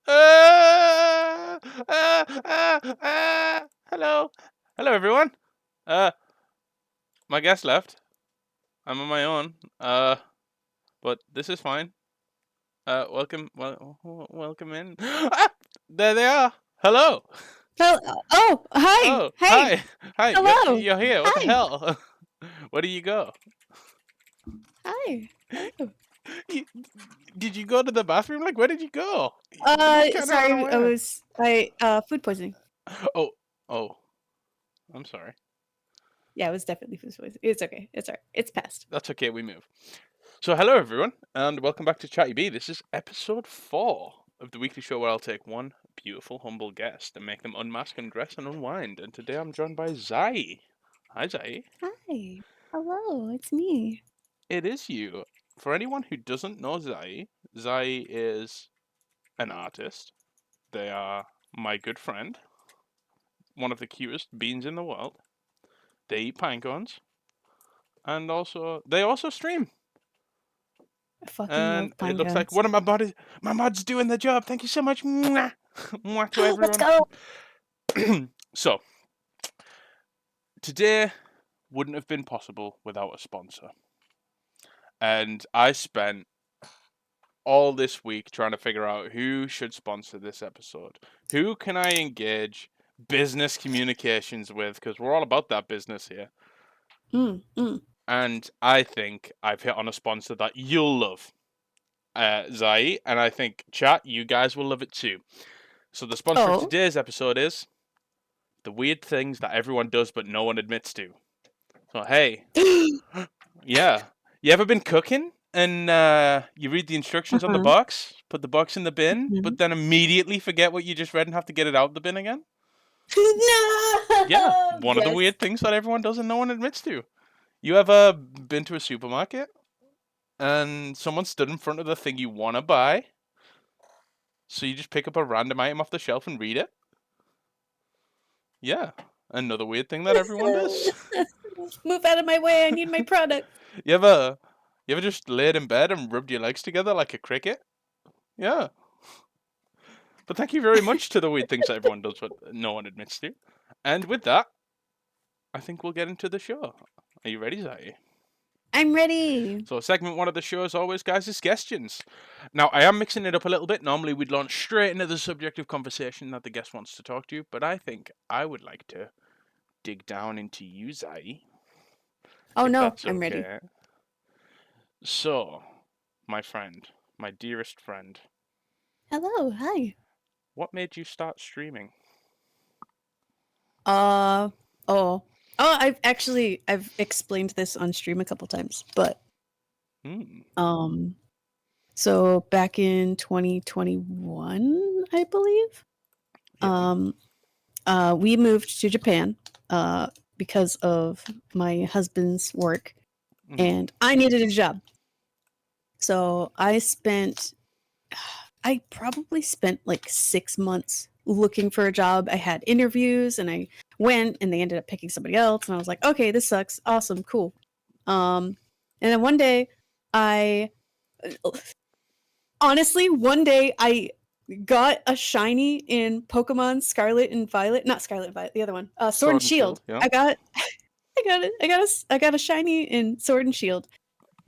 Hello. Hello, everyone. Uh, my guest left. I'm on my own. But this is fine. Welcome in. There they are. Hello. Hi. Oh, Hey. hi. Hi. Hello. You're here. What the Hi. hell? Where do you go? Hi. Hello. You, did you go to the bathroom? Like, where did you go? You just kind of ran Sorry, away. food poisoning. Oh, oh. I'm sorry. Yeah, it was definitely food poisoning. It's okay. It's alright. It's past. That's okay. We move. So, hello everyone, and welcome back to Chattybee. This is episode 4 of the weekly show where I'll take one beautiful, humble guest and make them unmask, undress, and unwind. And today I'm joined by Zai. Hi, Zai. Hi. Hello, it's me. It is you. For anyone who doesn't know Zai, Zai is an artist. They are my good friend, one of the cutest beans in the world. They eat pine cones, and they also stream. I fucking And love it pine looks like cones. one of my mods doing the job. Thank you so much. Mwah. Mwah to Let's everyone. go. So, today wouldn't have been possible without a sponsor. And I spent all this week trying to figure out who should sponsor this episode. Who can I engage business communications with? Because we're all about that business here. Mm. And I think I've hit on a sponsor that you'll love, Zai. And I think, chat, you guys will love it too. So the sponsor of Oh. today's episode is the weird things that everyone does but no one admits to. So hey, yeah, you ever been cooking and you read the instructions on the Uh-huh. box, put the box in the bin, but Mhm. then immediately forget what you just read and have to get it out of the bin again? Yeah, No. one of the Yes. weird things that everyone does and no one admits to. You ever been to a supermarket and someone stood in front of the thing you want to buy, so you just pick up a random item off the shelf and read it? Yeah, another weird thing that everyone does. Move out of my way. I need my product. You ever just laid in bed and rubbed your legs together like a cricket? Yeah. But thank you very much to the weird things that everyone does but no one admits to. And with that, I think we'll get into the show. Are you ready, Zai? I'm ready. So segment 1 of the show, as always, guys, is questions. Now, I am mixing it up a little bit. Normally, we'd launch straight into the subject of conversation that the guest wants to talk to, but I think I would like to dig down into you, Zai, Oh if no, that's I'm ready. okay. So, my friend, my dearest friend, Hello. Hi. what made you start streaming? Oh. I've explained this on stream a couple times, but Hmm. so back in 2021, I believe, Yeah. we moved to Japan, because of my husband's work, Mhm. and I needed a job. So I probably spent like 6 months looking for a job. I had interviews and I went and they ended up picking somebody else. And I was like, okay, this sucks. Awesome, cool. And then one day I one day I got a shiny in Pokemon Scarlet and Violet. Not Scarlet and Violet, the other one. Sword and Shield. Yeah. I got I got a shiny in Sword and Shield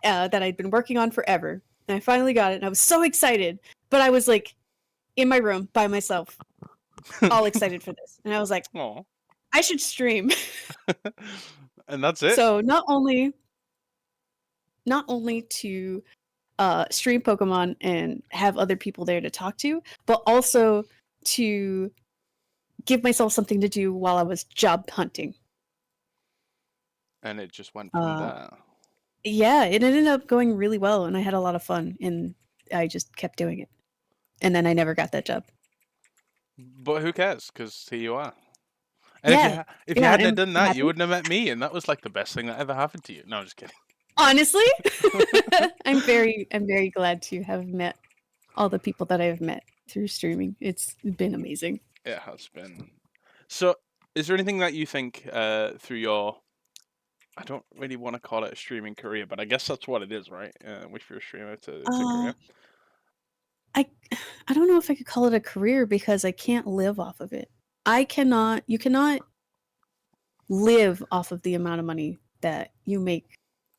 that I'd been working on forever. And I finally got it and I was so excited. But I was like in my room by myself, all excited for this. And I was like, Aw. I should stream. And that's it. So not only to stream Pokemon and have other people there to talk to, but also to give myself something to do while I was job hunting. And it just went from there. Yeah, it ended up going really well, and I had a lot of fun, and I just kept doing it. And then I never got that job. But who cares? Because here you are. And Yeah, if you yeah, hadn't have done I'm that, you happy. wouldn't have met me, and that was like the best thing that ever happened to you. No, I'm just kidding. Honestly, I'm very glad to have met all the people that I've met through streaming. It's been amazing. It has been. So, is there anything that you think through your? I don't really want to call it a streaming career, but I guess that's what it is, right? Wish you're a streamer, it's a Uh, career. I I don't know if I could call it a career because I can't live off of it. You cannot live off of the amount of money that you make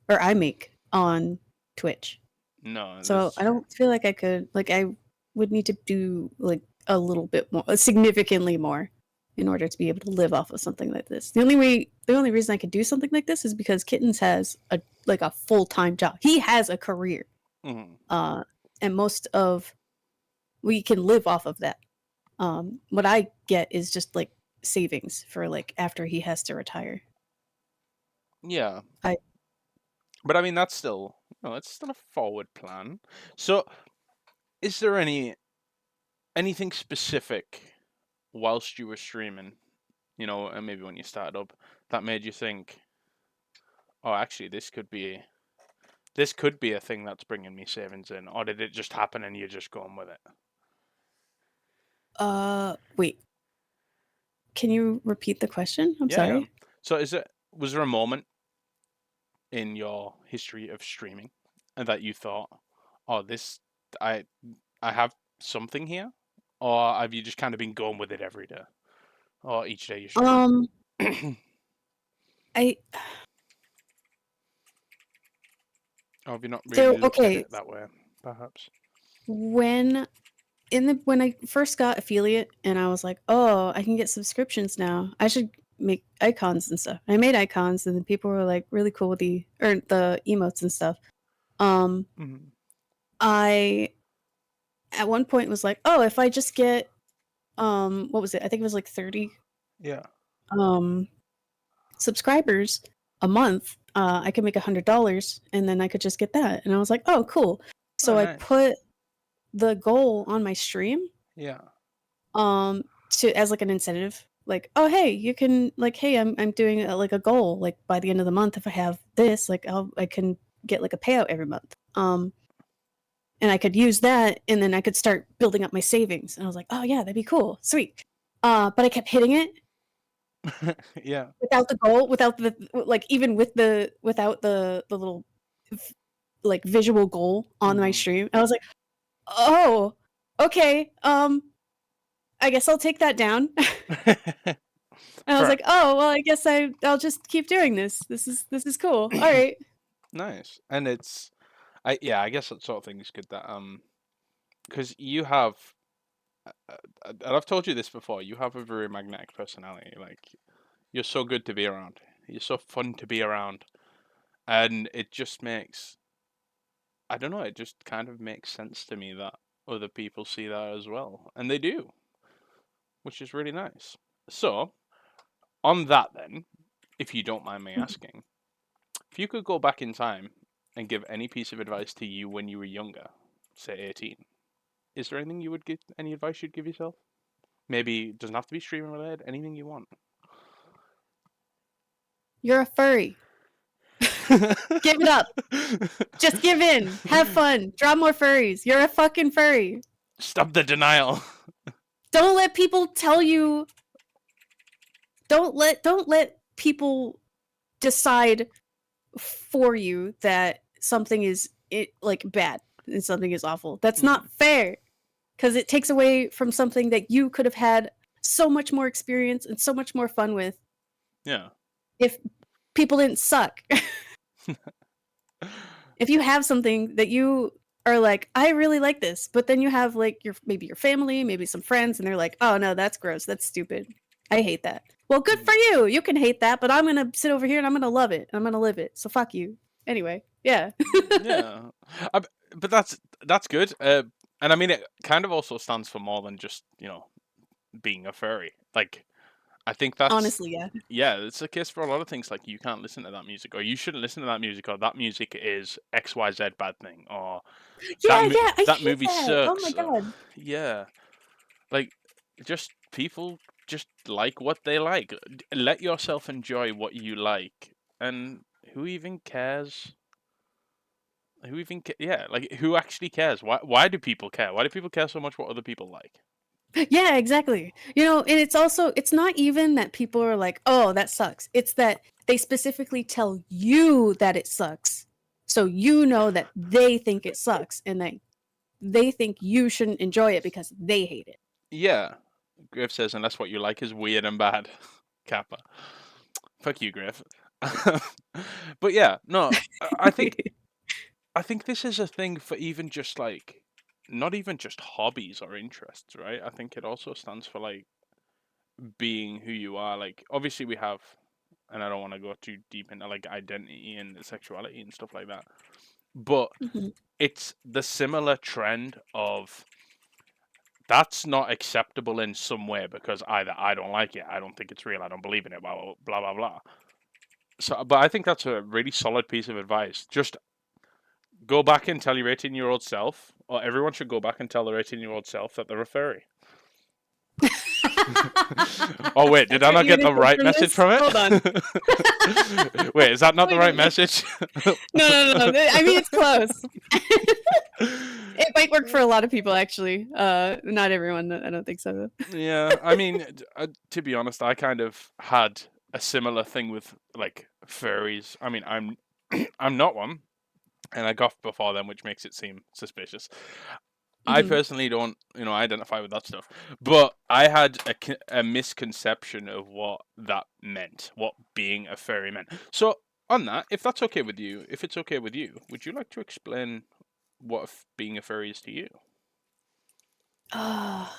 or I make on Twitch. No, So this. I don't feel like I could like I would need to do like a little bit more, significantly more in order to be able to live off of something like this. The only reason I could do something like this is because Kittens has a full-time job. He has a career. Mhm. Uh and most of we can live off of that. What I get is just like savings for like after he has to retire. Yeah, I but I mean that's still, it's still a forward plan. So, is there anything specific whilst you were streaming, and maybe when you started up, that made you think, oh, actually, this could be a thing that's bringing me savings in, or did it just happen and you're just going with it? wait. Can you repeat the question? I'm Yeah, yeah. sorry. So, was there a moment in your history of streaming and that you thought, oh, this, I I have something here, or have you just kind of been going with it every day or each day you stream? Um, Or I have you not there. really looked at Okay, it that way, perhaps? when when I first got affiliate and I was like, oh, I can get subscriptions now. I should make icons and stuff. I made icons, and then people were like really cool with the emotes and stuff. Um, Hmm. I at one point was like, oh, if I just get what was it? I think it was like 30 Yeah. um subscribers a month, I could make $100 and then I could just get that. And I was like, oh, cool. Oh, So I nice. put the goal on my stream Yeah. um to as like an incentive. Like, oh hey, you can like, hey, I'm doing like a goal. Like by the end of the month, if I have this, like I can get like a payout every month. And I could use that and then I could start building up my savings. And I was like, oh yeah, that'd be cool. Sweet. But I kept hitting it Yeah. without the goal, without the like even with the without the little like visual goal on my Hmm. stream. I was like, "Oh, okay. I guess I'll take that down." And I was Fair. like, "Oh, well, I guess I'll just keep doing this. This is cool. All right." Nice. And I guess that sort of thing is good that because you have, and I've told you this before, you have a very magnetic personality. Like, you're so good to be around. You're so fun to be around, and it just makes, I don't know, it just kind of makes sense to me that other people see that as well, and they do, which is really nice. So, on that then, if you don't mind me asking, if you could go back in time and give any piece of advice to you when you were younger, say 18, is there anything you would give, any advice you'd give yourself? Maybe it doesn't have to be streaming related, anything you want. You're a furry. Give it up. Just give in. Have fun. Draw more furries. You're a fucking furry. Stop the denial. Don't let people tell you don't let people decide for you that something is like bad and something is awful. That's Mhm. not fair because it takes away from something that you could have had so much more experience and so much more fun with Yeah. if people didn't suck. If you have something that you are like, I really like this, but then you have like maybe your family, maybe some friends, and they're like, oh no, that's gross, that's stupid. I hate that. Well, good Mhm. for you. You can hate that, but I'm gonna sit over here and I'm gonna love it. I'm gonna live it. So fuck you. Anyway, yeah. Yeah. I, but that's good. And I mean, it kind of also stands for more than just being a furry. Like, I think that's, Honestly, yeah. yeah, it's the case for a lot of things. Like, you can't listen to that music, or you shouldn't listen to that music, or that music is XYZ bad thing, or Yeah, yeah, I that hate movie that. Oh my sucks. god. Yeah, like, just people just like what they like. Let yourself enjoy what you like, and who even cares? Yeah, like, who actually cares? Why do people care? Why do people care so much what other people like? Yeah, exactly. You know, and it's also it's not even that people are like, "Oh, that sucks." It's that they specifically tell you that it sucks. So you know that they think it sucks and that they think you shouldn't enjoy it because they hate it. Yeah. Griff says, unless what you like is weird and bad. Kappa. Fuck you, Griff. But yeah, no, I think this is a thing for even just like not even just hobbies or interests, right? I think it also stands for like being who you are. Like obviously we have, and I don't want to go too deep into like identity and sexuality and stuff like that, but Mhm. it's the similar trend of that's not acceptable in some way because either I don't like it, I don't think it's real, I don't believe in it, blah blah blah blah. So, but I think that's a really solid piece of advice. Just go back and tell your 18-year-old self, or everyone should go back and tell their 18-year-old self that they're a furry. Oh wait, did That's I what not you get the gonna take right from message this? from it? Hold on. Wait, is that not What the are you right gonna- message? No. I mean, it's close. It might work for a lot of people, actually. Not everyone. I don't think so. Yeah, I mean, to be honest, I kind of had a similar thing with like furries. I mean, I'm I'm not one, and I golfed before them, which makes it seem suspicious. I Mhm. personally don't, identify with that stuff, but I had a misconception of what that meant, what being a furry meant. So, on that, if that's okay with you, if it's okay with you, would you like to explain what being a furry is to you? Ah,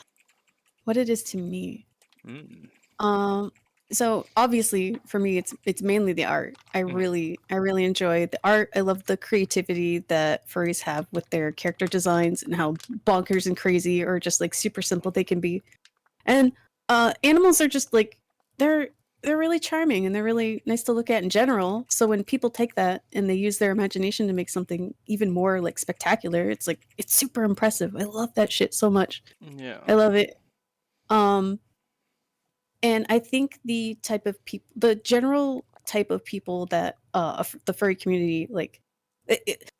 what it is to me. Mm. Um, so obviously for me it's mainly the art. Mhm. I really enjoy the art. I love the creativity that furries have with their character designs and how bonkers and crazy or just like super simple they can be. And animals are just like they're they're really charming and they're really nice to look at in general. So when people take that and they use their imagination to make something even more like spectacular, it's like it's super impressive. I love that shit so much. Yeah. I love it. Um and I think the type of people, the general type of people that the furry community like,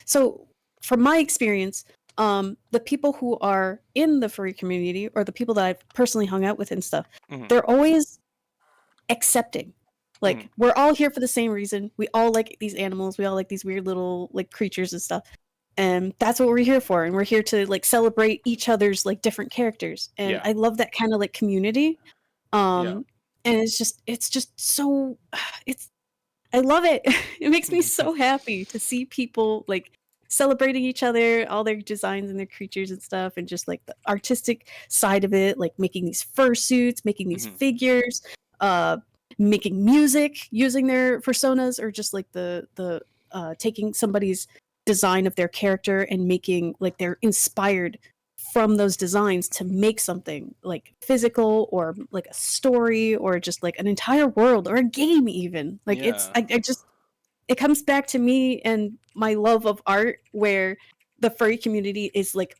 so from my experience, the people who are in the furry community or the people that I've personally hung out with and stuff, Mhm. they're always accepting. Mhm. Like we're all here for the same reason. We all like these animals. We all like these weird little like creatures and stuff. And that's what we're here for. And we're here to like celebrate each other's like different characters. And Yeah. I love that kind of like community. Yeah. And it's just so it's I love it. It makes me so happy to see people like celebrating each other, all their designs and their creatures and stuff, and just like the artistic side of it, like making these fursuits, making these Mhm. figures, uh, making music using their personas, or just like the taking somebody's design of their character and making like they're inspired from those designs to make something like physical or like a story or just like an entire world or a game even like Yeah. I just it comes back to me and my love of art where the furry community is like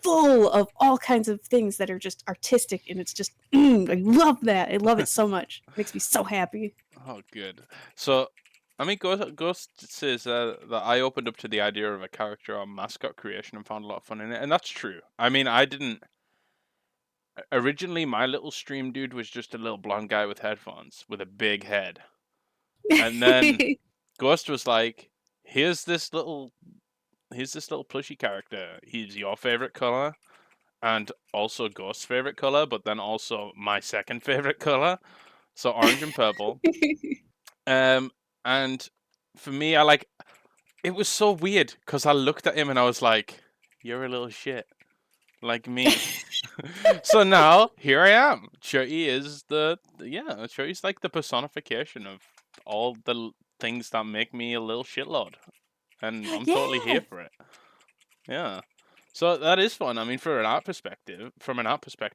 full of all kinds of things that are just artistic and it's just I love that. I love it so much. It makes me so happy. Oh, good. So, I mean, Ghost says that I opened up to the idea of a character or mascot creation and found a lot of fun in it, and that's true. I mean, I didn't originally. My little stream dude was just a little blonde guy with headphones with a big head, and then Ghost was like, here's this little plushy character. He's your favorite color, and also Ghost's favorite color, but then also my second favorite color. So orange and purple. Um, and for me, it was so weird because I looked at him and I was like, "You're a little shit, like me." So now here I am. Chutty is Chutty's like the personification of all the things that make me a little shitload, and I'm totally here Yeah. for it. Yeah. So that is fun. I mean, from an art perspective,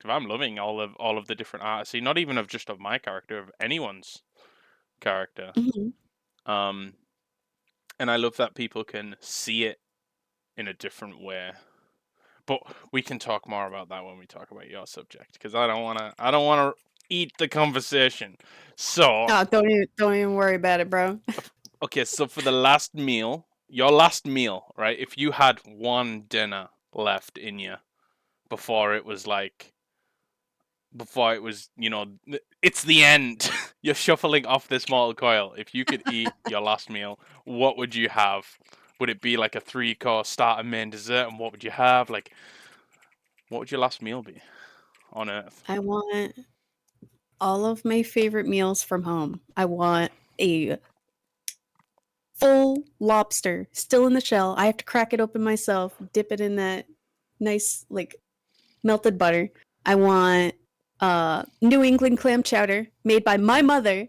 I'm loving all of the different art. See, not even of just of my character, of anyone's character. Mhm. Um, and I love that people can see it in a different way. But we can talk more about that when we talk about your subject because I don't want to eat the conversation. So, Oh, don't even worry about it, bro. okay, so for the last meal, your last meal, right? If you had one dinner left in you before it was like before it was, it's the end. You're shuffling off this mortal coil. If you could eat your last meal, what would you have would it be like a 3-course starter, main, dessert, and what would you have? Like, what would your last meal be on Earth? I want all of my favorite meals from home. I want a full lobster, still in the shell. I have to crack it open myself, dip it in that nice, like, melted butter. I want New England clam chowder made by my mother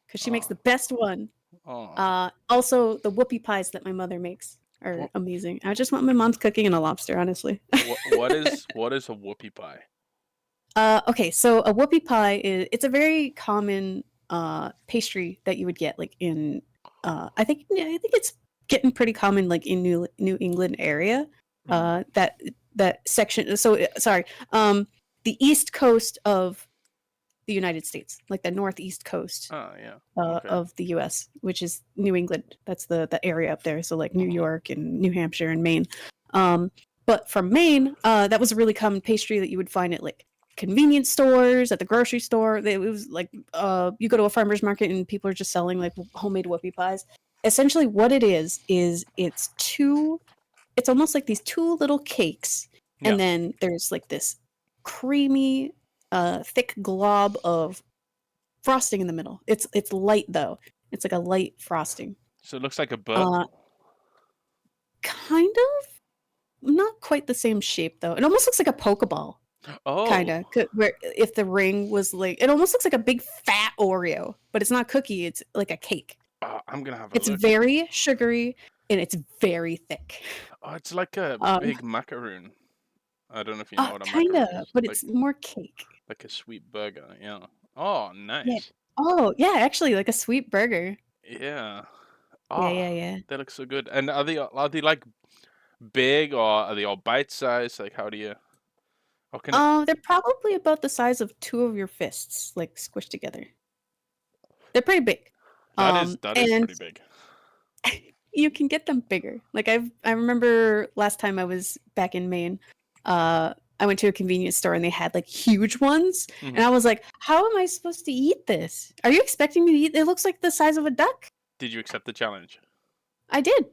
because she makes Oh, the best one. oh. Also, the whoopie pies that my mother makes are What, amazing. I just want my mom's cooking and a lobster, honestly. what is a whoopie pie? Okay, so a whoopie pie it's a very common pastry that you would get like in I think it's getting pretty common like in New England area. Mm. That section. So sorry, the east coast of the United States, like the northeast coast Oh yeah. Okay. of the U.S., which is New England. That's the area up there. So like New Mhm. York and New Hampshire and Maine. But from Maine, that was a really common pastry that you would find at like convenience stores, at the grocery store. It was like you go to a farmer's market and people are just selling like homemade whoopie pies. Essentially, what it is it's two. It's almost like these two little cakes, Yeah. and then there's like this creamy, thick glob of frosting in the middle. It's light though. It's like a light frosting. So it looks like a butt. Uh, kind of. Not quite the same shape though. It almost looks like a Pokeball, Oh, kind of. Where if the ring was like, it almost looks like a big fat Oreo, but it's not cookie. It's like a cake. I'm gonna have a It's look. very sugary and it's very thick. Oh, it's like a Um, big macaroon. I don't know if you know what a kind macaroon of, is. but Like it's more cake. like a sweet burger. Yeah. Oh, Yeah. nice. Oh, yeah, actually, like a sweet burger. Yeah. Yeah, Oh, yeah, yeah. they look so good. And are they like big or are they all bite size? Like how do you? How can it? They're probably about the size of two of your fists, like squished together. They're pretty big. That is And pretty big. you can get them bigger. Like I remember last time I was back in Maine, I went to a convenience store and they had like huge ones, and Mhm. I was like, "How am I supposed to eat this? Are you expecting me to eat? It looks like the size of a duck." Did you accept the challenge? I did.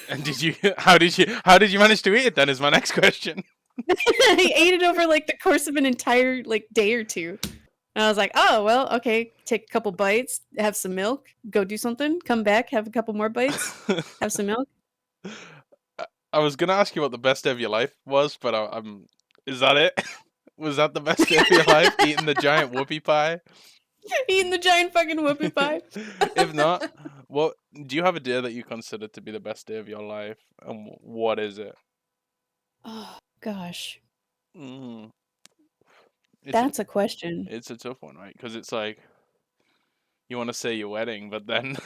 And did you? How did you manage to eat it? Then is my next question. I ate it over like the course of an entire like day or two. And I was like, "Oh well, okay. Take a couple bites, have some milk, go do something, come back, have a couple more bites, have some milk." I was gonna ask you what the best day of your life was, but I'm. Is that it? Was that the best day of your life? Eating the giant whoopie pie? Eating the giant fucking whoopie pie. If not, what do you have a day that you consider to be the best day of your life, and what is it? Oh gosh, Mm, it's a that's a question. it's a tough one, right? Because it's like you want to say your wedding, but then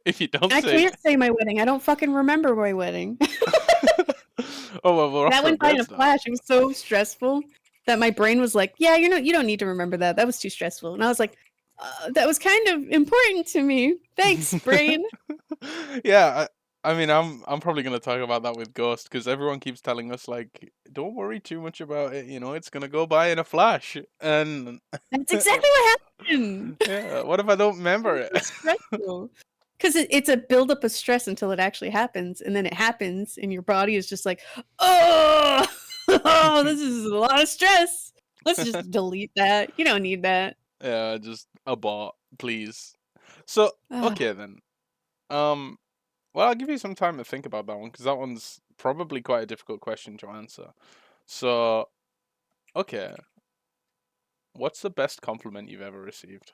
if you don't I say, can't say my wedding. I don't fucking remember my wedding. oh well, we're off That to a went by in great a start. flash. It was so stressful that my brain was like, "Yeah, you don't need to remember that. That was too stressful." And I was like, "That was kind of important to me. Thanks, brain." Yeah, I mean, I'm probably gonna talk about that with Ghost because everyone keeps telling us like, don't worry too much about it. It's gonna go by in a flash. And That's exactly what happened. yeah, what if I don't It remember was it? so stressful. Because it's a buildup of stress until it actually happens, and then it happens, and your body is just like, "Oh, oh, this is a lot of stress. Let's just delete that. You don't need that." Yeah, just abort, please. So Ah, okay then. Um, well, I'll give you some time to think about that one because that one's probably quite a difficult question to answer. So okay, what's the best compliment you've ever received?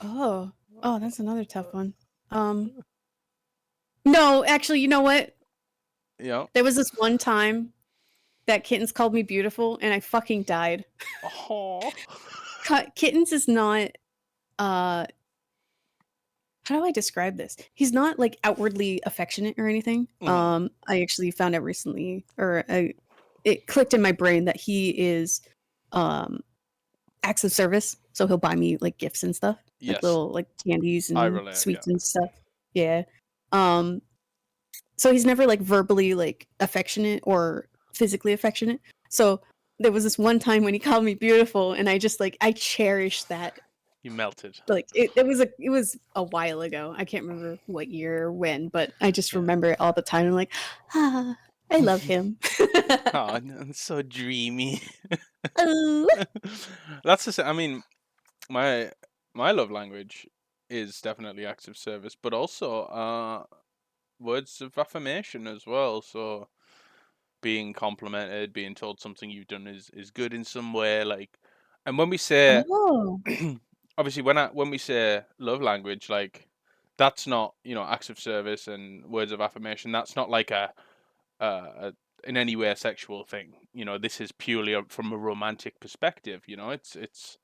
oh, that's another tough one. Um, no, actually, you know what? Yeah. There was this one time that kittens called me beautiful, and I fucking died. Oh. Kittens is not uh how do I describe this? He's not like outwardly affectionate or anything. Mhm. I actually found out recently, it clicked in my brain that he is um acts of service. So he'll buy me like gifts and stuff, like Yes, little like candies I and relate. Yeah. sweets and stuff. Yeah. Um, so he's never like verbally like affectionate or physically affectionate. So there was this one time when he called me beautiful, and I just like I cherished that You melted. Like it was a while ago. I can't remember what year or when, but I just Yeah. remember it all the time. I'm like, ah, I love him. Oh, it's so dreamy. Oh. That's the. I mean, my my love language is definitely acts of service, but also words of affirmation as well. So being complimented, being told something you've done is good in some way, like, and when we say Oh. obviously when we say love language, like, that's not, acts of service and words of affirmation. That's not like a in any way a sexual thing. This is purely from a romantic perspective. It's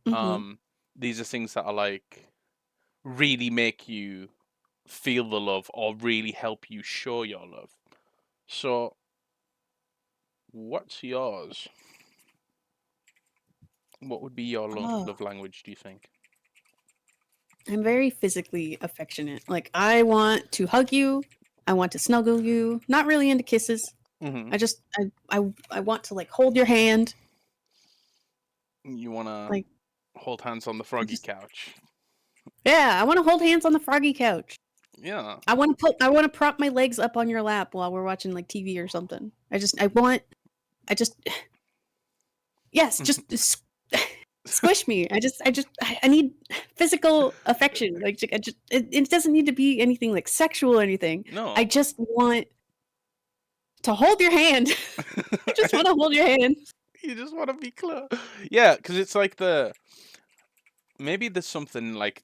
Hmm. um these are things that are like really make you feel the love or really help you show your love. So what's yours? What would be your Oh. love language, do you think? I'm very physically affectionate. Like I want to hug you. I want to snuggle you. Not really into kisses. Mm-hmm. I want to like hold your hand. You want to Like hold hands on the I froggy just couch? yeah, I want to hold hands on the froggy couch. Yeah. I want to prop my legs up on your lap while we're watching like TV or something. I just yes, just squish me. I need physical affection. Like it doesn't need to be anything like sexual or anything. I No. just want to hold your hand. I just want to hold your hand. You just want to be close. Yeah, because it's like maybe there's something like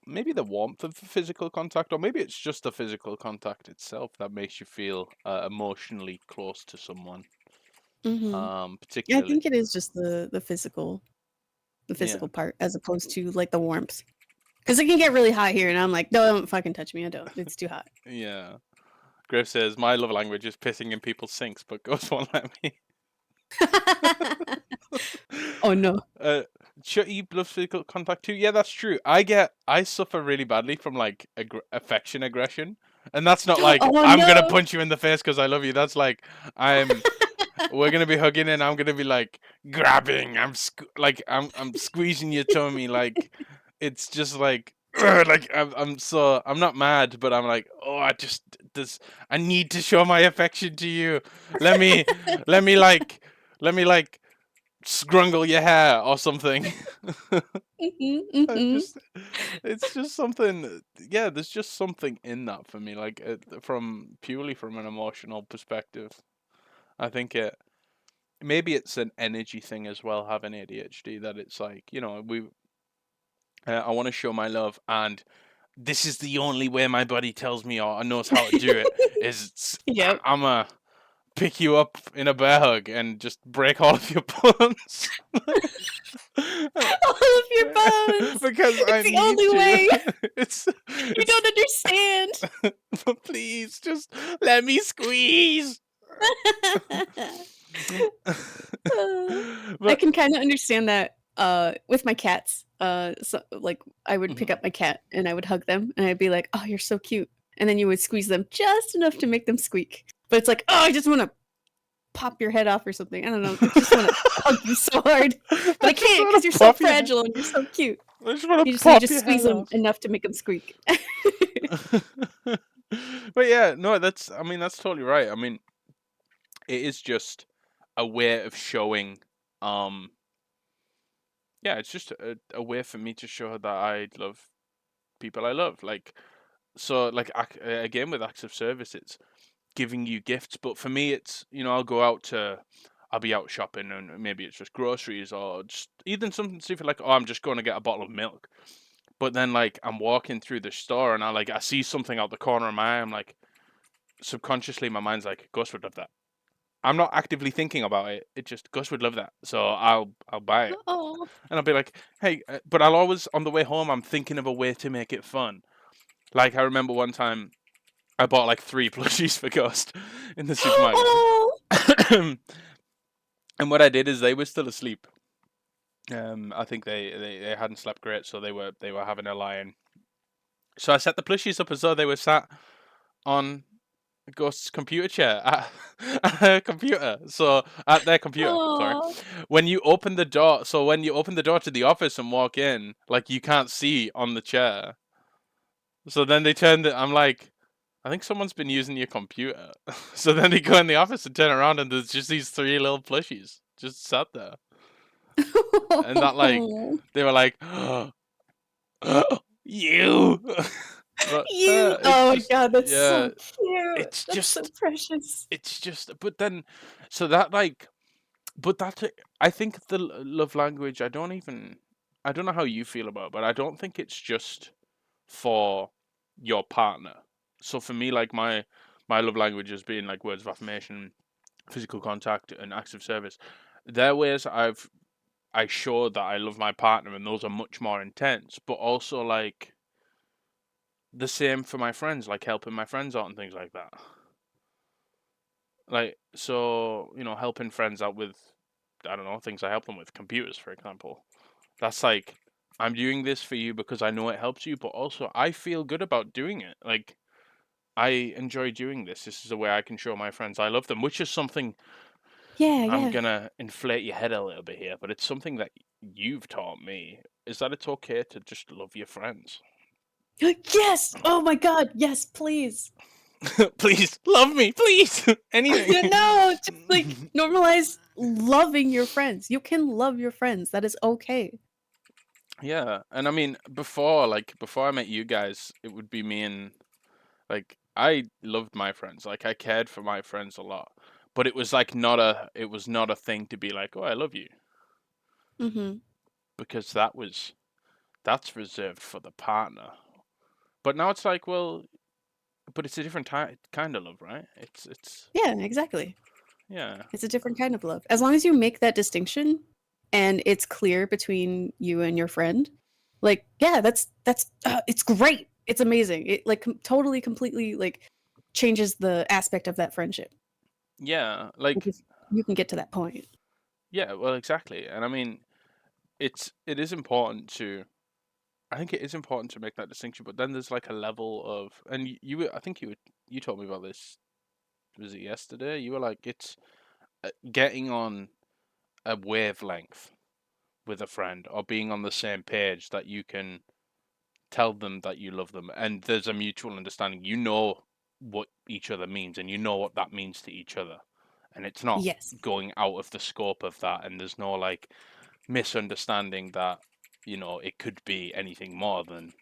maybe the warmth of the physical contact, or maybe it's just the physical contact itself that makes you feel emotionally close to someone. Hmm. Yeah, I Particularly. think it is just the Yeah. physical part as opposed to like the warmth. Because it can get really hot here, and I'm like, no, don't fucking touch me. I don't. It's too hot. Yeah. Griff says my love language is pissing in people's sinks, but Ghost won't let me. Oh no. uh, you love physical contact too. Yeah, that's true. I suffer really badly from like affection aggression, and that's not like Oh I'm gonna no. punch you in the face because I love you. That's like I'm we're gonna be hugging and I'm gonna be like grabbing. I'm squeezing your tummy. Like it's just like like I'm not mad, but I'm like, oh, I need to show my affection to you. Let me let me like let me like scrungle your hair or something. Hmm. I Hmm. just it's just something. Yeah, there's just something in that for me, like from purely from an emotional perspective. I think maybe it's an energy thing as well, having ADHD, that it's like, I want to show my love, and this is the only way my body tells me or knows how to do it is Yep. I'm a pick you up in a bear hug and just break all of your bones. All of your bones. Because It's I the need only to. way. It's You it's don't understand. please just let me squeeze. I But can kind of understand that with my cats. So like I would pick mhm. up my cat and I would hug them and I'd be like, "Oh, you're so cute." And then you would squeeze them just enough to make them squeak. But it's like, "Oh, I just want to pop your head off or something." I don't know. I just want to hug you so hard. But I I just can't want because to you're so pop your head. fragile and you're so cute. I just want to So you pop just your squeeze head them off. enough to make them squeak. But yeah, no, I mean, that's totally right. I mean, it is just a way of showing, um, yeah, it's just a way for me to show that I love people I love. Like, so, like, again, with acts of service, it's giving you gifts. But for me, it's, I'll be out shopping and maybe it's just groceries or just even something stupid like, oh, I'm just going to get a bottle of milk. But then, like, I'm walking through the store and I see something out the corner of my eye. I'm like, subconsciously, my mind's like, Gus would love that. I'm not actively thinking about it. It just, Gus would love that, so I'll buy it, Oh. and I'll be like, hey, but I'll always on the way home, I'm thinking of a way to make it fun. Like I remember one time, I bought like 3 plushies for Ghost in the supermarket, Oh. and what I did is they were still asleep. I think they hadn't slept great, so they were having a lie in. So I set the plushies up as though they were sat on Ghost's computer chair at her computer. So at their computer, sorry. Oh. When you open the door, so when you open the door to the office and walk in, like you can't see on the chair. So then they turn the. I'm like, I think someone's been using your computer. So then they go in the office and turn around, and there's just these three little plushies just sat there, and that like they were like, you. But You. it's Oh my just god, that's yeah, so cute. it's That's so just precious. it's just. But then, so that like, but that I think the love language. I don't know how you feel about, it, but I don't think it's just for your partner. So for me, like my love language has been like words of affirmation, physical contact, and acts of service. They're ways I show that I love my partner, and those are much more intense. But also like the same for my friends, like helping my friends out and things like that. Like so, helping friends out with I don't know things I help them with, computers, for example. That's like I'm doing this for you because I know it helps you, but also I feel good about doing it. Like I enjoy doing this. This is a way I can show my friends I love them, which is something Yeah, I'm yeah. gonna inflate your head a little bit here, but it's something that you've taught me. Is that it's okay to just love your friends? Yes! Oh my god, yes, please. Please love me, please. Anything. No, just like normalize loving your friends. You can love your friends. That is okay. Yeah, and I mean before I met you guys, it would be me and like I loved my friends. Like I cared for my friends a lot. But it was like not a thing to be like, "Oh, I love you." Mm-hmm. Because that's reserved for the partner. But now it's like, well, but it's a different kind of love, right? It's Yeah, exactly. yeah. It's a different kind of love. As long as you make that distinction and it's clear between you and your friend, like, yeah, that's it's great. It's amazing. It like totally completely like changes the aspect of that friendship. Yeah, Like like if you can get to that point. yeah, well exactly. And I mean, it is important to I think it is important to make that distinction, but then there's like a level of and I think you told me about this was it yesterday? You were like it's getting on a wavelength with a friend or being on the same page that you can tell them that you love them and there's a mutual understanding. You know what each other means and you know what that means to each other. And it's not Yes. going out of the scope of that and there's no like misunderstanding that, it could be anything more than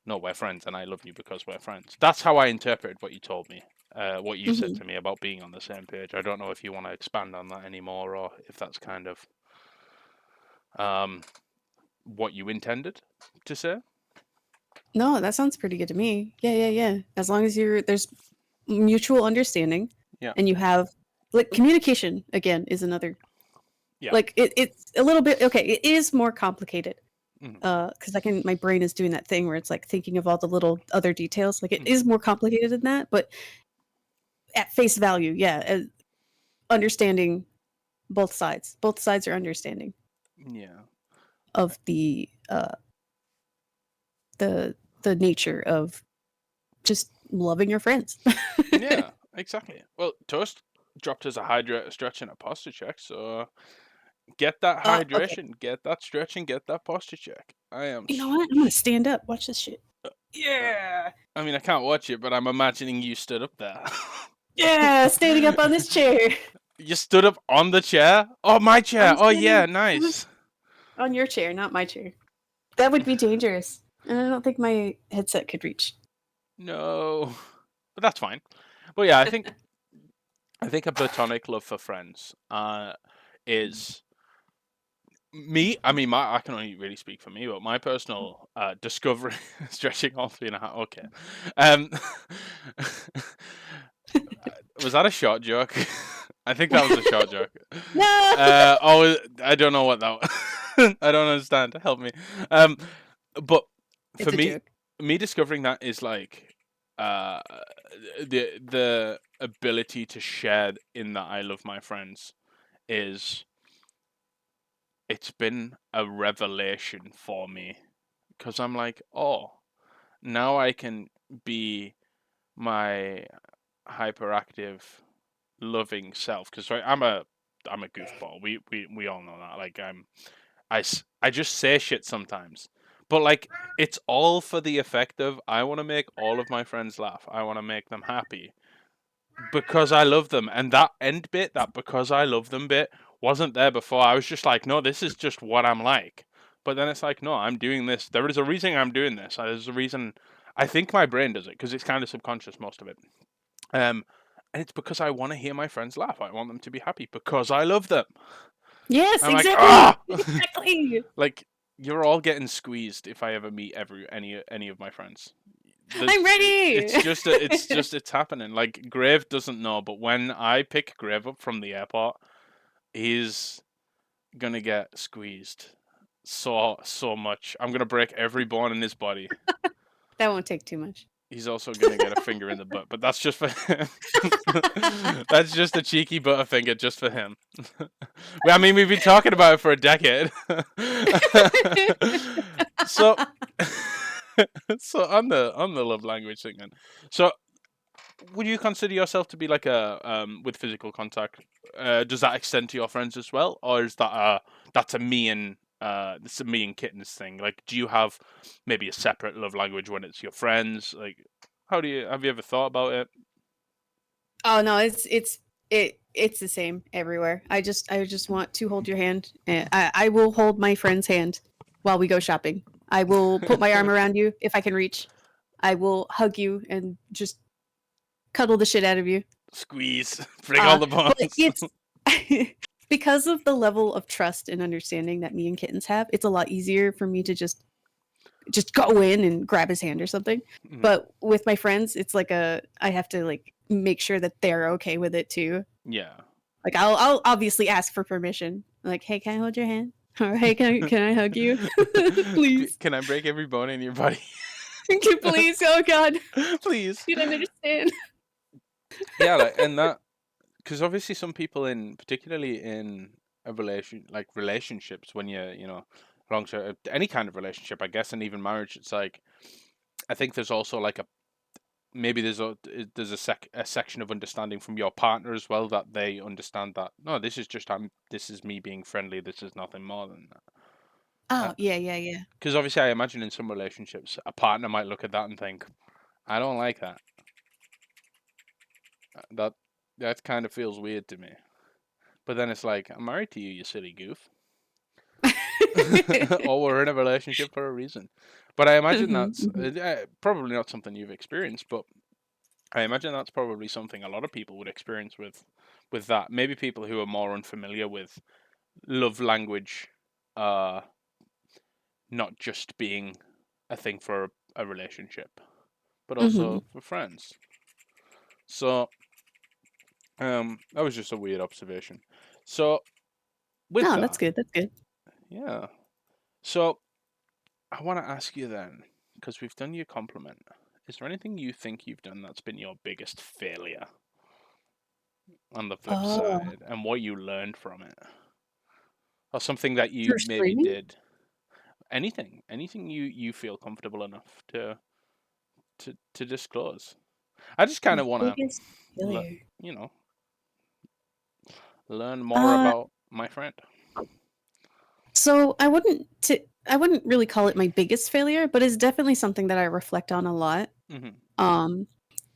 no, we're friends and I love you because we're friends. That's how I interpreted what you told me. What you said Hmm. to me about being on the same page. I don't know if you want to expand on that anymore or if that's kind of um, what you intended to say. No, that sounds pretty good to me. Yeah, yeah, yeah. As long as there's mutual understanding Yeah. and you have like communication again is another Yeah. like it's a little bit okay, it is more complicated. Mhm. Because my brain is doing that thing where it's like thinking of all the little other details. Like it Mhm. is more complicated than that, but at face value, yeah, understanding both sides. Both sides are understanding Yeah. of the nature of just loving your friends. Yeah. Exactly. Well, Toast dropped us a hydrate, a stretch, and a posture check. So get that Okay. hydration, get that stretch, and get that posture check. I am. You know what? I'm gonna stand up. Watch this shit. Uh, Yeah. I mean, I can't watch it, but I'm imagining you stood up there. Yeah, standing up on this chair. You stood up on the chair? Oh, my chair. I'm Oh, yeah, standing nice. on your chair, not my chair. That would be dangerous. And I don't think my headset could reach. No. But that's fine. But yeah, I think a platonic love for friends is me. I mean, I can only really speak for me, but my personal discovery stretching all 3.5. Okay. Um, was that a short joke? I think that was a short joke. No. I don't know what that. I don't understand. Help me. Um, but for It's a me, joke. me discovering that is like uh the ability to share in that I love my friends is it's been a revelation for me because I'm like, oh, now I can be my hyperactive, loving self. Because I'm a goofball. We all know that. Like I just say shit sometimes, but like it's all for the effect of I want to make all of my friends laugh. I want to make them happy because I love them. And that end bit, that because I love them bit, wasn't there before. I was just like, no, this is just what I'm like. But then it's like, no, I'm doing this. There is a reason I'm doing this. There's a reason. I think my brain does it because it's kind of subconscious, most of it. And it's because I want to hear my friends laugh. I want them to be happy because I love them. Yes, I'm like, exactly. ah, Exactly. like you're all getting squeezed if I ever meet any of my friends. I'm ready. It's happening. Like Grave doesn't know, but when I pick Grave up from the airport, he's gonna get squeezed so much. I'm gonna break every bone in his body. That won't take too much. He's also gonna get a finger in the butt, but that's just for him. That's just a cheeky butterfinger just for him. Well, I mean, we've been talking about it for a decade. So, so on the love language thing, then. So, would you consider yourself to be like a with physical contact? Does that extend to your friends as well, or is that that's a me and this a me and kittens thing? Like, do you have maybe a separate love language when it's your friends? Like, how do you have you ever thought about it? Oh no, it's the same everywhere. I just want to hold your hand. I will hold my friend's hand while we go shopping. I will put my arm around you if I can reach. I will hug you and just cuddle the shit out of you. Squeeze, break all the But bones. it's because of the level of trust and understanding that me and kittens have. It's a lot easier for me to just go in and grab his hand or something. But with my friends, it's like I have to like make sure that they're okay with it too. Yeah. Like I'll obviously ask for permission. Like, hey, can I hold your hand? Or hey, can I hug you? Please. Can I break every bone in your body? Please. Oh god. Please. You don't understand. Yeah, like, and that because obviously some people in particularly in a relationships when you're long term any kind of relationship I guess and even marriage it's like I think there's also like a maybe there's a section of understanding from your partner as well that they understand that no this is just this is me being friendly, this is nothing more than Oh, that yeah. because obviously I imagine in some relationships a partner might look at that and think I don't like that. that that kind of feels weird to me. But then it's like, I'm married to you, you silly goof. Or we're in a relationship for a reason. But I imagine Mhm, that's mhm. probably not something you've experienced, but I imagine that's probably something a lot of people would experience with that. Maybe people who are more unfamiliar with love language, uh, not just being a thing for a relationship, but Mhm. also for friends. So, that was just a weird observation. So, with No, that's that, good. That's good. yeah. So, I want to ask you then, because we've done your compliment. Is there anything you think you've done that's been your biggest failure on the flip Oh, side, and what you learned from it, or something that you for maybe streaming? did? Anything you feel comfortable enough to disclose. I just kind My of want biggest to, failure. you know, learn more Uh, about my friend. so I wouldn't really call it my biggest failure, but it's definitely something that I reflect on a lot. Hmm. Um,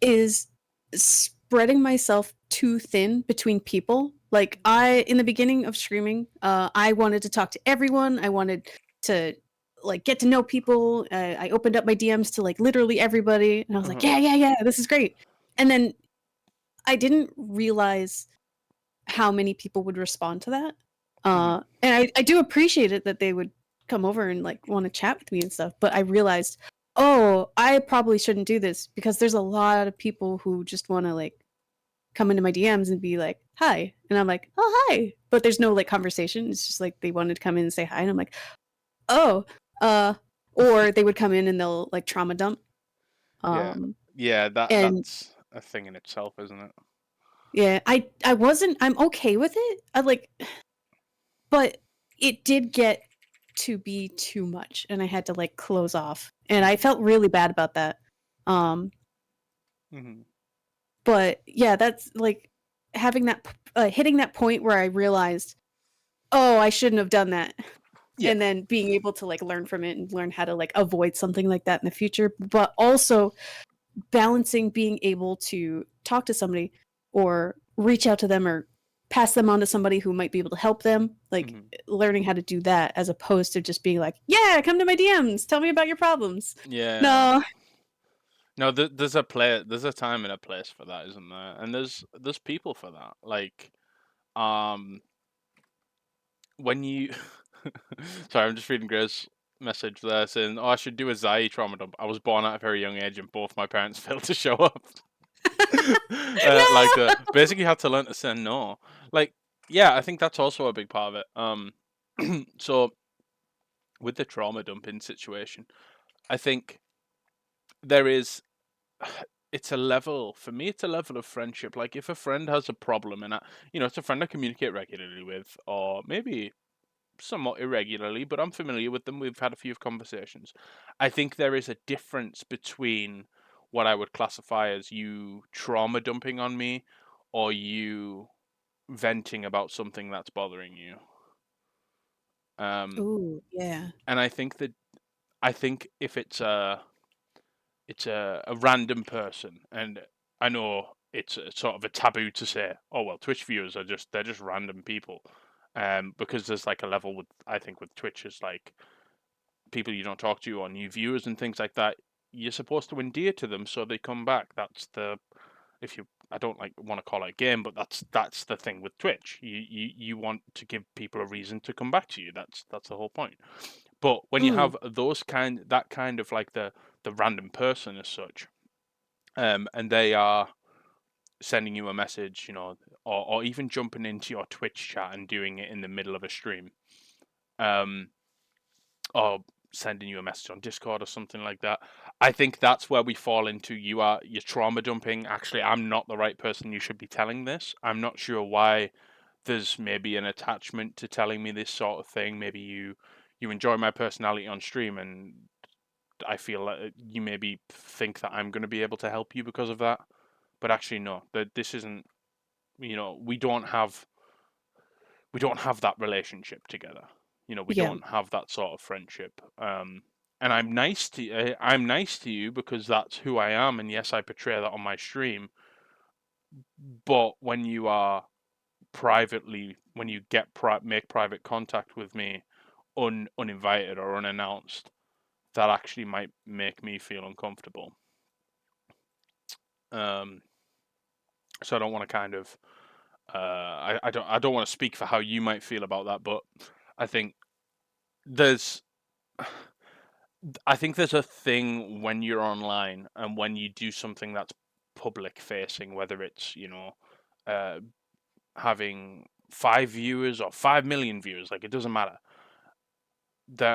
is spreading myself too thin between people. Like in the beginning of streaming, I wanted to talk to everyone. I wanted to like get to know people. I opened up my DMs to like literally everybody, and I was like, Uh-huh. yeah, this is great. And then I didn't realize how many people would respond to that. Hmm. And I do appreciate it that they would come over and like want to chat with me and stuff. But I realized, oh, I probably shouldn't do this because there's a lot of people who just want to like come into my DMs and be like, hi. And I'm like, oh, hi. But there's no like conversation. It's just like they wanted to come in and say hi. And I'm like, oh, uh, or they would come in and they'll like trauma dump. Yeah, Um, yeah. and That's a thing in itself, isn't it? yeah, I wasn't, I'm okay with it. I like, but it did get to be too much and I had to like close off. And I Hmm. felt really bad about that. Um Hmm. But yeah, that's like having that hitting that point where I realized, oh, I shouldn't have done that. Yeah. And then being able to like learn from it and learn how to like avoid something like that in the future, but also balancing being able to talk to somebody or reach out to them or pass them on to somebody who might be able to help them, like Mhm. learning how to do that as opposed to just being like, yeah, come to my DMs, tell me about your problems. Yeah. No. No, there's a time and a place for that, isn't there? And there's people for that. Like, um, when you, sorry, I'm just reading Grace's message there saying, "Oh, I should do a Zai trauma dump. I was born at a very young age, and both my parents failed to show up." Like, No. basically, had to learn to say no. Like, yeah, I think that's also a big part of it. So with the trauma dumping situation, I think there is it's a level for me. It's a level of friendship. Like if a friend has a problem, and it's a friend I communicate regularly with, or maybe somewhat irregularly, but I'm familiar with them. We've had a few conversations. I think there is a difference between what I would classify as you trauma dumping on me, or you venting about something that's bothering you. Um, Ooh, yeah. and I think if it's a random person, and I know it's sort of a taboo to say, oh well, Twitch viewers are they're just random people, because there's like a level with I think with Twitch is like people you don't talk to or new viewers and things like that. You're supposed to endear to them so they come back. That's the if you I don't like want to call it a game, but that's the thing with Twitch. You want to give people a reason to come back to you. That's the whole point. But when you Mm. have that kind of like the random person as such, and they are sending you a message, or even jumping into your Twitch chat and doing it in the middle of a stream, um, or sending you a message on Discord or something like that. I think that's where we fall into you're trauma dumping. Actually, I'm not the right person you should be telling this. I'm not sure why there's maybe an attachment to telling me this sort of thing. Maybe you enjoy my personality on stream, and I feel like you maybe think that I'm going to be able to help you because of that. But actually, no. That this isn't. We don't have that relationship together. We Yeah. don't have that sort of friendship. And I'm nice to you because that's who I am, and yes, I portray that on my stream. But when you are when you make private contact with me, uninvited or unannounced, that actually might make me feel uncomfortable. Um, so I don't want to kind of I don't want to speak for how you might feel about that, but I think there's I think there's a thing when you're online and when you do something that's public facing, whether it's uh, having 5 viewers or 5 million viewers, like it doesn't matter.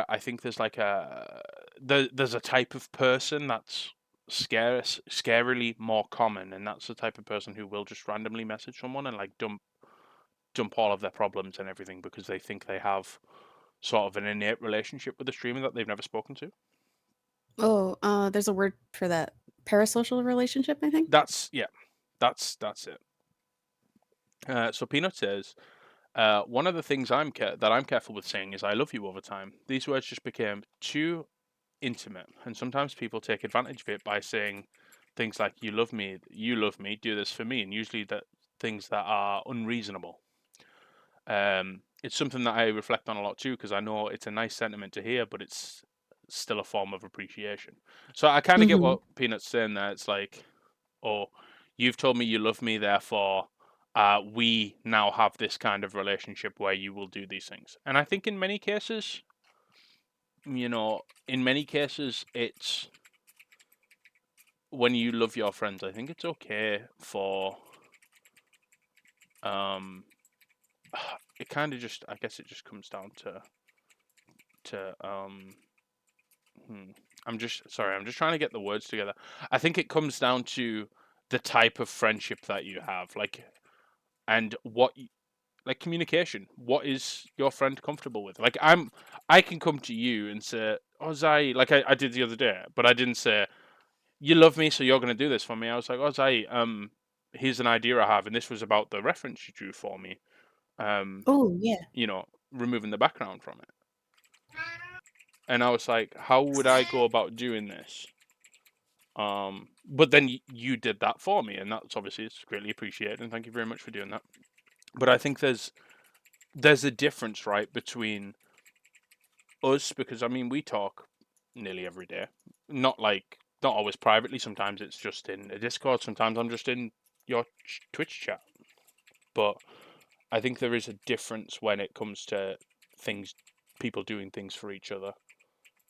I think there's like there's a type of person that's scarily more common, and that's the type of person who will just randomly message someone and like dump all of their problems and everything because they think they have sort of an innate relationship with the streamer that they've never spoken to. Oh, there's a word for that. Parasocial relationship, I think. That's yeah, that's it. So Peanut says, one of the things that I'm careful with saying is "I love you" over time. These words just became too intimate, and sometimes people take advantage of it by saying things like you love me, do this for me," and usually that things that are unreasonable. It's something that I reflect on a lot too because I know it's a nice sentiment to hear, but it's still a form of appreciation. So I kind of get Mhm. what Peanut's saying there. It's like, oh, you've told me you love me, therefore, we now have this kind of relationship where you will do these things. And I think in many cases, it's when you love your friends. I think it's okay for um, it kind of just. I guess it just comes down to. Hmm. I'm just sorry. I'm just trying to get the words together. I think it comes down to the type of friendship that you have, like, and like communication. What is your friend comfortable with? Like, I can come to you and say, "Oh, Zai," like I did the other day, but I didn't say, "You love me, so you're going to do this for me." I was like, "Oh, Zai, here's an idea I have, and this was about the reference you drew for me. Um, Oh yeah. you know, removing the background from it. And I was like, how would I go about doing this? But then you did that for me, and that's obviously it's greatly appreciated, and thank you very much for doing that. But I think there's a difference, right, between us, because I mean we talk nearly every day, not always privately. Sometimes it's just in a Discord. Sometimes I'm just in your Twitch chat. But I think there is a difference when it comes to things, people doing things for each other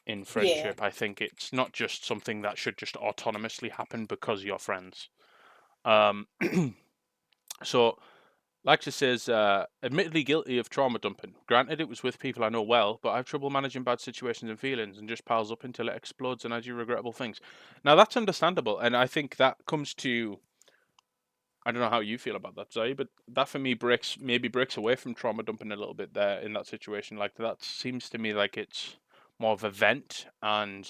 in Yeah. friendship. I think it's not just something that should just autonomously happen because you're friends. Um, so Laxus says, admittedly guilty of trauma dumping. Granted, it was with people I know well, but I have trouble managing bad situations and feelings and just piles up until it explodes and I do regrettable things. Now, that's understandable, and I think that comes to. I don't know how you feel about that, Zai, but that for me breaks away from trauma dumping a little bit there in that situation. Like, that seems to me like it's more of a vent and,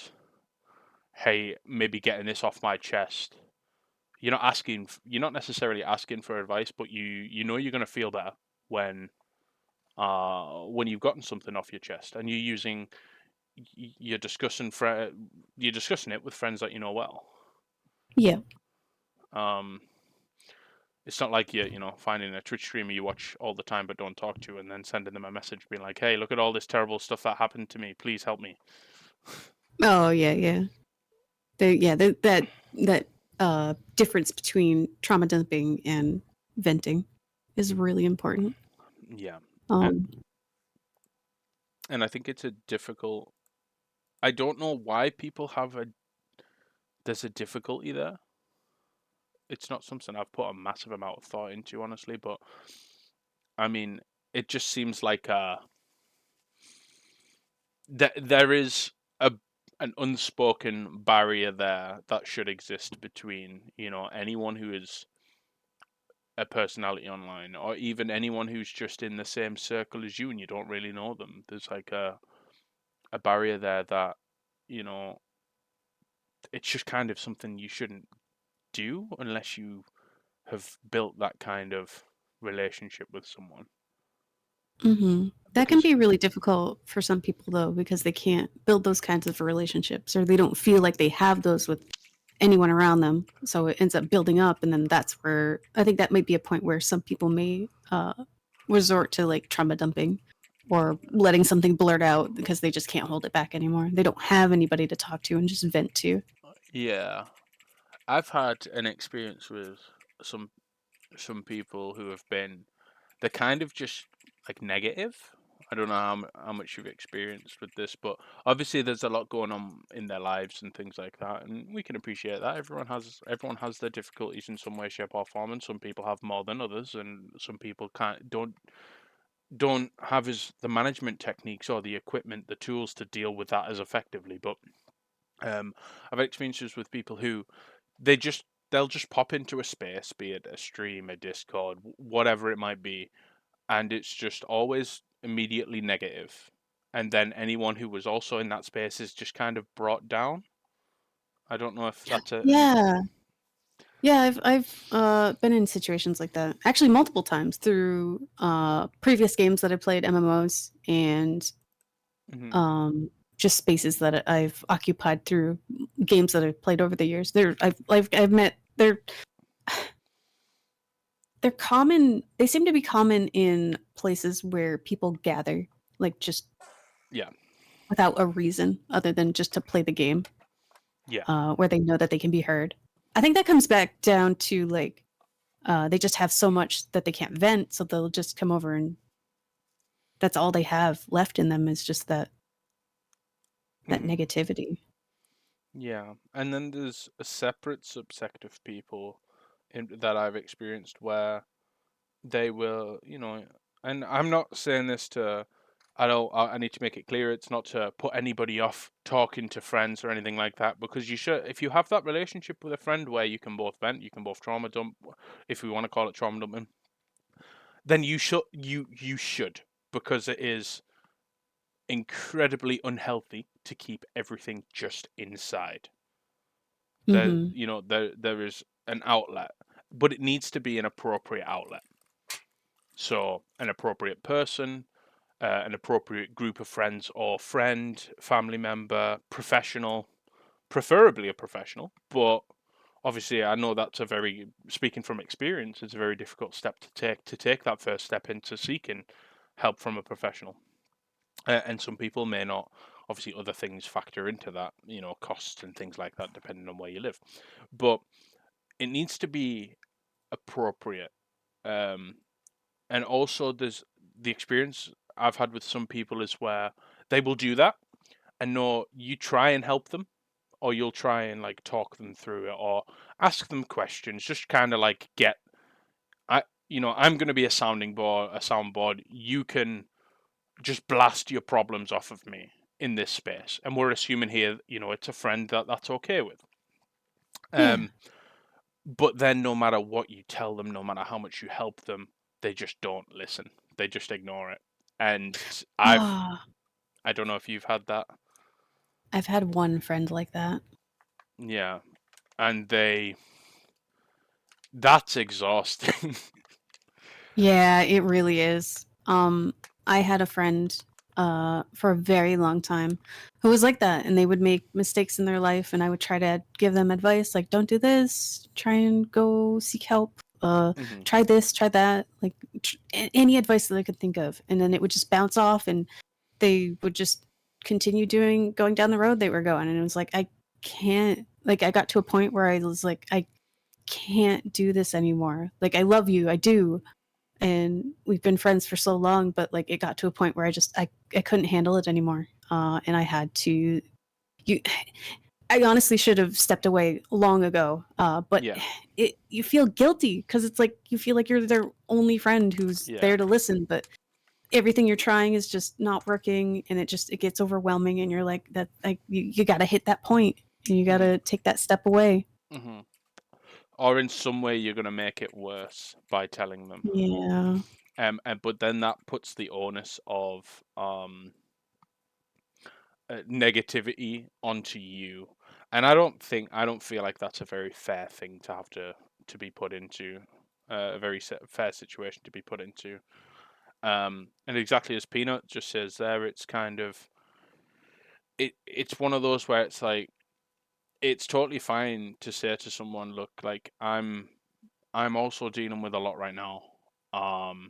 hey, maybe getting this off my chest. You're not necessarily asking for advice, but you know you're going to feel better when when you've gotten something off your chest and you're discussing you're discussing it with friends that you know well. Yeah. Um, it's not like you're finding a Twitch streamer you watch all the time but don't talk to and then sending them a message being like, "Hey, look at all this terrible stuff that happened to me. Please help me." Oh yeah, yeah. That difference between trauma dumping and venting is really important. Yeah, and, Um, and I think it's a difficult. I don't know why people have a there's a difficulty there. It's not something I've put a massive amount of thought into, honestly, but I mean, it just seems like there is a an unspoken barrier there that should exist between anyone who is a personality online or even anyone who's just in the same circle as you and you don't really know them. There's like a barrier there that you know it's just kind of something you shouldn't do unless you have built that kind of relationship with someone. that can Because be really difficult for some people though, because they can't build those kinds of relationships, or they don't feel like they have those with anyone around them. So it ends up building up, and then that's where I think that might be a point where some people may resort to like trauma dumping or letting something blurt out because they just can't hold it back anymore. They don't have anybody to talk to and just vent to. yeah, I've had an experience with some people who have been they're kind of just like negative. I don't know how much you've experienced with this, but obviously there's a lot going on in their lives and things like that, and we can appreciate that. Everyone has their difficulties in some way, shape, or form, and some people have more than others, and some people don't have as the management techniques or the equipment, the tools to deal with that as effectively. But I've had experiences with people who they just they'll just pop into a space, be it a stream, a Discord, whatever it might be, and it's just always immediately negative. And then anyone who was also in that space is just kind of brought down. I don't know if that's Yeah. Yeah, I've been in situations like that. Actually multiple times through previous games that I played, MMOs, and Mhm. um just spaces that I've occupied through games that I've played over the years. I've met they're common. They seem to be common in places where people gather, like just Yeah, without a reason other than just to play the game, yeah, where they know that they can be heard. I think that comes back down to like they just have so much that they can't vent, so they'll just come over and that's all they have left in them is just that hmm negativity. yeah. And then there's a separate subsect of people that I've experienced where they will, and I'm not saying this to. I need to make it clear. It's not to put anybody off talking to friends or anything like that. Because you should, if you have that relationship with a friend where you can both vent, you can both trauma dump, if we want to call it trauma dumping, then you should, because it is incredibly unhealthy to keep everything just inside. Hmm. There is an outlet. but it needs to be an appropriate outlet. So an appropriate person, an appropriate group of friends or friend, family member, professional, preferably a professional. But obviously, I know that's speaking from experience, it's a very difficult step to take that first step into seeking help from a professional. And some people may not. Obviously, other things factor into that, costs and things like that, depending on where you live. But it needs to be appropriate. Um, and also, there's the experience I've had with some people is where they will do that, and no, you try and help them, or you'll try and like talk them through it, or ask them questions, just kind of like I'm going to be a soundboard. You can just blast your problems off of me in this space, and we're assuming here, it's a friend that's okay with. Yeah. Um, but then no matter what you tell them, no matter how much you help them, they just don't listen. They just ignore it. And Ah, I don't know if you've had that. I've had one friend like that. Yeah. And that's exhausting. Yeah, it really is. I had a friend for a very long time who was like that, and they would make mistakes in their life, and I would try to give them advice like, don't do this, try and go seek help, Hmm. try this, try that, like any advice that I could think of. And then it would just bounce off, and they would just continue going down the road they were going. And it was like, I can't, like, I got to a point where I was like, I can't do this anymore. Like, I love you, I do, and we've been friends for so long, but like it got to a point where I couldn't handle it anymore, and I had to. You, I honestly should have stepped away long ago, but Yeah. you feel guilty because it's like you feel like you're their only friend who's Yeah. there to listen, but everything you're trying is just not working, and it gets overwhelming, and you're like that, like you got to hit that point, and you got Hmm. to take that step away. Hmm. Or in some way you're going to make it worse by telling them. Yeah. But then that puts the onus of negativity onto you, and I don't feel like that's a very fair thing to have to be put into, a very fair situation to be put into. And exactly as Peanut just says there, it's kind of it's one of those where it's like it's totally fine to say to someone, look, like I'm also dealing with a lot right now. Um,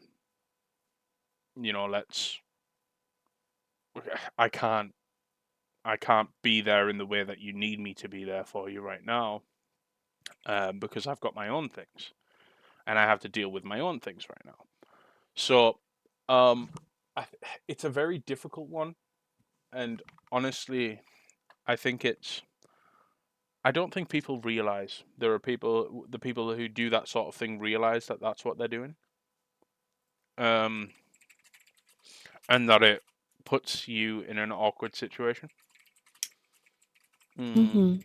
let's I can't I can't be there in the way that you need me to be there for you right now, because I've got my own things and I have to deal with my own things right now. So, um, it's a very difficult one, and honestly, I think it's. I don't think people realize the people who do that sort of thing realize that that's what they're doing, um, and that it puts you in an awkward situation. Mm, Hmm.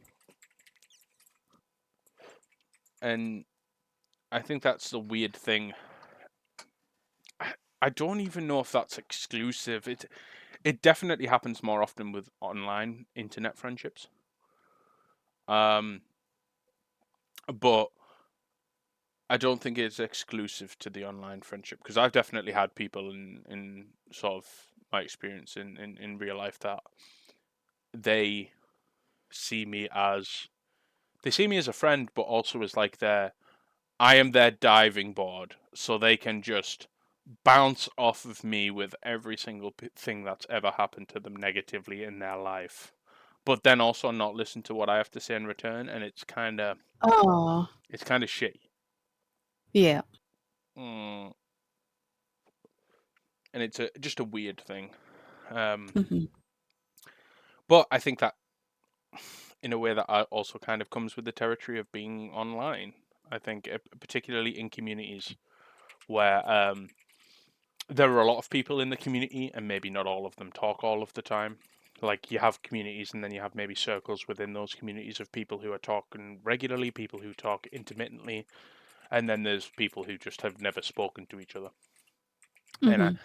and I think that's the weird thing. I don't even know if that's exclusive. It definitely happens more often with online internet friendships. Um, but I don't think it's exclusive to the online friendship, because I've definitely had people in sort of my experience in real life that they see me as they see me as a friend, but also as like I am their diving board, so they can just bounce off of me with every single thing that's ever happened to them negatively in their life, but then also not listen to what I have to say in return, and Oh, it's kind of shitty. yeah. Mm, and it's just a weird thing. Hmm. But I think that in a way that also kind of comes with the territory of being online. I think particularly in communities where there are a lot of people in the community, and maybe not all of them talk all of the time. Like you have communities, and then you have maybe circles within those communities of people who are talking regularly, people who talk intermittently, and then there's people who just have never spoken to each other. And I Hmm.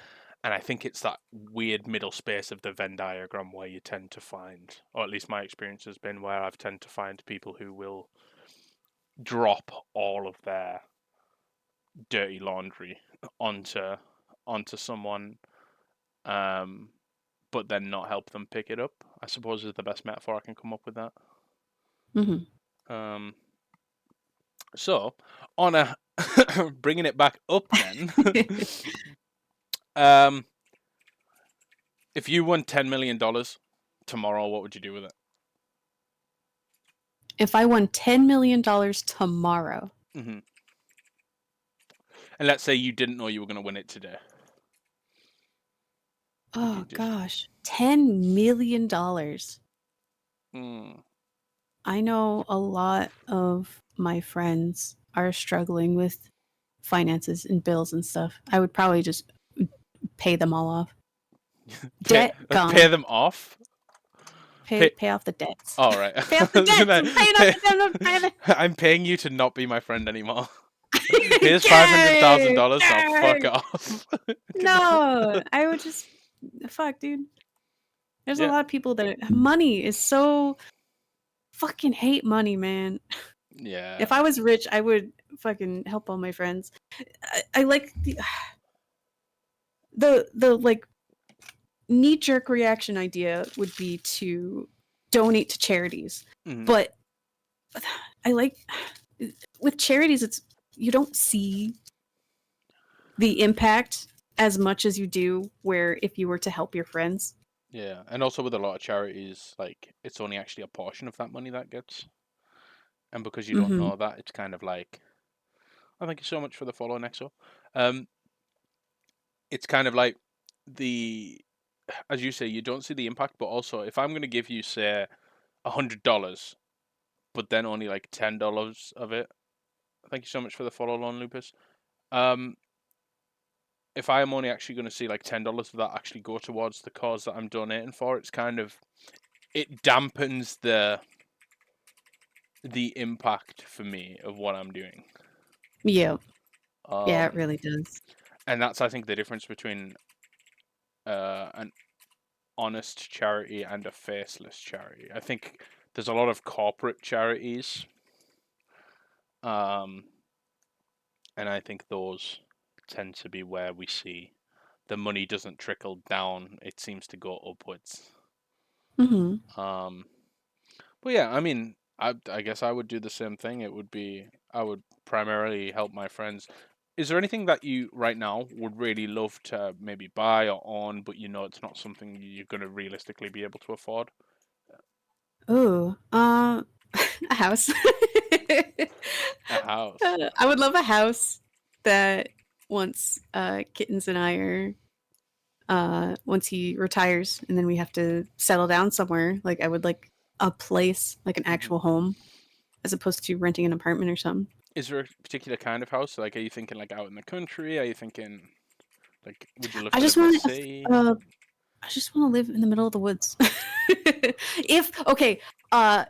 and I think it's that weird middle space of the Venn diagram where you tend to find, or at least my experience has been, where I've tend to find people who will drop all of their dirty laundry onto someone, but then not help them pick it up, I suppose is the best metaphor I can come up with that. Hmm. Um, so on a bringing it back up then, um, if you won $10 million tomorrow, what would you do with it? If I won $10 million tomorrow, Hmm. And let's say you didn't know you were going to win it today. You oh just gosh, $10 million. mm, I know a lot of my friends are struggling with finances and bills and stuff. I would probably just pay them all off. pay Debt pay gone. them off. Pay Pay. pay off the debts. All right. Pay off I the was debts. gonna I'm paying off pay. the debt. I'm paying it. I'm paying you to not be my friend anymore. Here's five hundred thousand Yay! dollars. Now fuck Yay! off. No, I would just fuck, dude. There's a Yeah. lot of people that money is so fucking hate money, man. Yeah. If I was rich, I would fucking help all my friends. I like the like knee jerk reaction idea would be to donate to charities, Mhm. but I like with charities, it's you don't see the impact as much as you do where if you were to help your friends. Yeah, and also with a lot of charities, like it's only actually a portion of that money that gets, and because you don't Mm-hmm. know that, it's kind of like, oh, thank you so much for the follow, Nexo. Um, it's kind of like the, as you say, you don't see the impact, but also if I'm gonna give you say $100, but then only like $10 of it, thank you so much for the follow, Lon Lupus. Um, if I am only actually going to see like $10 of that actually go towards the cause that I'm donating for, it's kind of it dampens the impact for me of what I'm doing. Yeah, yeah, it Um, really does. and that's I think the difference between an honest charity and a faceless charity. I think there's a lot of corporate charities, um, and I think those tend to be where we see the money doesn't trickle down; it seems to go upwards. Mm-hmm. Um, But yeah, I mean, I guess I would do the same thing. It would be I would primarily help my friends. Is there anything that you right now would really love to maybe buy or own, but you know it's not something you're going to realistically be able to afford? Ooh, a house. A house. I would love a house that once Kittens and I are once he retires and then we have to settle down somewhere, like I would like a place, like an Hmm. actual home, as opposed to renting an apartment or something. Is there a particular kind of house? Like, are you thinking like out in the country? Are you thinking like, would you love I to live just in the want city? I just want to live in the middle of the woods. If okay, uh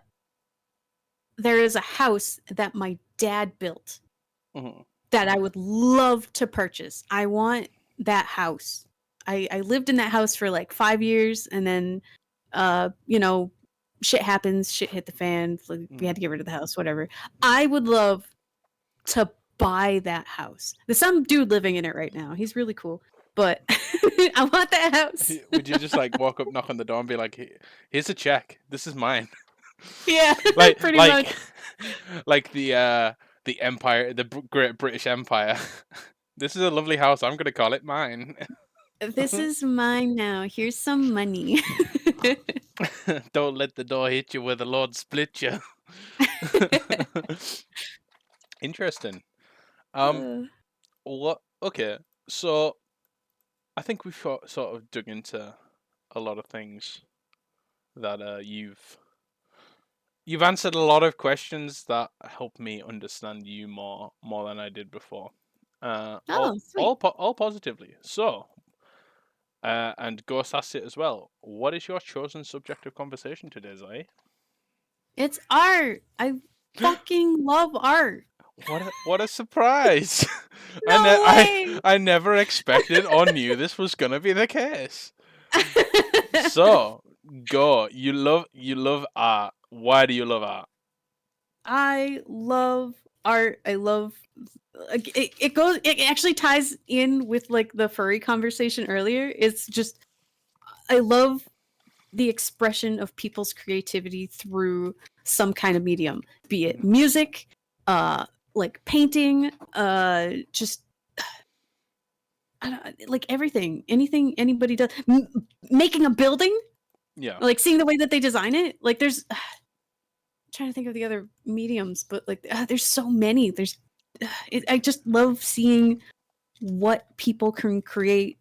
there is a house that my dad built Hmm. that I would love to purchase. I want that house. I lived in that house for like 5 years and then you know, shit happens, shit hit the fan, like, we Hmm. had to get rid of the house, whatever. I would love to buy that house. There's some dude living in it right now. He's really cool. But I want that house. Would you just like walk up, knock on the door, and be like, "Here's a check. This is mine." Yeah, like pretty much. like like the empire, the Great British Empire. This is a lovely house. I'm gonna call it mine. This is mine now. Here's some money. Don't let the door hit you where the Lord split you. Interesting. Um, Uh, what? Okay, so I think we've sort of dug into a lot of things that you've answered a lot of questions that help me understand you more than I did before. oh, sweet. All positively. So, and Ghost asked it as well. What is your chosen subject of conversation today, Zai? It's art. I fucking love art. What a surprise! No way. I never expected or knew this was gonna be the case. So, you love art. Why do you love art? I love art. I love it actually ties in with like the furry conversation earlier. It's just I love the expression of people's creativity through some kind of medium, be it music, like painting, just I don't, like everything, anything anybody does, making a building, Yeah. like seeing the way that they design it. Like there's, I'm trying to think of the other mediums, but like there's so many. There's, I just love seeing what people can create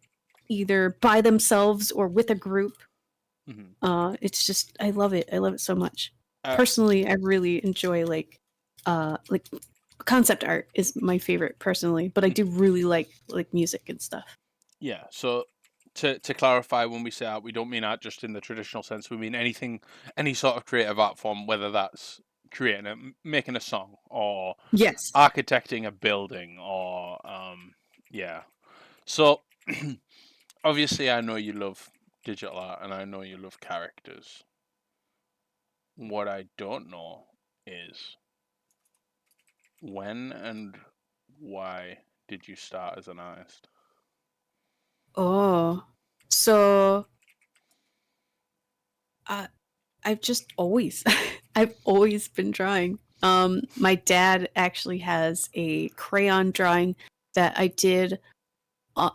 either by themselves or with a group. It's just I love it. I love it so much. Uh, Personally, I really enjoy like concept art is my favorite personally, but I do really like music and stuff. yeah. So to clarify, when we say art, we don't mean art just in the traditional sense. We mean anything, any sort of creative art form, whether that's creating making a song, or Yes. architecting a building, or yeah. So obviously, I know you love digital art, and I know you love characters. What I don't know is when and why did you start as an artist? Oh, so I've just always I've always been drawing. My dad actually has a crayon drawing that I did.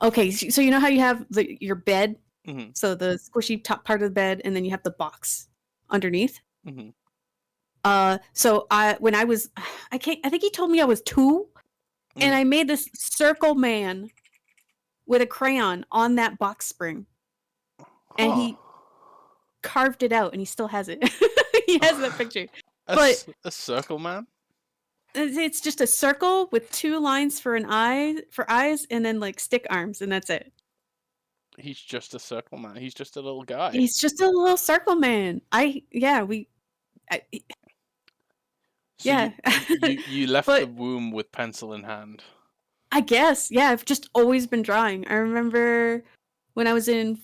Okay, so you know how you have your bed, Mm-hmm. so the squishy top part of the bed, and then you have the box underneath. Mm-hmm. So when I was, I think he told me I was 2, and I made this circle man with a crayon on that box spring, and Huh. he carved it out, and he still has it. He has that picture, A, but a circle man? it's just a circle with 2 lines for eyes, and then like stick arms, and that's it. He's just a circle man. He's just a little guy. He's just a little circle man. I, So yeah, you left the but womb with pencil in hand. I guess, yeah, I've just always been drawing. I remember when I was in,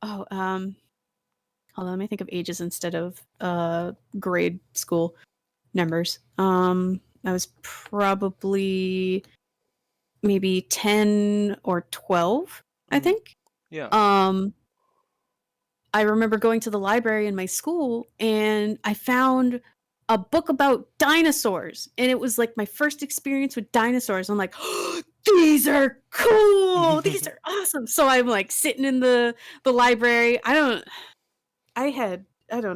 oh, hold on, let me think of ages instead of grade school numbers. I was probably maybe 10 or 12, I Mm-hmm. think. Yeah. Um, I remember going to the library in my school and I found a book about dinosaurs. And it was like my first experience with dinosaurs. I'm like, oh, these are cool. These are awesome. So I'm like sitting in the library. I don't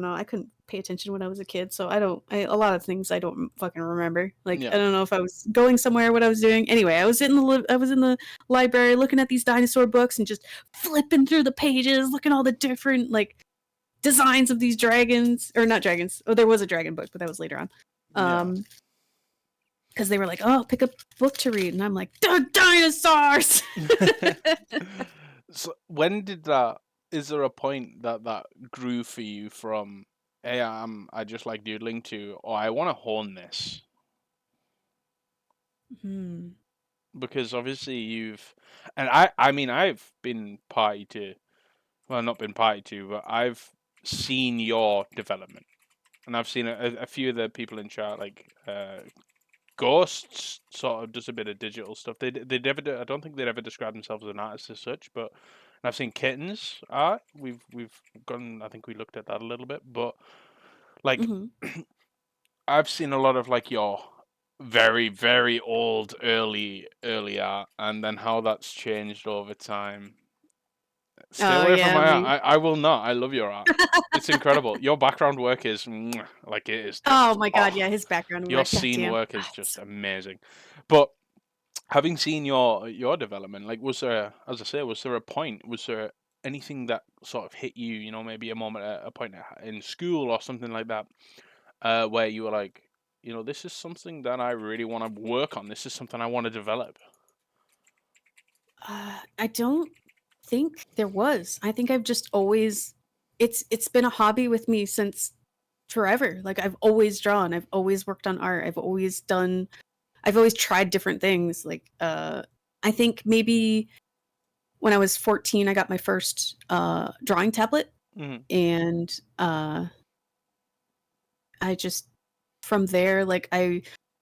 know. I couldn't pay attention when I was a kid, so a lot of things I don't fucking remember. Like I Yeah. don't know if I was going somewhere, what I was doing. Anyway, I was in the library looking at these dinosaur books and just flipping through the pages, looking at all the different like designs of these dragons or not dragons. Oh, there was a dragon book, but that was later on. Yeah. Because they were like, "Oh, pick a book to read," and I'm like, "The dinosaurs!" So when did that? Is there a point that grew for you from, hey, I just like doodling, to, oh, I want to hone this? Hmm. Because obviously and I mean, I've been party to, well, not been party to, but I've seen your development, and I've seen a few of the people in chat, like Ghosts sort of does a bit of digital stuff. They never I don't think they'd ever describe themselves as an artist as such, but and I've seen Kittens art. We've gone. I think we looked at that a little bit, but like Mm-hmm. I've seen a lot of like your very old early art, and then how that's changed over time. Stay Oh away from yeah, my art. me. I will not. I love your art. It's incredible. Your background work is like it is Oh just my god, yeah, his background your work. scene Goddamn. work is just amazing. But having seen your development, like, was there, as I say, was there a point? Was there anything that sort of hit you? You know, maybe a moment, a point in school or something like that, where you were like, you know, this is something that I really want to work on. This is something I want to develop. I don't think there was. I think I've just always it's been a hobby with me since forever. Like I've always drawn, I've always worked on art, I've always tried different things. Like I think maybe when I was 14 I got my first drawing tablet Hmm. and I just from there like I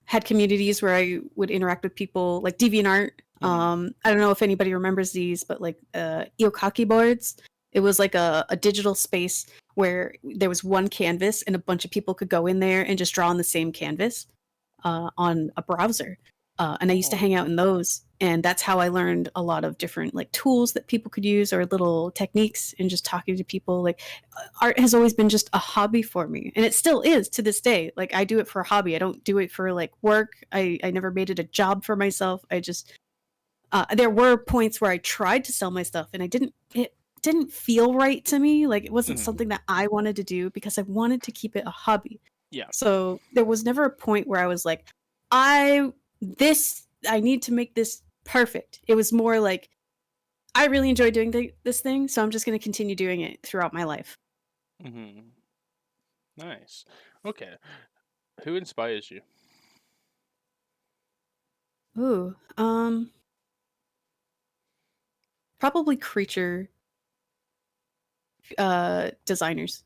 had communities where I would interact with people like DeviantArt. I don't know if anybody remembers these, but like Iokaki boards. It was like a digital space where there was one canvas and a bunch of people could go in there and just draw on the same canvas on a browser. And I used to Oh. hang out in those, and that's how I learned a lot of different like tools that people could use or little techniques, and just talking to people. Like art has always been just a hobby for me, and it still is to this day. Like I do it for a hobby. I don't do it for like work. I never made it a job for myself. I just there were points where I tried to sell my stuff, and it didn't feel right to me. Like it wasn't something that I wanted to do because I wanted to keep it a hobby. Yeah. So there was never a point where I was like, I need to make this perfect. It was more like I really enjoy doing this thing, so I'm just going to continue doing it throughout my life. Nice. Okay. Who inspires you? Ooh, probably creature designers.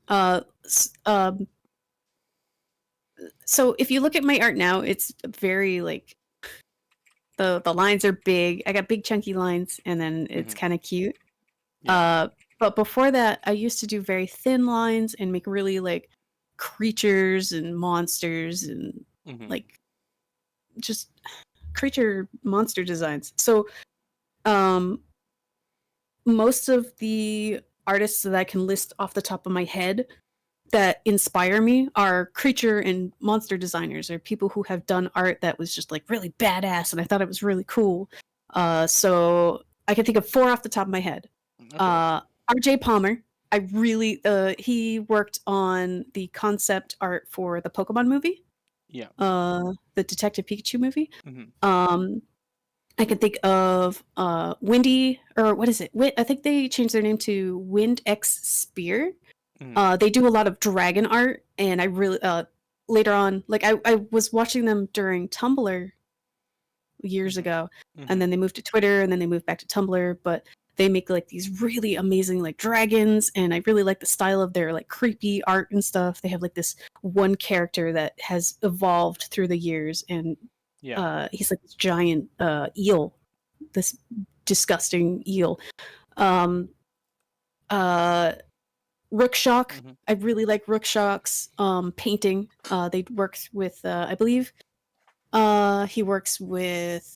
So if you look at my art now, it's very like the lines are big. I got big chunky lines, and then it's kind of cute. Yeah. But before that, I used to do very thin lines and make really like creatures and monsters and like just creature monster designs. So most of the artists that I can list off the top of my head that inspire me are creature and monster designers, or people who have done art that was just like really badass and I thought it was really cool. So I can think of 4 off the top of my head. Okay. RJ Palmer. I really he worked on the concept art for the Pokemon movie. Yeah. The Detective Pikachu movie. I can think of Windy, or what is it? I think they changed their name to Wind X Spear. They do a lot of dragon art, and I really later on, like I was watching them during Tumblr years ago, and then they moved to Twitter, and then they moved back to Tumblr. But they make like these really amazing like dragons, and I really like the style of their like creepy art and stuff. They have like this one character that has evolved through the years, and he's like this giant eel, this disgusting eel. Rookshock. I really like Rookshock's painting. They worked with, I believe, he works with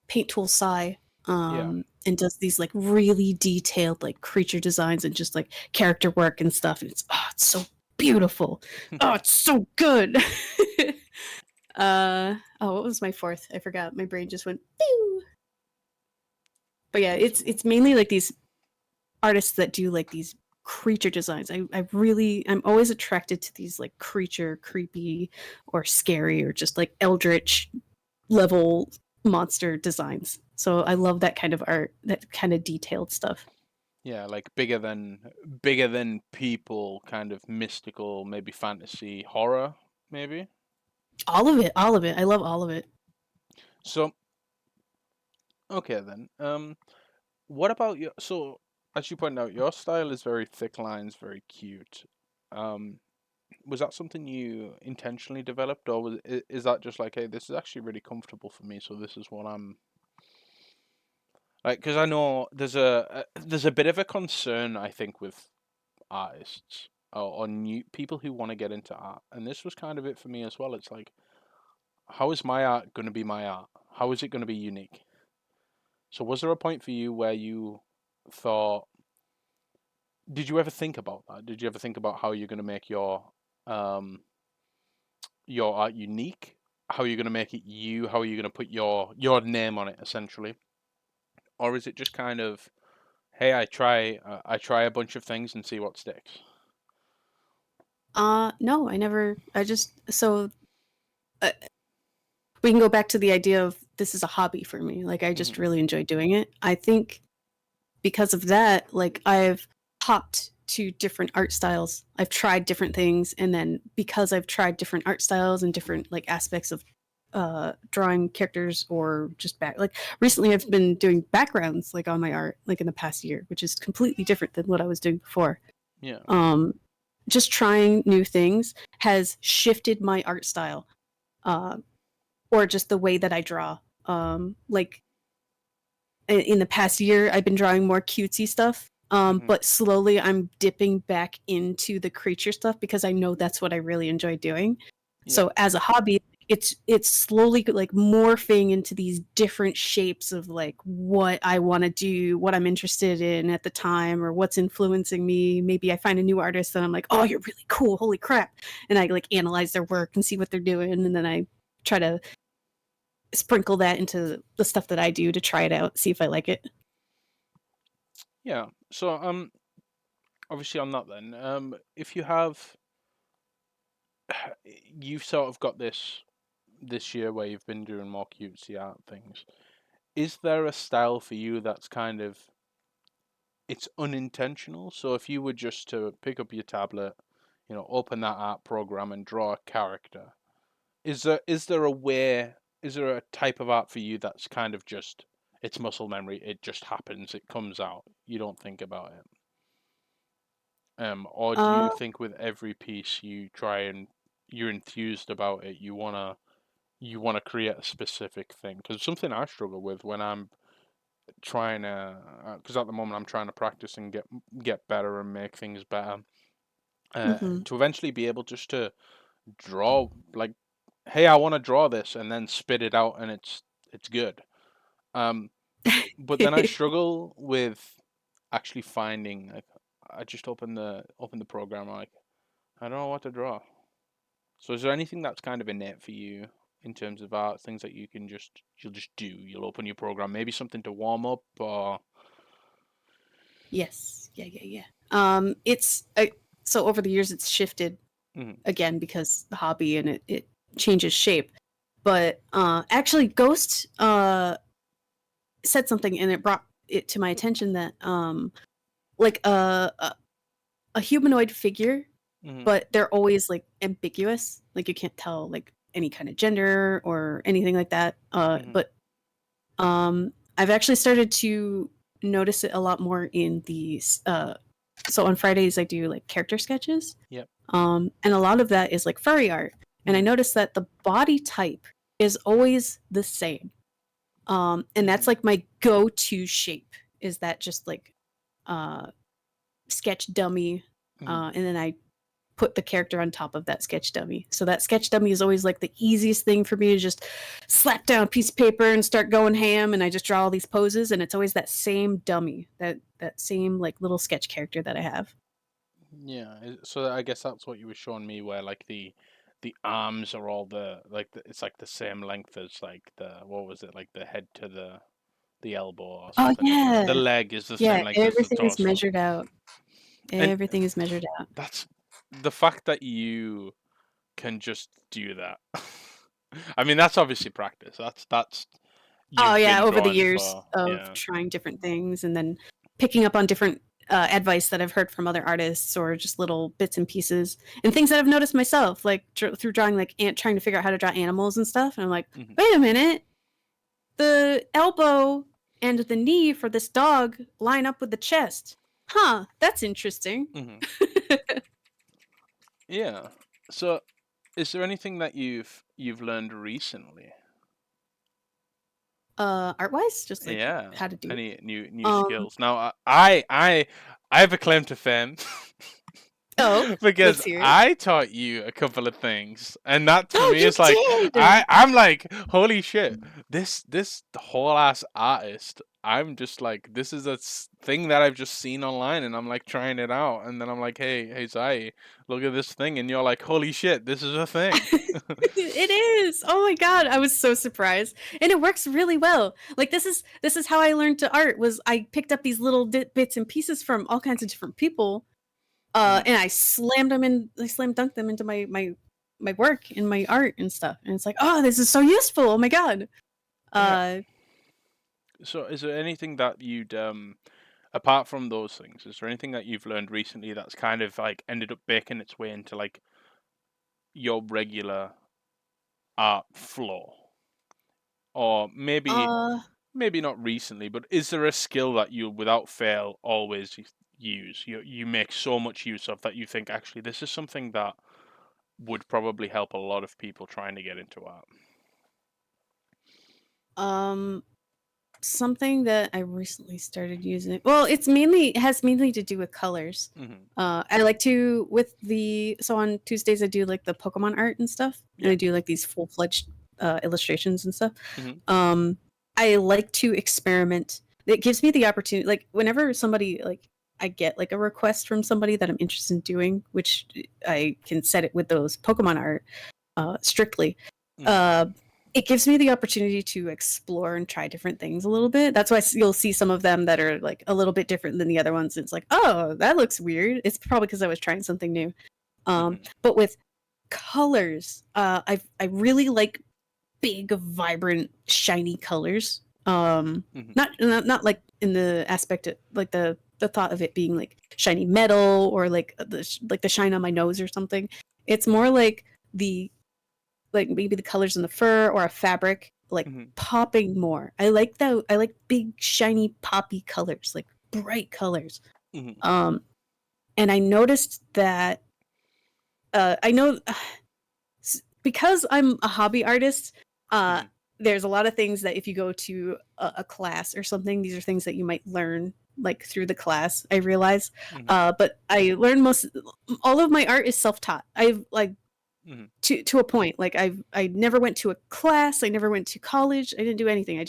Paint Tool Sai, and does these like really detailed like creature designs and just like character work and stuff. And it's so beautiful. It's so good. What was my 4th? I forgot. My brain just went pew. But yeah, it's mainly like these artists that do like these creature designs. I'm always attracted to these like creature, creepy or scary or just like eldritch level monster designs. So I love that kind of art, that kind of detailed stuff. Yeah, like bigger than people, kind of mystical, maybe fantasy, horror, maybe. All of it, all of it. I love all of it. So, okay then. What about your? So, as you pointed out, your style is very thick lines, very cute. Was that something you intentionally developed, or is that just like, hey, this is actually really comfortable for me, so this is what I'm like? Because I know there's a bit of a concern, I think, with artists or new people who want to get into art, and this was kind of it for me as well. It's like, how is my art going to be my art? How is it going to be unique? So was there a point for you where you thought, did you ever think about that? Did you ever think about how you're going to make um your art unique? How you're going to make it you? How are you going to put your name on it essentially? Or is it just kind of, hey, I try a bunch of things and see what sticks? No, I never. I just so we can go back to the idea of this is a hobby for me. Like I just really enjoy doing it. I think because of that, like I've hopped to different art styles. I've tried different things, and then because I've tried different art styles and different like aspects of drawing characters or just back, like recently I've been doing backgrounds like on my art like in the past year, which is completely different than what I was doing before. Yeah. Just trying new things has shifted my art style. uh, or just the way that I draw. Like in the past year, I've been drawing more cutesy stuff. Hmm. But slowly I'm dipping back into the creature stuff because I know that's what I really enjoy doing. Yeah. So as a hobby, it's slowly like morphing into these different shapes of like what I want to do, what I'm interested in at the time, or what's influencing me. Maybe I find a new artist and I'm like, oh, you're really cool, holy crap, and I like analyze their work and see what they're doing, and then I try to sprinkle that into the stuff that I do to try it out, see if I like it. Yeah. So obviously on that then, if you have, you've sort of got this year where you've been doing more cutesy art things. Is there a style for you that's kind of it's unintentional? So if you were just to pick up your tablet, open that art program and draw a character, is there a way, is there a type of art for you that's kind of just it's muscle memory, it just happens, it comes out, you don't think about it? Or do Uh, you think with every piece you try and you're enthused about it, you wanna create a specific thing? Because something I struggle with when I'm trying to, because at the moment I'm trying to practice and get better and make things better, mhm. to eventually be able just to draw like, hey, I want to draw this, and then spit it out, and it's good. Um, but then I struggle with actually finding. Like, I just open the program. I'm like, I don't know what to draw. So is there anything that's kind of innate for you in terms of art? Things that you'll just do. You'll open your program, maybe something to warm up, or Yes. Yeah, yeah, yeah. It's so over the years it's shifted mhm, again because the hobby and it changes shape. But actually Ghost said something and it brought it to my attention that like a humanoid figure, mhm, but they're always like ambiguous. Like you can't tell like any kind of gender or anything like that. mhm, But I've actually started to notice it a lot more in these. So on Fridays I do like character sketches, yep, and a lot of that is like furry art. And I mhm, noticed that the body type is always the same, and that's mhm, like my go-to shape. Is that just like uh, sketch dummy, mhm. and then I put the character on top of that sketch dummy. So that sketch dummy is always like the easiest thing for me to just slap down a piece of paper and start going ham, and I just draw all these poses, and it's always that same dummy, that same like little sketch character that I have. Yeah, so I guess that's what you were showing me, where like the arms are all it's like the same length as like the what was it, like the head to the elbow or Oh something, and the yeah, leg is the yeah. same length as the Everything is torso. measured out. And Everything is measured out. that's the fact that you can just do that. I mean, that's obviously practice. That's Oh you've yeah, been over the drawing years for, of yeah. trying different things and then picking up on different advice that I've heard from other artists or just little bits and pieces and things that I've noticed myself, like through drawing like trying to figure out how to draw animals and stuff. And I'm like, Hmm. wait a minute, the elbow and the knee for this dog line up with the chest. Huh, that's interesting. Hmm. Yeah. So, is there anything that you've learned recently? Art wise, just like Yeah. how to do it. Any new Um, skills? Now, I have a claim to fame oh, because let's hear it. I taught you a couple of things, and that to Oh, me you is like did. I'm like, holy shit, this whole ass artist. I'm just like, this is thing that I've just seen online, and I'm like trying it out, and then I'm like, hey Zai, look at this thing, and you're like, holy shit, this is a thing. It is. Oh my god, I was so surprised. And it works really well. Like this is how I learned to art was I picked up these little bits and pieces from all kinds of different people, Mhm. and I slam dunked them into my work and my art and stuff. And it's like, "Oh, this is so useful. Oh my god." Yeah. Uh So, is there anything that you'd apart from those things, is there anything that you've learned recently that's kind of like ended up baking its way into like your regular art flow? Or uh maybe not recently, but is there a skill that you without fail always use? You make so much use of that you think actually this is something that would probably help a lot of people trying to get into art? Um, Something that I recently started using. Well, it has mainly to do with colors. Hmm. I like to with the so on Tuesdays I do like the Pokemon art and stuff, and Yeah. I do like these full-fledged illustrations and stuff. Hmm. Um, I like to experiment. It gives me the opportunity, like whenever somebody like I get like a request from somebody that I'm interested in doing, which I can set it with those Pokemon art strictly. Hmm. Uh, it gives me the opportunity to explore and try different things a little bit. That's why you'll see some of them that are like a little bit different than the other ones. It's like, oh, that looks weird. It's probably because I was trying something new. Hmm. But with colors, I really like big, vibrant, shiny colors. Hmm. Not like in the aspect of like the thought of it being like shiny metal or like the shine on my nose or something. It's more like the like maybe the colors in the fur or a fabric like Hmm. popping more. I like that. I like big, shiny, poppy colors, like bright colors. Hmm. Um, and I noticed that I know because I'm a hobby artist, uh, Hmm. there's a lot of things that if you go to a class or something, these are things that you might learn like through the class. I realize, Hmm. but I learned most all of my art is self-taught. I've like Hmm. to a point. Like I never went to a class. I never went to college. I didn't do anything. I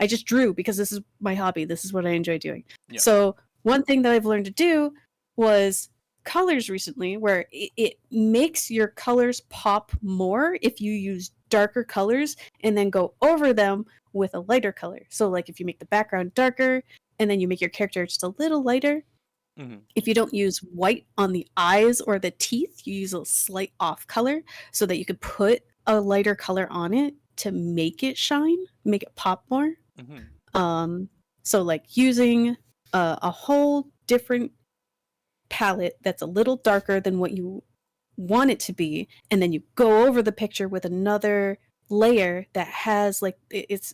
just drew because this is my hobby. This is what I enjoy doing. Yeah. So one thing that I've learned to do was colors recently, where it makes your colors pop more if you use darker colors and then go over them with a lighter color. So like if you make the background darker and then you make your character just a little lighter, Hmm. if you don't use white on the eyes or the teeth, you use a slight off color so that you could put a lighter color on it to make it shine, make it pop more. Hmm. Um, so like using a whole different palette that's a little darker than what you want it to be, and then you go over the picture with another layer that has like it's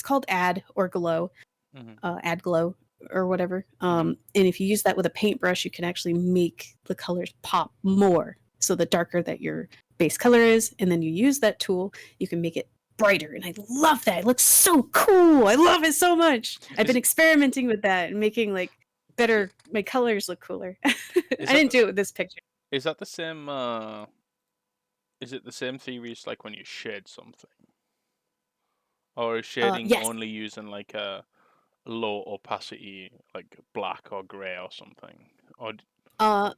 called Hmm. add glow or whatever. Hmm. And if you use that with a paintbrush, you can actually make the colors pop more. So the darker that your base color is, and then you use that tool, you can make it brighter. And I love that. It looks so cool. I love it so much. I've Is been it experimenting with that and making like better my colors look cooler. I is that didn't the, do it with this picture. is that the same? Is it the same theory as like when you shade something, or is shading Yes. only using like a low opacity, like black or gray or something? Or Uh,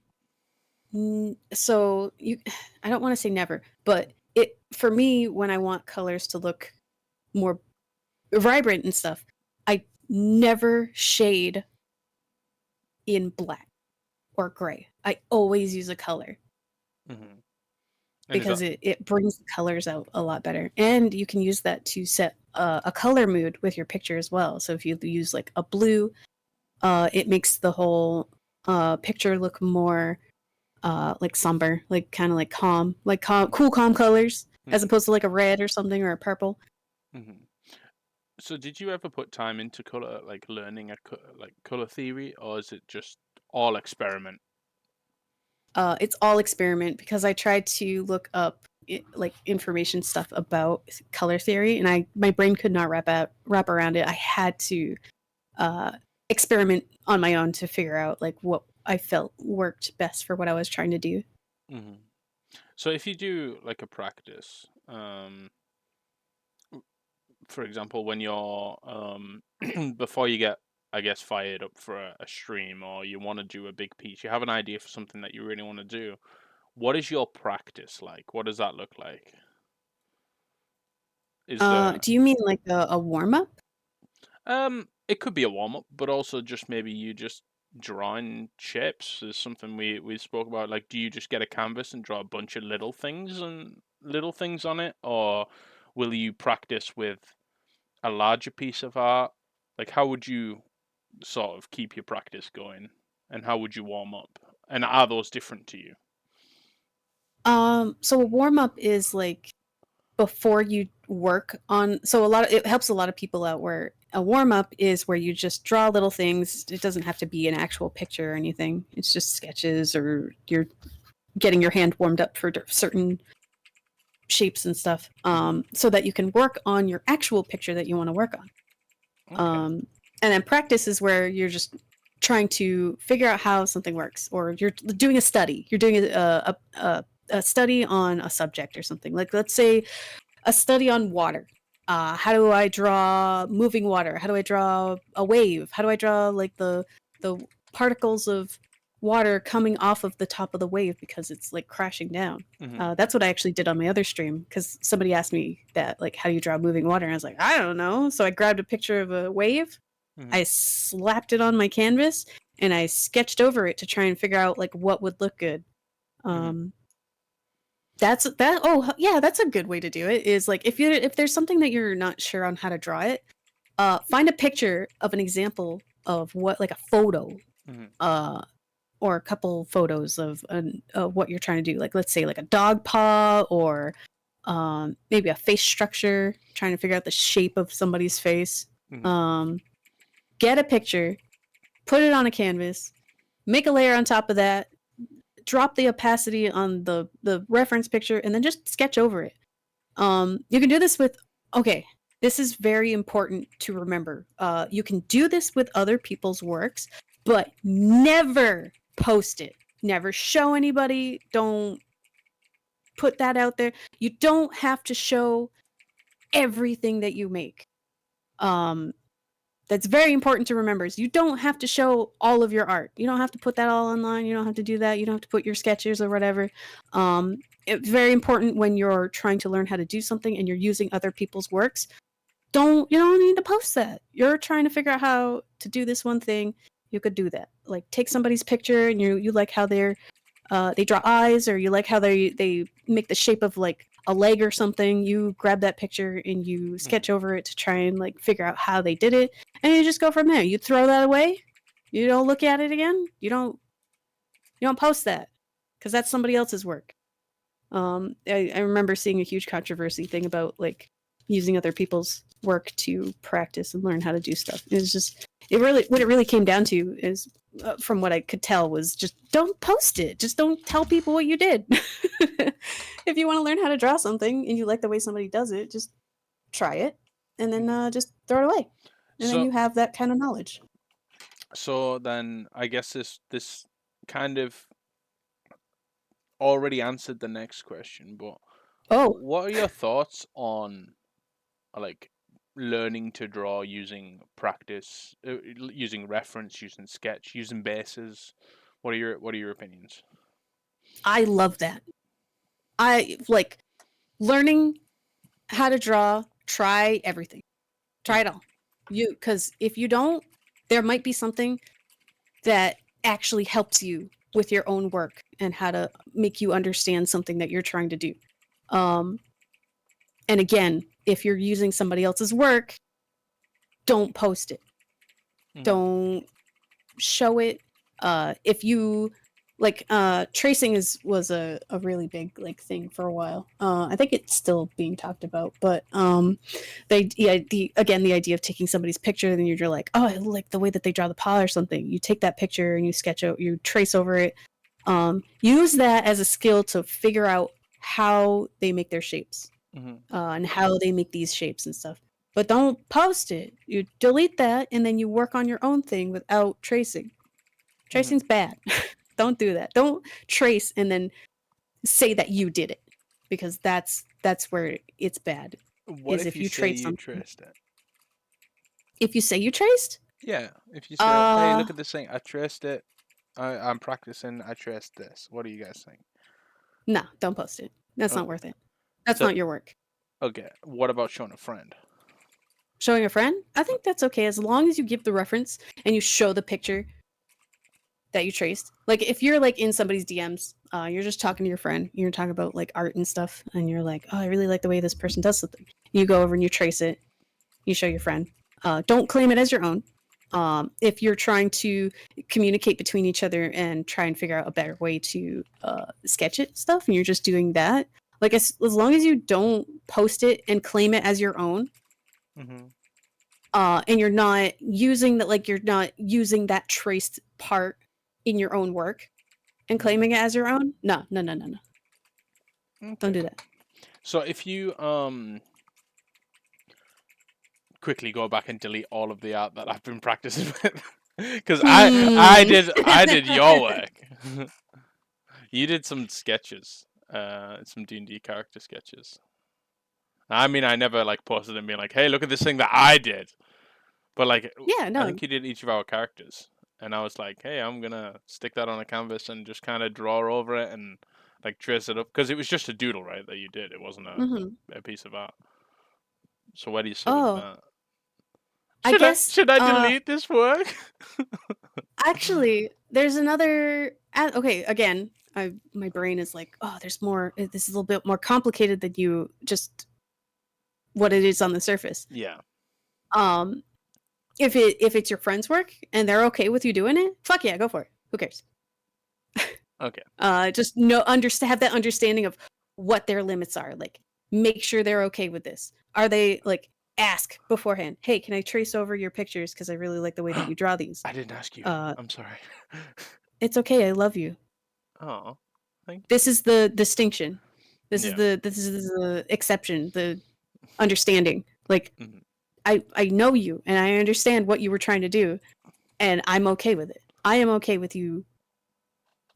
so you, I don't want to say never, but it for me when I want colors to look more vibrant and stuff, I never shade in black or gray. I always use a color hmm. And is that? because it brings the colors out a lot better. And you can use that to set a color mood with your picture as well. So if you use like a blue, it makes the whole picture look more like somber, like kind of like cool, calm colors, as Hmm. opposed to like a red or something or a purple. Hmm. So did you ever put time into color, like learning like color theory, or is it just all experiment? It's all experiment because I tried to look up like information stuff about color theory, and my brain could not wrap around it. I had to uh, experiment on my own to figure out like what I felt worked best for what I was trying to do. Hmm. So if you do like a practice, for example, when you're before you get, I guess, fired up for a stream, or you want to do a big piece, you have an idea for something that you really want to do. What is your practice like? What does that look like? Is there Do you mean like a warm up? it could be a warm up, but also just maybe you just drawing shapes is something we spoke about. Like, do you just get a canvas and draw a bunch of little things on it, or will you practice with a larger piece of art? Like, how would you sort of keep your practice going, and how would you warm up? And are those different to you? So a warm up is like before you work on. So it helps a lot of people out. Where a warm up is where you just draw little things. It doesn't have to be an actual picture or anything. It's just sketches or your getting your hand warmed up for certain shapes and stuff, so that you can work on your actual picture that you want to work on. Okay. And then practice is where you're just trying to figure out how something works, or you're doing a study. You're doing a study on a subject or something. Like, let's say a study on water. How do I draw moving water? How do I draw a wave? How do I draw like the particles of water coming off of the top of the wave because it's like crashing down? That's what I actually did on my other stream, because somebody asked me that, like, how do you draw moving water? And I was like, I don't know. So I grabbed a picture of a wave, I slapped it on my canvas, and I sketched over it to try and figure out like what would look good. That's that. Oh yeah, that's a good way to do it. Is like, if there's something that you're not sure on how to draw it, find a picture of an example of what, like a photo, or a couple photos of what you're trying to do. Like, let's say like a dog paw, or maybe a face structure, trying to figure out the shape of somebody's face. Get a picture, put it on a canvas, make a layer on top of that, drop the opacity on the reference picture, and then just sketch over it. You can do this with, okay, this is very important to remember. You can do this with other people's works, but never post it. Never show anybody. Don't put that out there. You don't have to show everything that you make. That's very important to remember, is you don't have to show all of your art. You don't have to put that all online. You don't have to do that. You don't have to put your sketches or whatever. It's very important when you're trying to learn how to do something and you're using other people's works. You don't need to post that. You're trying to figure out how to do this one thing. You could do that. Like, take somebody's picture and you like how they draw eyes, or you like how they make the shape of like a leg or something. You grab that picture and you sketch over it to try and like figure out how they did it, and you just go from there. You throw that away. You don't look at it again. You don't post that, because that's somebody else's work. I remember seeing a huge controversy thing about like using other people's work to practice and learn how to do stuff. It's just, what it really came down to is, from what I could tell, was just don't post it. Just don't tell people what you did. If you want to learn how to draw something and you like the way somebody does it, just try it, and then just throw it away, and then you have that kind of knowledge. So then I guess this kind of already answered the next question, but what are your thoughts on like learning to draw using practice, using reference, using sketch, using bases? What are your opinions? I love that. I like learning how to draw. Try everything. Try it all. Because if you don't, there might be something that actually helps you with your own work and how to make you understand something that you're trying to do. And again, if you're using somebody else's work, don't post it. Don't show it. If you like, tracing was a really big like thing for a while. I think it's still being talked about, but the idea of taking somebody's picture and you're like, oh, I like the way that they draw the paw or something. You take that picture and you sketch out, you trace over it. Use that as a skill to figure out how they make their shapes, and how they make these shapes and stuff. But don't post it. You delete that, and then you work on your own thing without tracing. Tracing's bad. Don't do that. Don't trace and then say that you did it, because that's where it's bad. What is if you say you traced it? If you say you traced? Yeah. If you say, hey, look at this thing. I traced it. I'm practicing. I traced this. What do you guys think? No, don't post it. That's not worth it. That's not your work. Okay. What about showing a friend? Showing a friend? I think that's okay, as long as you give the reference and you show the picture that you traced. Like, if you're like in somebody's DMs, you're just talking to your friend, you're talking about like art and stuff, and you're like, oh, I really like the way this person does something. You go over and you trace it, you show your friend. Don't claim it as your own. If you're trying to communicate between each other and try and figure out a better way to sketch it stuff, and you're just doing that, like, as long as you don't post it and claim it as your own, and you're not using that, like, you're not using that traced part in your own work, and claiming it as your own. No. Don't Okay. do that. So if you quickly go back and delete all of the art that I've been practicing with, because I did your work. You did some sketches, some D&D character sketches. I mean, I never like posted them being like, "Hey, look at this thing that I did." But like, Yeah, I no. think you did each of our characters, and I was like, "Hey, I'm gonna stick that on a canvas and just kind of draw over it and like trace it up," because it was just a doodle, right? That you did. It wasn't a piece of art. So where do you sit with Oh, that? I guess. Should I delete this work? Actually, there's another. Okay, again, my brain is like, oh, there's more. This is a little bit more complicated than you just what it is on the surface. Yeah. Um, if it's your friend's work and they're okay with you doing it, fuck yeah, go for it. Who cares? Okay. Just have that understanding of what their limits are. Like, make sure they're okay with this. Are they like ask beforehand? Hey, can I trace over your pictures because I really like the way that you draw these? I didn't ask you. I'm sorry. It's okay. I love you. Oh, thank you. This is the distinction. This Yeah. is the exception. The understanding. Like, Mhm. I know you and I understand what you were trying to do, and I'm okay with it. I am okay with you,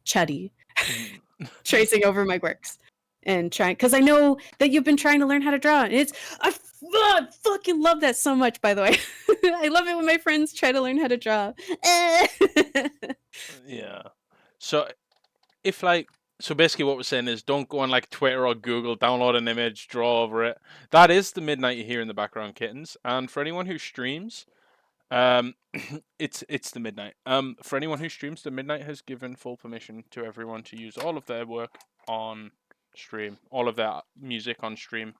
Chuddy, Mhm. tracing over my works and trying because I know that you've been trying to learn how to draw. And I fucking love that so much. By the way, I love it when my friends try to learn how to draw. Yeah. So if like so basically what we're saying is don't go on like Twitter or Google, download an image, draw over it. That is the midnight you hear in the background, kittens. And for anyone who streams, it's the midnight. For anyone who streams, the midnight has given full permission to everyone to use all of their work on stream, all of their music on stream.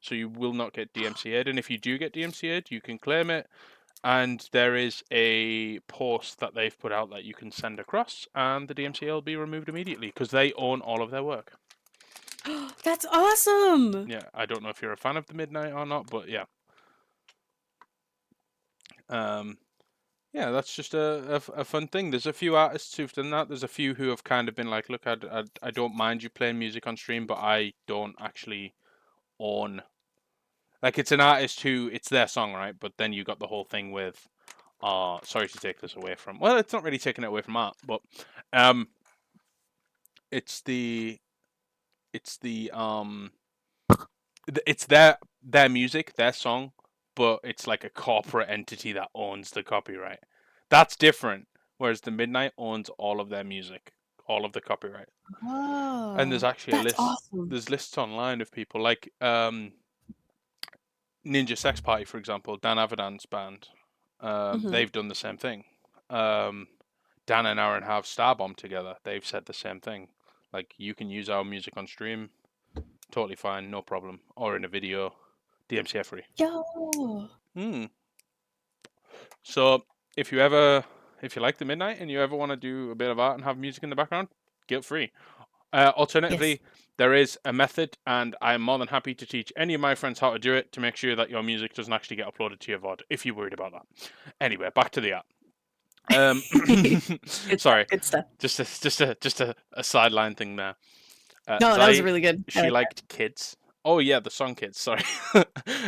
So you will not get DMCA'd, and if you do get DMCA'd, you can claim it. And there is a post that they've put out that you can send across, and the DMCA will be removed immediately because they own all of their work. That's awesome. Yeah, I don't know if you're a fan of the midnight or not, but yeah. Yeah, that's just a fun thing. There's a few artists who've done that. There's a few who have kind of been like, look, I don't mind you playing music on stream, but I don't actually own. Like, it's an artist who, it's their song, right? But then you got the whole thing with, sorry to take this away from, well, it's not really taking it away from art, but it's the, it's their music, their song, but it's like a corporate entity that owns the copyright. That's different. Whereas the Midnight owns all of their music, all of the copyright. And there's Oh, actually a that's list. awesome. There's lists online of people like Ninja Sex Party, for example, Dan Avidan's band. They've done the same thing. Dan and Aaron have Starbomb together. They've said the same thing. Like, you can use our music on stream, totally fine, no problem. Or in a video, DMCA free. Yo. So if you like the Midnight and you ever want to do a bit of art and have music in the background, guilt free. Alternatively, Yes. there is a method, and I am more than happy to teach any of my friends how to do it to make sure that your music doesn't actually get uploaded to your VOD, if you're worried about that. Anyway, back to the art. Sorry, Good stuff. just a sideline thing there. No, that was really good. She liked Kids. Oh yeah, the song Kids. Sorry,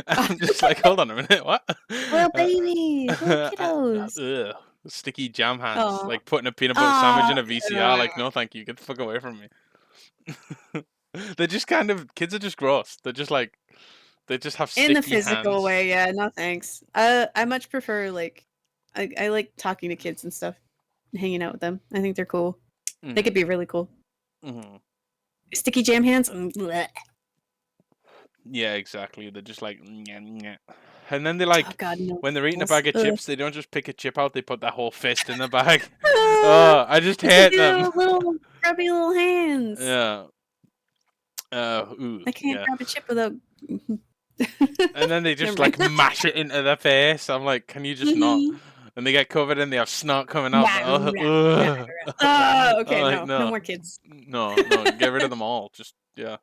I'm just like, hold on a minute, what? Little babies, little kiddos. Ugh, sticky jam hands, Aw. like putting a peanut butter sandwich in a Aw. VCR. Like, no, thank you, get the fuck away from me. They're just kind of kids are just gross. They're just like they just have sticky In the physical hands. way, yeah. No thanks. I much prefer like I like talking to kids and stuff, and hanging out with them. I think they're cool. They could be really cool. Mm-hmm. Sticky jam hands. Bleh. Yeah, exactly. They're just like, nyeh, nyeh. And then they like Oh God, no. when they're eating a bag of Ugh. chips, they don't just pick a chip out; they put that whole fist in the bag. Oh, I just hate them. Little grubby little hands. Yeah. Ooh, I can't yeah. grab a chip without. And then they just Never like mind. mash it into their face. I'm like, can you just not? And they get covered and they have snot coming out. Oh, okay, I'm like, no more kids. No, get rid of them all. Just yeah.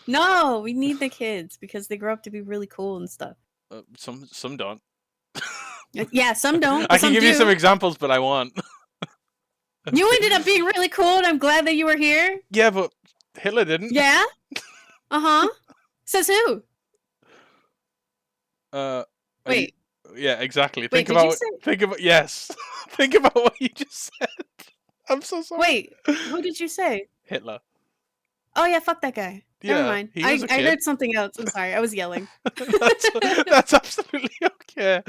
No, we need the kids because they grow up to be really cool and stuff. Some don't. Yeah, some don't. I But can some give do. you some examples, but I won't. You ended up being really cool, and I'm glad that you were here. Yeah, but Hitler didn't. Yeah? Uh-huh. Says who? Are you? Wait. Yeah, exactly. Wait, did you say... Yes. Think about what you just said. I'm so sorry. Wait, who did you say? Hitler. Oh, yeah, fuck that guy. Never Yeah, mind. he was a I kid. heard something else. I'm sorry. I was yelling. That's absolutely okay.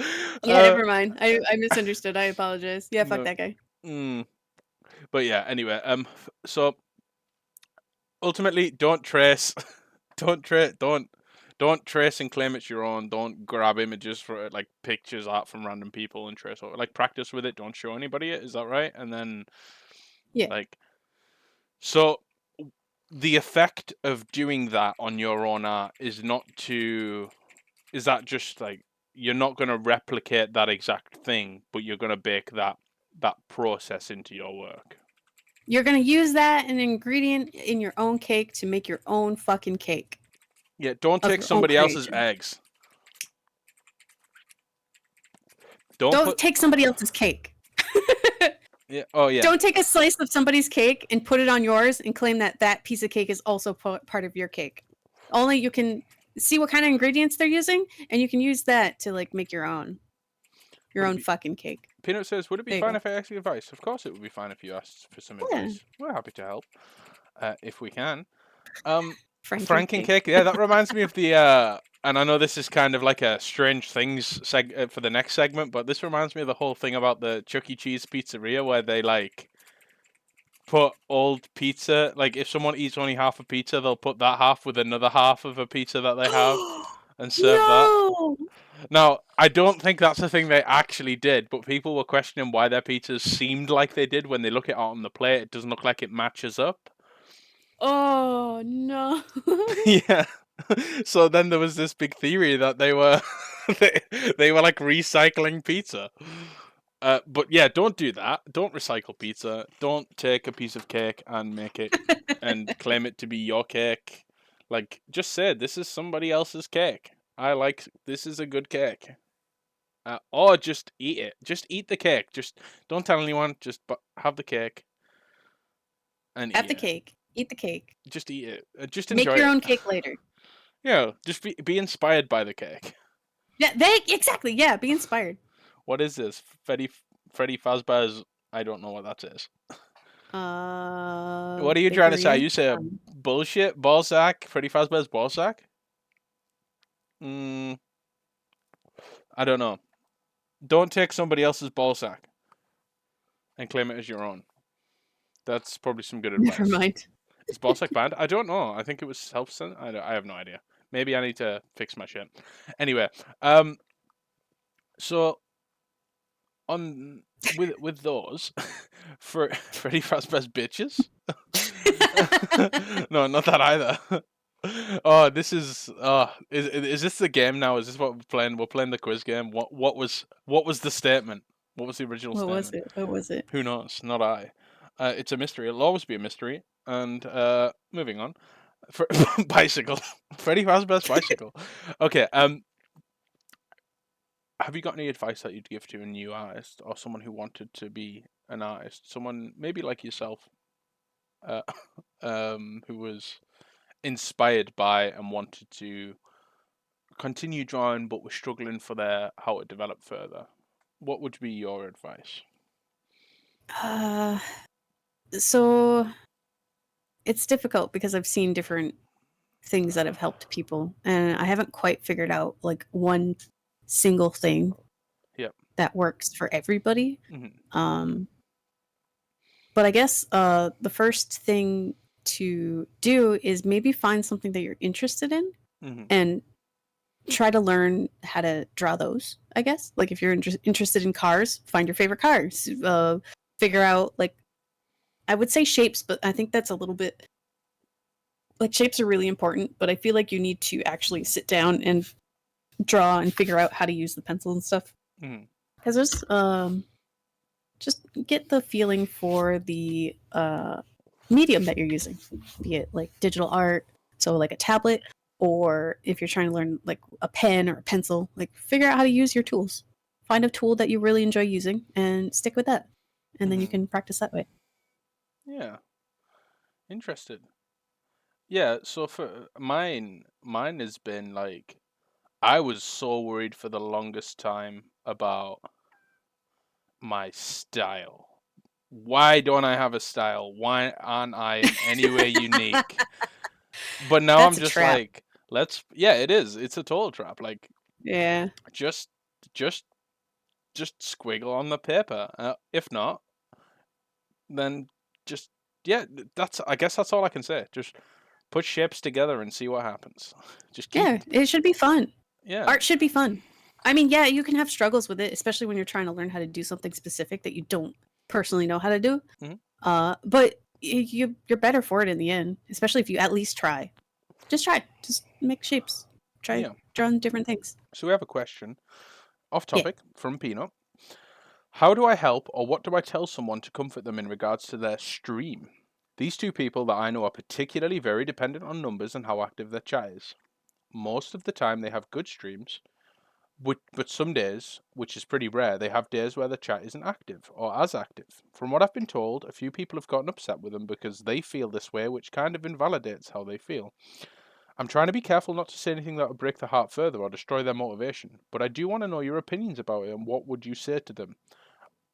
Yeah, never mind. I misunderstood. I apologize. Yeah, fuck No. that guy. But yeah, anyway, so ultimately, don't trace, don't trace and claim it's your own. Don't grab images for like pictures, art from random people and trace over. Like practice with it. Don't show anybody it. Is that right? And then, Yeah. like, so the effect of doing that on your own art is not to. Is that just like you're not going to replicate that exact thing, but you're going to bake that process into your work. You're gonna use that an ingredient in your own cake to make your own fucking cake. Yeah, don't Of take your own somebody else's creation. eggs. Don't take somebody else's cake. Yeah. Oh yeah. Don't take a slice of somebody's cake and put it on yours and claim that that piece of cake is also part of your cake. Only you can see what kind of ingredients they're using, and you can use that to like make your own fucking cake. Peanut says, "Would it be There you fine go. if I asked you advice?" Of course, it would be fine if you asked for some Yeah. advice. We're happy to help if we can. Franken cake. Yeah, that reminds me of the. And I know this is kind of like a strange things for the next segment, but this reminds me of the whole thing about the Chuck E. Cheese pizzeria where they like put old pizza. Like if someone eats only half a pizza, they'll put that half with another half of a pizza that they have and serve that. No. Now, I don't think that's the thing they actually did, but people were questioning why their pizzas seemed like they did when they look at it on the plate. It doesn't look like it matches up. Oh no. Yeah. So then there was this big theory that they were they were like recycling pizza. But yeah, don't do that. Don't recycle pizza. Don't take a piece of cake and make it and claim it to be your cake. Like, just say this is somebody else's cake. This is a good cake. Or just eat it. Just eat the cake. Just don't tell anyone. Just have the cake and Have eat the it. cake. Eat the cake. Just eat it. Just Make enjoy your it. own cake later. Yeah, just be inspired by the cake. Yeah, exactly. Yeah, be inspired. What is this? Freddy Fazbear's. I don't know what that is. What are you trying to say? You say bullshit ballsack? Freddy Fazbear's ballsack? I don't know. Don't take somebody else's ballsack and claim it as your own. That's probably some good advice. Never mind. Is ballsack banned? I don't know. I think it was self-sent. I have no idea. Maybe I need to fix my shit. Anyway, so on with those for Freddy Fazbear's bitches. No, not that either. Oh, this is is this the game now? Is this what we're playing? We're playing the quiz game. What was the statement? What was the original statement? What was it? Who knows? Not I. It's a mystery. It'll always be a mystery. And moving on. For bicycle. Freddy Fazbear's bicycle. Okay, have you got any advice that you'd give to a new artist or someone who wanted to be an artist? Someone maybe like yourself, who was inspired by and wanted to continue drawing but was struggling for how to develop further. What would be your advice? So it's difficult because I've seen different things that have helped people, and I haven't quite figured out like one single thing that works for everybody. Mm-hmm. But I guess the first thing to do is maybe find something that you're interested in and try to learn how to draw those. I guess like if you're interested in cars, find your favorite cars. Figure out like I would say shapes, but I think that's a little bit like shapes are really important, but I feel like you need to actually sit down and draw and figure out how to use the pencil and stuff. Because there's just get the feeling for the medium that you're using, be it like digital art, so like a tablet, or if you're trying to learn like a pen or a pencil, like figure out how to use your tools. Find a tool that you really enjoy using and stick with that, and then you can practice that way. Yeah, interested. Yeah, so for mine has been like I was so worried for the longest time about my style. Why don't I have a style? Why aren't I in any way unique? But now I'm That's a just trap. like, yeah, it is. It's a total trap. Like, Yeah. just, just, just squiggle on the paper. If not, then just, yeah, I guess that's all I can say. Just put shapes together and see what happens. Just keep, Yeah, it should be fun. yeah. Art should be fun. I mean, yeah, you can have struggles with it, especially when you're trying to learn how to do something specific that you don't personally know how to do. Mhm. But you're better for it in the end, especially if you at least try. Just try. Just make shapes. Try Yeah. drawing different things. So we have a question off Yeah. topic from Peanut. How do I help or what do I tell someone to comfort them in regards to their stream? These two people that I know are particularly very dependent on numbers and how active their chat is. Most of the time they have good streams, but some days, which is pretty rare, they have days where the chat isn't active or as active. From what I've been told, a few people have gotten upset with them because they feel this way, which kind of invalidates how they feel. I'm trying to be careful not to say anything that will break their heart further or destroy their motivation, but I do want to know your opinions about it and what would you say to them?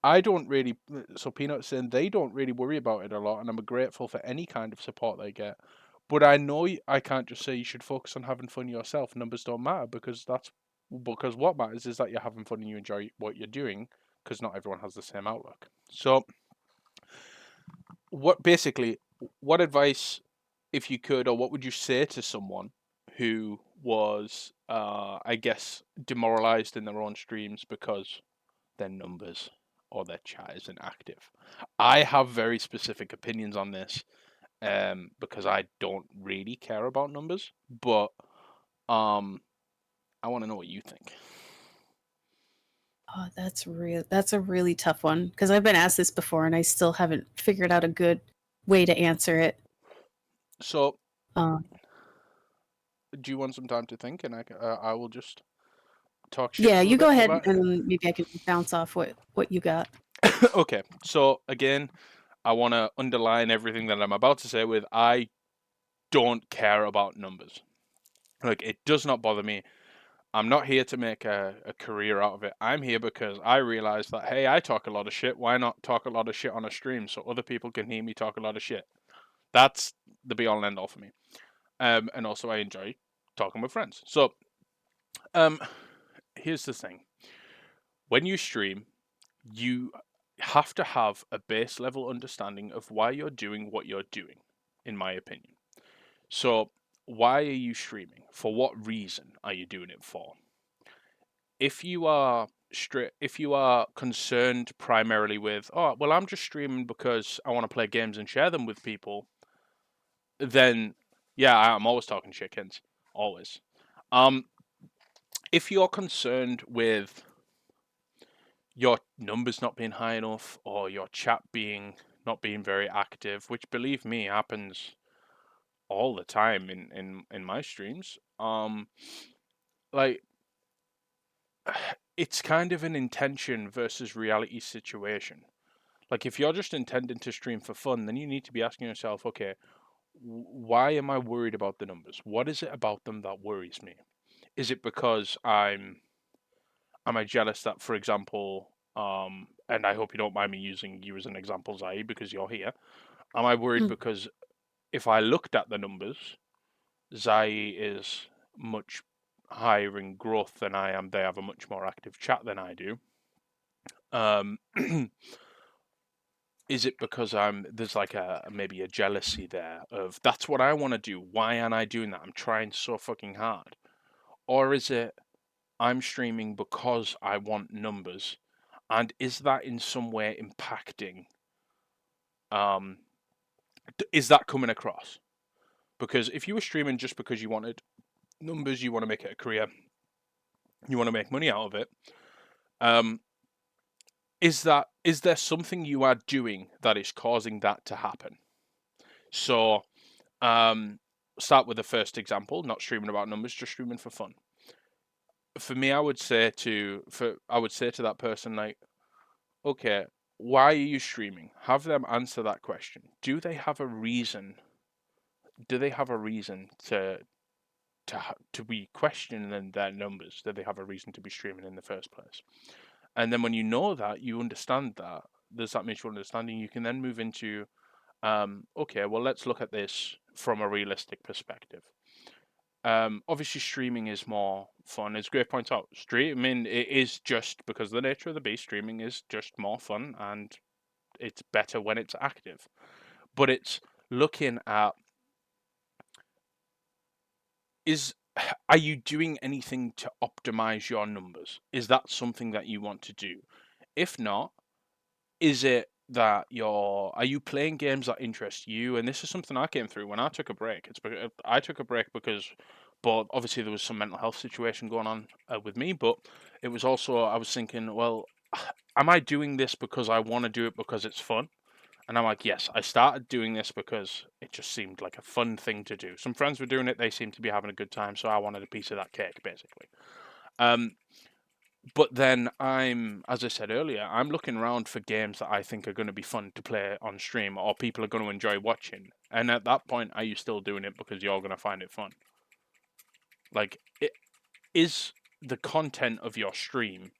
I don't really, so Peanut's saying they don't really worry about it a lot, and I'm grateful for any kind of support they get. But I know I can't just say you should focus on having fun yourself. Numbers don't matter because what matters is that you're having fun and you enjoy what you're doing. Because not everyone has the same outlook. So, what advice, if you could, or what would you say to someone who was, I guess, demoralized in their own streams because their numbers or their chat isn't active? I have very specific opinions on this, because I don't really care about numbers, but um, I want to know what you think. Oh, that's real. That's a really tough one because I've been asked this before and I still haven't figured out a good way to answer it. So, Uh, do you want some time to think, and I will just talk shit yeah, for a you bit go ahead about and then maybe I can bounce off what you got. it? Okay, so again, I want to underline everything that I'm about to say with I don't care about numbers. Like, it does not bother me. I'm not here to make a career out of it. I'm here because I realize that, hey, I talk a lot of shit. Why not talk a lot of shit on a stream so other people can hear me talk a lot of shit? That's the be all and end all for me. And also, I enjoy talking with friends. So, um, here's the thing: when you stream, you have to have a base level understanding of why you're doing what you're doing, in my opinion. So, why are you streaming? For what reason are you doing it for? If you are if you are concerned primarily with, oh, well, I'm just streaming because I want to play games and share them with people, then yeah, I'm always talking chickens, always. Um, if you're concerned with your numbers not being high enough or your chat being not being very active, which believe me happens all the time in my streams, like it's kind of an intention versus reality situation. Like if you're just intending to stream for fun, then you need to be asking yourself, okay, why am I worried about the numbers? What is it about them that worries me? Is it because am I jealous that, for example, and I hope you don't mind me using you as an example, Zai, because you're here. Am I worried Mm. because if I looked at the numbers, Zai is much higher in growth than I am. They have a much more active chat than I do. Um, is it because there's like a maybe a jealousy there of that's what I want to do. Why aren't I doing that? I'm trying so fucking hard. Or is it I'm streaming because I want numbers, and is that in some way impacting? Um, is that coming across? Because if you were streaming just because you wanted numbers, you want to make it a career, you want to make money out of it. Um, is there something you are doing that is causing that to happen? So, um, start with the first example, not streaming about numbers, just streaming for fun. For me, I would say to that person like, okay, why are you streaming? Have them answer that question. Do they have a reason? Do they have a reason to be questioning their numbers? Do they have a reason to be streaming in the first place? And then when you know that, you understand that, there's that mutual understanding, you can then move into, okay, well, let's look at this from a realistic perspective. Obviously, streaming is more fun. As Grave points out, streaming it is just because of the nature of the beast. Streaming is just more fun, and it's better when it's active. But it's looking at, is are you doing anything to optimize your numbers? Is that something that you want to do? If not, is it that are you playing games that interest you? And this is something I came through when I took a break. I took a break because, but obviously there was some mental health situation going on with me. But it was also, I was thinking, well, am I doing this because I want to do it because it's fun? And I'm like, yes, I started doing this because it just seemed like a fun thing to do. Some friends were doing it; they seemed to be having a good time, so I wanted a piece of that cake, basically. Um, but then as I said earlier, I'm looking around for games that I think are going to be fun to play on stream or people are going to enjoy watching. And at that point, are you still doing it because you're going to find it fun? Like, is the content of your stream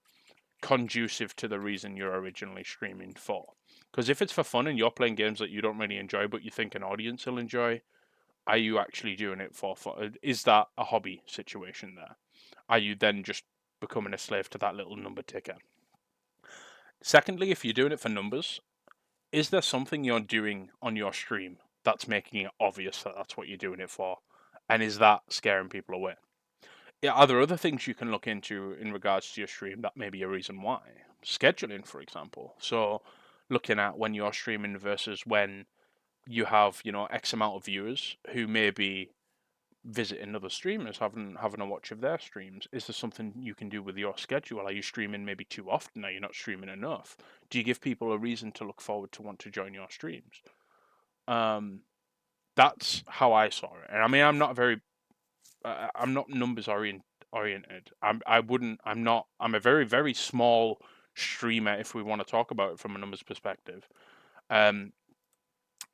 conducive to the reason you're originally streaming for? Because if it's for fun and you're playing games that you don't really enjoy, but you think an audience will enjoy, are you actually doing it for fun? Is that a hobby situation there? Are you then just becoming a slave to that little number ticker? Secondly, if you're doing it for numbers, is there something you're doing on your stream that's making it obvious that that's what you're doing it for? And is that scaring people away? Yeah, are there other things you can look into in regards to your stream that may be a reason why? Scheduling, for example. So, looking at when you're streaming versus when you have, X amount of viewers who may be visiting other streamers, having a watch of their streams. Is there something you can do with your schedule? Are you streaming maybe too often? Are you not streaming enough? Do you give people a reason to look forward to want to join your streams? That's how I saw it. And I mean, I'm not numbers oriented. I'm a very, very small streamer if we want to talk about it from a numbers perspective. Um,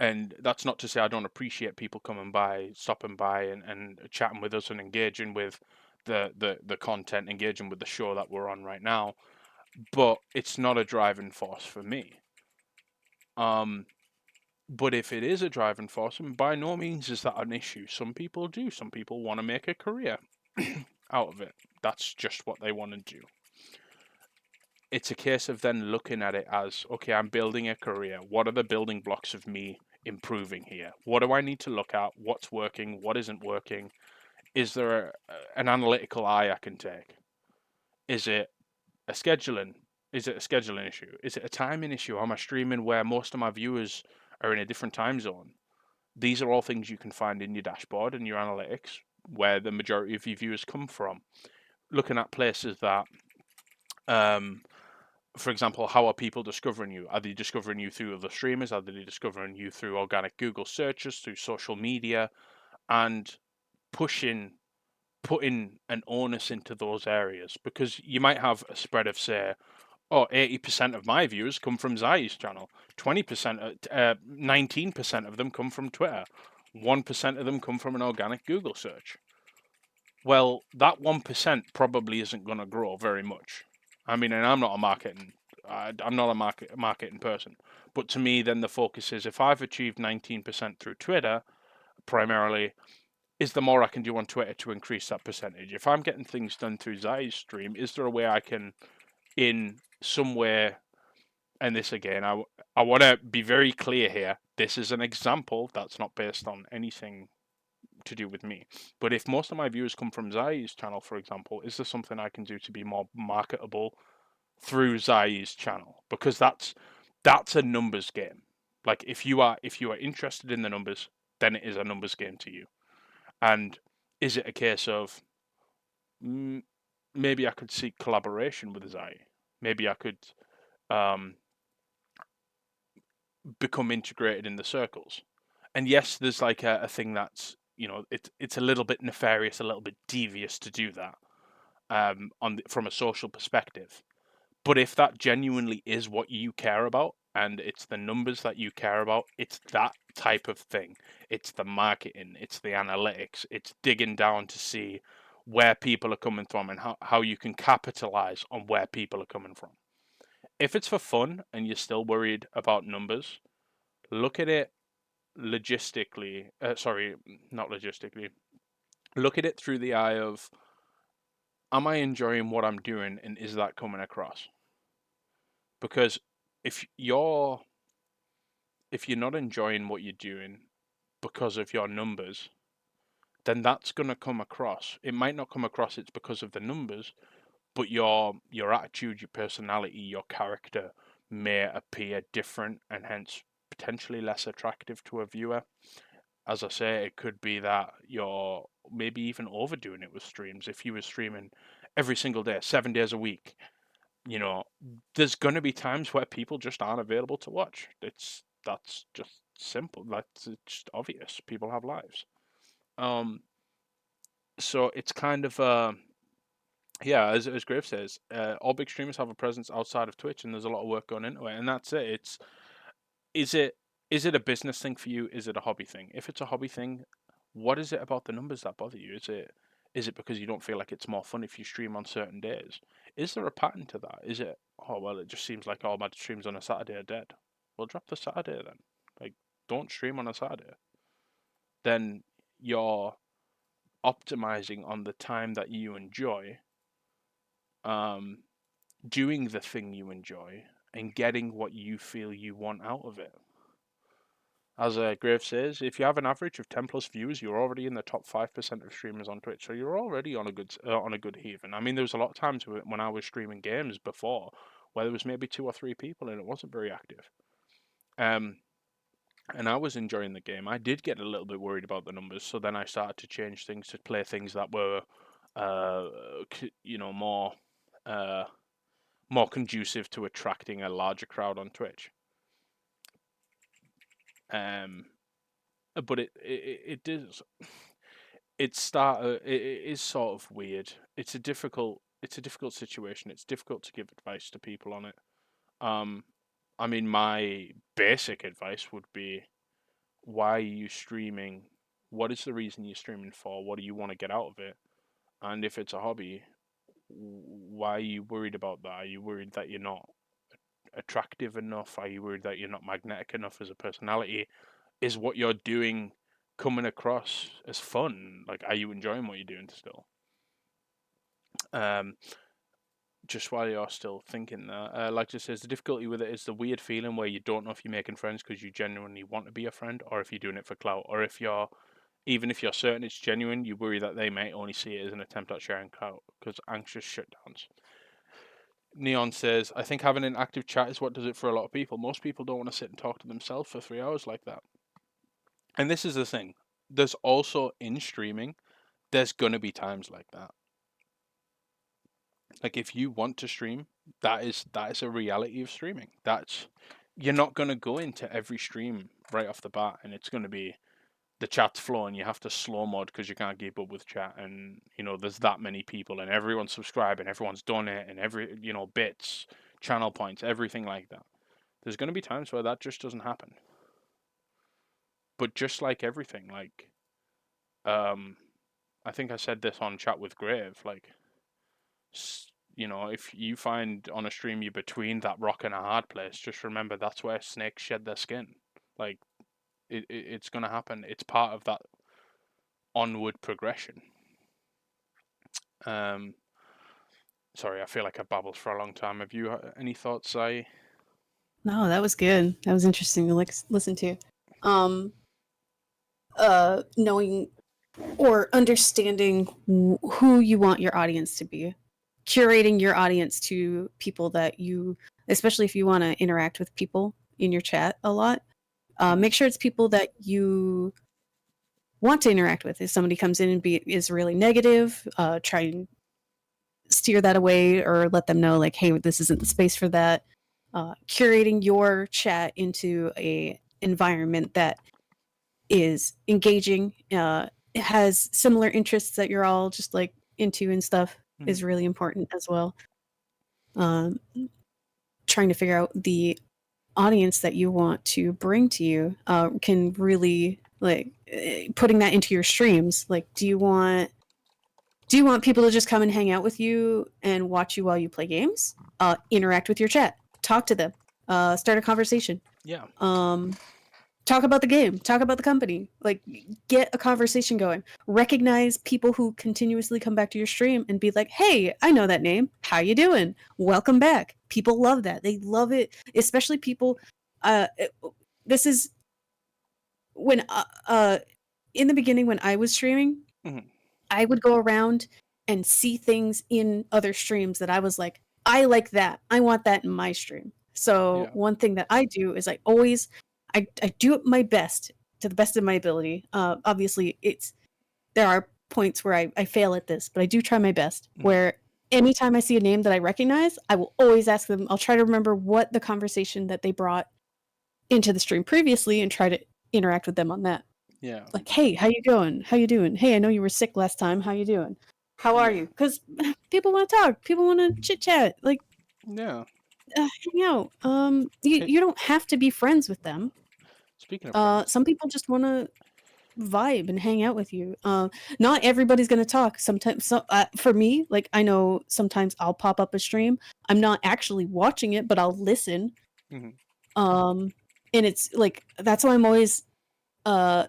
and that's not to say I don't appreciate people coming by, stopping by, and chatting with us and engaging with the content, engaging with the show that we're on right now. But it's not a driving force for me. But if it is a driving force, and by no means is that an issue. Some people do. Some people want to make a career out of it. That's just what they want to do. It's a case of then looking at it as, okay, I'm building a career. What are the building blocks of me improving here? What do I need to look at? What's working? What isn't working? Is there an analytical eye I can take? Is it a scheduling? Is it a scheduling issue? Is it a timing issue? Am I streaming where most of my viewers are in a different time zone? These are all things you can find in your dashboard and your analytics, where the majority of your viewers come from. Looking at places that, for example, how are people discovering you? Are they discovering you through other streamers? Are they discovering you through organic Google searches, through social media, and putting an onus into those areas? Because you might have a spread of, say, 80% of my viewers come from Zai's channel, 20%, 19% of them come from Twitter, 1% of them come from an organic Google search. Well, that 1% probably isn't going to grow very much. I mean, and I'm not a marketing person, but to me, then the focus is, if I've achieved 19% through Twitter, primarily, is there more I can do on Twitter to increase that percentage? If I'm getting things done through Zai's stream, is there a way I can, in some way, and this again, I want to be very clear here. This is an example that's not based on anything to do with me. But if most of my viewers come from Zai's channel, for example, is there something I can do to be more marketable through Zai's channel? Because that's a numbers game. Like, if you are interested in the numbers, then it is a numbers game to you. And is it a case of, maybe I could seek collaboration with Zai? Maybe I could become integrated in the circles. And yes, there's like a thing that's, it's a little bit nefarious, a little bit devious to do that, from a social perspective. But if that genuinely is what you care about, and it's the numbers that you care about, it's that type of thing. It's the marketing, it's the analytics, it's digging down to see where people are coming from and how you can capitalize on where people are coming from. If it's for fun and you're still worried about numbers, look at it logistically. Sorry, not logistically. Look at it through the eye of, am I enjoying what I'm doing and is that coming across? Because if you're if you're not enjoying what you're doing because of your numbers, then that's going to come across. It might not come across it's because of the numbers, but your attitude, your personality, your character may appear different and hence potentially less attractive to a viewer. As I say, it could be that you're maybe even overdoing it with streams. If you were streaming every single day, 7 days a week, you know, there's going to be times where people just aren't available to watch. That's just simple. That's just obvious. People have lives. Um, so it's kind of yeah, as Grave says, all big streamers have a presence outside of Twitch, and there's a lot of work going into it, and that's it. Is it is it a business thing for you? Is it a hobby thing? If it's a hobby thing, what is it about the numbers that bother you? Is it because you don't feel like it's more fun if you stream on certain days? Is there a pattern to that? Is it, oh well, it just seems like all my streams on a Saturday are dead. Well, drop the Saturday then. Like, don't stream on a Saturday. Then you're optimizing on the time that you enjoy, um, doing the thing you enjoy, and getting what you feel you want out of it. As Grave says, if you have an average of 10 plus views, you're already in the top 5% of streamers on Twitch. So you're already on a good heave. And I mean, there was a lot of times when I was streaming games before where there was maybe 2 or 3 people and it wasn't very active. And I was enjoying the game. I did get a little bit worried about the numbers, so then I started to change things to play things that were, uh, more, uh, more conducive to attracting a larger crowd on Twitch. Um, but it does. It is sort of weird. It's a difficult situation. It's difficult to give advice to people on it. Um, I mean, my basic advice would be, why are you streaming? What is the reason you're streaming for? What do you want to get out of it? And if it's a hobby, why are you worried about that? Are you worried that you're not attractive enough? Are you worried that you're not magnetic enough as a personality? Is what you're doing coming across as fun? Like, are you enjoying what you're doing still? Um, just while you're still thinking that, like just says, the difficulty with it is the weird feeling where you don't know if you're making friends because you genuinely want to be a friend, or if you're doing it for clout, or if you're even if you're certain it's genuine, you worry that they may only see it as an attempt at sharing clout because anxious shutdowns. Neon says, I think having an active chat is what does it for a lot of people. Most people don't want to sit and talk to themselves for 3 hours like that. And this is the thing. There's also in streaming, there's gonna be times like that. Like if you want to stream, that is a reality of streaming. That's You're not gonna go into every stream right off the bat and it's gonna be the chat's flowing, you have to slow mod because you can't keep up with chat, and there's that many people and everyone's subscribing, everyone's donating, every bits, channel points, everything like that. There's going to be times where that just doesn't happen. But just like everything, like I think I said this on Chat with Grave, like if you find on a stream you're between that rock and a hard place, just remember that's where snakes shed their skin. Like it's going to happen. It's part of that onward progression. Um, Sorry, I feel like I babbled for a long time. Have you any thoughts, Sai? No, that was good. That was interesting to listen to. Knowing or understanding who you want your audience to be, curating your audience to people that you, especially if you want to interact with people in your chat a lot, make sure it's people that you want to interact with. If somebody comes in and is really negative, try and steer that away or let them know, like, hey, this isn't the space for that. Curating your chat into a environment that is engaging, has similar interests that you're all just like into and stuff, Mm-hmm. is really important as well. um, trying to figure out the audience that you want to bring to you can really like putting that into your streams. Like, do you want people to just come and hang out with you and watch you while you play games? Interact with your chat, talk to them, start a conversation. Yeah. Talk about the game, talk about the company, like get a conversation going. Recognize people who continuously come back to your stream and be like, "Hey, I know that name. How you doing? Welcome back." People love that. They love it, especially people. Uh, this is when in the beginning when I was streaming, Mm-hmm. I would go around and see things in other streams that I was like, I like that. I want that in my stream. So Yeah. one thing that I do is I do my best to the best of my ability. Obviously there are points where I fail at this, but I do try my best. Mm-hmm. Where anytime I see a name that I recognize, I will always ask them, I'll try to remember what the conversation that they brought into the stream previously and try to interact with them on that. Yeah. Like, hey, how you going? How you doing? Hey, I know you were sick last time. How you doing? How are Yeah. you? Because people want to talk. People want to chit chat. Like, Yeah. hang out. Hey, You don't have to be friends with them. speaking of friends. Some people just want to vibe and hang out with you. Not everybody's gonna talk. Sometimes, for me, like I know sometimes I'll pop up a stream. I'm not actually watching it, but I'll listen. Mm-hmm. Um, and it's like that's why I'm always I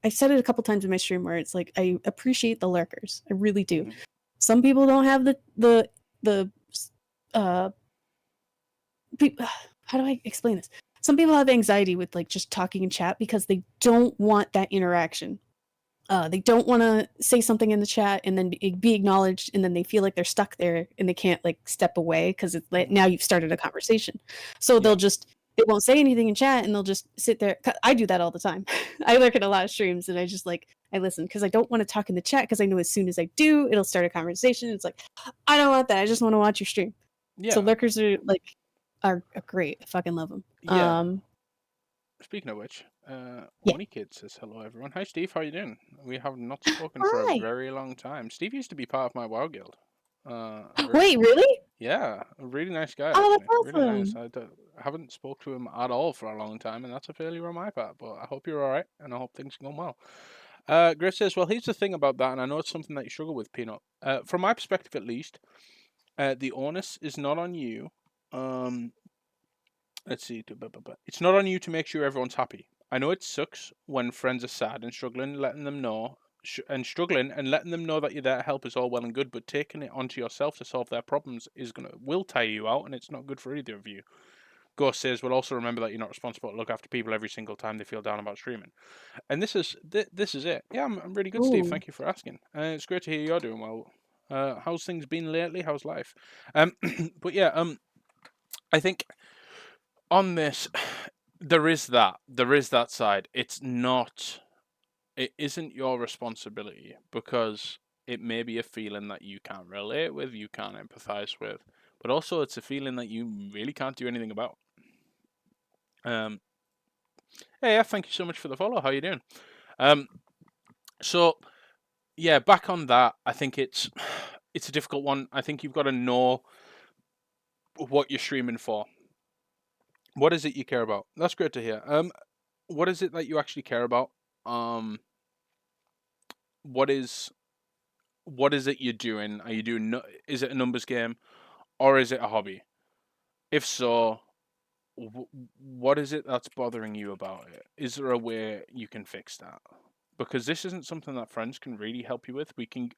I've said it a couple times in my stream where it's like I appreciate the lurkers. I really do. Mm-hmm. Some people don't have the uh how do I explain this? Some people have anxiety with like just talking in chat because they don't want that interaction. They don't want to say something in the chat and then be acknowledged, and then they feel like they're stuck there and they can't like step away because it's like Mm-hmm. now you've started a conversation. So Yeah. they won't say anything in chat and they'll just sit there. I do that all the time. I lurk at a lot of streams and I just like I listen because I don't want to talk in the chat because I know as soon as I do, it'll start a conversation. It's like I don't want that. I just want to watch your stream. So Yeah. lurkers are great. I fucking love them. Yeah. Speaking of which, Yeah. Honey Kid says hello, everyone. Hi, Steve. How you doing? We have not spoken for a Hi. very long time. Steve used to be part of my WoW guild. Very, Wait, really? yeah, a really nice guy Oh, actually. that's Really nice. awesome. Haven't spoke to him at all for a long time, and that's a failure on my part. But I hope you're all right, and I hope things are going well. Griff says, well, here's the thing about that, and I know it's something that you struggle with, Peanut. From my perspective, at least, the onus is not on you. Um, let's see. It's not on you to make sure everyone's happy. I know it sucks when friends are sad and struggling, letting them know and letting them know that you're there to help is all well and good, but taking it onto yourself to solve their problems will tire you out, and it's not good for either of you. Ghost says, "Well, also remember that you're not responsible to look after people every single time they feel down about streaming." And this is it. Yeah, I'm really good, Steve. Ooh. Thank you for asking. It's great to hear you're doing well. How's things been lately? How's life? But yeah, I think on this, there is that side. It isn't your responsibility because it may be a feeling that you can't relate with, you can't empathize with, but also it's a feeling that you really can't do anything about. Um, hey, yeah, thank you so much for the follow. How you doing? Um, so yeah, back on that, I think it's a difficult one. I think you've got to know what you're streaming for. What is it you care about? That's great to hear. What is it that you actually care about? Um, what is what is it you're doing? Are you doing? Is it a numbers game or is it a hobby? If so, what is it that's bothering you about it? Is there a way you can fix that? Because this isn't something that friends can really help you with. We can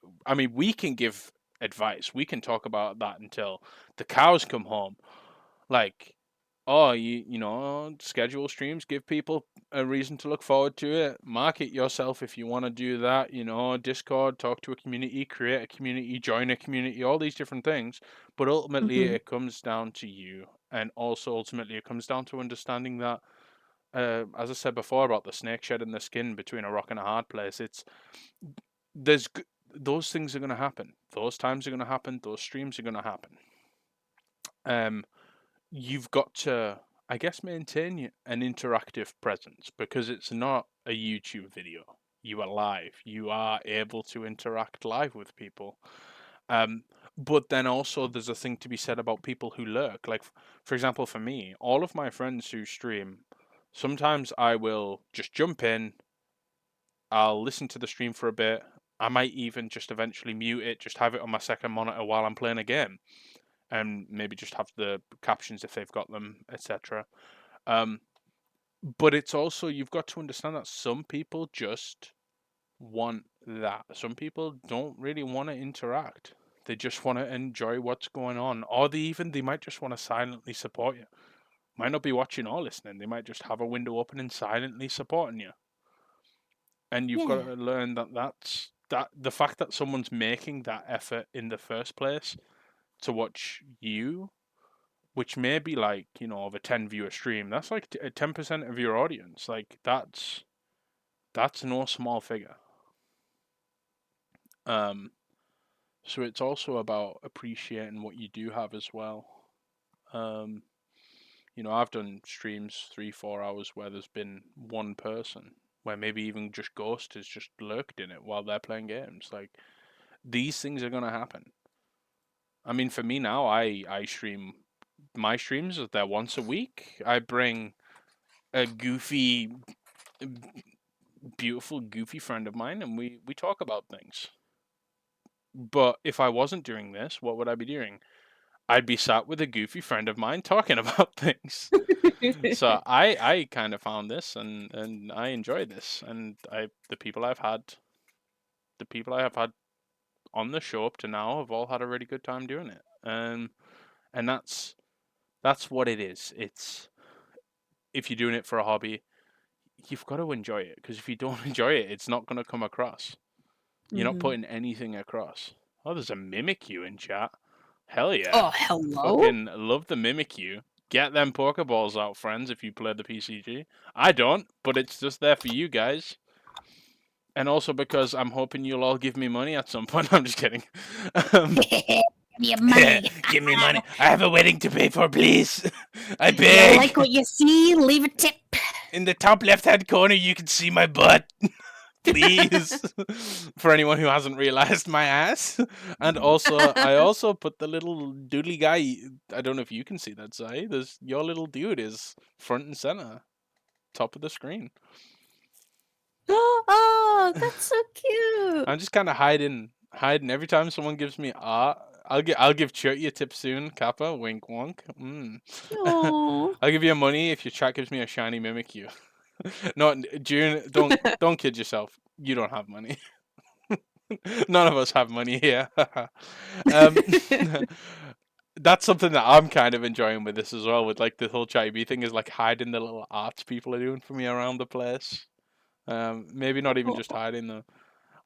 give advice. We can talk about that until the cows come home. Like, oh, schedule streams, give people a reason to look forward to it. Market yourself if you want to do that. Discord, talk to a community, create a community, join a community, all these different things. But ultimately, Mhm. it comes down to you, and also ultimately, it comes down to understanding that. As I said before about the snake shedding the skin between a rock and a hard place, there's those things are going to happen. Those times are going to happen. Those streams are going to happen. Um, you've got to, I guess, maintain an interactive presence because it's not a YouTube video. You are live. You are able to interact live with people. Um, But then also there's a thing to be said about people who lurk. Like, for example, for me, all of my friends who stream, sometimes I will just jump in, I'll listen to the stream for a bit. I might even just eventually mute it, just have it on my second monitor while I'm playing a game, and maybe just have the captions if they've got them, etc. But it's also, you've got to understand that some people just want that. Some people don't really want to interact. They just want to enjoy what's going on, or they might just want to silently support you. Might not be watching or listening. They might just have a window open and silently supporting you. And you've got Yeah. to learn that the fact that someone's making that effort in the first place to watch you, which may be like, of a 10 viewer stream, that's like 10% of your audience. Like that's no small figure. Um, so it's also about appreciating what you do have as well. Um, I've done streams 3-4 hours where there's been one person, where maybe even just Ghost has just lurked in it while they're playing games. Like, these things are gonna happen. I mean, for me now, I stream my streams. They're once a week. I bring a goofy, beautiful, goofy friend of mine, and we talk about things. But if I wasn't doing this, what would I be doing? I'd be sat with a goofy friend of mine talking about things. So I kind of found this, and I enjoy this, and the people I have had on the show up to now have all had a really good time doing it. And that's what it is. It's, if you're doing it for a hobby, you've got to enjoy it, because if you don't enjoy it, it's not going to come across. You're not Mhm. putting anything across. Oh, there's a Mimikyu in chat. Hell yeah. Oh, hello. Fucking love the Mimikyu. Get them Pokeballs out, friends, if you play the PCG. I don't, but it's just there for you guys. And also because I'm hoping you'll all give me money at some point. I'm just kidding. Give me money. Give me money. I have a wedding to pay for, please. I You beg. like what you see? Leave a tip. In the top left-hand corner, you can see my butt. Please. For anyone who hasn't realized my ass. And also, I also put the little doodly guy. I don't know if you can see that, Zai. Your little dude is front and center, top of the screen. Oh, that's so cute. I'm just kind of hiding. Every time someone gives me art, I'll give Chirty a tip soon. Kappa, wink, wonk. Oh. I'll give you money if your chat gives me a shiny Mimikyu. No, June, don't kid yourself. You don't have money. None of us have money here. um, that's something that I'm kind of enjoying with this as well. With like the whole Chattybee thing, is like hiding the little arts people are doing for me around the place. Maybe not even just hiding them.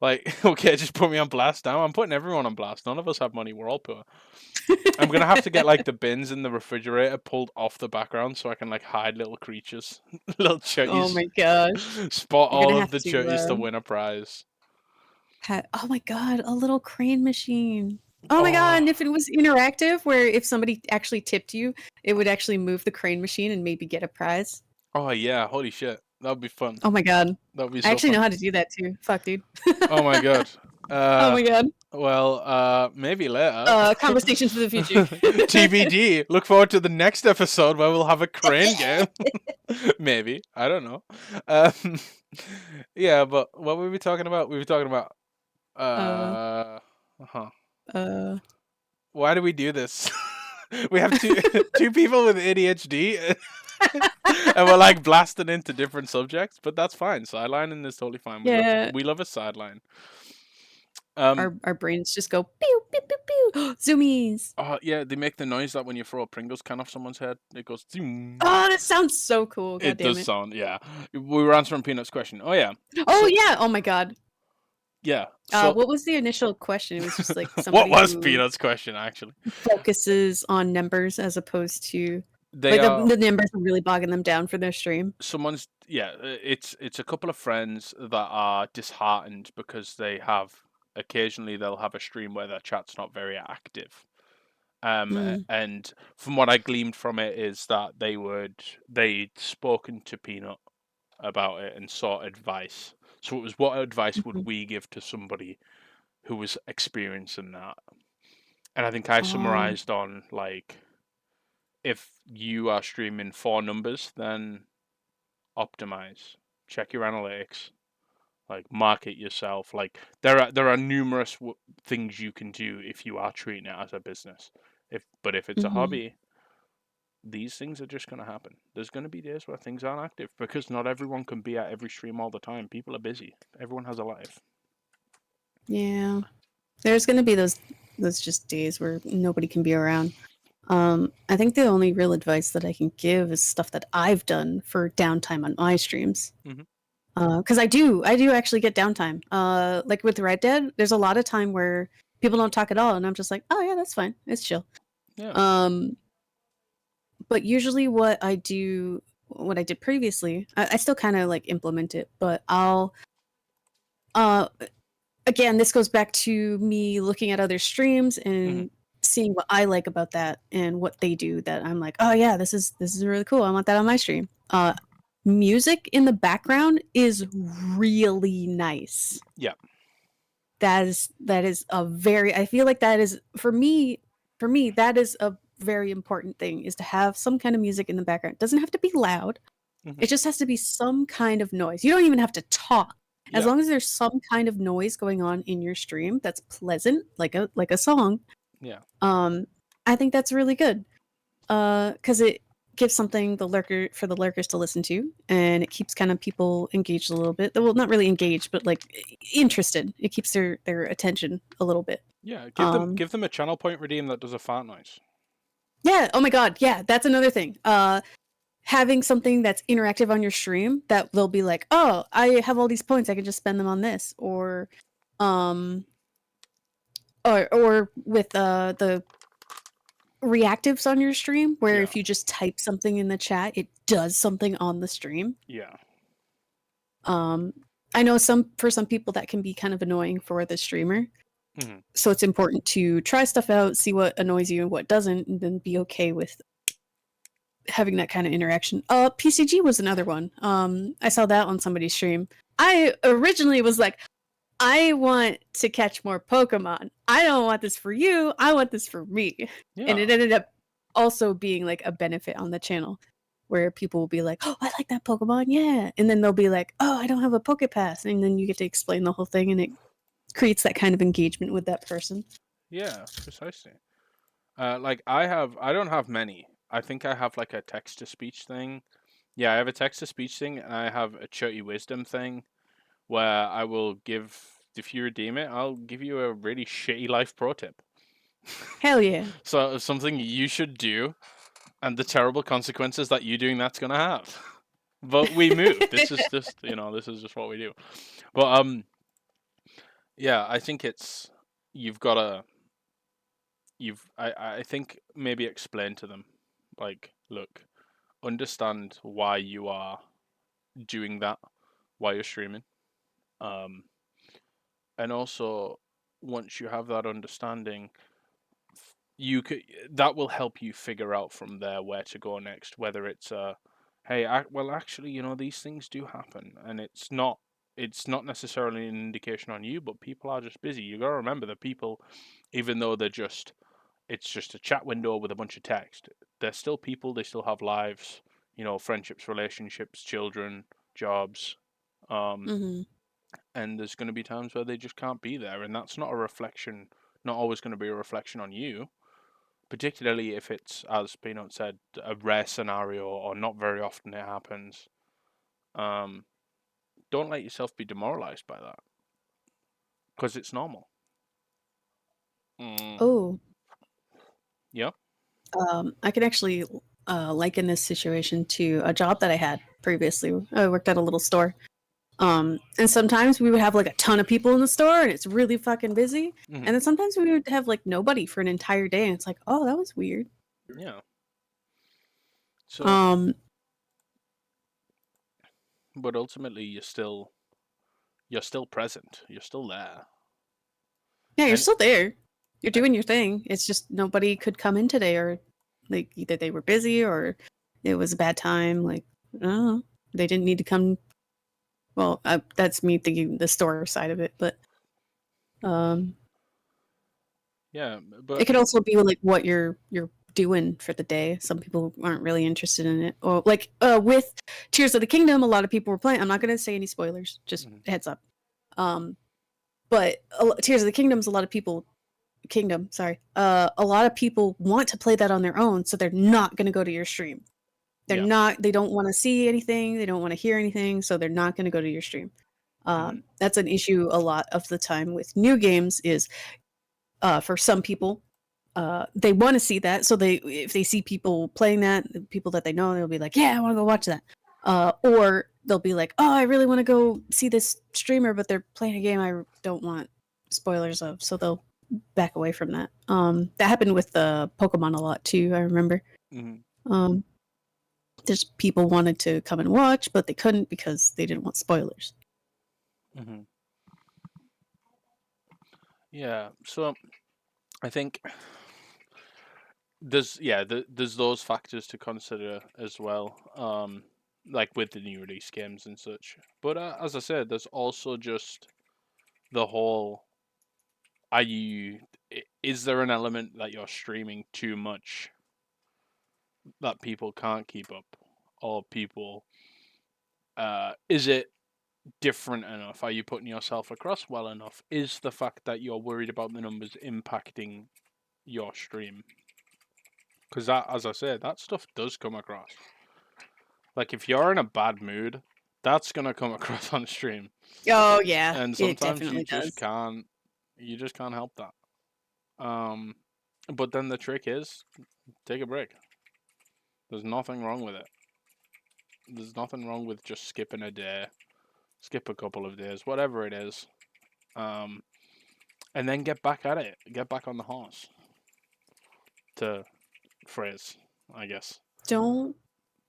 Like, okay, just put me on blast now. I'm putting everyone on blast. None of us have money. We're all poor. I'm gonna have to get like the bins in the refrigerator pulled off the background so I can like hide little creatures, little Oh chutties. my gosh. Spot You're gonna all of have the chutties to win a prize. Oh my god, a little crane machine. Oh my god, Oh, and if it was interactive, where if somebody actually tipped you, it would actually move the crane machine and maybe get a prize. oh yeah! Holy shit, that would be fun. Oh my god. That would be I so actually know fun. how to do that too. Fuck, dude. Oh my god. Oh my god. Well, maybe later. Conversations for the future. TBD. Look forward to the next episode where we'll have a crane game. Maybe. I don't know. Um, yeah, but what were we talking about? We were talking about. uh, Huh. uh, Why do we do this? We have two people with ADHD, and we're like blasting into different subjects, but that's fine. Sidelining is totally fine. yeah. We love a sideline. Our brains just go pew pew pew pew. Zoomies. Oh yeah, they make the noise that when you throw a Pringles can off someone's head, it goes. Zoom. Oh, that sounds so cool. God It damn does it. sound, yeah. We were answering Peanut's question. Oh yeah. Oh So yeah. Oh my god. yeah. So What was the initial question? It was just like what somebody was who Peanut's question actually? focuses on numbers as opposed to They like the, are the numbers are really bogging them down for their stream. someone's yeah. It's a couple of friends that are disheartened because they have occasionally they'll have a stream where their chat's not very active. Mm, And from what I gleaned from it is that they'd spoken to Peanut about it and sought advice. So it was, what advice would mhm. we give to somebody who was experiencing that? And I think I Um, summarized on like if you are streaming 4 numbers, then optimize, check your analytics, like market yourself. Like there are numerous things you can do if you are treating it as a business. If it's a mhm. hobby, these things are just going to happen. There's going to be days where things aren't active because not everyone can be at every stream all the time. People are busy. Everyone has a life. Yeah. There's gonna be those just days where nobody can be around. I think the only real advice that I can give is stuff that I've done for downtime on my streams. Hmm. Because I do actually get downtime. Like with Red Dead, there's a lot of time where people don't talk at all, and I'm just like, oh yeah, that's fine, it's chill. Yeah. Um, but usually, what I did previously, I still kind of like implement it, but I'll uh again, this goes back to me looking at other streams Hmm. and seeing what I like about that and what they do that I'm like, "Oh yeah, this is really cool. I want that on my stream." Music in the background is really nice. Yeah. That is a very I feel like that is for me that is a very important thing is to have some kind of music in the background. It doesn't have to be loud. Hmm. It just has to be some kind of noise. You don't even have to talk. As Yeah. long as there's some kind of noise going on in your stream that's pleasant, like a song, Yeah. um, I think that's really good. Because it gives something the lurkers to listen to, and it keeps kind of people engaged a little bit. Well, not really engaged, but like interested. It keeps their attention a little bit. Yeah. Give them Um, give them a channel point redeem that does a fart noise. yeah. Oh my god. Yeah, that's another thing. Having something that's interactive on your stream that they'll be like, "Oh, I have all these points. I can just spend them on this," um, or with the reactives on your stream, where Yeah. if you just type something in the chat, it does something on the stream. Yeah. Um, I know for some people that can be kind of annoying for the streamer, Hmm. so it's important to try stuff out, see what annoys you and what doesn't, and then be okay with having that kind of interaction. PCG was another one. I saw that on somebody's stream. I originally was like, I want to catch more Pokemon. I don't want this for you. I want this for me. And Yeah. it ended up also being like a benefit on the channel where people will be like, "Oh, I like that Pokemon. Yeah." And then they'll be like, "Oh, I don't have a Pokepass." And then you get to explain the whole thing and it creates that kind of engagement with that person. Yeah. Precisely. Like I don't have many. I think I have like a text to speech thing. Yeah, I have a text to speech thing, and I have a chutty wisdom thing where I will give. If you redeem it, I'll give you a really shitty life pro tip. Hell yeah. So something you should do, and the terrible consequences that you doing that's gonna have. But we move. This is just this is just what we do. But yeah, I think it's you've gotta I think maybe explain to them, like, look, understand why you are doing that, why you're streaming. Um, and also once you have that understanding, you could that will help you figure out from there where to go next. Whether it's hey, well, actually, these things do happen, and it's not necessarily an indication on you, but people are just busy. You gotta remember that people, even though it's just a chat window with a bunch of text. They're still people. They still have lives. Friendships, relationships, children, jobs. Um, Hmm. and there's going to be times where they just can't be there, and that's not a reflection. Not always going to be a reflection on you, particularly if it's, as Peanut said, a rare scenario or not very often it happens. Um, don't let yourself be demoralized by that because it's normal. Mm, Oh, yeah. I can actually liken this situation to a job that I had previously. I worked at a little store. And sometimes we would have like a ton of people in the store and it's really fucking busy. Hmm. And then sometimes we would have like nobody for an entire day and it's like, oh, that was weird. Yeah. So, Um, but ultimately, you're still present. You're still there. yeah, you're And still there. You're uh, doing your thing. It's just nobody could come in today or like either they were busy or it was a bad time. Like, I don't know. They didn't need to come. Well, that's me thinking the store side of it, but um, Yeah, It but could also be like what you're doing for the day. Some people aren't really interested in it. Or like with Tears of the Kingdom, a lot of people were playing. I'm not going to say any spoilers, just mhm, heads up. But Tears of the Kingdom's a lot of people sorry. A lot of people want to play that on their own, so they're not going to go to your stream. yeah, They don't want to see anything, they don't want to hear anything, so they're not going to go to your stream. mhm, That's an issue a lot of the time with new games is for some people they want to see that, so they if they see people playing that, people that they know, they'll be like, yeah, I want to go watch that. Or they'll be like, oh, I really want to go see this streamer, but they're playing a game I don't want spoilers of, so they'll back away from that. That happened with Pokemon a lot too, I remember. mhm, um just people wanted to come and watch, but they couldn't because they didn't want spoilers. mhm. Yeah. So I think there's those factors to consider as well. Like with the new release games and such. But as I said, there's also just the whole: is there an element that you're streaming too much that people can't keep up, or people is it different enough? Are you putting yourself across well enough? Is the fact that you're worried about the numbers impacting your stream? Because that, as I said, that stuff does come across. Like if you're in a bad mood, that's gonna come across on stream, Oh yeah, and it sometimes definitely does. you just can't help that. Um, but then the trick is take a break. There's nothing wrong with it. There's nothing wrong with just skipping a day, skip a couple of days, whatever it is, um, and then get back at it. Get back on the horse. To phrase, I guess. Don't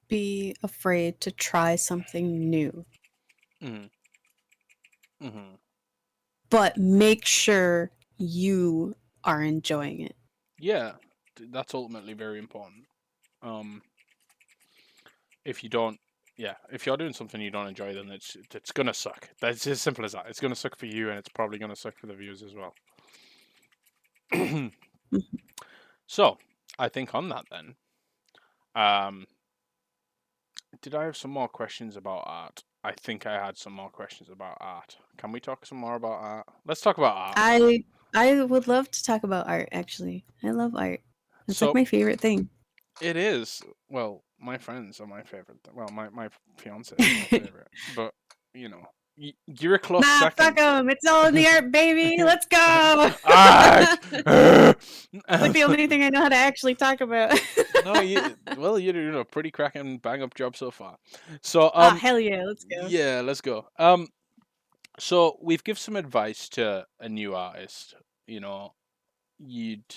be afraid to try something new, Hmm. Hmm. but make sure you are enjoying it. Yeah, that's ultimately very important. Um, if you don't, yeah, if you're doing something you don't enjoy, then it's gonna suck. That's as simple as that. It's gonna suck for you, and it's probably gonna suck for the viewers as well. Mhm. So, I think on that then, um, did I have some more questions about art? I think I had some more questions about art. Can we talk some more about art? Let's talk about art. I I would love to talk about art actually. I love art. It's like So my favorite thing. it is. Well, my friends are my favorite. Well, my fiance is my favorite, but you know, you're a close Nah, fuck second. them. It's all in the art, baby. Let's go. Art. It's like the only thing I know how to actually talk about. No, you're doing a pretty cracking bang up job so far. So Ah, hell yeah, let's go. yeah, let's go. So we've give some advice to a new artist. You know, you'd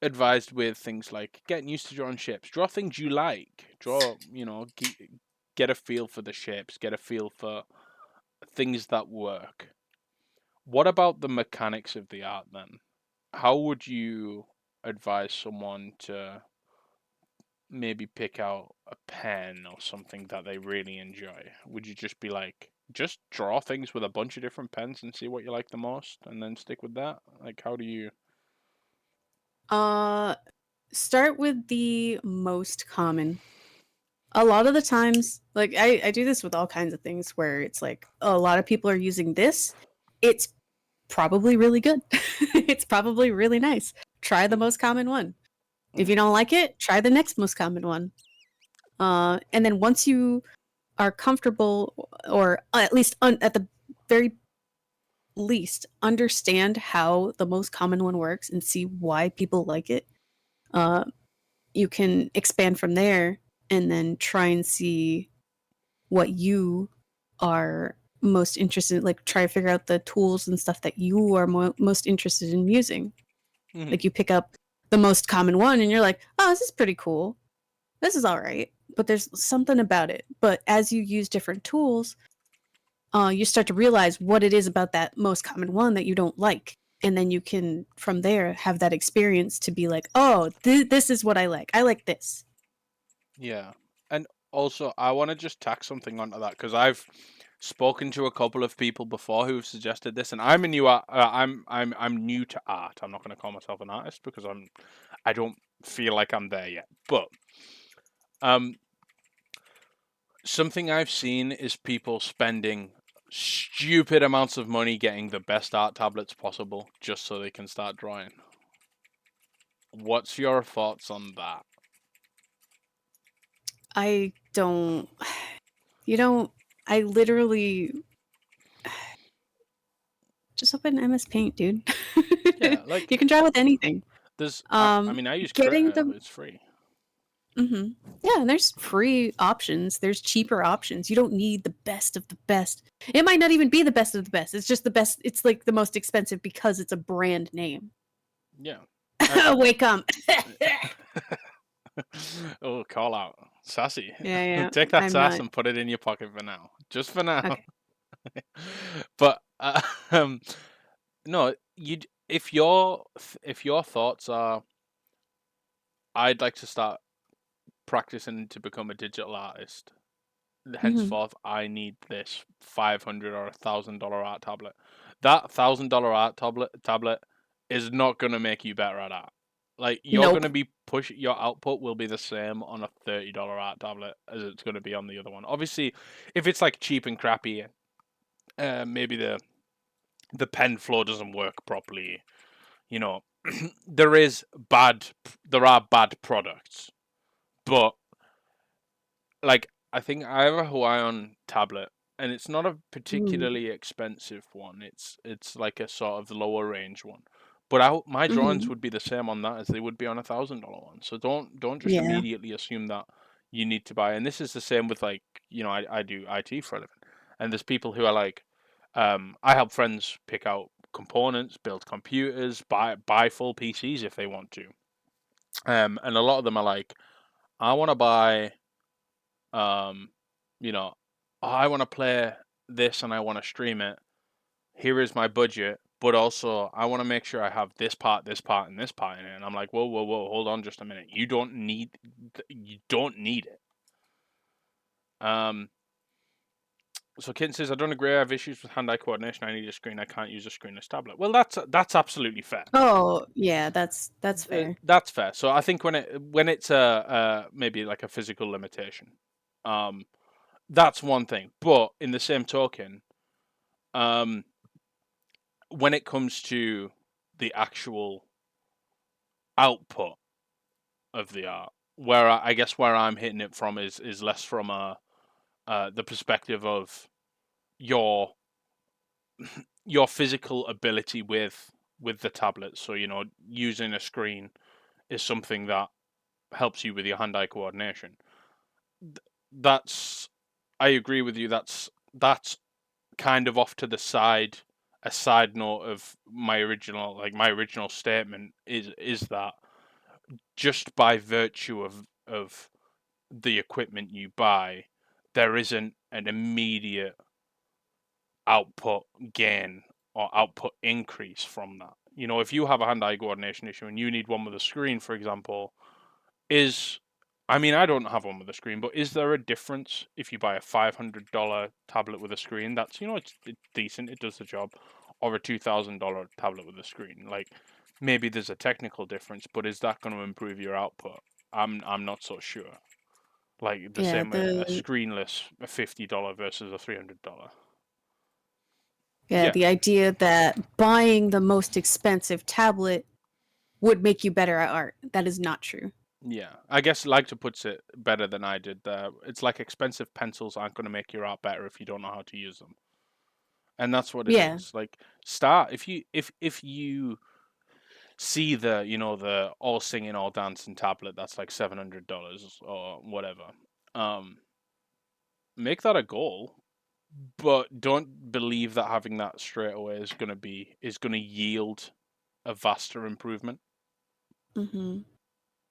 advised with things like getting used to drawing shapes, draw things you like, draw, get a feel for the shapes, get a feel for things that work. What about the mechanics of the art then? How would you advise someone to maybe pick out a pen or something that they really enjoy? Would you just be like, just draw things with a bunch of different pens and see what you like the most and then stick with that? Like, how do you. Uh, Start with the most common. A lot of the times, like I do this with all kinds of things where it's like a lot of people are using this. It's probably really good. It's probably really nice. Try the Mm, most common one. If mhm, you don't like it, try the next most common one. And then once you are comfortable, or at least at the very least, understand how the most common one works and see why people like it, uh, you can expand from there and then try and see what you are most interested in. Like, try to figure out the tools and stuff that you are most interested in using. mhm, Like, you pick up the most common one and you're like, oh, this is pretty cool. This is all right. But there's something about it. But as you use different tools, you start to realize what it is about that most common one that you don't like. And then you can, from there, have that experience to be like, oh, this is what I like. I like this. yeah. And also, I want to just tack something onto that because I've spoken to a couple of people before who've suggested this, and I'm a new I'm new to art. I'm not going to call myself an artist because I don't feel like I'm there yet. But um, something I've seen is people spending stupid amounts of money getting the best art tablets possible just so they can start drawing. What's your thoughts on that? I don't. I literally just open MS Paint, dude. Yeah, like You can draw with anything. there's I Um, mean I use Getting Critter, the it's free. Yeah, and there's free options. There's cheaper options. You don't need the best of the best. It might not even be the best of the best. It's just the best. It's like the most expensive because it's a brand name. Yeah. I, Wake up. oh, call out. Sassy. Yeah, yeah. Take that I'm sass not. and put it in your pocket for now. Just for now. Okay. But um no, if your thoughts are I'd like to start practicing to become a digital artist. Hmm. Henceforth, I need this $500 or $1,000 art tablet. That $1,000 art tablet is not gonna make you better at art. Like you're Nope. gonna be your output will be the same on a $30 art tablet as it's gonna be on the other one. Obviously, if it's like cheap and crappy, maybe the pen flow doesn't work properly. You know, there there are bad products, but like I think I have a Hawaiian tablet, and it's not a Ooh. particularly expensive one. It's like a sort of lower range one. But my drawings Hmm. would be the same on that as they would be on $1,000 one. So don't just Yeah. immediately assume that you need to buy. And this is the same with like I do IT for a living, and there's people who are like, I help friends pick out components, build computers, buy full PCs if they want to. And a lot of them are like, I want to buy um, you know, "Oh, I want to play this and I want to stream it. Here is my budget, but also I want to make sure I have this part, and this part in it." And I'm like, whoa, whoa, whoa, hold on just a minute. You don't need it. Um, so Kitten says, I don't agree. I have issues with hand-eye coordination. I need a screen. I can't use a screenless tablet. Well, that's absolutely fair. Oh, yeah. That's fair. That's fair. So I think when it's maybe like a physical limitation, um, that's one thing. But in the same token, um, when it comes to the actual output of the art, I guess where I'm hitting it from is less from the perspective of your your physical ability with the tablet. So using a screen is something that helps you with your hand-eye coordination. That's I agree with you. That's kind of off to the side. A side note of my original statement is that just by virtue of the equipment you buy, there isn't an immediate output gain or output increase from that. If you have a hand-eye coordination issue and you need one with a screen, for example, is I mean, I don't have one with a screen, but is there a difference if you buy a $500 tablet with a screen that's it's decent, it does the job, or a $2,000 tablet with a screen? Like maybe there's a technical difference, but is that going to improve your output? I'm not so sure. Like the Yeah. same way a screenless a $50 versus a $300. Yeah. Yeah, The idea that buying the most expensive tablet would make you better at art. That is not true. yeah. I guess Lagter puts it better than I did there. It's like expensive pencils aren't going to make your art better if you don't know how to use them. And that's what it Yeah. is. Like start if you see the all singing all dancing tablet that's like $700 or whatever. Um, make that a goal, but don't believe that having that straight away is gonna yield a vaster improvement Hmm.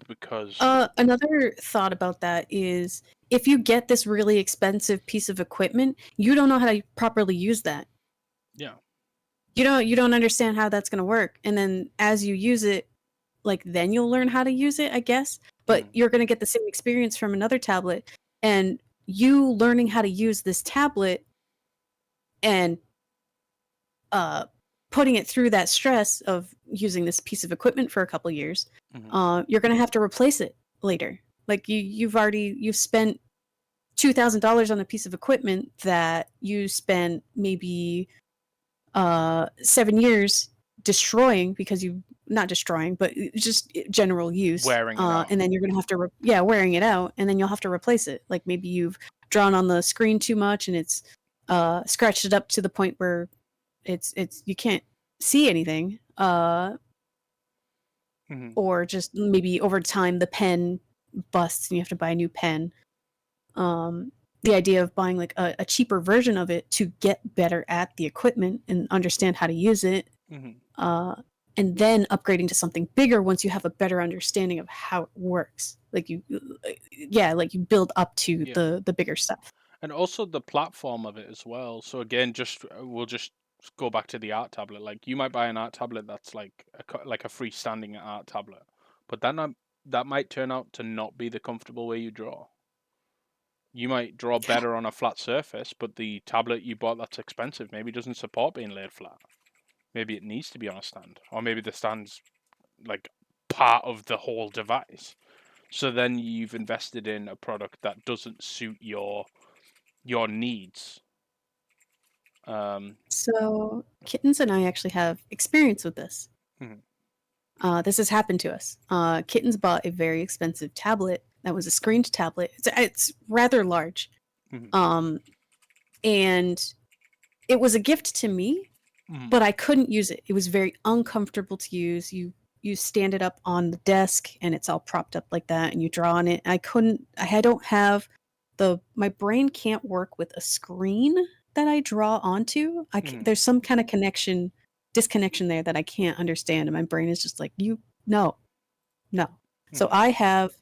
because Another thought about that is if you get this really expensive piece of equipment, you don't know how to properly use that. yeah. You don't understand how that's going to work. And then as you use it, like then you'll learn how to use it, I guess. But Mm, you're going to get the same experience from another tablet, and you learning how to use this tablet and uh, putting it through that stress of using this piece of equipment for a couple years, Hmm. you're going to have to replace it later. Like you've spent $2,000 on a piece of equipment that you spent maybe 7 years destroying because you not destroying, but just general use. Wearing it out. And then you're gonna have to wearing it out, and then you'll have to replace it. Like maybe you've drawn on the screen too much, and it's scratched it up to the point where it's you can't see anything. Hmm. Or just maybe over time the pen busts and you have to buy a new pen. Um, the idea of buying like a cheaper version of it to get better at the equipment and understand how to use it, Hmm. uh, and then upgrading to something bigger once you have a better understanding of how it works. Like like you build up to Yeah. the bigger stuff. And also the platform of it as well. So again, we'll just go back to the art tablet. Like you might buy an art tablet that's like like a freestanding art tablet, but that might turn out to not be the comfortable way you draw. You might draw better on a flat surface, but the tablet you bought that's expensive maybe doesn't support being laid flat. Maybe it needs to be on a stand, or maybe the stand's like part of the whole device. So then you've invested in a product that doesn't suit your needs. Um, So Kittens and I actually have experience with this. mhm, This has happened to us. Kittens bought a very expensive tablet that was a screened tablet. It's rather large. mhm, Um, and it was a gift to me, mhm, but I couldn't use it. It was very uncomfortable to use. You stand it up on the desk and it's all propped up like that and you draw on it. I don't have my brain can't work with a screen that I draw onto. mhm, There's some kind of disconnection there that I can't understand, and my brain is just like, you no, no. So mhm. I have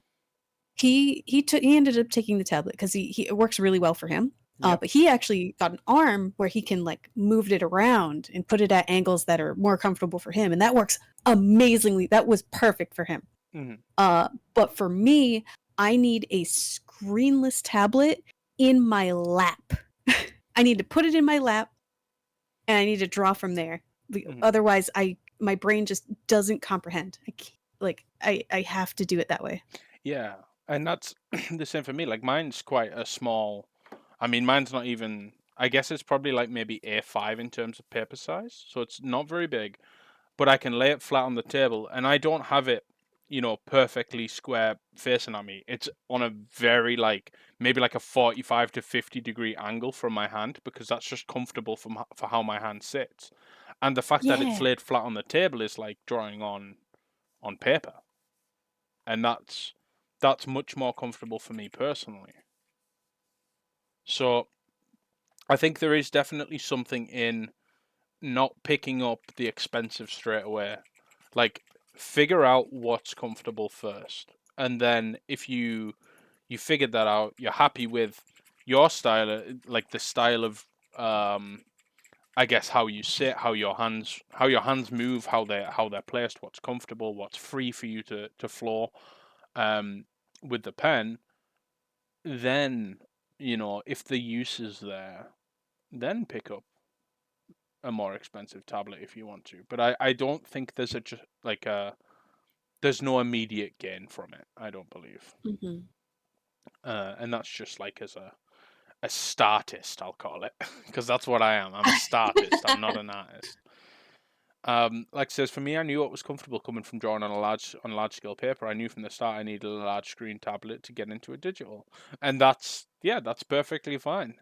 he ended up taking the tablet because he it works really well for him. Yep. But he actually got an arm where he can like move it around and put it at angles that are more comfortable for him, and that works amazingly. That was perfect for him. Mhm. But for me, I need a screenless tablet in my lap. I need to put it in my lap and I need to draw from there. Mhm. Otherwise, my brain just doesn't comprehend. I can't, like I have to do it that way. Yeah, and that's the same for me. Like mine's quite a small. I mean, mine's not even. I guess it's probably like maybe A5 in terms of paper size, so it's not very big. But I can lay it flat on the table, and I don't have it, perfectly square facing at me. It's on a very like maybe like a 45 to 50-degree angle from my hand because that's just comfortable for how my hand sits. And the fact that it's Yeah. laid flat on the table is like drawing on paper, and that's much more comfortable for me personally. So I think there is definitely something in not picking up the expensive straight away. Like figure out what's comfortable first, and then if you figured that out, you're happy with your style, like the style of I guess how you sit, how your hands move, how they're placed, what's comfortable, what's free for you to floor um with the pen. Then if the use is there, then pick up a more expensive tablet if you want to. But I don't think there's a just like a there's no immediate gain from it. I don't believe, Hmm. and that's just like as a statist, I'll call it, because that's what I am. I'm a statist. I'm not an artist. Like I says, for me, I knew what was comfortable coming from drawing on large scale paper. I knew from the start I needed a large screen tablet to get into a digital, and that's perfectly fine.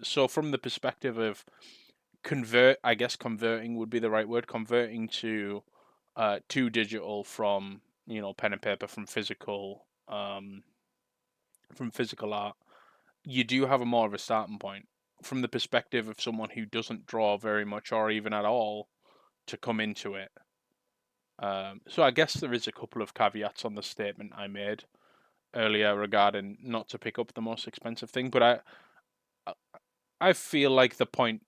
So from the perspective of I guess converting would be the right word, converting to digital from pen and paper from physical art, you do have a more of a starting point from the perspective of someone who doesn't draw very much or even at all to come into it. So I guess there is a couple of caveats on the statement I made earlier regarding not to pick up the most expensive thing, but I feel like the point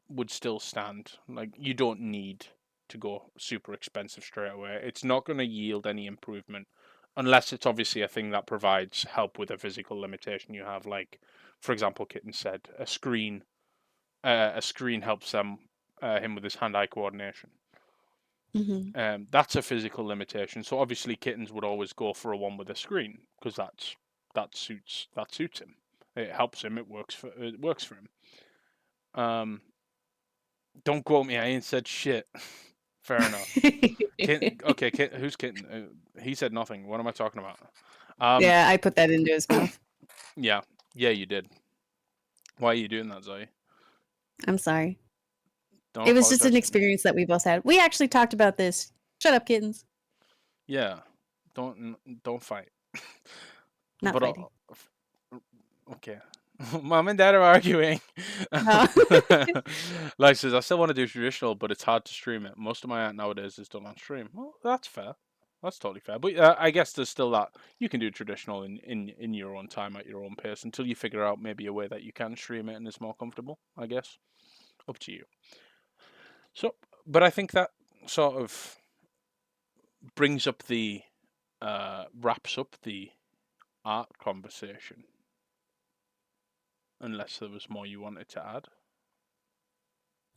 would still stand. Like you don't need to go super expensive straight away. It's not going to yield any improvement unless it's obviously a thing that provides help with a physical limitation you have. Like, for example, Kitten said, a screen a screen helps him with his hand-eye coordination. Hmm. That's a physical limitation. So obviously kittens would always go for a one with a screen because that suits him. It helps him. It works for him. Um, don't quote me. I ain't said shit. Fair enough. Kitten, okay, who's kitten? He said nothing. What am I talking about? Um, Yeah, I put that into his mouth. yeah, you did. Why are you doing that, Zoe? I'm sorry. Don't It was just apologize an to me. experience that we both had. We actually talked about this. Shut up, kittens. Yeah, don't fight. Not But fighting. okay. Mom and Dad are arguing. No. Like says, I still want to do traditional, but it's hard to stream it. Most of my art nowadays is done on stream. Well, that's fair. That's totally fair. But I guess there's still that you can do traditional in your own time at your own pace until you figure out maybe a way that you can stream it and it's more comfortable. I guess up to you. So, but I think that sort of brings up the wraps up the art conversation. Unless there was more you wanted to add.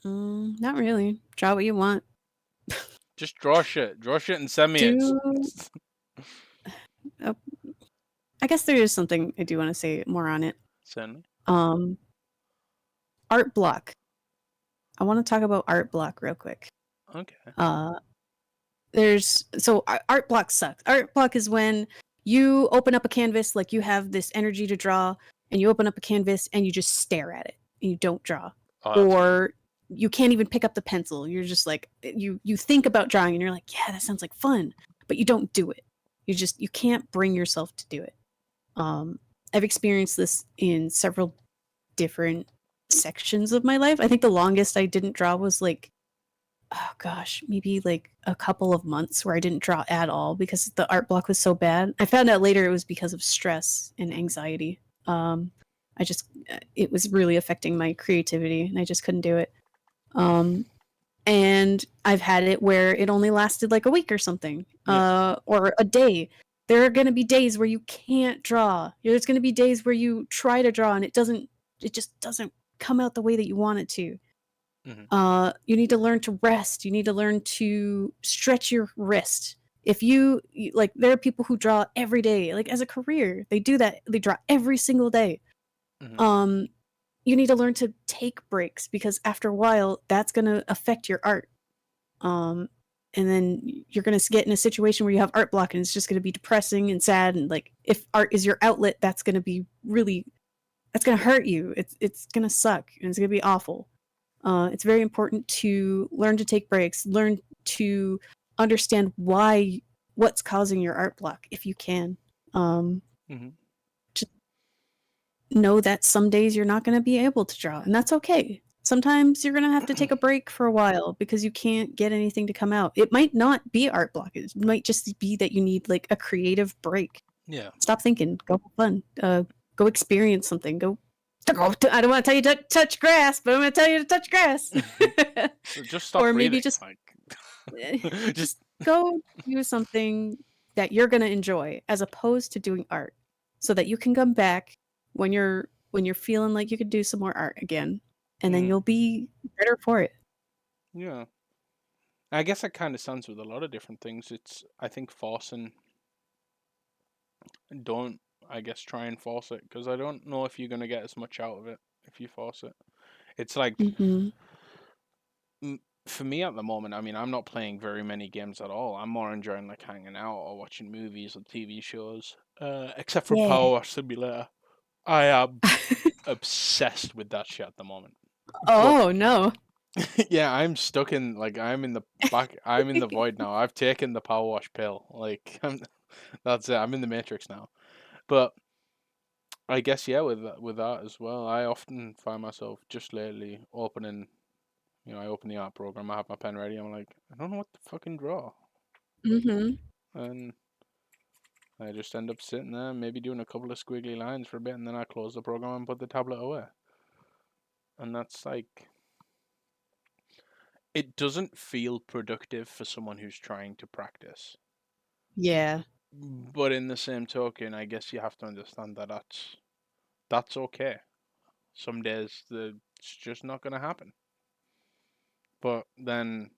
Not really. Draw what you want. Just draw shit. Draw shit and send me it. Do. Uh, I guess there is something I do want to say more on it. Send me. Um, art block. I want to talk about art block real quick. Okay. Uh, art block sucks. Art block is when you open up a canvas, like you have this energy to draw, and you open up a canvas and you just stare at it and you don't draw, Oh, that's me. or you can't even pick up the pencil. You're just like you think about drawing and you're like, yeah, that sounds like fun, but you don't do it. You can't bring yourself to do it. I've experienced this in several different sections of my life. I think the longest I didn't draw was like, oh gosh, maybe like a couple of months where I didn't draw at all because the art block was so bad. I found out later it was because of stress and anxiety. I just it was really affecting my creativity and I just couldn't do it. Um, and I've had it where it only lasted like a week or something, Yeah. or a day. There are going to be days where you can't draw. There's going to be days where you try to draw and it just doesn't come out the way that you want it to. Mm-hmm. You need to learn to rest. You need to learn to stretch your wrist. If like, there are people who draw every day, like as a career, they do that. They draw every single day. Mm-hmm. Um, you need to learn to take breaks because after a while, that's going to affect your art. And then you're going to get in a situation where you have art block and it's just going to be depressing and sad. And like, if art is your outlet, that's going to be that's going to hurt you. It's going to suck and it's going to be awful. It's very important to learn to take breaks, learn to understand what's causing your art block if you can. Mm-hmm. Just know that some days you're not going to be able to draw, and that's okay. Sometimes you're going to have to take a break for a while because you can't get anything to come out. It might not be art block. It might just be that you need like a creative break. Yeah. Stop thinking. Go have fun. Go experience something. I don't want to tell you to touch grass, but I'm going to tell you to touch grass. So just stop Or maybe breathing. just Like, just go do something that you're going to enjoy as opposed to doing art so that you can come back when you're feeling like you could do some more art again and then mm, you'll be better for it. yeah. I guess that kind of sounds with a lot of different things. It's I think forcing. Don't I guess try and force it because I don't know if you're gonna get as much out of it if you force it. It's like Mhm. for me at the moment, I mean, I'm not playing very many games at all. I'm more enjoying like hanging out or watching movies or TV shows. Except for Yeah. Power Wash Simulator. I am obsessed with that shit at the moment. But Oh, no. yeah, I'm stuck in like I'm in the I'm in the void now. I've taken the Power Wash pill. Like that's it. I'm in the Matrix now. But I guess yeah, with that as well, I often find myself just lately opening. I open the art program. I have my pen ready. I'm like, I don't know what to fucking draw, Mhm. and I just end up sitting there, maybe doing a couple of squiggly lines for a bit, and then I close the program and put the tablet away. And that's like, it doesn't feel productive for someone who's trying to practice. Yeah. But in the same token, I guess you have to understand that that's okay. Some days It's just not going to happen. But then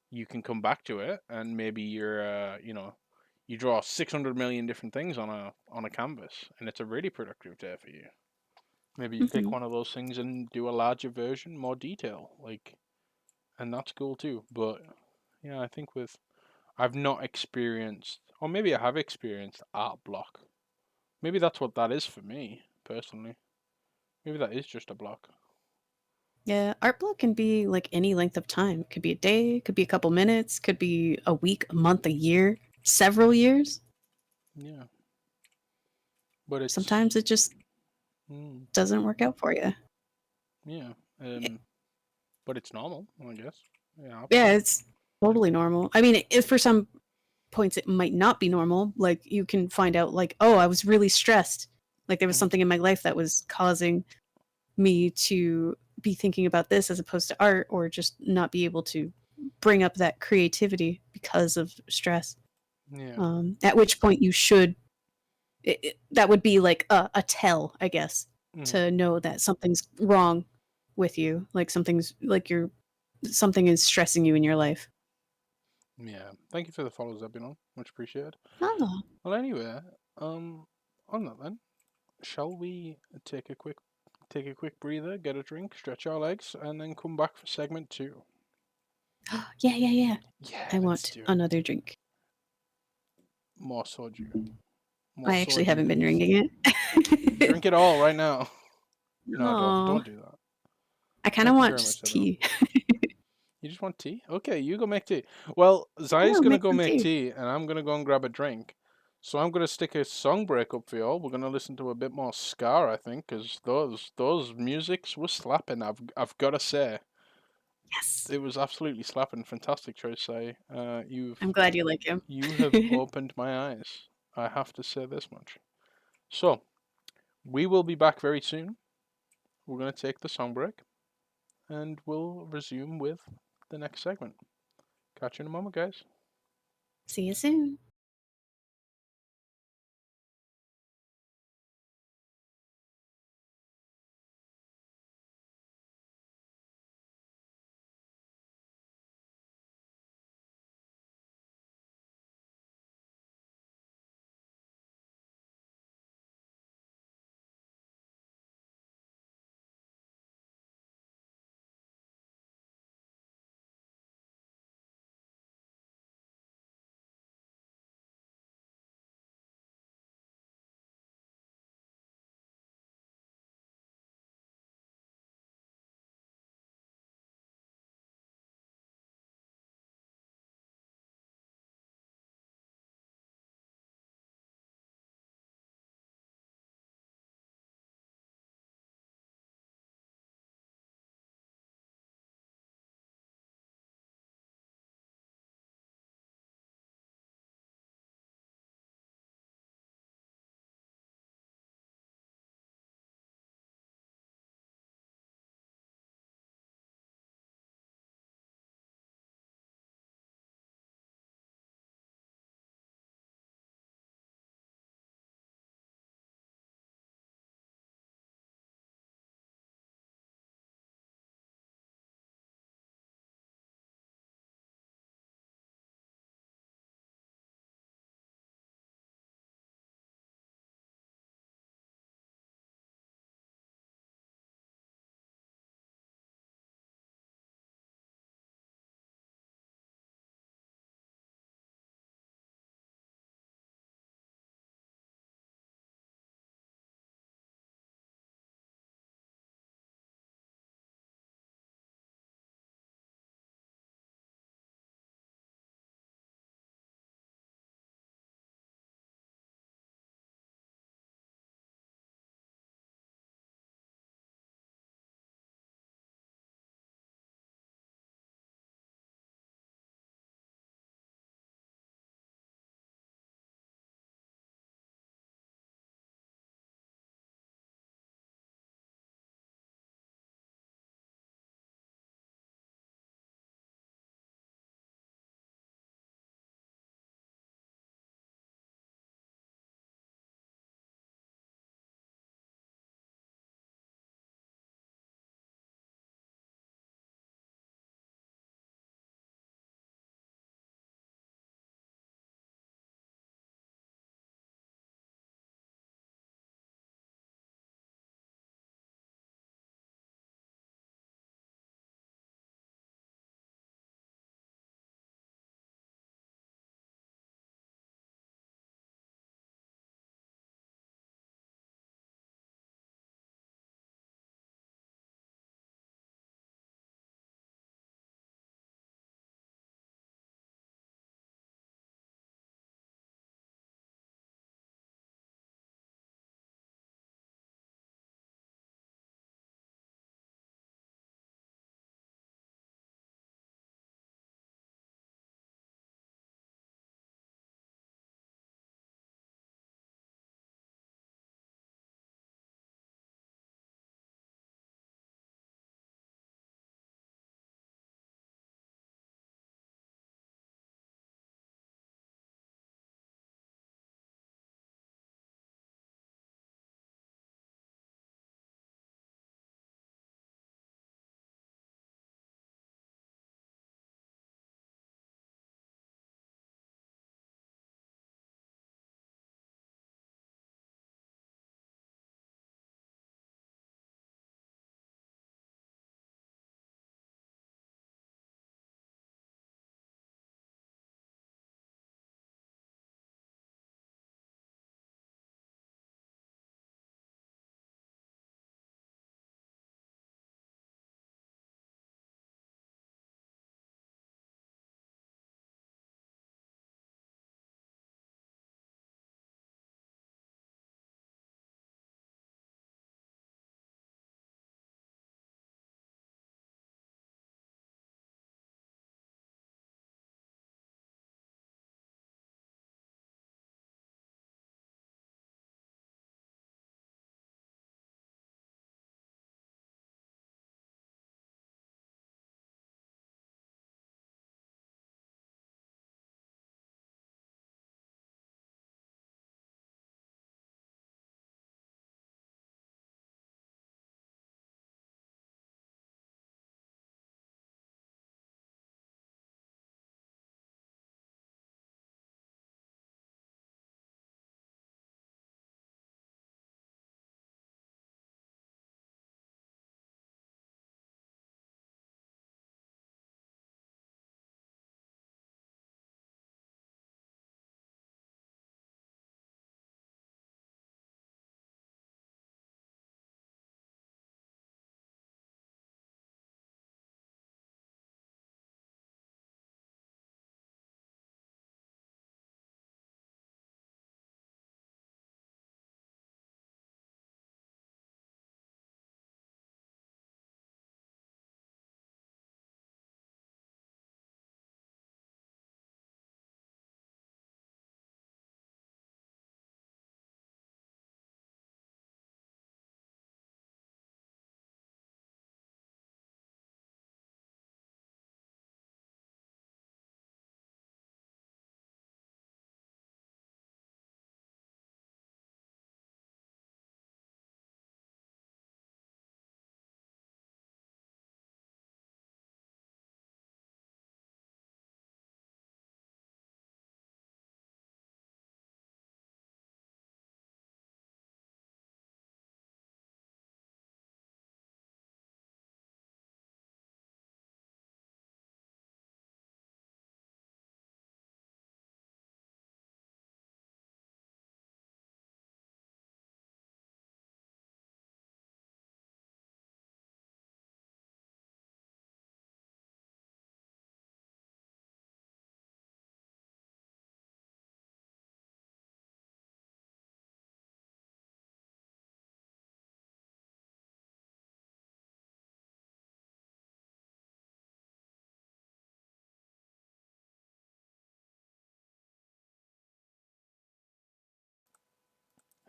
you can come back to it, and maybe you draw 600 million different things on a canvas, and it's a really productive day for you. Maybe you pick Hmm. one of those things and do a larger version, more detail, and that's cool too. But yeah, I think I've not experienced, or maybe I have experienced art block. Maybe that's what that is for me personally. Maybe that is just a block. Yeah, art block can be like any length of time. It could be a day, could be a couple minutes, could be a week, a month, a year, several years. Yeah, but it's Sometimes it just mm, doesn't work out for you. yeah, but it's normal, I guess. Yeah, Yeah, block. it's totally normal. I mean, if for some points it might not be normal, like you can find out like, oh, I was really stressed. Like there was Hmm. something in my life that was causing me to be thinking about this as opposed to art or just not be able to bring up that creativity because of stress. Yeah. At which point you should that would be like a tell, I guess, Hmm. to know that something's wrong with you, like something's like you're something is stressing you in your life. Yeah. Thank you for the follows up, much appreciated. Oh, Well, anyway, um, on that then, shall we take a quick breather, get a drink, stretch our legs, and then come back for segment two? yeah, yeah, yeah. Yeah, I let's want do it. another drink. More soju. More I actually soju, haven't been please. drinking it. Drink it all right now. No, Oh, don't do that. I kind of Thank you want very much, just everyone. tea. You just want tea? Okay, you go make tea. Well, Zai's Yeah, gonna make go some make tea. tea, and I'm gonna go and grab a drink. So I'm gonna stick a song break up for y'all. We're gonna listen to a bit more ska, I think, because those musics were slapping. I've gotta say, Yes, it was absolutely slapping. Fantastic choice, Zai. I'm glad you like him. You have opened my eyes. I have to say this much. So we will be back very soon. We're gonna take the song break, and we'll resume with the next segment. Catch you in a moment, guys. See you soon.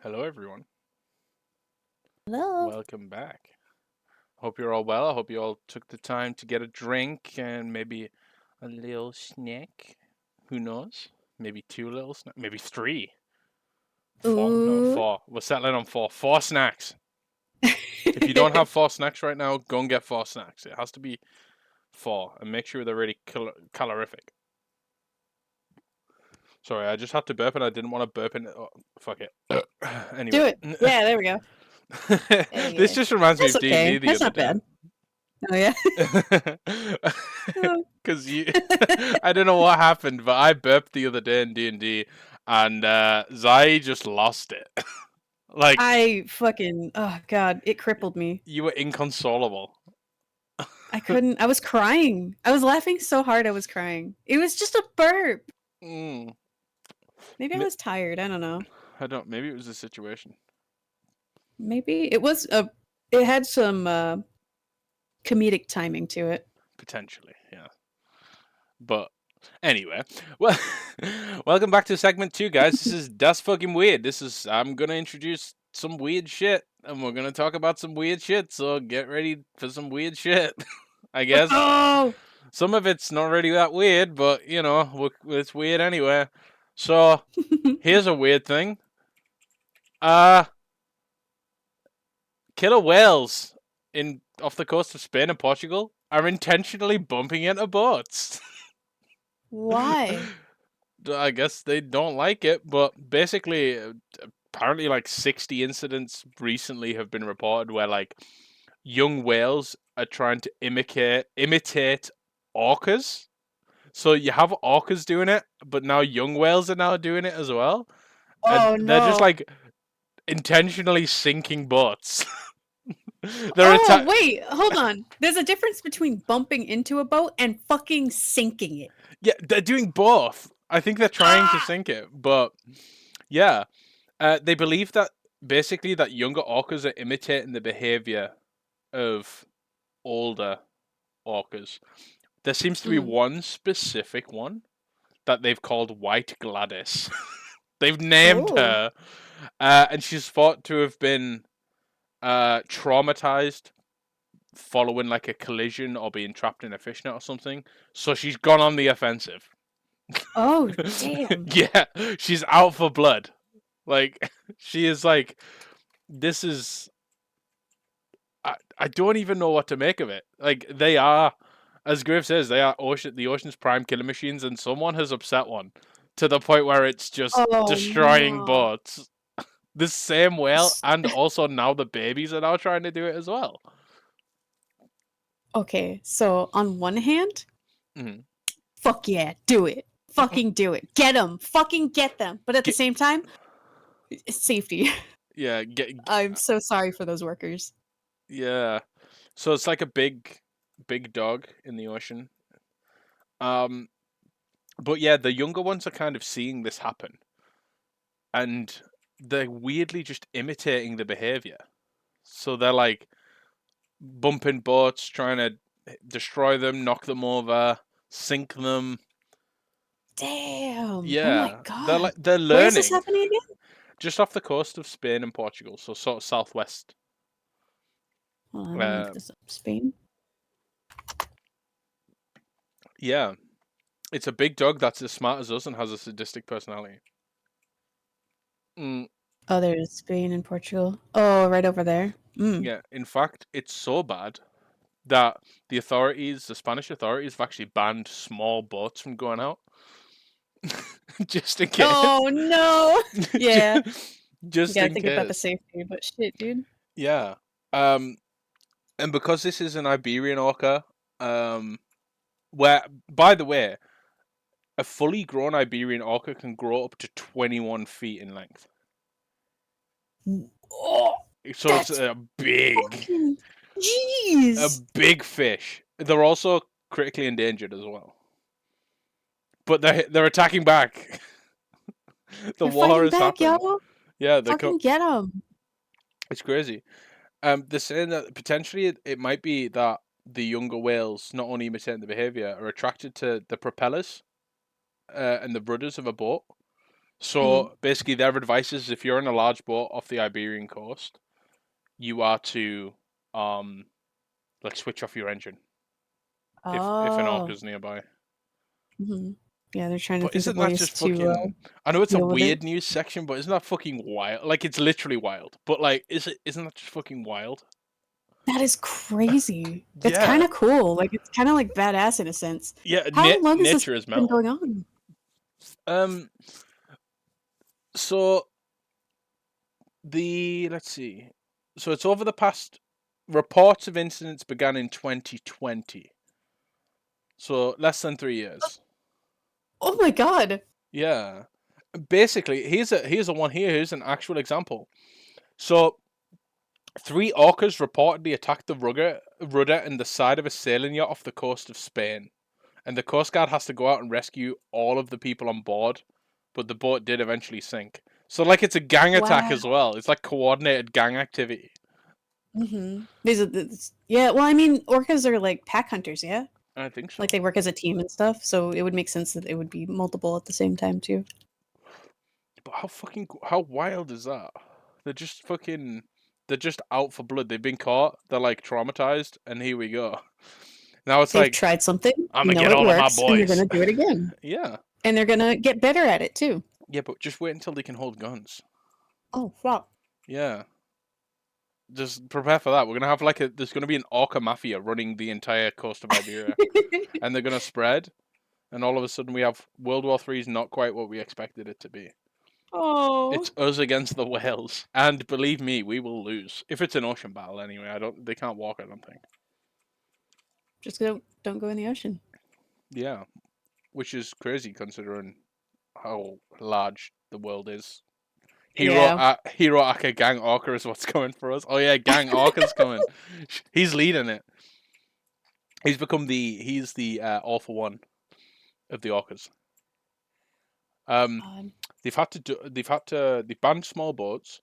Hello, everyone. Hello. Welcome back. Hope you're all well. I hope you all took the time to get a drink and maybe a little snack. Who knows? Maybe two little snacks. Maybe three. Four. No, Ooh. four. We're settling on four. Four snacks. If you don't have four snacks right now, go and get four snacks. It has to be four, and make sure they're really calorific. Sorry, I just had to burp, and I didn't want to burp in. Oh, fuck it. Anyway. Do it. Yeah, there we go. Hey, This just reminds me that's of D&D okay. the That's other not day. bad. Oh yeah. Oh. Because I don't know what happened, but I burped the other day in D&D, and Zai just lost it. Like, I fucking oh god, it crippled me. you were inconsolable. I couldn't. I was crying. I was laughing so hard I was crying. It was just a burp. Mm. Maybe I was tired. I don't know. I don't. Maybe it was the situation. Maybe it was a. It had some comedic timing to it. Potentially, yeah. But anyway, well, welcome back to segment 2, guys. This is Das Fucking Weird. I'm gonna introduce some weird shit, and we're gonna talk about some weird shit. So get ready for some weird shit. I guess Oh. some of it's not really that weird, but you know, it's weird anyway. So here's a weird thing. Killer whales off the coast of Spain and Portugal are intentionally bumping into boats. Why? I guess they don't like it, but basically, apparently, like 60 incidents recently have been reported where like young whales are trying to imitate orcas. So you have orcas doing it, but now young whales are now doing it as well, and Oh they're just no. like intentionally sinking boats. They're Oh, wait, hold on. There's a difference between bumping into a boat and fucking sinking it. Yeah, they're doing both. I think they're trying to Ah! sink it, but yeah, they believe that basically that younger orcas are imitating the behavior of older orcas. There seems to be Mm. one specific one that they've called White Gladys. They've named Oh. her, and she's thought to have been traumatized following like a collision or being trapped in a fishnet or something. So she's gone on the offensive. Oh, damn. Yeah, she's out for blood. Like she is like, this is. I don't even know what to make of it. Like they are, as Griff says, they are the ocean's prime killer machines, and someone has upset one to the point where it's just Oh, destroying no. boats. This same whale, S- and also now the babies are now trying to do it as well. Okay, so on one hand, Mhm. fuck yeah, do it. Fucking do it. Get them. Fucking get them. But at the Get, same time, safety. yeah, I'm so sorry for those workers. yeah. So it's like a big dog in the ocean. Um, but yeah, the younger ones are kind of seeing this happen, and they're weirdly just imitating the behavior. So they're like bumping boats, trying to destroy them, knock them over, sink them. Damn. Oh my Yeah, god. they're Where is this learning happening again? just off the coast of Spain and Portugal, so sort of southwest. Hold on, let me look Uh, this up. Spain? yeah, it's a big dog that's as smart as us and has a sadistic personality. Mm, Oh, there's Spain and Portugal. Oh, right over there. Mm. yeah, in fact, it's so bad that the Spanish authorities, have actually banned small boats from going out, just in case. Oh no. Yeah. You Just gotta in think about the case. safety, but shit, dude. Yeah. Um, and because this is an Iberian orca, where, by the way, a fully grown Iberian orca can grow up to 21 feet in length. Oh, So it's that's fucking a jeez. big fish. They're also critically endangered as well. But they're attacking back. The They're war fighting has back, happened. yo. Yeah, Fucking get them. it's crazy. They're saying that potentially it might be that the younger whales, not only imitating the behavior, are attracted to the propellers and the rudders of a boat. So basically, their advice is if you're in a large boat off the Iberian coast, you are to like switch off your engine if an Oh. orca's nearby. hmm Yeah, they're trying to But think of isn't that ways just to fucking? I know it's a deal with it. weird news section, but isn't that fucking wild? Like it's literally wild. But like, isn't that just fucking wild? That is crazy. It's kind Yeah, of cool. Like it's kind of like badass in a sense. yeah. How long has this Nature is been mental. going on? Um. So let's see. So it's over the past. Reports of incidents began in 2020. So less than 3 years. Oh my god. Yeah. Basically, here's a one here. Here's an actual example. So 3 orcas reportedly attacked the rudder and the side of a sailing yacht off the coast of Spain, and the Coast Guard has to go out and rescue all of the people on board, but the boat did eventually sink. So like it's a gang attack Wow. as well. It's like coordinated gang activity. These are yeah. Well, I mean, orcas are like pack hunters. Yeah, I think like so. they work as a team and stuff. So it would make sense that it would be multiple at the same time too. But how wild is that? They're just fucking they're just out for blood. They've been caught. They're like traumatized, and here we go. Now it's They've like tried something, I'm gonna know get it all of my works, and they're boys. gonna do it again. Yeah, And they're gonna get better at it too. yeah, but just wait until they can hold guns. Oh fuck. Yeah, just prepare for that. We're gonna have like there's gonna be an orca mafia running the entire coast of Iberia, and they're gonna spread, and all of a sudden we have World War III is not quite what we expected it to be. Oh. It's us against the whales, and believe me, we will lose if it's an ocean battle. Anyway, they can't walk. I don't think. Just don't go in the ocean. Yeah, which is crazy considering how large the world is. Yeah. Hero Aka Gang Orca is what's coming for us. Oh yeah, Gang Orca's coming. He's leading it. He's the all for one of the orcas. God. They've banned small boats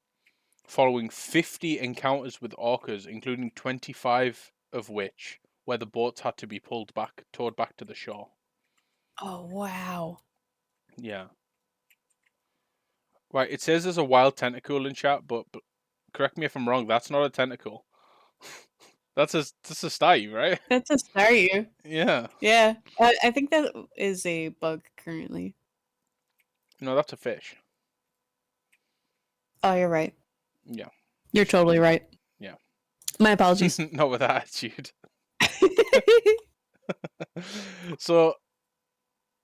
following 50 encounters with orcas, including 25 of which where the boats had to be towed back to the shore. Oh wow. Yeah. Right, it says there's a wild tentacle in chat, but correct me if I'm wrong, that's not a tentacle. That's a stag, right? That's a start. Yeah. Yeah. I think that is a bug currently. No, that's a fish. Oh, you're right. Yeah. You're totally right. Yeah. My apologies. Not with that attitude. So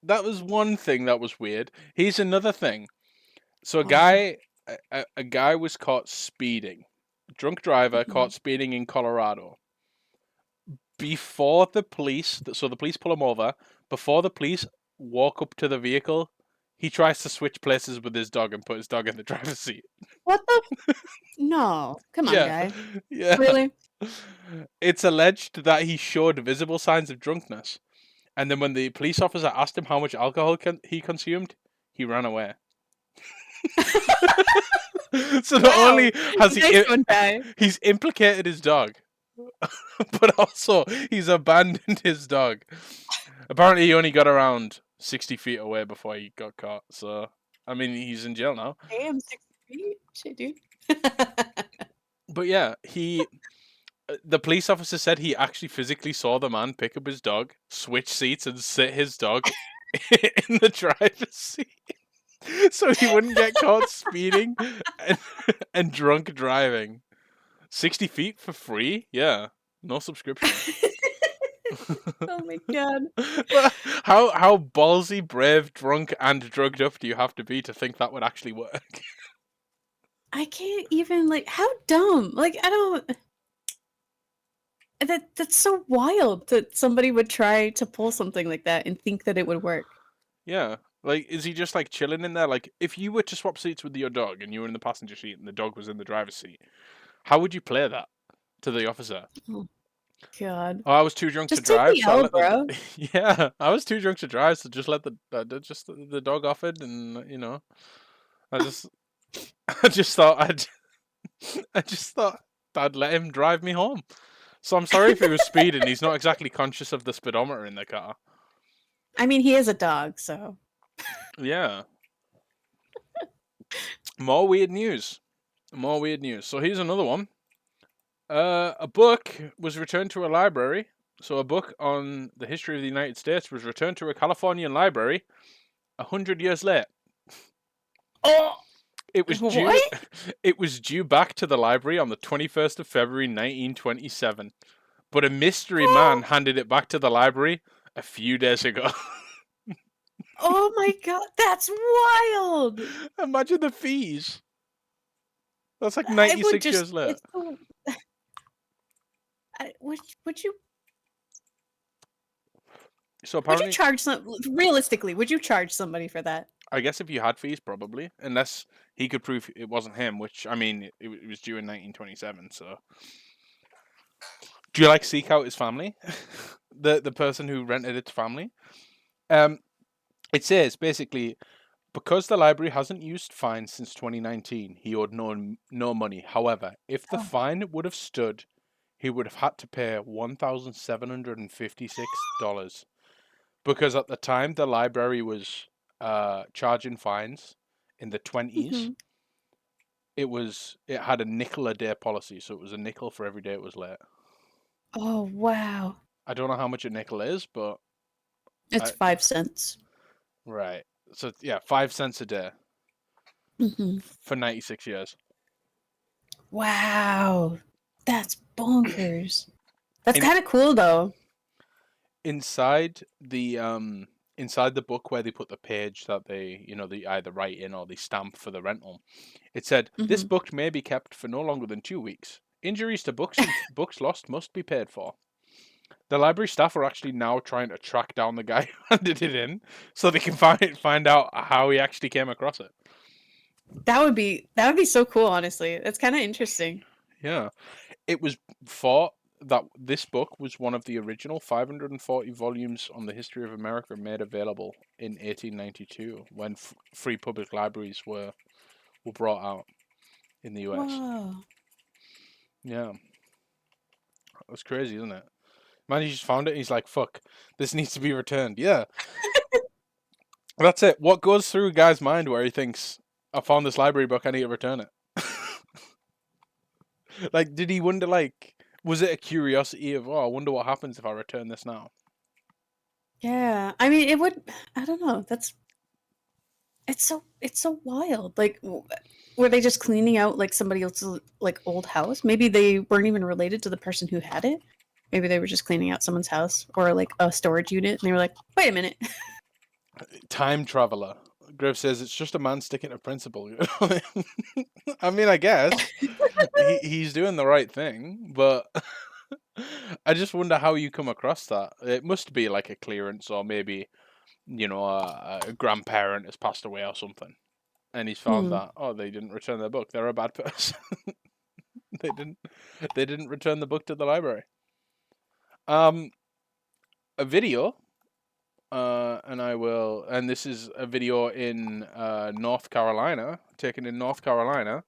that was one thing that was weird. Here's another thing. So a guy was caught speeding. Drunk driver caught speeding in Colorado. Before the police, so the police pull him over. Before the police walk up to the vehicle, he tries to switch places with his dog and put his dog in the driver's seat. What the? No. Come on, guy. Yeah. Really? It's alleged that he showed visible signs of drunkenness, and then when the police officer asked him how much alcohol he consumed, he ran away. So not only has he's implicated his dog, but also he's abandoned his dog. Apparently, he only got around 60 feet away before he got caught. So, I mean, he's in jail now. Damn, 60 feet? Shit, dude. But yeah, the police officer said he actually physically saw the man pick up his dog, switch seats, and sit his dog in the driver's seat. So he wouldn't get caught speeding and drunk driving. 60 feet for free? Yeah. No subscription. Oh my god. But how ballsy, brave, drunk, and drugged up do you have to be to think that would actually work? I can't even, like, how dumb. Like, I don't. That's so wild that somebody would try to pull something like that and think that it would work. Yeah. Like, is he just like chilling in there? Like, if you were to swap seats with your dog and you were in the passenger seat and the dog was in the driver's seat, how would you play that to the officer? Oh, God. Oh, I was too drunk Just to take drive, the so I L, let bro. yeah, I was too drunk to drive, so just let the dog off it, and you know, I just I just thought I'd let him drive me home. So I'm sorry if he was speeding. He's not exactly conscious of the speedometer in the car. I mean, he is a dog, so. Yeah. More weird news. More weird news. So here's another one. A book was returned to a library. So a book on the history of the United States was returned to a Californian library 100 years late. Oh, It was due. what? It was due back to the library on the 21st of February 1927, but a mystery man handed it back to the library a few days ago. Oh my god, that's wild. Imagine the fees. That's like I would 96 just. years later. It's so. Would you? So Would you apparently, charge some? Realistically, would you charge somebody for that? I guess if you had fees, probably, unless he could prove it wasn't him. Which I mean, it was due in 1927. So, do you like seek out his family? The person who rented its family. It says basically because the library hasn't used fines since 2019, he owed no money. However, if the Oh. fine would have stood, he would have had to pay $1,756 because at the time the library was charging fines in the 20s. Mhm. It had a nickel a day policy, so it was a nickel for every day it was late. Oh wow, I don't know how much a nickel is, but it's I, 5 cents. right. So yeah, 5 cents a day Hmm. for 96 years. Wow, that's bonkers. That's In kind of cool though. inside the book where they put the page that they either write in or they stamp for the rental, it said this Hmm. book may be kept for no longer than 2 weeks. Injuries to books and books lost must be paid for. The library staff are actually now trying to track down the guy who handed it in so they can find out how he actually came across it. That would be so cool. Honestly, that's kind of interesting. Yeah. It was thought that this book was one of the original 540 volumes on the history of America made available in 1892 when free public libraries were brought out in the US. Whoa. Yeah. That's crazy, isn't it? Man, he just found it and he's like, fuck, this needs to be returned. Yeah. That's it. What goes through a guy's mind where he thinks, I found this library book, I need to return it? Like, did he wonder, like, was it a curiosity of, oh, I wonder what happens if I return this now? Yeah, I mean, it would. I don't know. It's so wild. Like, were they just cleaning out like somebody else's like old house? Maybe they weren't even related to the person who had it. Maybe they were just cleaning out someone's house or like a storage unit, and they were like, "Wait a minute." Time traveler. Griff says it's just a man sticking to principle. I mean, I guess he's doing the right thing, but I just wonder how you come across that. It must be like a clearance, or maybe a grandparent has passed away or something, and he's found Hmm. that they didn't return their book. They're a bad person. they didn't they didn't return the book to the library. A video. And this is a video in North Carolina, taken in North Carolina,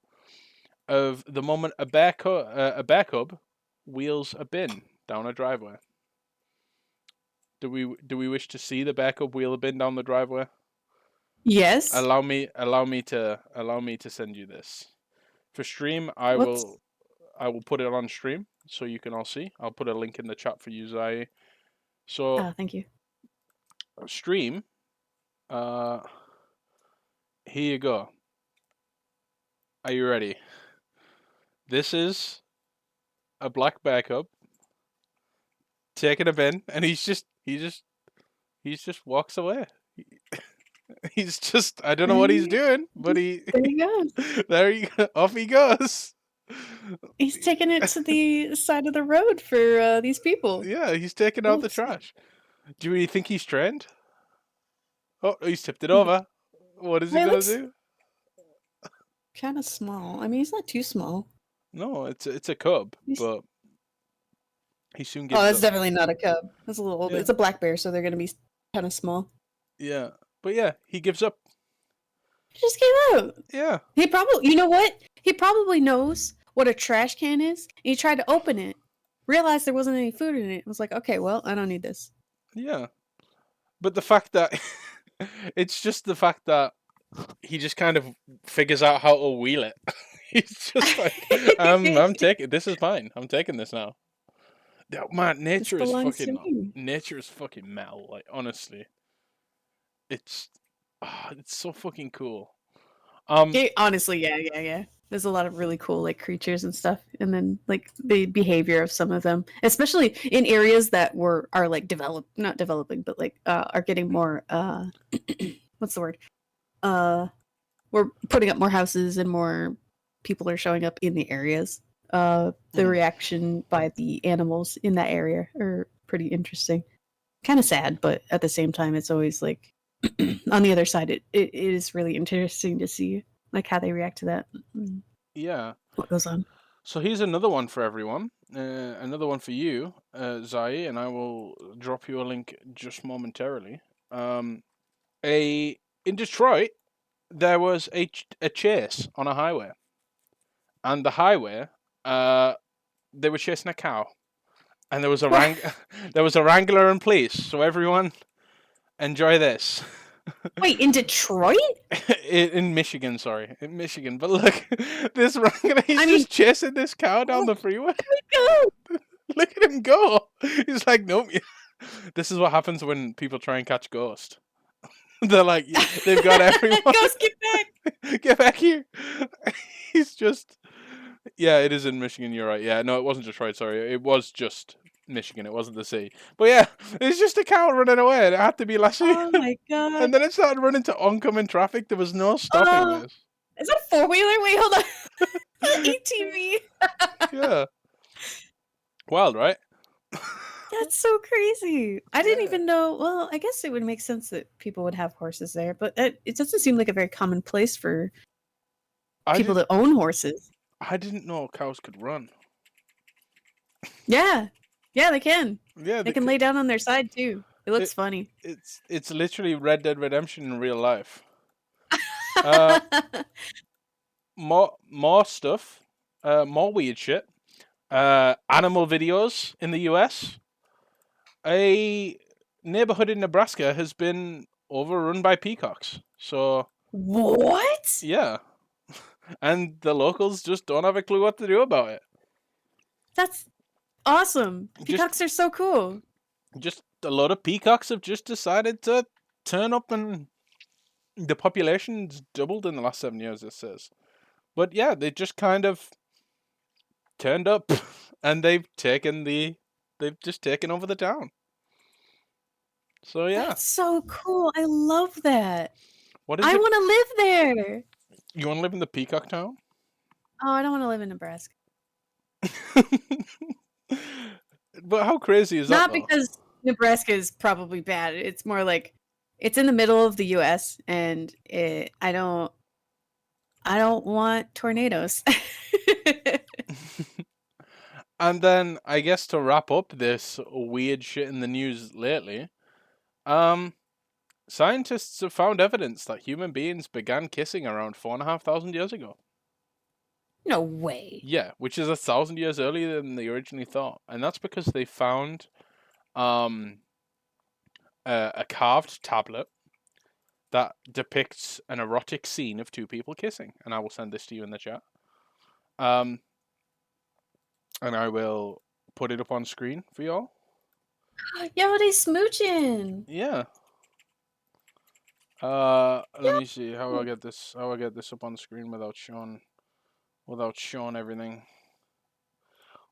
of the moment a bear cub wheels a bin down a driveway. Do we wish to see the bear cub wheel a bin down the driveway? Yes. Allow me to send you this. For stream, I What's? will put it on stream so you can all see. I'll put a link in the chat for you, Zai. So Thank you. stream. Uh, Here you go. Are you ready? This is a black bear cub taking a bin, and he just walks away. He's just I don't know what he's doing, but There he goes. there he off he goes. He's taking it to the side of the road for these people. Yeah, he's taking out the Oops. trash. Do you really think he's trained? Oh, he's tipped it over. What is he It gonna looks do? kind of small. I mean, he's not too small. No, it's a cub, He's... but he soon Oh, gives that's up. definitely not a cub. That's a little older. Yeah, It's a black bear, so they're gonna be kind of small. yeah, but yeah, he gives up. He just came out. Yeah, He probably, you know what? He probably knows what a trash can is. And he tried to open it, realized there wasn't any food in it. Was like, okay, well, I don't need this. yeah. But the fact that it's just the fact that he just kind of figures out how to wheel it. He's just like, I'm taking this is mine. I'm taking this now. Yeah, man, This belongs to me. nature is fucking metal. Like honestly, it's it's so fucking cool. Honestly, yeah. There's a lot of really cool like creatures and stuff, and then like the behavior of some of them, especially in areas that are like not developing, but like are getting more what's the word? We're putting up more houses and more people are showing up in the areas. The reaction by the animals in that area are pretty interesting. Kind of sad, but at the same time, it's always like on the other side, it is really interesting to see like how they react to that. Yeah. What goes on? So here's another one for everyone. Another one for you, Zai, and I will drop you a link just momentarily. A in Detroit, there was a chase on a highway, and the highway, they were chasing a cow, and there was a there was a wrangler and police. So everyone, enjoy this. Wait, in Detroit? In Michigan, sorry, in Michigan. But look, this wrangler, he's just chasing this cow down the freeway. Go! Look at him go. He's like, nope. This is what happens when people try and catch Ghost. They're like, they've got everyone. Ghost, get back! Get back here. He's just, yeah, it is in Michigan. You're right. Yeah, no, it wasn't Detroit. Sorry, it was just Michigan. It wasn't the sea. But yeah, it's just a cow running away. It had to be Lassie. Oh my god! And then it started running to oncoming traffic. There was no stopping this. Is that a 4-wheeler? Wait, hold on. ATV. Yeah. Wild, right? That's so crazy. I didn't even know. Well, I guess it would make sense that people would have horses there, but it doesn't seem like a very common place for people to own horses. I didn't know cows could run. Yeah, they can. Yeah, they can lay down on their side too. It looks funny. It's literally Red Dead Redemption in real life. More stuff, more weird shit. Animal videos in the US. A neighborhood in Nebraska has been overrun by peacocks. So what? Yeah, and the locals just don't have a clue what to do about it. That's awesome. Peacocks are so cool. Just a lot of peacocks have just decided to turn up, and the population's doubled in the last 7 years, it says. But yeah, they just kind of turned up, and they've just taken over the town. So yeah, that's so cool. I love that. What is I it? want to live there. You want to live in the peacock town? Oh, I don't want to live in Nebraska. But how crazy is that? Not because Nebraska is probably bad. It's more like it's in the middle of the U.S. and I don't want tornadoes. And then I guess to wrap up this weird shit in the news lately, scientists have found evidence that human beings began kissing around 4,500 years ago. No way. Yeah, which is 1,000 years earlier than they originally thought, and that's because they found a carved tablet that depicts an erotic scene of two people kissing, and I will send this to you in the chat. And I will put it up on screen for y'all. Yo, they smooching. Yeah. Let me see how I get this up on screen without showing everything.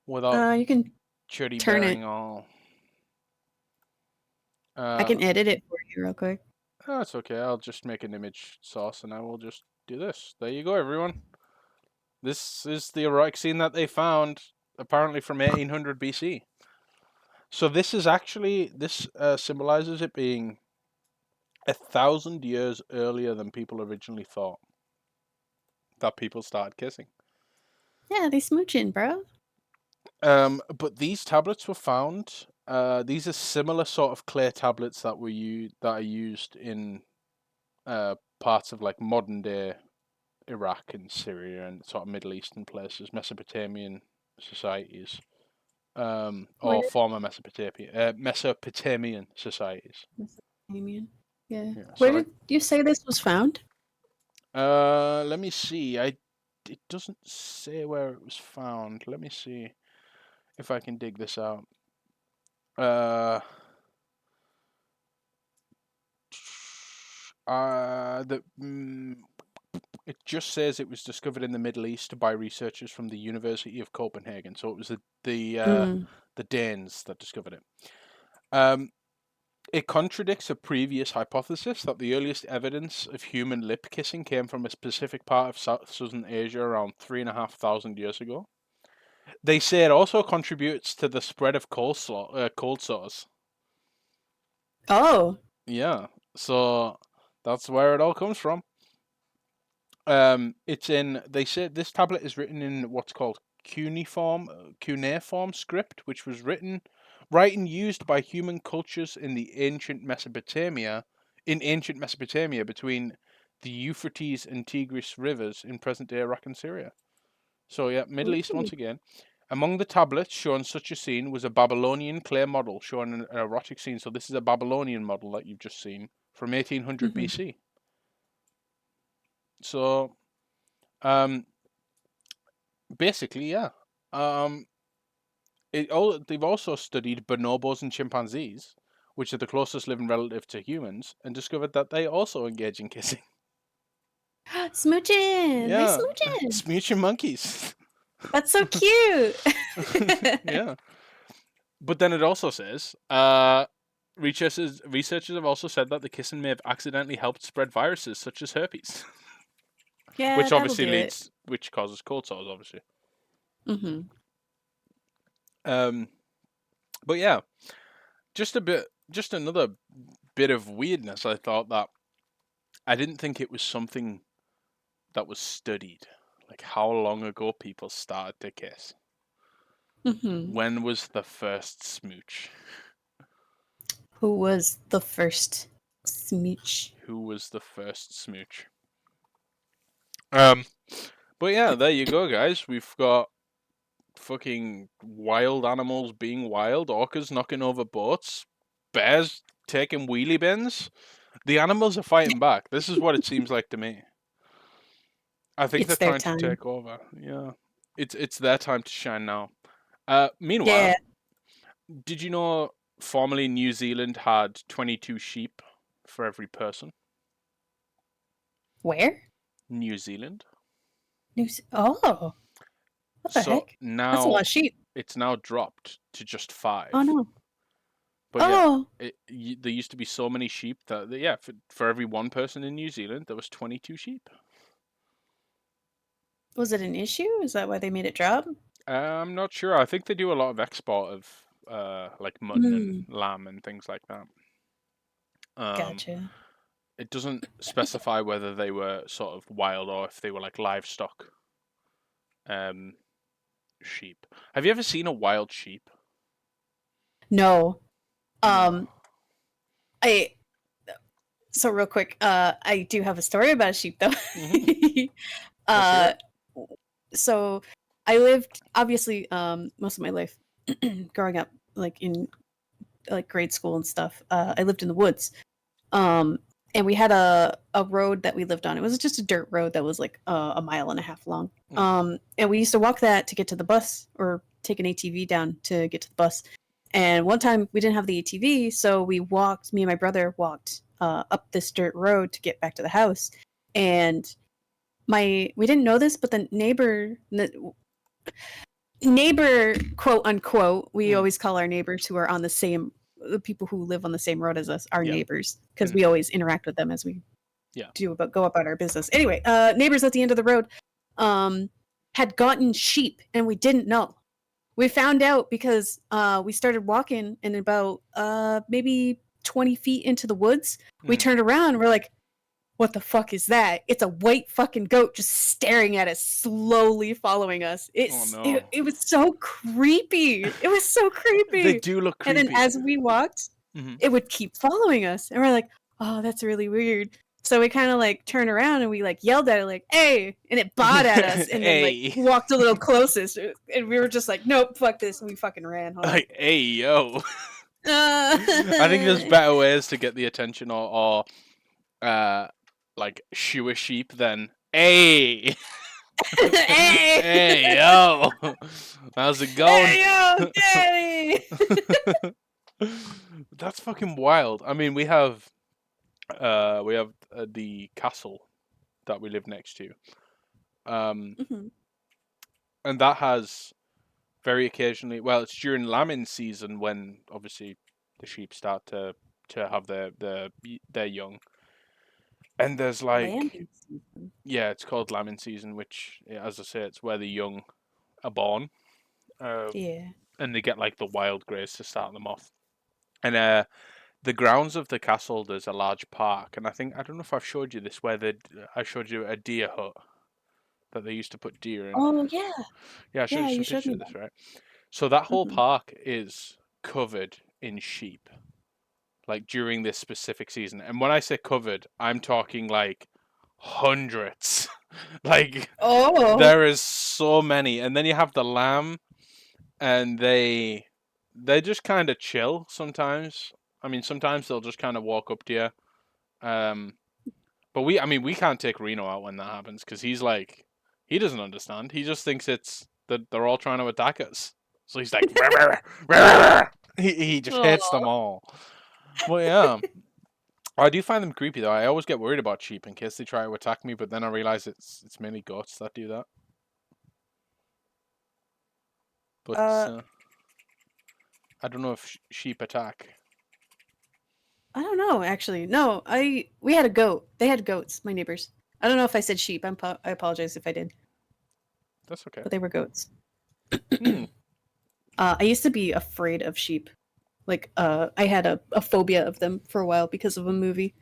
Without you can Chitty turn bearing it. all. I can edit it for you real quick. Oh, it's okay. I'll just make an image source and I will just do this. There you go, everyone. This is the erotic scene that they found, apparently from 1800 BC. So this is actually, this symbolizes it being 1,000 years earlier than people originally thought that people started kissing. Yeah, they smooching, bro. But these tablets were found. These are similar sort of clay tablets that are used in parts of like modern day Iraq and Syria and sort of Middle Eastern places, Mesopotamian societies, or former Mesopotamian societies. Mesopotamian. Yeah. Yeah, Where did you say this was found? Let me see. It doesn't say where it was found. Let me see if I can dig this out. Uh, the it just says it was discovered in the Middle East by researchers from the University of Copenhagen. So it was the Danes that discovered it. It contradicts a previous hypothesis that the earliest evidence of human lip kissing came from a specific part of southern Asia around 3,500 years ago. They say it also contributes to the spread of cold sores. Oh. Yeah, so that's where it all comes from. It's in. They say this tablet is written in what's called cuneiform script, which was written and used by human cultures in ancient Mesopotamia between the Euphrates and Tigris rivers in present-day Iraq and Syria. So yeah, Middle East once Ooh. again. Among the tablets showing such a scene was a Babylonian clay model showing an erotic scene. So this is a Babylonian model that you've just seen from 1800 Mhm. BC. So, basically, yeah. They've also studied bonobos and chimpanzees, which are the closest living relative to humans, and discovered that they also engage in kissing. Smooching. They Yeah, smooching. smooching monkeys. That's so cute. Yeah. But then it also says, researchers have also said that the kissing may have accidentally helped spread viruses such as herpes, Yeah, which that'll obviously do it. which causes cold sores, obviously. Hmm. Um, but yeah, just another bit of weirdness. I thought that I didn't think it was something that was studied, like how long ago people started to kiss. Hmm. When was the first smooch? Who was the first smooch? Who was the first smooch? Um, but yeah, there you go, guys. We've got fucking wild animals being wild, orcas knocking over boats, bears taking wheelie bins. The animals are fighting back. This is what it seems like to me. I think they're It's their trying to time. take over. Yeah, it's their time to shine now. Yeah. Meanwhile, did you know formerly New Zealand had 22 sheep for every person? Where? New Zealand. Oh, what the So heck? That's a lot now of sheep. it's now dropped to just Oh 5. no. But yeah, Oh, there used to be so many sheep that yeah, for every one person in New Zealand, there was 22 sheep. was it an issue? Is that why they made it drop? I'm not sure. I think they do a lot of export of like mutton and Mm, lamb and things like that. Um, gotcha. it doesn't specify whether they were sort of wild or if they were like livestock um sheep. Have you ever seen a wild sheep? No. No. Um, I so real quick, I do have a story about a sheep though. Hmm. Let's hear uh it. so I lived obviously most of my life growing up like in like grade school and stuff. I lived in the woods. Um and we had a road that we lived on. It was just a dirt road that was like a mile and a half long. Mm. And we used to walk that to get to the bus or take an ATV down to get to the bus. And one time we didn't have the ATV, so me and my brother walked up this dirt road to get back to the house. And we didn't know this, but the neighbor, quote unquote, we Mm. always call our neighbors who are on the people who live on the same road as us, our Yeah. neighbors, because Mhm. we always interact with them as we Yeah. go about our business. Anyway, neighbors at the end of the road um, had gotten sheep, and we didn't know. We found out because we started walking, and about maybe 20 feet into the woods, we Mm. turned around and we're like, what the fuck is that? It's a white fucking goat just staring at us, slowly following us. Oh It no. was so creepy. It was so They creepy. do look And then creepy. as we walked, Hmm. it would keep following us. And we're like, oh, that's really weird. So we kind of like turned around and we like yelled at it like, hey, and it bawed at us and then like Hey. walked a little closest. And we were just like, nope, fuck this. And we fucking ran home. Like, hey, yo. Uh, I think there's better ways to get the attention or uh like shoe a sheep, then hey, Hey! hey yo, how's it going? Hey, yo, Daddy! That's fucking wild. I mean, we have the castle that we live next to, um, Mhm. and that has very occasionally. Well, it's during lambing season when obviously the sheep start to have their young, and there's like Lambing season. yeah, it's called lambing season, which yeah, as I say, it's where the young are born, uh, Yeah. and they get like the wild grays to start them off, and the grounds of the castle, there's a large park, and I don't know if I've showed you this, where I showed you a deer hut that they used to put deer in. Oh, yeah. Yeah, I showed Yeah, you you some showed pictures me of this, that. right? So that whole Mhm. park is covered in sheep, like during this specific season. And when I say covered, I'm talking like hundreds. Like Oh. there is so many. And then you have the lamb, and they just kind of chill sometimes. I mean, sometimes they'll just kind of walk up to you. But I mean, we can't take Reno out when that happens because he's like, he doesn't understand. He just thinks it's that they're all trying to attack us. So he's like, "Rah, rah, rah, rah, rah." He just hits them Oh. all. Well, yeah, I do find them creepy though. I always get worried about sheep in case they try to attack me, but then I realize it's mainly goats that do that. But Uh, I don't know if sheep attack. I don't know, actually. No, we had a goat. They had goats, my neighbors. I don't know if I said sheep. I apologize if I did, That's okay. but they were goats. Hmm. I used to be afraid of sheep. Like, I had a phobia of them for a while because of a movie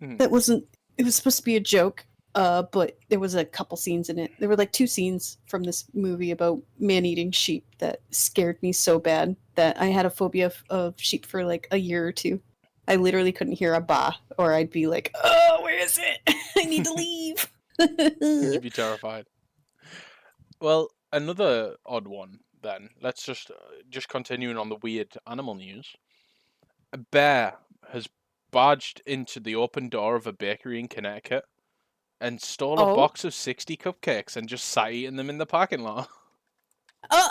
Hmm. that wasn't. It was supposed to be a joke, but there was a couple scenes in it. There were like two scenes from this movie about man eating sheep that scared me so bad that I had a phobia of sheep for like a year or two. I literally couldn't hear a ba, or I'd be like, "Oh, where is it? I need to leave." You'd be terrified. Well, another odd one then. Let's just continuing on the weird animal news. A bear has barged into the open door of a bakery in Connecticut and stole a Oh, box of 60 cupcakes and just sat eating them in the parking lot. oh,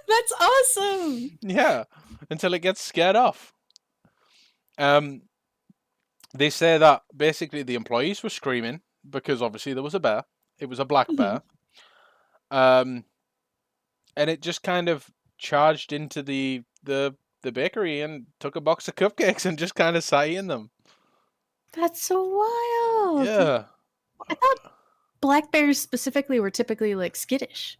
that's awesome. Yeah, until it gets scared off. Um, they say that basically the employees were screaming because obviously there was a bear. It was a black Mhm. bear. Um, and it just kind of charged into the bakery and took a box of cupcakes and just kind of sat eating them. That's so wild. Yeah. I thought black bears specifically were typically like skittish.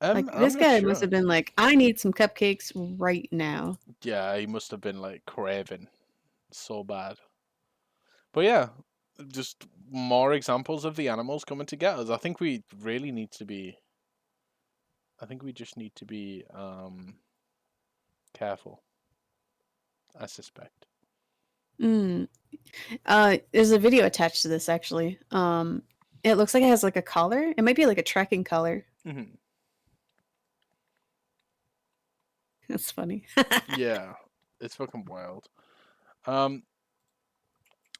Like I'm this not guy must have sure. been like, I need some cupcakes right now. Yeah, he must have been like craving so bad. But yeah, just more examples of the animals coming to get us. I think we really need to be. I think we just need to be careful. I suspect. Mm. There's a video attached to this actually. It looks like it has like a collar. It might be like a tracking collar. Hmm. That's funny. Yeah, it's fucking wild. Um,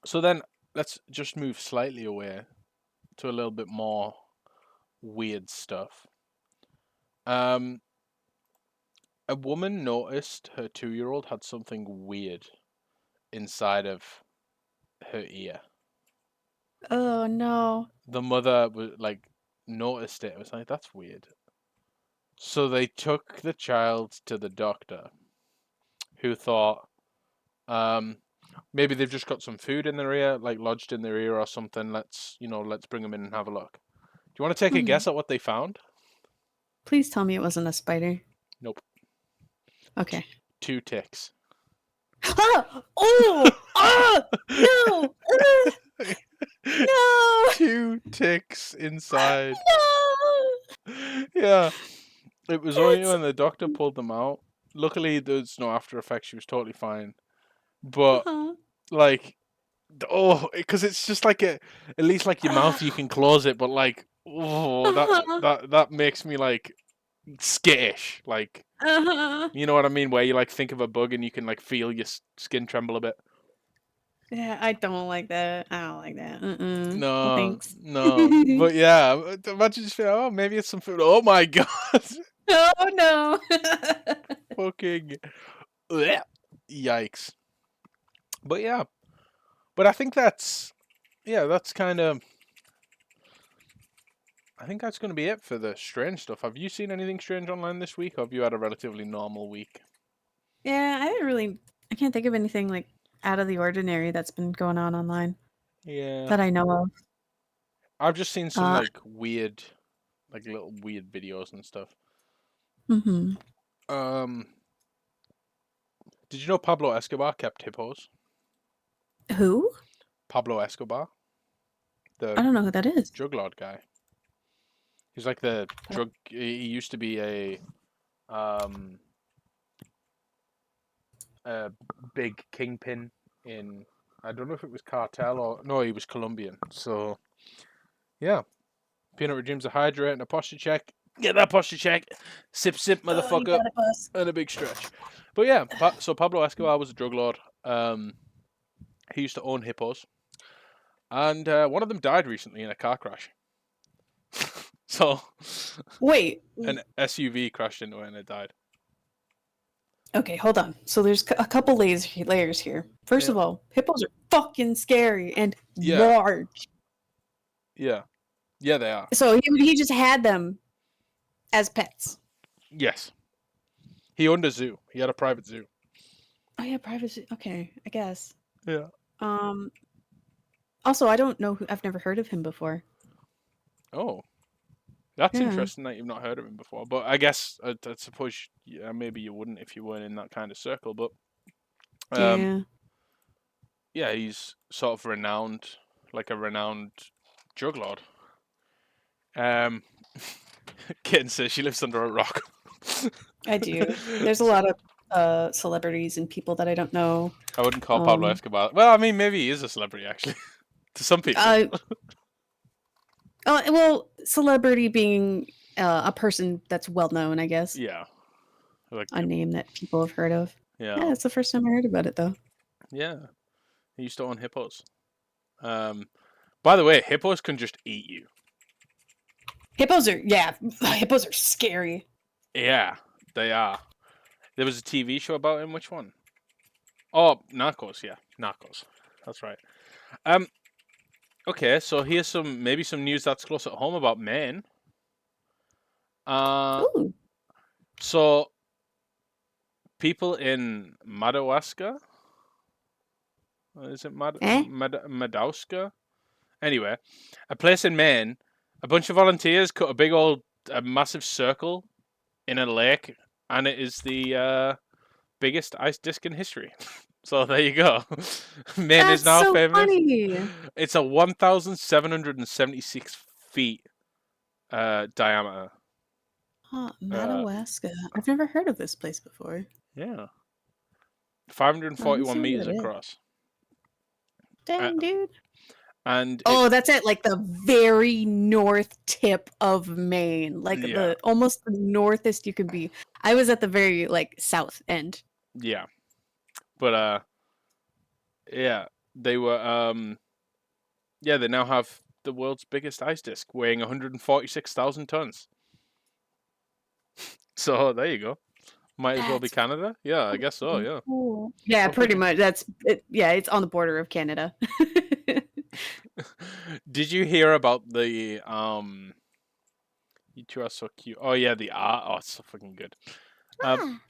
so then let's just move slightly away to a little bit more weird stuff. Um, a woman noticed her 2-year-old had something weird inside of her ear. Oh no. The mother was like noticed it. It was like that's weird. So they took the child to the doctor, who thought um, maybe they've just got some food in their ear, like lodged in their ear or something. Let's bring them in and have a look. Do you want to take a Mhm. guess at what they found? Please tell me it wasn't a spider. Nope. T- Okay. 2 ticks. Ah! Oh! Ah! No! Ah! No! 2 ticks inside. No! Yeah, it was only That's when the doctor pulled them out. Luckily, there's no after effects. She was totally fine. But uh-huh. like, oh, because it's just like at least like your mouth, you can close it. But like, oh, that Uh-huh. that that makes me like skittish. Like, Uh-huh. you know what I mean? Where you like think of a bug and you can like feel your skin tremble a bit. Yeah, I don't like that. I don't like that. Mm-mm. No No, thanks. no. But yeah, imagine just feeling, oh, maybe it's some food. Oh my god. Oh no. Fucking bleh. Yikes. But yeah. But I think that's that's kind of I think that's going to be it for the strange stuff. Have you seen anything strange online this week, or have you had a relatively normal week? Yeah, I can't think of anything like out of the ordinary that's been going on online Yeah. that I know of. I've just seen some Uh, like weird like little weird videos and stuff. hmm Um did you know Pablo Escobar kept hippos? Who? Pablo Escobar, I the don't know who that is. drug lord guy. He's like the drug he used to be um a big kingpin in I don't know if it was cartel or no, he was Colombian. So yeah, peanut regimes a hydrate and a posture check. Get that posture check. Sip, sip, Oh, you motherfucker, got a bus. and a big stretch. But yeah, so Pablo Escobar was a drug lord. He used to own hippos, and one of them died recently in a car crash. So Wait. an SUV crashed into it and it died. Okay, hold on. So there's a couple layers here. First Yeah, of all, hippos are fucking scary and yeah, large. yeah, yeah. They are. So he just had them as pets. Yes, he owned a zoo. He had a private zoo. Oh yeah, privacy. Okay, I guess. Yeah. Um. Also, I don't know who. I've never heard of him before. Oh, that's Yeah. interesting that you've not heard of him before. But I guess I suppose yeah, maybe you wouldn't if you weren't in that kind of circle. But um, Yeah. yeah, he's sort of renowned, like a renowned drug lord. Um, Kitten says she lives under a rock. I do. There's a lot of celebrities and people that I don't know. I wouldn't call Pablo Um. Escobar. Well, I mean, maybe he is a celebrity actually to some people. Uh. Well, celebrity being a person that's well known, I guess. Yeah, like A name that people have heard of. yeah, Yeah, it's the first time I heard about it though. yeah. He used to own hippos. Um, by the way, hippos can just eat you. Hippos are scary. Yeah, they are. There was a TV show about him. Which one? Oh, Narcos. Yeah, Narcos. That's right. Um. Okay, so here's some news that's close at home about Maine. Uh, Ooh. so people in Madawaska, is it Eh? Madowska? Anyway, a place in Maine. A bunch of volunteers cut a massive circle in a lake, and it is the biggest ice disc in history. So there you go. Maine is That's now so famous. funny. It's a 1,776 feet diameter. Huh, Uh, Madawaska. I've never heard of this place before. yeah, Let me 541 see what meters it is. across. Uh, Dang, dude. and it, Oh, that's at like the very north tip of Maine, like yeah, the almost the northest you could be. I was at the very like south end. yeah, but yeah, they were yeah, they now have the world's biggest ice disc, weighing 146,000 tons. So there you go. Might as well be That's Canada. Yeah, I guess so. Yeah. cool. Yeah, Well, pretty fucking. much. That's it. Yeah, it's on the border of Canada. Did you hear about the You two are so cute. Oh yeah, the art. Oh, it's so fucking good. Um, Ah,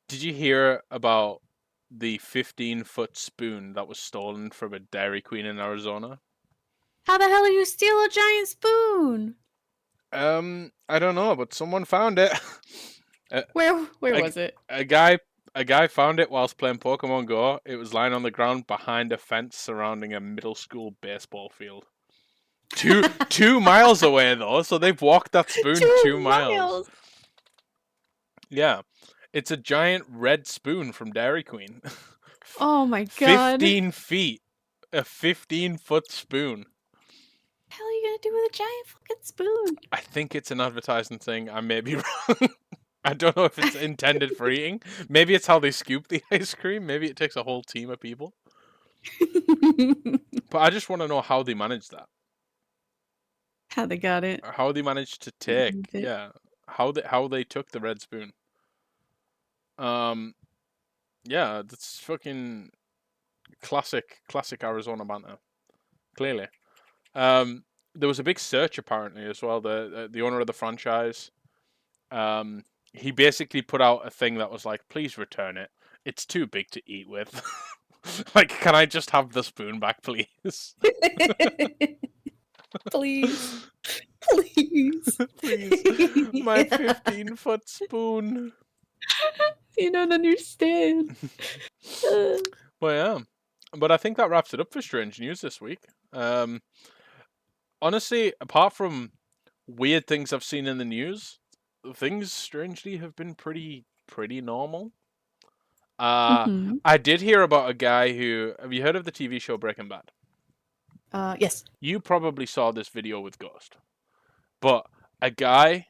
did you hear about the 15-foot spoon that was stolen from a Dairy Queen in Arizona? how the hell do you steal a giant spoon? I don't know, but someone found it. a, Where a, was it? a guy found it whilst playing Pokemon Go. It was lying on the ground behind a fence surrounding a middle school baseball field. Two miles away though, so they've walked that spoon 2 miles. 2 miles. Yeah, it's a giant red spoon from Dairy Queen. Oh my god. 15 feet, a 15-foot spoon. What the hell are you gonna do with a giant fucking spoon? I think it's an advertising thing. I may be wrong. I don't know if it's intended for eating. Maybe it's how they scoop the ice cream. Maybe it takes a whole team of people. But I just want to know how they managed that. How they got it. How they managed to take, how they took the red spoon. Yeah, that's fucking classic Arizona banter. Clearly. There was a big search apparently as well. The owner of the franchise, he basically put out a thing that was like, "Please return it. It's too big to eat with." Like, can I just have the spoon back, please? Please. Please. Please, my 15-foot spoon. You don't understand. But yeah, but I think that wraps it up for strange news this week. Honestly, apart from weird things I've seen in the news, things strangely have been pretty normal. Mhm. I did hear about a guy who. Have you heard of the TV show Breaking Bad? Yes. You probably saw this video with Ghost, but a guy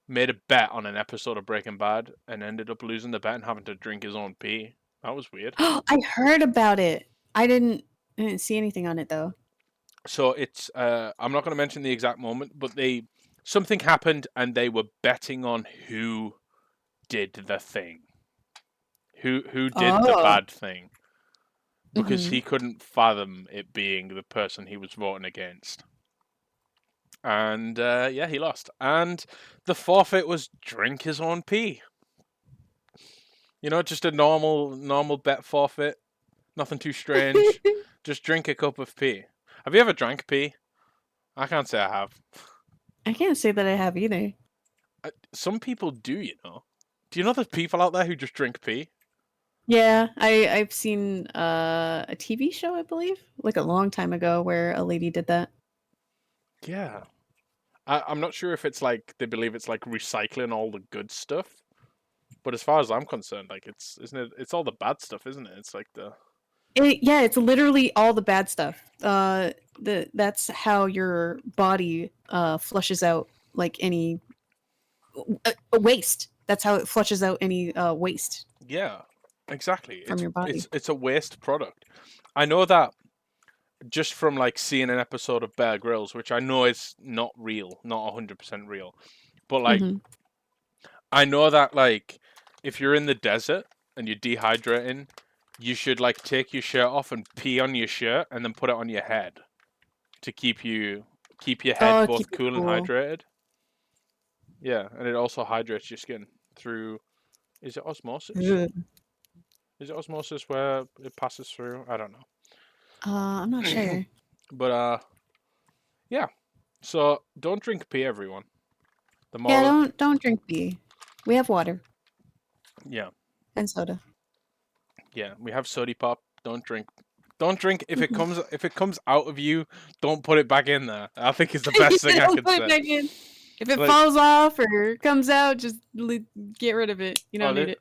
made a bet on an episode of Breaking Bad and ended up losing the bet and having to drink his own pee. That was weird. I heard about it. I didn't see anything on it though. So it's I'm not going to mention the exact moment, but something happened and they were betting on who did the thing. Who did the Oh. bad thing. Because Mhm. he couldn't fathom it being the person he was voting against. And yeah, he lost. And the forfeit was drink his own pee. You know, just a normal bet forfeit. Nothing too strange. Just drink a cup of pee. Have you ever drank pee? I can't say I have. I can't say that I have either. Some people do, you know. Do you know there's people out there who just drink pee? Yeah, I've seen a TV show, I believe, like a long time ago, where a lady did that. Yeah. I'm not sure if it's like they believe it's like recycling all the good stuff, but as far as I'm concerned, like isn't it? It's all the bad stuff, isn't it? It's like Yeah, it's literally all the bad stuff. That's how your body flushes out like any waste. That's how it flushes out any waste yeah, exactly. from your body. It's a waste product. I know that just from like seeing an episode of Bear Grylls, which I know is not real, not 100% real, but like Hmm. I know that like if you're in the desert and you're dehydrating, you should like take your shirt off and pee on your shirt and then put it on your head to keep your head Oh, keep both it cool and cool. hydrated. Yeah, and it also hydrates your skin through. Is it osmosis? Ugh. Is it osmosis where it passes through? I don't I'm not know. sure. But yeah. So don't drink pee, everyone. The Yeah, moral, don't drink pee. We have water yeah, and soda. yeah. We have sody pop. Don't drink. Don't drink if Mhm. it comes out of you. Don't put it back in there. I think is the best thing I Don't could put it say. back in. If it Like, falls off or comes out, just get rid of it. You don't oh, need it.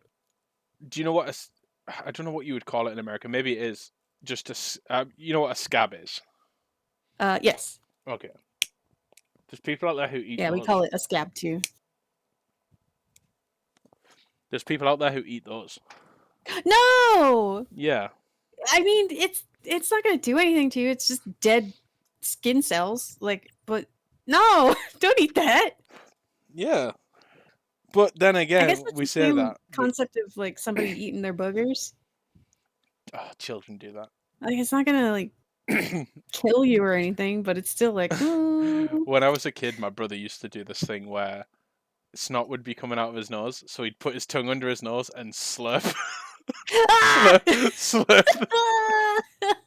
do you know what? I don't know what you would call it in America. Maybe it is just you know what a scab is? Yes. Okay. There's people out there who eat Yeah, we those. call it a scab too. There's people out there who eat those. No! Yeah. I mean, it's not gonna do anything to you. It's just dead skin cells. Like, but no, don't eat that. Yeah. But then I guess again, that's we the say same that, but concept of like somebody eating their boogers. children do Like, it's not gonna like that. kill you or anything, but it's still like, When I was a kid, my brother used to do this thing where snot would be coming out of his nose, so he'd put his tongue under his nose and slurp, ah! slurp.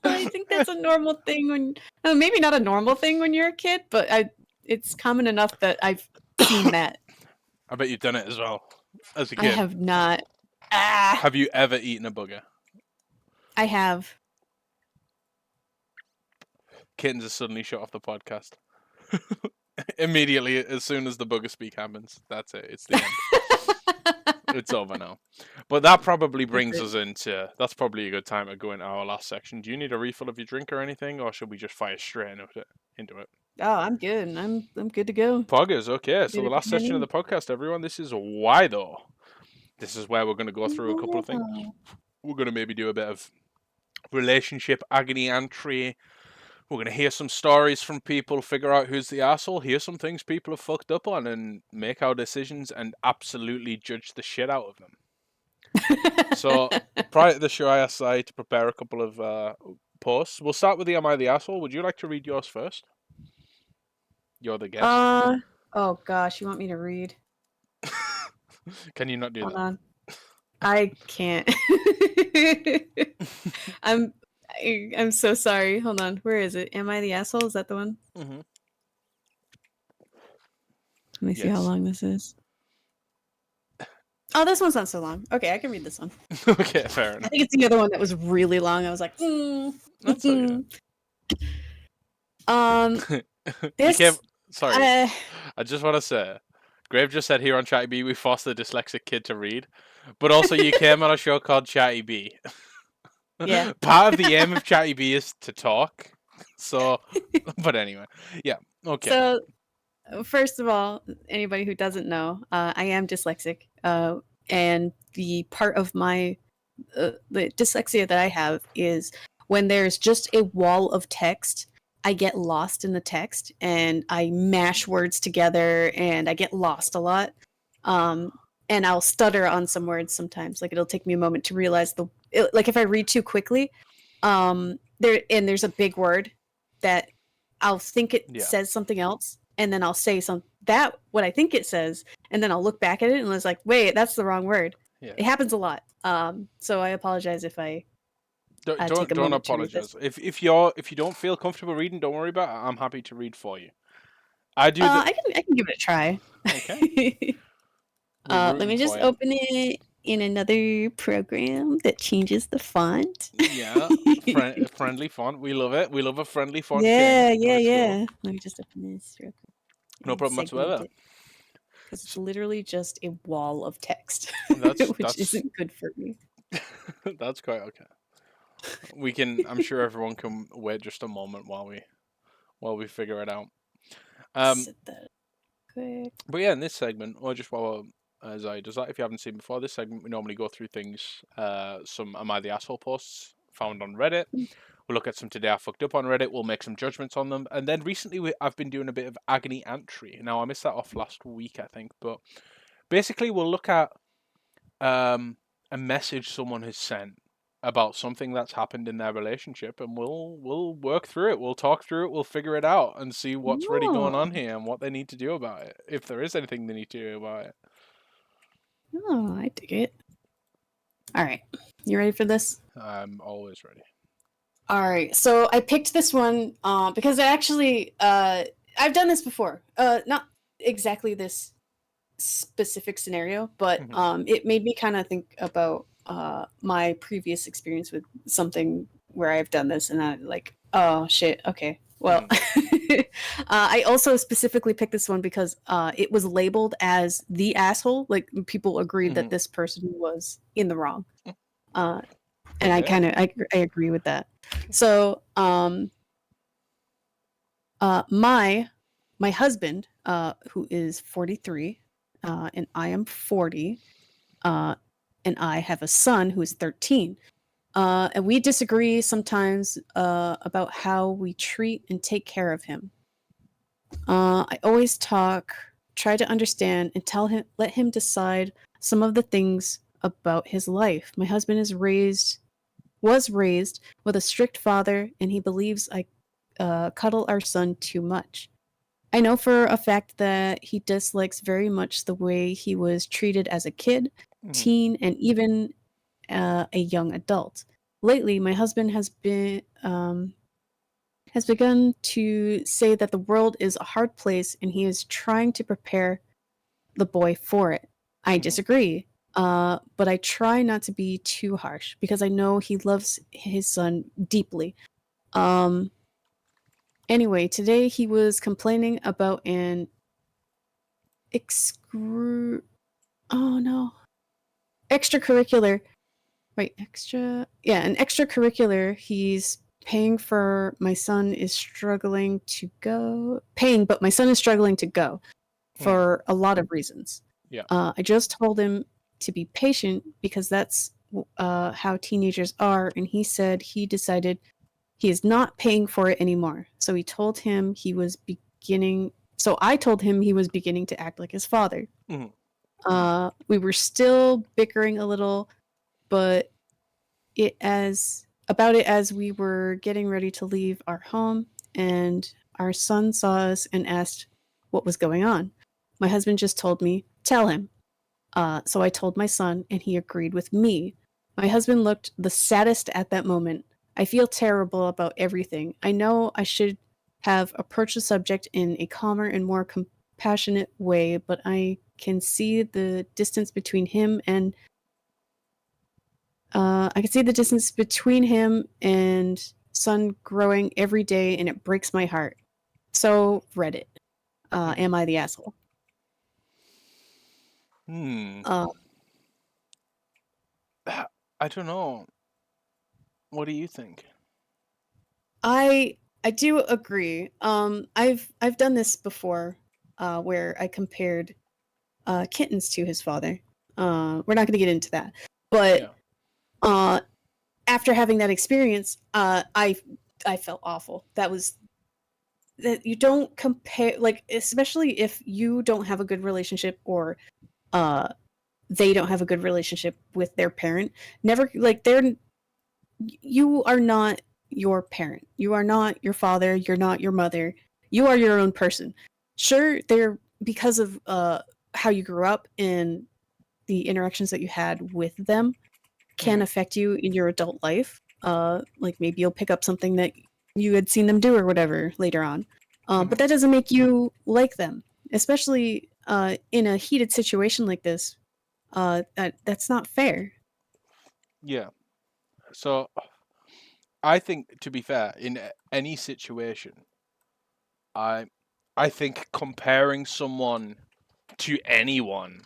I think that's a normal thing when, maybe not a normal thing when you're a kid, but it's common enough that I've seen that. I bet you've done it as well as a I kid. have not. Ah, Have you ever eaten a booger? I have. Kittens are suddenly shut off the podcast. Immediately, as soon as the booger speak happens, that's it. It's the end. It's over now. But that probably brings us into. That's probably a good time to go into our last section. Do you need a refill of your drink or anything, or should we just fire straight into it? Oh, I'm good. I'm good to go. Poggers, okay. So Did the last everything I section of the need. podcast, everyone. This is why though. This is where we're going to go through a couple of things. We're going to maybe do a bit of relationship agony entry. We're going to hear some stories from people, figure out who's the asshole, hear some things people have fucked up on, and make our decisions and absolutely judge the shit out of them. So, prior to the show, I asked Sai to prepare a couple of posts. We'll start with the Am I the Asshole? Would you like to read yours first? You're the guest. Oh gosh, you want me to read? Can you not do Hold that? on. I can't. I'm so sorry. Hold on. Where is it? Am I the asshole? Is that the one? Mm-hmm. Let me see how long this is. Oh, this one's not so long. Okay, I can read this one. Okay, fair enough. I think it's the other one that was really long. I was like, That's okay. This. Sorry, I just want to say, Grave just said here on Chattybee we forced the dyslexic kid to read, but also you came on a show called Chattybee. Yeah. Part of the aim of Chattybee is to talk. So, but anyway, yeah. Okay. So, first of all, anybody who doesn't know, I am dyslexic, and the part of my the dyslexia that I have is when there's just a wall of text, I get lost in the text and I mash words together and I get lost a lot. And I'll stutter on some words sometimes. Like it'll take me a moment to realize like if I read too quickly, there's a big word that I'll think it says something else, and then I'll say what I think it says, and then I'll look back at it and it's like, wait, that's the wrong word. Yeah. It happens a lot. So I apologize if I don't apologize. If you don't feel comfortable reading, don't worry about it. I'm happy to read for you. I can give it a try. Okay. Let me just open it in another program that changes the font. Yeah, friendly font. We love it. We love a friendly font. Yeah. Let me just open this real quick. No problem whatsoever. Because it's literally just a wall of text, which isn't good for me. That's quite okay. We can. I'm sure everyone can wait just a moment while we figure it out. Set that quick. But yeah, in this segment, or just while as I does that, if you haven't seen before, this segment we normally go through things. Some Am I the Asshole posts found on Reddit. We'll look at some Today I Fucked Up on Reddit. We'll make some judgments on them. And then recently I've been doing a bit of agony entry. Now, I missed that off last week, I think. But basically, we'll look at a message someone has sent about something that's happened in their relationship. And we'll work through it. We'll talk through it. We'll figure it out and see what's really going on here and what they need to do about it. If there is anything they need to do about it. Oh, I dig it. All right. You ready for this? I'm always ready. All right, so I picked this one because I actually I've done this before. Not exactly this specific scenario, but it made me kind of think about my previous experience with something where I've done this, and I like, oh shit, okay. Well, I also specifically picked this one because it was labeled as the asshole. Like people agreed that this person was in the wrong, and I agree with that. So, my husband, who is 43, and I am 40, and I have a son who is 13. And we disagree sometimes about how we treat and take care of him. I always try to understand and let him decide some of the things about his life. My husband was raised with a strict father, and he believes I cuddle our son too much. I know for a fact that he dislikes very much the way he was treated as a kid, teen, and even a young adult. Lately, my husband has begun to say that the world is a hard place, and he is trying to prepare the boy for it. I disagree. But I try not to be too harsh because I know he loves his son deeply. Anyway, today he was complaining about an extracurricular. Right, an extracurricular he's paying for. My son is struggling to go. But my son is struggling to go for a lot of reasons. Yeah. I just told him to be patient because that's how teenagers are, and he said he decided he is not paying for it anymore. So he told him he was beginning. So I told him he was beginning to act like his father. Mhm. We were still bickering a little, but as we were getting ready to leave our home, and our son saw us and asked what was going on. My husband just told me, "Tell him." So I told my son, and he agreed with me. My husband looked the saddest at that moment. I feel terrible about everything. I know I should have approached the subject in a calmer and more compassionate way, but I can see the distance between him and son growing every day, and it breaks my heart. So Reddit, Mhm. am I the asshole? Hmm. Uh, I don't know. What do you think? I do agree. I've done this before, where I compared kittens to his father. We're not going to get into that, but Yeah. uh, after having that experience, I felt awful. That you don't compare, like, especially if you don't have a good relationship, or uh they don't have a good relationship with their parent. Never, like, you are not your parent. You are not your father. You're not your mother. You are your own person. Sure, they're because of how you grew up and the interactions that you had with them can Mhm. affect you in your adult life. Like, maybe you'll pick up something that you had seen them do or whatever later on. But Mhm. that doesn't make you like them, especially in a heated situation like this. That's not fair. Yeah. So I think, to be fair, in any situation, I I think comparing someone to anyone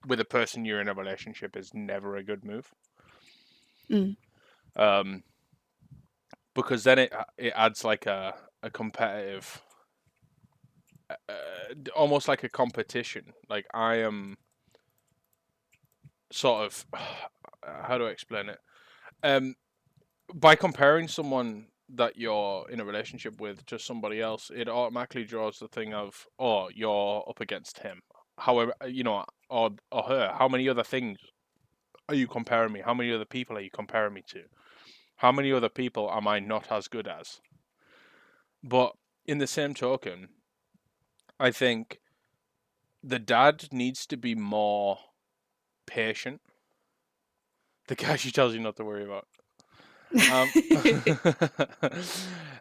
with a person you're in a relationship is never a good move. Mm. Um, because then it adds like a competitive, almost like a competition. Like I am sort of, how do I explain it? Um, by comparing someone that you're in a relationship with to somebody else, it automatically draws the thing of, oh, you're up against him. However, or her. How many other things are you comparing me? How many other people are you comparing me to? How many other people am I not as good as? But in the same token, I think the dad needs to be more patient. The guy she tells you not to worry about. Um,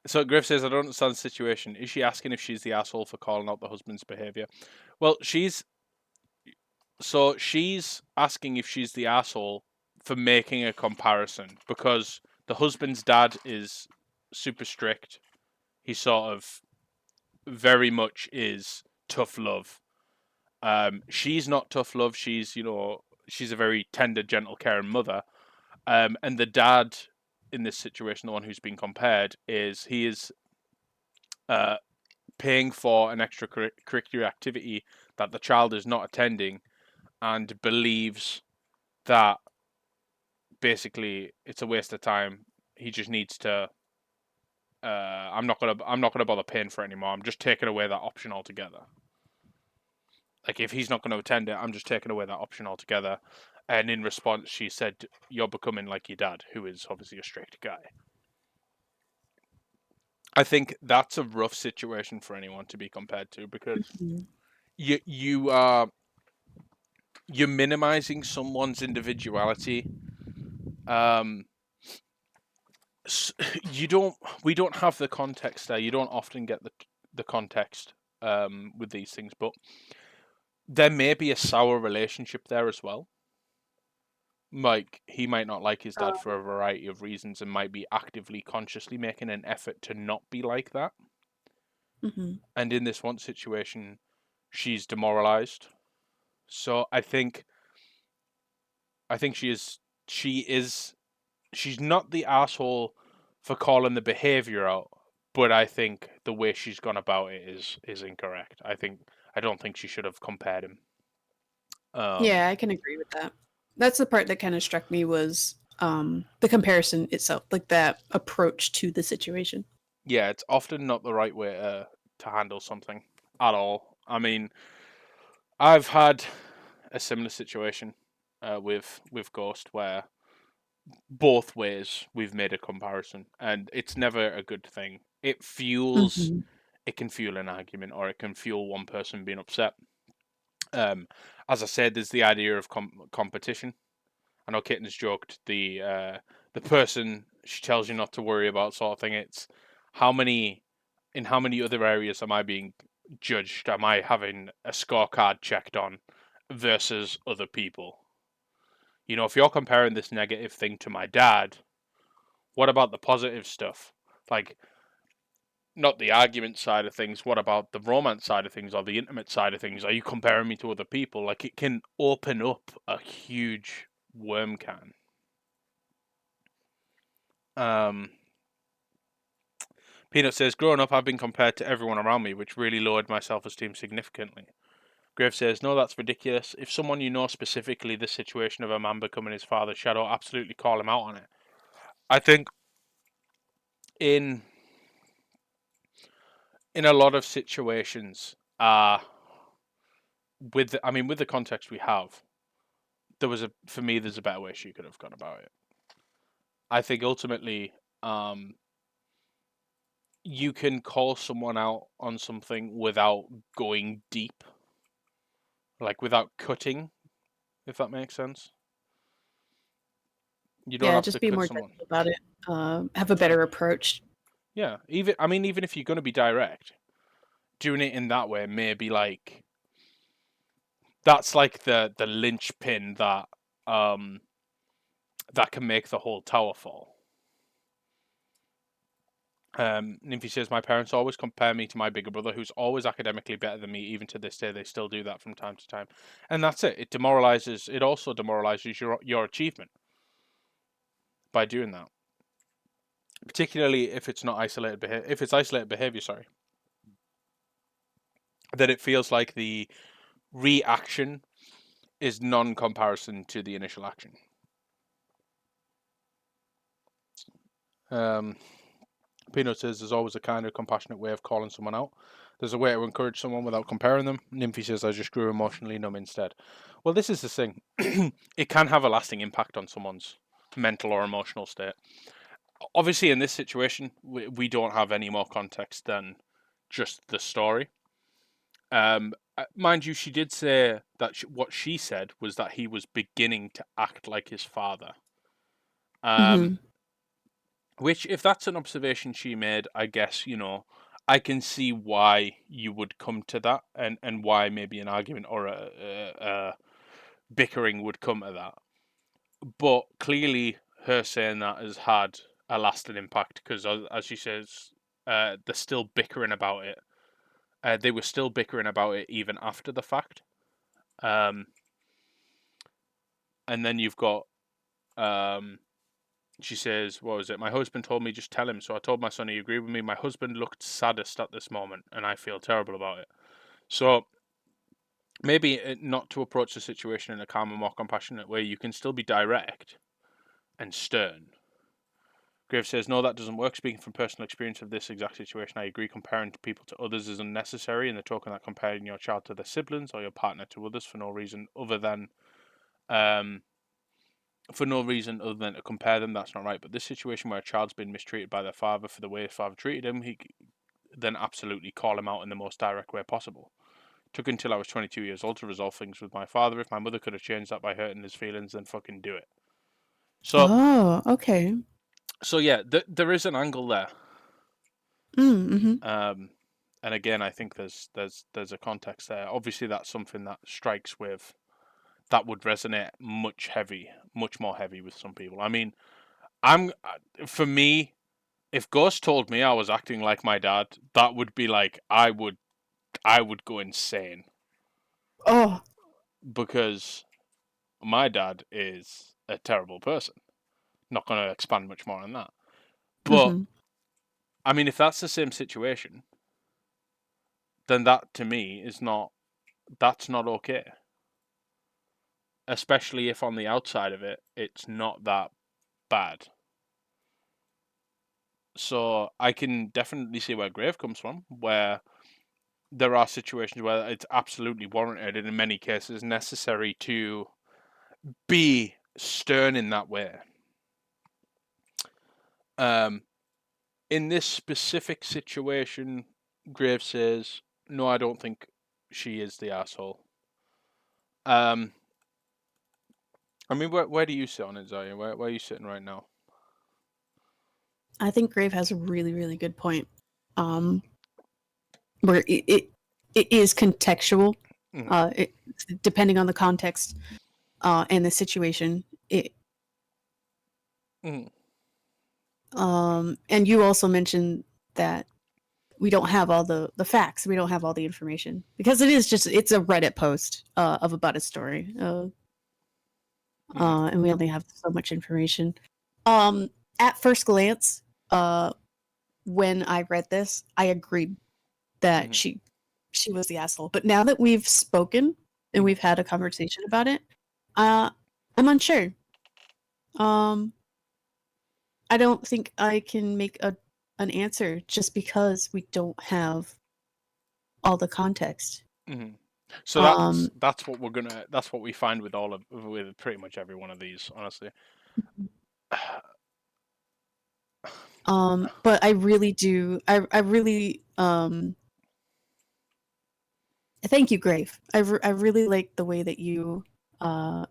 so Griff says, I don't understand the situation. Is she asking if she's the asshole for calling out the husband's behavior? Well, she's asking if she's the asshole for making a comparison because the husband's dad is super strict. He sort of very much is tough love. She's not tough love. She's a very tender, gentle, caring mother. And the dad in this situation, the one who's been compared, he is uh, paying for an extracurricular activity that the child is not attending, and believes that basically it's a waste of time. He just needs to. I'm not gonna bother paying for it anymore. I'm just taking away that option altogether. Like if he's not going to attend it, I'm just taking away that option altogether. And in response, she said, "You're becoming like your dad, who is obviously a strict guy." I think that's a rough situation for anyone to be compared to because Mhm. you're minimizing someone's individuality. Um, you don't we don't have the context there. You don't often get the context with these things, but there may be a sour relationship there as well. Like he might not like his dad for a variety of reasons and might be actively consciously making an effort to not be like that. Mhm. And in this one situation, she's demoralized. So I think she's not the asshole for calling the behavior out, but I think the way she's gone about it is incorrect. I don't think she should have compared him. Um, Yeah, I can agree with that. That's the part that kind of struck me was the comparison itself, like that approach to the situation. Yeah, it's often not the right way to handle something at all. I mean, I've had a similar situation with Ghost where both ways we've made a comparison, and it's never a good thing. Mm-hmm. It can fuel an argument, or it can fuel one person being upset. Um, as I said, there's the idea of competition. I know Kitten's joked the person she tells you not to worry about sort of thing. It's how many in how many other areas am I being judged? Am I having a scorecard checked on versus other people? You know, if you're comparing this negative thing to my dad, what about the positive stuff? Like, not the argument side of things. What about the romance side of things or the intimate side of things? Are you comparing me to other people? Like, it can open up a huge worm can. Um, Peanut says, growing up, I've been compared to everyone around me, which really lowered my self esteem significantly. Grave says, no, that's ridiculous. If someone you know specifically the situation of a man becoming his father's shadow, absolutely call him out on it. I think in a lot of situations, with the context we have, for me, there's a better way she could have gone about it. I think ultimately, um, you can call someone out on something without going deep, like without cutting, if that makes sense. You don't Yeah, have just to be cut more someone. gentle about it. Have a Yeah, better approach. yeah. Even if you're going to be direct, doing it in that way may be like that's like the linchpin um that can make the whole tower fall. Nymphy says, my parents always compare me to my bigger brother, who's always academically better than me. Even to this day, they still do that from time to time, and that's it. It also demoralizes your achievement by doing that, particularly if it's not isolated behavior. If it's isolated behavior, sorry, then it feels like the reaction is non-comparison to the initial action. Um, Peanut says there's always a kind of compassionate way of calling someone out. There's a way to encourage someone without comparing them. Nymphy says I just grew emotionally numb instead. Well, this is the thing. It can have a lasting impact on someone's mental or emotional state. Obviously, in this situation, we don't have any more context than just the story. Mind you, she did say that what she said was that he was beginning to act like his father. Um, Mm-hmm. which, if that's an observation she made, I guess, I can see why you would come to that, and why maybe an argument or a bickering would come to that. But clearly, her saying that has had a lasting impact because, as she says, they're still bickering about it. They were still bickering about it even after the fact. Um, and then you've got, she says, what was it? My husband told me just tell him. So I told my son he agreed with me. My husband looked saddest at this moment, and I feel terrible about it. So maybe not to approach the situation in a calmer, more compassionate way. You can still be direct and stern. Grave says, no, that doesn't work. Speaking from personal experience of this exact situation, I agree comparing people to others is unnecessary in the token that comparing your child to their siblings or your partner to others for no reason other than to compare them, that's not right. But this situation where a child's been mistreated by their father for the way his father treated him, he then absolutely call him out in the most direct way possible. Took until I was 22 years old to resolve things with my father. If my mother could have changed that by hurting his feelings, then fucking do it. So, Oh, okay. yeah, there is an angle there. Mm-hmm. Um, and again, I think there's a context there. Obviously, that's something that strikes with that would resonate much more heavy with some people. I mean, I'm for me, if Ghost told me I was acting like my dad, that would be like I would go insane Oh. because my dad is a terrible person. Not going to expand much more on that. But Mm-hmm. I mean, if that's the same situation, then that to me is not that's not okay. especially if on the outside of it, it's not that bad. So I can definitely see where Grave comes from, where there are situations where it's absolutely warranted and in many cases necessary to be stern in that way. In this specific situation, Grave says, no, I don't think she is the asshole. I mean, where do you sit on it, Zaya? Where are you sitting right now? I think Grave has a really, really good point. Where it is contextual, Mm-hmm. depending on the context and the situation. Mm-hmm. And you also mentioned that we don't have all the facts. We don't have all the information because it's a Reddit post of about a story, Mm-hmm. and we only have so much information. At first glance, when I read this, I agreed that Mm-hmm. she was the asshole. But now that we've spoken and Mm-hmm. we've had a conversation about it, uh, I'm unsure. Um, I don't think I can make an answer just because we don't have all the context. Mm-hmm. So Um, that's what that's what we find with with pretty much every one of these, honestly. but I really do. I really thank you, Grave. I really like the way that you uh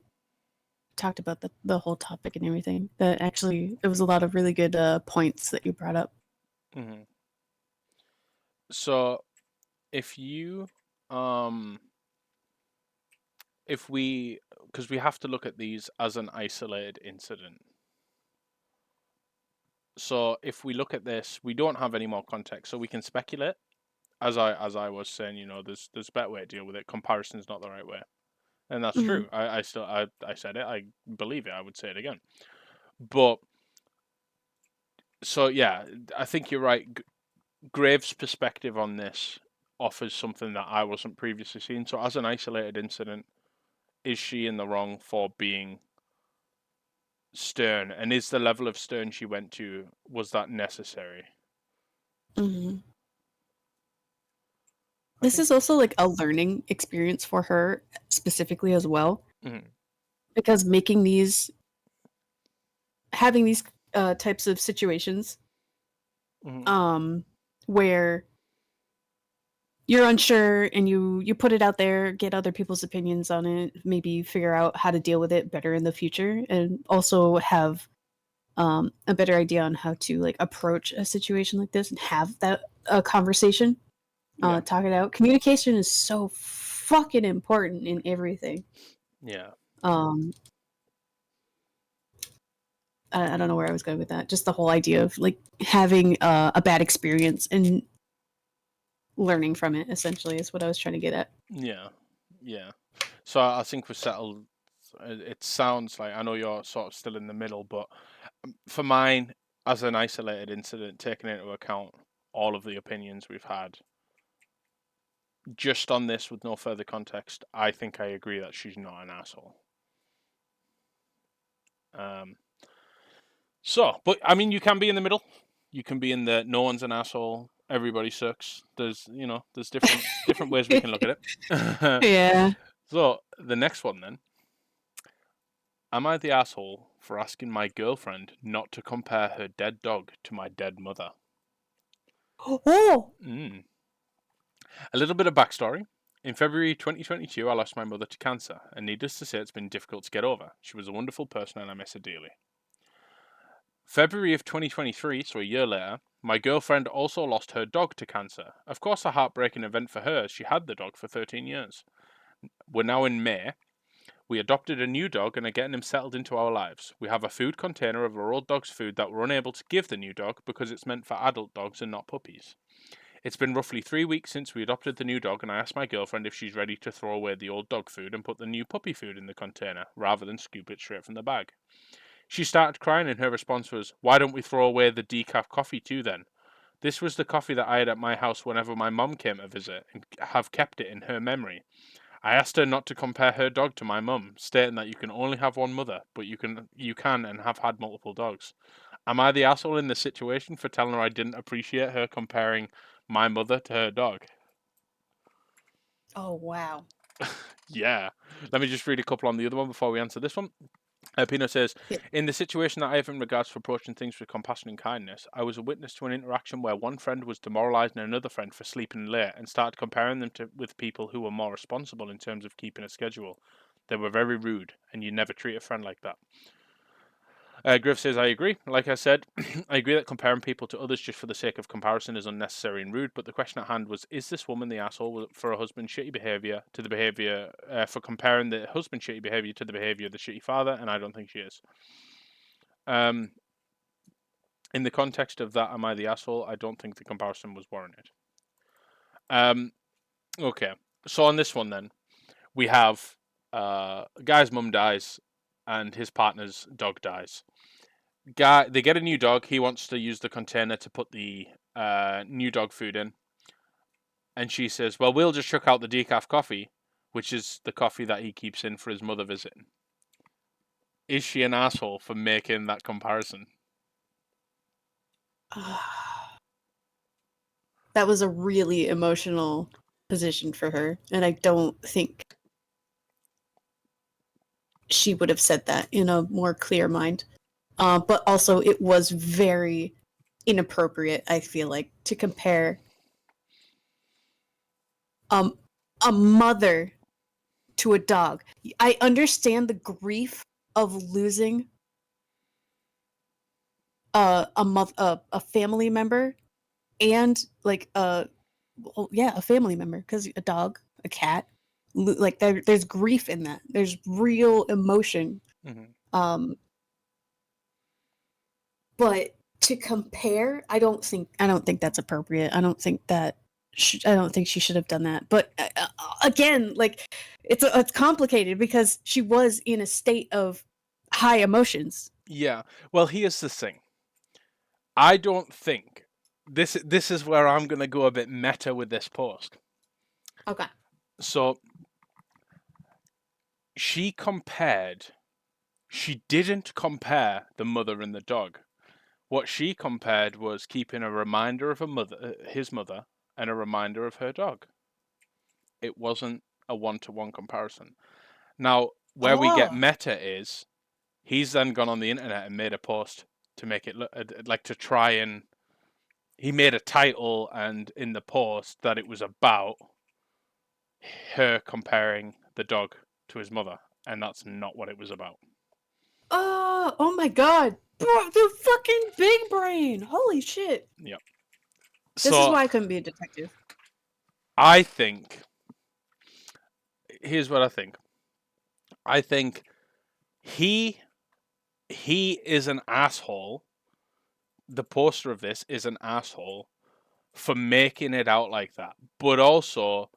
talked about the whole topic and everything. That actually there was a lot of really good points that you brought up. Mm-hmm. So if you um if we because we have to look at these as an isolated incident. So if we look at this, we don't have any more context, so we can speculate. As I was saying, there's a better way to deal with it. Comparison's not the right way, and that's Mhm. true. I said it. I believe it. I would say it again. But so yeah, I think you're right. Graves' perspective on this offers something that I wasn't previously seeing. So as an isolated incident, is she in the wrong for being stern, and is the level of stern she went to, was that necessary? Mhm. I This think. is also like a learning experience for her specifically as well, Mm-hmm. because having these types of situations Mm-hmm. um where you're unsure and you put it out there, get other people's opinions on it, maybe figure out how to deal with it better in the future, and also have a better idea on how to like approach a situation like this and have that a conversation, Yeah. talk it out. Communication is so fucking important in everything. Yeah. um I don't know where I was going with that. Just the whole idea of like having a bad experience and learning from it, essentially, is what I was trying to get at. Yeah. Yeah. So I think we're settled. It sounds like, I know you're sort of still in the middle, but for mine, as an isolated incident, taking into account all of the opinions we've had, just on this with no further context, I think I agree that she's not an asshole. Um, but I mean, you can be in the middle. You can be in the no one's an asshole, everybody sucks. There's different ways we can look at it. Yeah. So the next one then. Am I the asshole for asking my girlfriend not to compare her dead dog to my dead mother? Oh. Mm. A little bit of backstory. In February 2022, I lost my mother to cancer, and needless to say, it's been difficult to get over. She was a wonderful person, and I miss her dearly. February of 2023, so a year later, my girlfriend also lost her dog to cancer. Of course, a heartbreaking event for her, as she had the dog for 13 years. We're now in May. We adopted a new dog and are getting him settled into our lives. We have a food container of our old dog's food that we're unable to give the new dog because it's meant for adult dogs and not puppies. It's been roughly 3 weeks since we adopted the new dog, and I asked my girlfriend if she's ready to throw away the old dog food and put the new puppy food in the container, rather than scoop it straight from the bag. She started crying, and her response was, "Why don't we throw away the decaf coffee too then?" This was the coffee that I had at my house whenever my mum came to visit, and have kept it in her memory. I asked her not to compare her dog to my mum, stating that you can only have one mother, but you can and have had multiple dogs. Am I the asshole in this situation for telling her I didn't appreciate her comparing my mother to her dog? Oh wow. Yeah. Let me just read a couple on the other one before we answer this one. Pino says, Yeah. in the situation that I have in regards to approaching things with compassion and kindness, I was a witness to an interaction where one friend was demoralising another friend for sleeping late and started comparing them with people who were more responsible in terms of keeping a schedule. They were very rude, and you never treat a friend like that. Griff says, I agree. Like I said, I agree that comparing people to others just for the sake of comparison is unnecessary and rude, but the question at hand was, is this woman the asshole for her husband's shitty behaviour to the behaviour, for comparing the husband's shitty behaviour to the behaviour of the shitty father? And I don't think she is. In the context of that, am I the asshole? I don't think the comparison was warranted. Okay. So on this one then, we have guy's mum dies and his partner's dog dies. They get a new dog. He wants to use the container to put the new dog food in. And she says, well, we'll just chuck out the decaf coffee, which is the coffee that he keeps in for his mother visiting. Is she an asshole for making that comparison? That was a really emotional position for her, and I don't think she would have said that in a more clear mind. But also, it was very inappropriate, I feel like, to compare um, a mother to a dog. I understand the grief of losing a family member and like a family member, because a dog, a cat, like there's grief in that. There's real emotion. Mm-hmm. Um, but to compare, I don't think that's appropriate. I don't think that I don't think she should have done that. But again, like it's complicated because she was in a state of high emotions. Yeah. Well, here's the thing. I don't think this is where I'm going to go a bit meta with this post. Okay. So she didn't compare the mother and the dog. What she compared was keeping a reminder of his mother, and a reminder of her dog. It wasn't a one-to-one comparison. Now, where we get Oh. meta is he's then gone on the internet and made a post to make it look like to try and he made a title and in the post that it was about her comparing the dog to his mother, and that's not what it was about. Oh my god. Bro, the fucking big brain. Holy shit. Yep. This is So why I couldn't be a detective. I think here's what I think. I think he is an asshole. The poster of this is an asshole for making it out like that, but also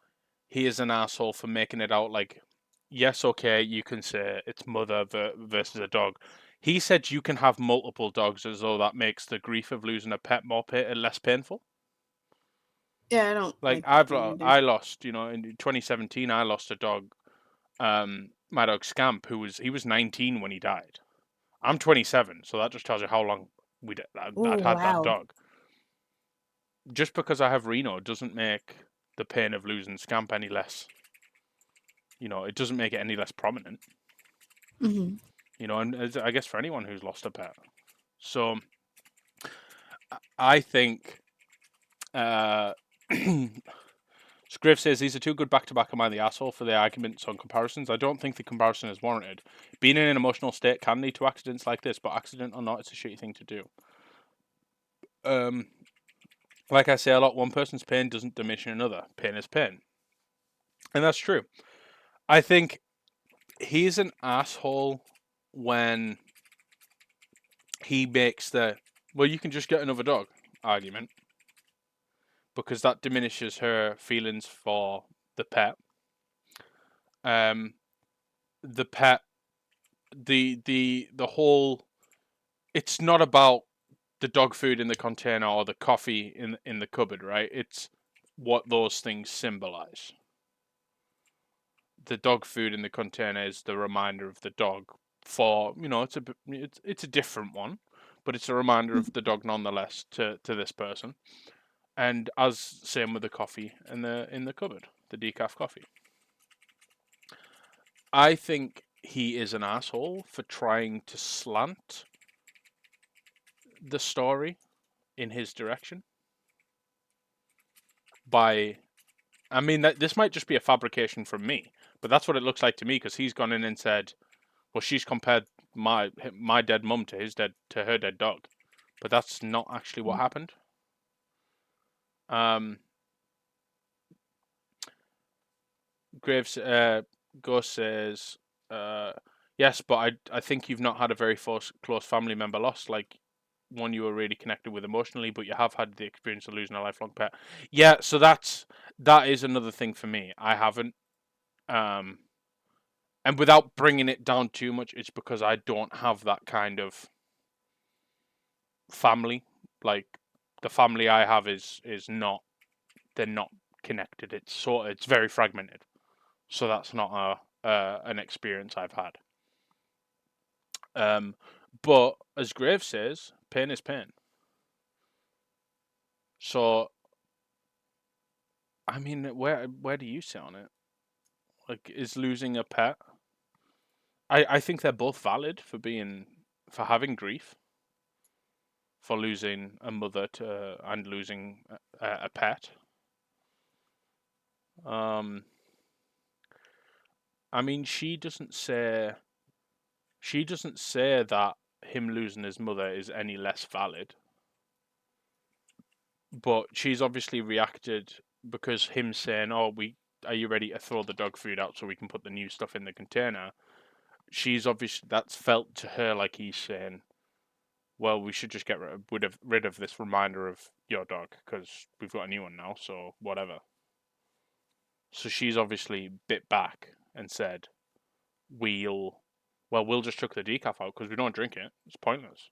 he is an asshole for making it out like, yes, okay, you can say it's mother versus a dog. He said you can have multiple dogs as though that makes the grief of losing a pet less painful. Yeah, I don't Like like that one either. I lost, in 2017, I lost a dog, my dog Scamp, he was 19 when he died. I'm 27, so that just tells you how long Oh I'd had that wow. dog. Just because I have Reno doesn't make the pain of losing Scamp any less. It doesn't make it any less prominent. Hmm. And I guess for anyone who's lost a pet. So I think Scriv says these are two good back-to-back. Am I the asshole for the arguments on comparisons? I don't think the comparison is warranted. Being in an emotional state can lead to accidents like this, but accident or not, it's a shitty thing to do. Like I say a lot, one person's pain doesn't diminish another. Pain is pain. And that's true. I think he's an asshole when he makes well, you can just get another dog argument, because that diminishes her feelings for the pet. The pet, the whole. It's not about the dog food in the container or the coffee in the cupboard, right? It's what those things symbolize. the dog food in the container is the reminder of the dog. For it's a different one, but it's a reminder of the dog nonetheless to this person. And as same with the coffee in the cupboard, the decaf coffee. I think he is an asshole for trying to slant the story in his direction by. I mean, this might just be a fabrication from me, but that's what it looks like to me because he's gone in and said, "Well, she's compared my dead mum to her dead dog," but that's not actually what happened. Graves Ghost says, "Yes, but I think you've not had a very close family member lost, like one you were really connected with emotionally, but you have had the experience of losing a lifelong pet." Yeah, so that is another thing for me. I haven't, and without bringing it down too much, it's because I don't have that kind of family. Like the family I have is not, they're not connected. It's very fragmented. So that's not an experience I've had. But as Graves says, pain is pain. So, I mean, where do you sit on it? Like, is losing a pet? I think they're both valid for having grief, for losing a mother and losing a pet. I mean, she doesn't say that him losing his mother is any less valid. But she's obviously reacted because him saying, "Oh, are you ready to throw the dog food out so we can put the new stuff in the container?" She's obviously, that's felt to her like he's saying, "Well, we should just get rid of this reminder of your dog because we've got a new one now, so whatever." So she's obviously bit back and said, we'll just chuck the decaf out because we don't drink it. It's pointless."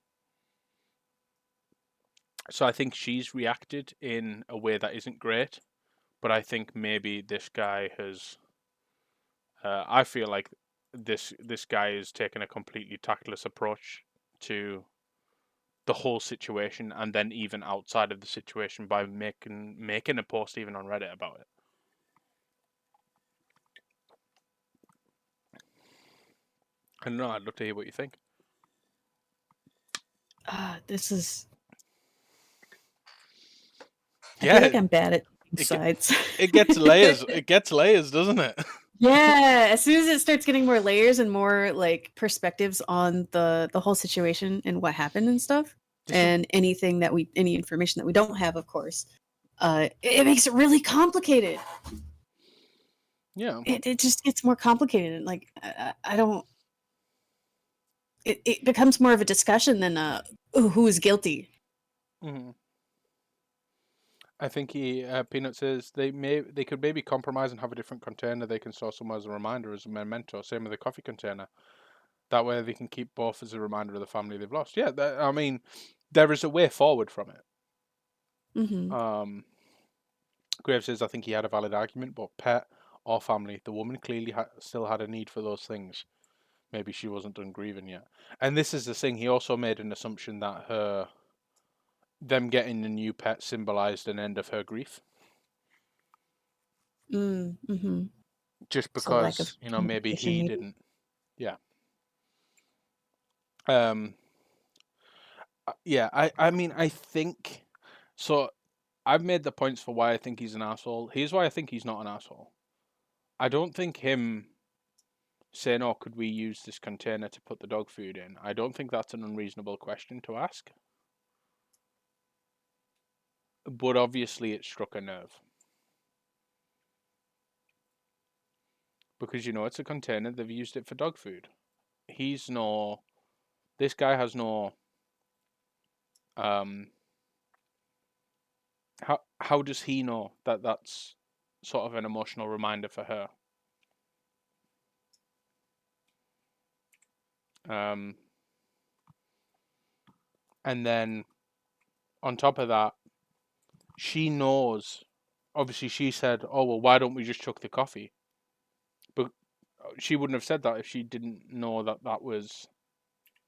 So I think she's reacted in a way that isn't great, but I think maybe this guy has. I feel like this guy is taking a completely tactless approach to the whole situation, and then even outside of the situation by making a post even on Reddit about it. I don't know. I'd love to hear what you think. This is. I Yeah, feel like I'm bad at it sides. it gets layers. It gets layers, doesn't it? Yeah, as soon as it starts getting more layers and more like perspectives on the whole situation and what happened and stuff, and any information that we don't have, of course, it makes it really complicated. Yeah. It just gets more complicated. Like I don't. It becomes more of a discussion than who is guilty. Mm-hmm. I think Peanut says they could maybe compromise and have a different container they can store somewhere as a reminder, as a memento. Same with the coffee container. That way they can keep both as a reminder of the family they've lost. Yeah, I mean, there is a way forward from it. Mm-hmm. Graves says, I think he had a valid argument, but pet or family, the woman clearly still had a need for those things. Maybe she wasn't done grieving yet. And this is the thing, he also made an assumption that them getting a new pet symbolized an end of her grief. Mm-hmm. Just So lack of because, maybe communication, he maybe. didn't. Yeah. Um, yeah, I mean, I think. So I've made the points for why I think he's an asshole. Here's why I think he's not an asshole. I don't think him saying, "Oh, could we use this container to put the dog food in?" I don't think that's an unreasonable question to ask. But obviously, it struck a nerve because it's a container. They've used it for dog food. This guy has no. Um, how does he know that that's sort of an emotional reminder for her? Um, and then on top of that, she knows. Obviously, she said, "Oh well, why don't we just chuck the coffee?" But she wouldn't have said that if she didn't know that that was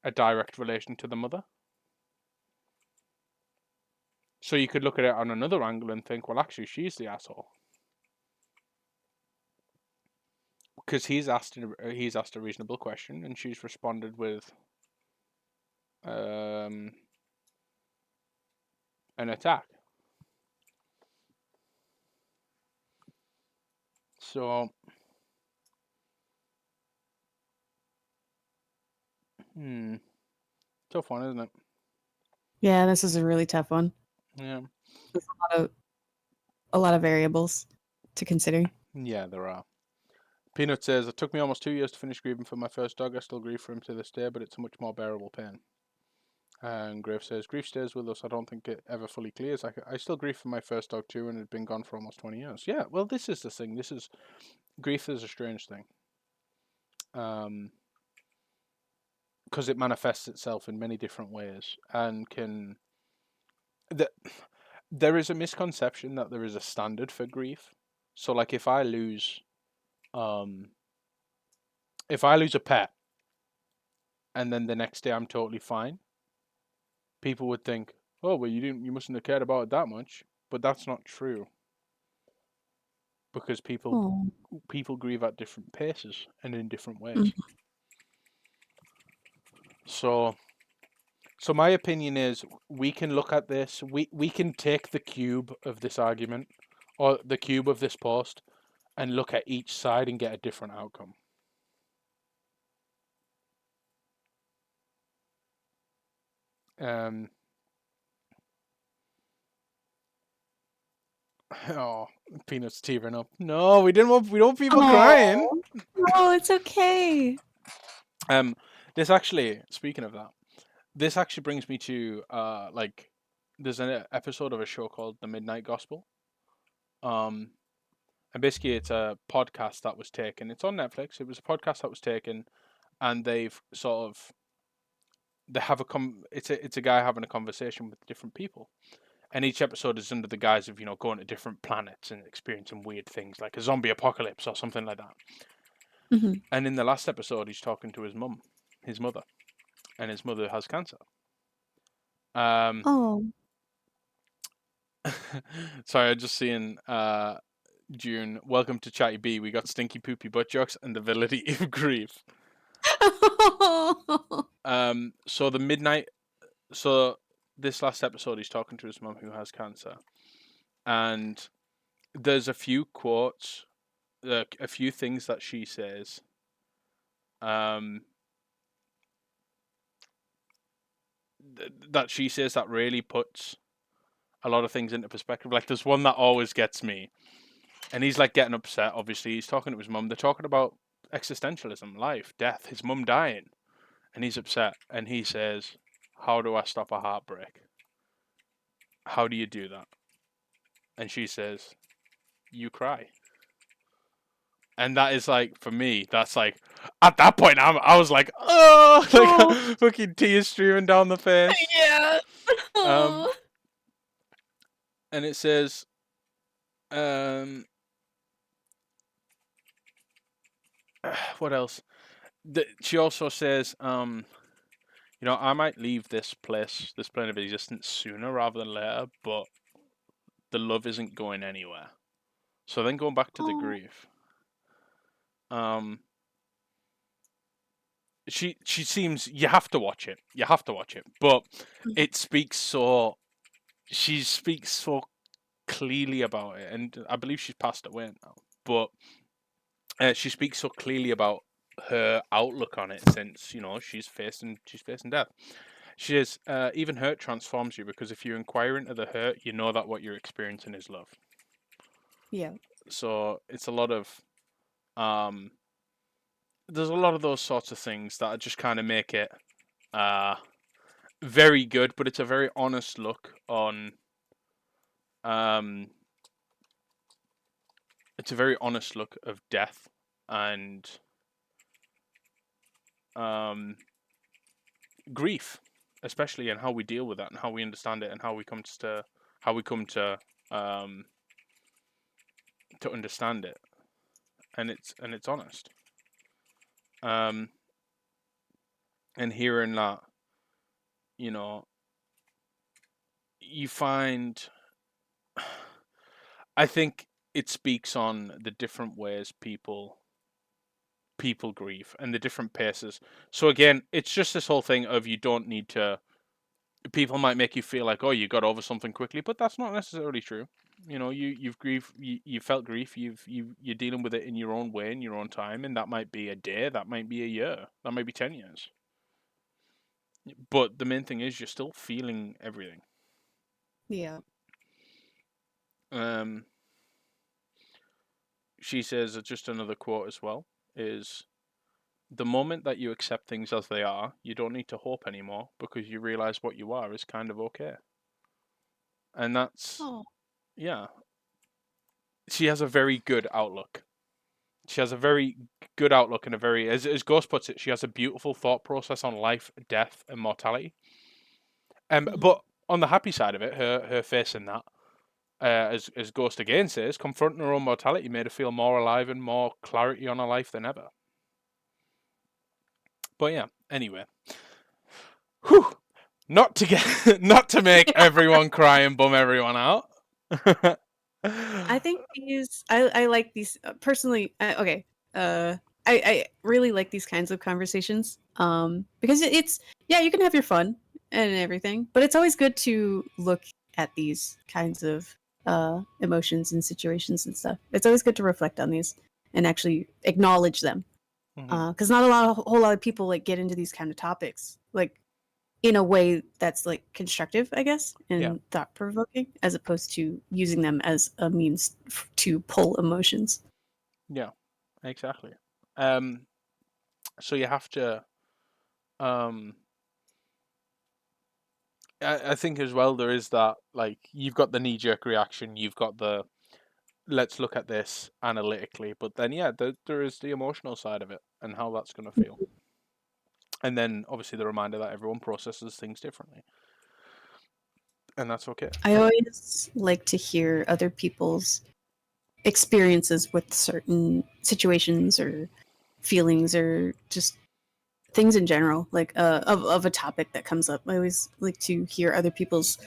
a direct relation to the mother. So you could look at it on another angle and think, well, actually, she's the asshole because he's asked a reasonable question and she's responded with an attack. So, tough one, isn't it? Yeah, this is a really tough one. Yeah. There's a lot of variables to consider. Yeah, there are. Peanut says, it took me almost 2 years to finish grieving for my first dog. I still grieve for him to this day, but it's a much more bearable pain. And Grave says, grief stays with us. I don't think it ever fully clears. I still grieve for my first dog too, and it had been gone for almost 20 years. Yeah, well, this is the thing. Grief is a strange thing. Because it manifests itself in many different ways and can... There is a misconception that there is a standard for grief. So, like, if I lose a pet and then the next day I'm totally fine, people would think, oh, well, you mustn't have cared about it that much. But that's not true, because Oh. people grieve at different paces and in different ways. Mhm. So my opinion is, we can look at this. We can take the cube of this argument or the cube of this post and look at each side and get a different outcome. Oh, Peanut's tearing up. No, we don't want people crying. No, it's okay. This actually, speaking of that, this actually brings me to like, there's an episode of a show called The Midnight Gospel. And basically it's a podcast that was taken. It's on Netflix. It was a podcast that was taken, and they've sort of it's a guy having a conversation with different people. And each episode is under the guise of, going to different planets and experiencing weird things like a zombie apocalypse or something like that. Mm-hmm. And in the last episode, he's talking to his mother, and his mother has cancer. Oh. Sorry, I just seen June. Welcome to Chattybee. We got stinky poopy butt jokes and the validity of grief. So this last episode, he's talking to his mum who has cancer, and there's a few quotes, a few things that she says, that really puts a lot of things into perspective. Like, there's one that always gets me, and he's like getting upset. Obviously, he's talking to his mum. They're talking about existentialism, life, death, his mum dying, and he's upset. And he says, "How do I stop a heartbreak? How do you do that?" And she says, "You cry." And that is like, for me, that's like, at that point, I was like, oh, like fucking tears streaming down the face. Yeah. And it says, what else? She also says, I might leave this plane of existence sooner rather than later, but the love isn't going anywhere. So then going back to the grief, she seems, you have to watch it, but it speaks so, she speaks so clearly about it, and I believe she's passed away now, but she speaks so clearly about her outlook on it, since she's facing death. She says, even hurt transforms you, because if you inquire into the hurt, you know that what you're experiencing is love. Yeah. So it's a lot of there's a lot of those sorts of things that just kind of make it very good, but it's a very honest look on it's a very honest look of death and grief, especially, and how we deal with that and how we understand it and how we come to understand it, and it's honest. And hearing that, you know, you find, I think it speaks on the different ways people grieve and the different paces. So again, it's just this whole thing of you don't need to. People might make you feel like, oh, you got over something quickly, but that's not necessarily true. You know, you've grief, you felt grief, you're dealing with it in your own way, in your own time, and that might be a day, that might be a year, that might be 10 years. But the main thing is you're still feeling everything. Yeah. Um, she says just another quote as well is the moment that you accept things as they are, you don't need to hope anymore because you realize what you are is kind of okay. And that's, Oh. yeah, she has a very good outlook. She has a very good outlook and a very, as Ghost puts it, she has a beautiful thought process on life, death, and mortality. Mhm. But on the happy side of it, her face in that, as Ghost again says, confronting her own mortality made her feel more alive and more clarity on her life than ever. But yeah, anyway, whew, not to make everyone cry and bum everyone out. I think I like these personally. Okay, I really like these kinds of conversations. Because it's yeah, you can have your fun and everything, but it's always good to look at these kinds of emotions and situations and stuff. It's always good to reflect on these and actually acknowledge them. Mhm. Because not a whole lot of people like get into these kind of topics like in a way that's like constructive, I guess, Yeah, and thought provoking, as opposed to using them as a means to pull emotions. yeah, exactly. Um, so you have to um I think as well there is that like you've got the knee jerk reaction, you've got the let's look at this analytically, but then yeah, there is the emotional side of it and how that's going to feel, and then obviously the reminder that everyone processes things differently, and that's okay. I always like to hear other people's experiences with certain situations or feelings or just things in general, like of a topic that comes up. I always like to hear other people's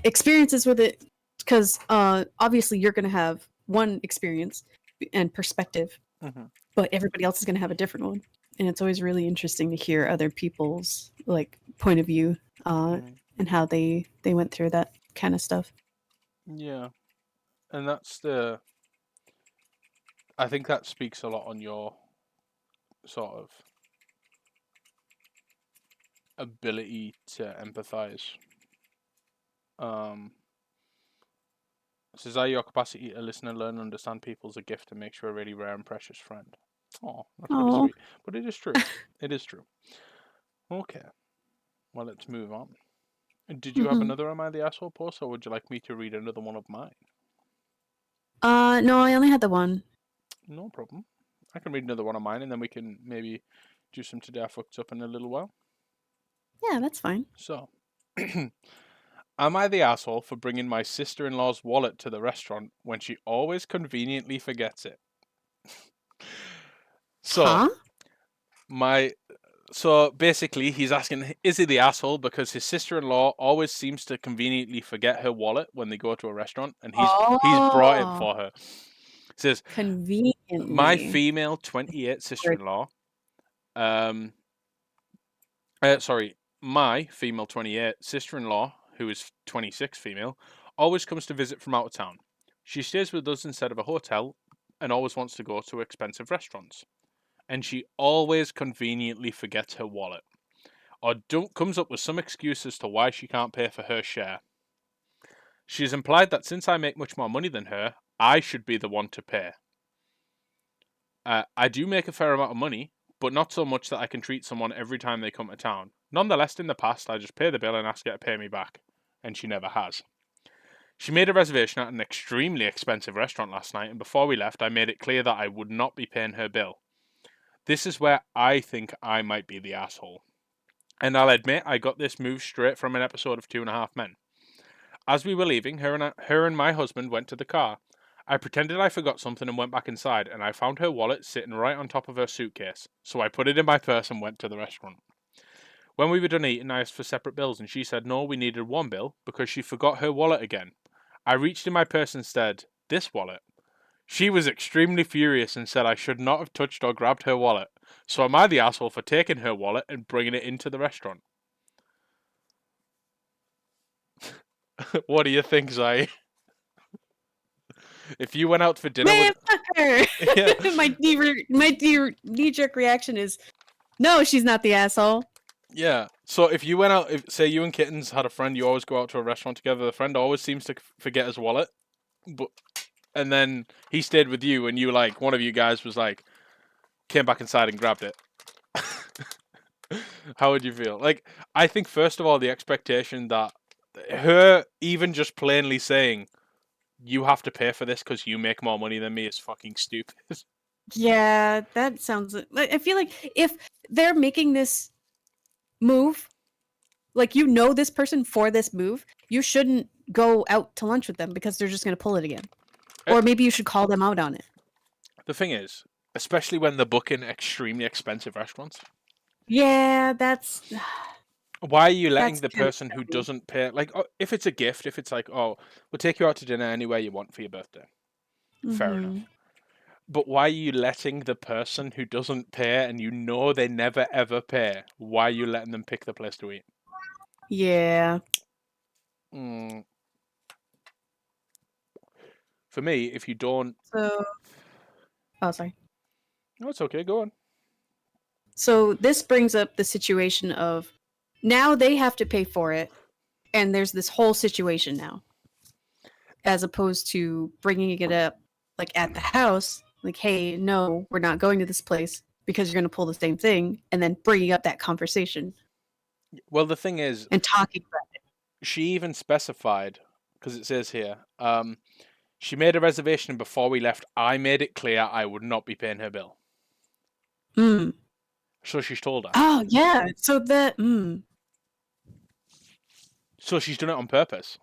experiences with it because obviously you're going to have one experience and perspective, Hmm. but everybody else is going to have a different one, and it's always really interesting to hear other people's like point of view Hmm. and how they went through that kind of stuff. Yeah, and that's the I think that speaks a lot on your sort of ability to empathize. Um, says, are your capacity to listen and learn and understand people is a gift and makes you a really rare and precious friend. Oh, that's really Oh. sweet. But it is true. It is true. Okay, well, let's move on. Did you have Hmm. another Am I the Asshole post, or would you like me to read another one of mine? No, I only had the one. No problem. I can read another one of mine, and then we can maybe do some Today I Fucked Up in a little while. Yeah, that's fine. So, am I the asshole for bringing my sister-in-law's wallet to the restaurant when she always conveniently forgets it? So, Huh? my so basically, he's asking, is he the asshole because his sister-in-law always seems to conveniently forget her wallet when they go to a restaurant, and he's brought it Oh, for her. Says my conveniently. female 28 sister-in-law, um, sorry, my female 28 sister-in-law, who is 26 female, always comes to visit from out of town. She stays with us instead of a hotel, and always wants to go to expensive restaurants. And she always conveniently forgets her wallet, or comes up with some excuse as to why she can't pay for her share. She has implied that since I make much more money than her, I should be the one to pay. I do make a fair amount of money, but not so much that I can treat someone every time they come to town. Nonetheless, in the past, I just pay the bill and ask her to pay me back, and she never has. She made a reservation at an extremely expensive restaurant last night, and before we left, I made it clear that I would not be paying her bill. This is where I think I might be the asshole. And I'll admit, I got this move straight from an episode of Two and a Half Men. As we were leaving, her and my husband went to the car. I pretended I forgot something and went back inside, and I found her wallet sitting right on top of her suitcase. So I put it in my purse and went to the restaurant. When we were done eating, I asked for separate bills, and she said no, we needed one bill because she forgot her wallet again. I reached in my purse and said, "This wallet." She was extremely furious and said I should not have touched or grabbed her wallet. So am I the asshole for taking her wallet and bringing it into the restaurant? What do you think, Zai? If you went out for dinner Man, with... fuck her. Yeah. my knee-jerk reaction is, no, she's not the asshole. Yeah. So if you went out, if say you and Kittens had a friend, you always go out to a restaurant together. The friend always seems to forget his wallet, and then he stayed with you, and you like one of you guys was like came back inside and grabbed it. How would you feel? Like, I think first of all, the expectation that her even just plainly saying you have to pay for this because you make more money than me is fucking stupid. Yeah, that sounds. I feel like if they're making this move, like you know this person for this move, you shouldn't go out to lunch with them because they're just going to pull it again. Or maybe you should call them out on it. The thing is, especially when they're booking extremely expensive restaurants. Yeah, that's. Why are you letting That's the kinda person who silly. doesn't pay, like, if it's a gift, if it's like, oh, we'll take you out to dinner anywhere you want for your birthday, fair enough. Mhm. But why are you letting the person who doesn't pay and you know they never ever pay, why are you letting them pick the place to eat? Yeah. Mm. For me, if you don't... So. Oh, sorry. No, it's okay, go on. So this brings up the situation of now they have to pay for it, and there's this whole situation now, as opposed to bringing it up like at the house, like, hey, no, we're not going to this place because you're going to pull the same thing, and then bringing up that conversation Well, the thing is, and talking about it. she even specified, because it says here, she made a reservation before we left. I made it clear I would not be paying her bill. Mm. So she's told her. Oh yeah, so that. So she's done it on purpose.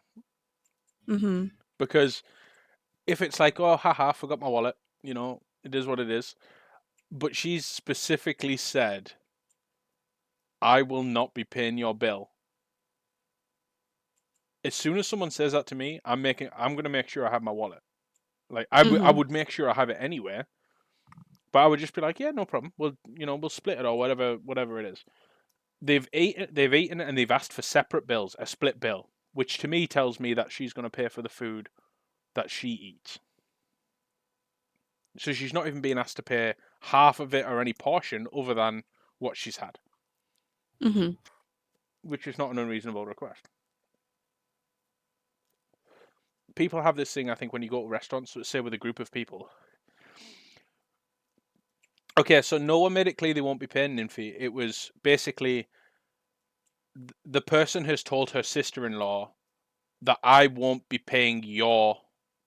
Mm-hmm. Because if it's like, oh, haha, forgot my wallet, you know, it is what it is. But she's specifically said, I will not be paying your bill. As soon as someone says that to me, I'm going to make sure I have my wallet. Like, I would make sure I have it anyway. But I would just be like, yeah, no problem. We'll split it or whatever it is. They've eaten and they've asked for separate bills, a split bill, which to me tells me that she's going to pay for the food that she eats. So she's not even being asked to pay half of it or any portion other than what she's had. Mm-hmm. Which is not an unreasonable request. People have this thing, I think, when you go to restaurants, say with a group of people. Okay, so no one made it clear they won't be paying an fee. It was basically the person has told her sister-in-law that I won't be paying your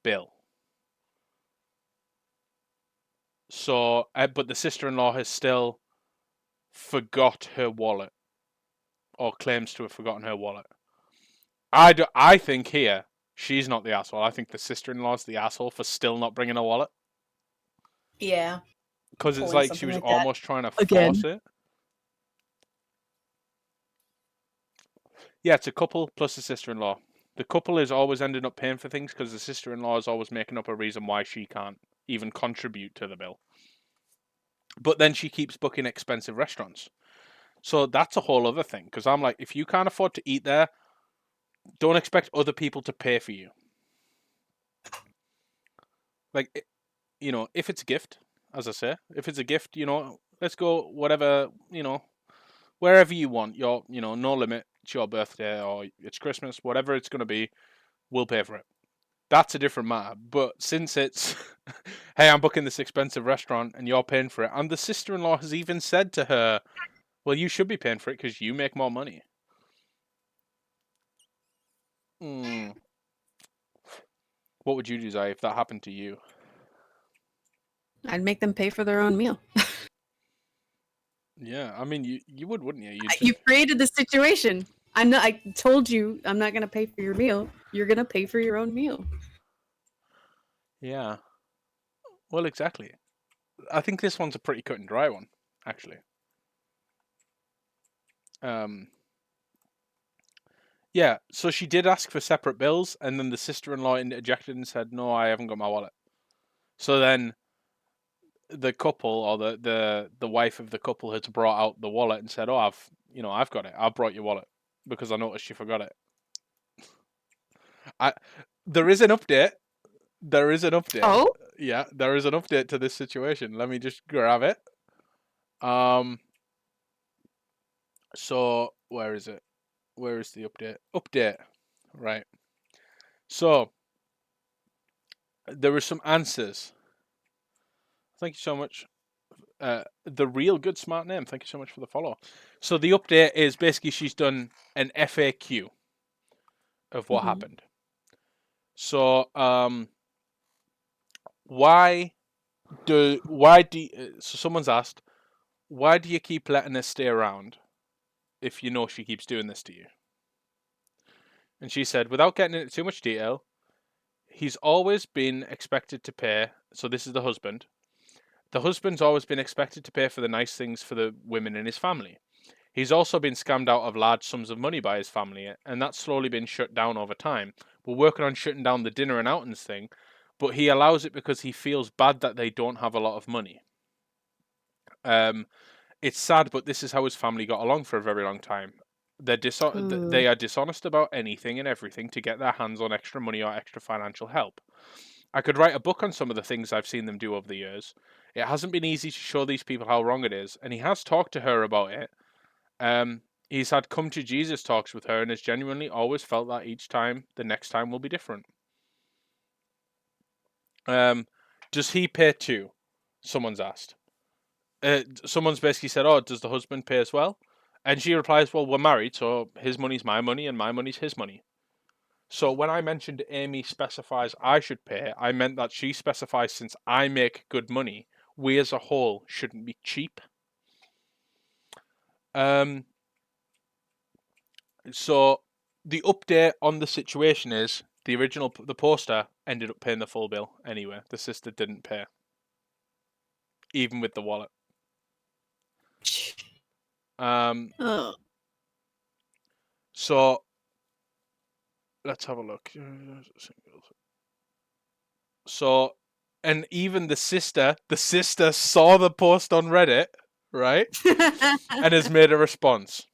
bill. So, but the sister-in-law has still forgot her wallet, or claims to have forgotten her wallet. I think here she's not the asshole. I think the sister-in-law's the asshole for still not bringing a wallet. Yeah. Because it's Pulling like she something was like that almost trying to again. force it. Yeah, it's a couple plus a sister-in-law. The couple is always ending up paying for things because the sister-in-law is always making up a reason why she can't even contribute to the bill. But then she keeps booking expensive restaurants. So that's a whole other thing. Because I'm like, if you can't afford to eat there, don't expect other people to pay for you. Like, you know, if it's a gift, as I say, if it's a gift, you know, let's go whatever, you know, wherever you want. No limit. It's your birthday or it's Christmas, whatever it's going to be, we'll pay for it. That's a different matter. But since it's, hey, I'm booking this expensive restaurant and you're paying for it, and the sister-in-law has even said to her, well, you should be paying for it because you make more money. What would you do, Zai, if that happened to you? I'd make them pay for their own meal. Yeah, I mean, you would, wouldn't you? You created the situation. I told you I'm not gonna pay for your meal. You're gonna pay for your own meal. Yeah. Well, exactly. I think this one's a pretty cut and dry one, actually. Um, yeah, so she did ask for separate bills, and then the sister-in-law interjected and said, "No, I haven't got my wallet." So then the couple, or the wife of the couple, had brought out the wallet and said, "Oh, I've got it. I've brought your wallet because I noticed you forgot it." I There is an update. There is an update. Oh, Yeah, there is an update to this situation. Let me just grab it. Um. So where is it? Where is the update? Update. Right. So there were some answers. Thank you so much. The real good smart name. Thank you so much for the follow. So the update is basically she's done an FAQ of what happened. So why do so someone's asked, why do you keep letting her stay around if you know she keeps doing this to you? And she said, without getting into too much detail, he's always been expected to pay. So this is the husband. The husband's always been expected to pay for the nice things for the women in his family. He's also been scammed out of large sums of money by his family, and that's slowly been shut down over time. We're working on shutting down the dinner and outings thing, but he allows it because he feels bad that they don't have a lot of money. It's sad, but this is how his family got along for a very long time. They are dishonest about anything and everything to get their hands on extra money or extra financial help. I could write a book on some of the things I've seen them do over the years. It hasn't been easy to show these people how wrong it is, and he has talked to her about it. He's had come to Jesus talks with her and has genuinely always felt that each time, the next time will be different. Does he pay too? Someone's asked. Someone's basically said, "Oh, does the husband pay as well?" And she replies, "Well, we're married, so his money's my money and my money's his money." So when I mentioned Amy specifies I should pay, I meant that she specifies since I make good money, we as a whole shouldn't be cheap. So the update on the situation is the poster ended up paying the full bill anyway. The sister didn't pay, even with the wallet. oh. So let's have a look. So, and even the sister saw the post on Reddit, right? And has made a response.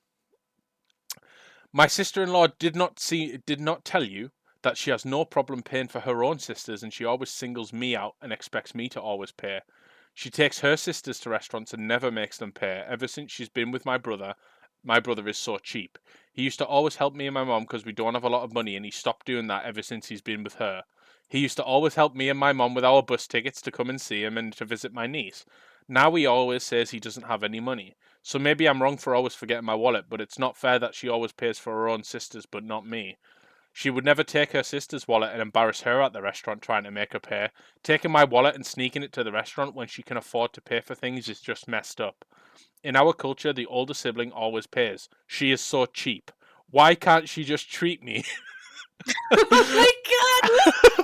My sister-in-law did not tell you that she has no problem paying for her own sisters, and she always singles me out and expects me to always pay. She takes her sisters to restaurants and never makes them pay. Ever since she's been with my brother is so cheap. He used to always help me and my mom because we don't have a lot of money, and he stopped doing that ever since he's been with her. He used to always help me and my mom with our bus tickets to come and see him and to visit my niece. Now he always says he doesn't have any money. So maybe I'm wrong for always forgetting my wallet, but it's not fair that she always pays for her own sisters but not me. She would never take her sister's wallet and embarrass her at the restaurant trying to make her pay. Taking my wallet and sneaking it to the restaurant when she can afford to pay for things is just messed up. In our culture, the older sibling always pays. She is so cheap. Why can't she just treat me? Oh my god!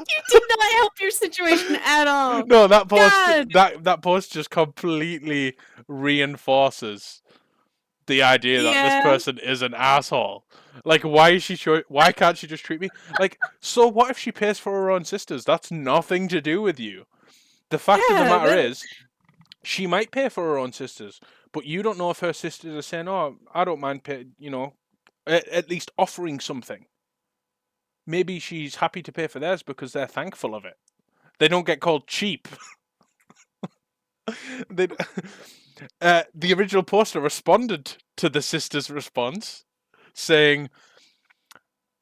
You did not help your situation at all. No, that post God. that post just completely reinforces the idea that this person is an asshole. Like, why can't she just treat me like? So what if she pays for her own sisters? That's nothing to do with you. The fact of the matter is, she might pay for her own sisters, but you don't know if her sisters are saying, "Oh, I don't mind pay," at least offering something. Maybe she's happy to pay for theirs because they're thankful of it. They don't get called cheap. The original poster responded to the sister's response, saying,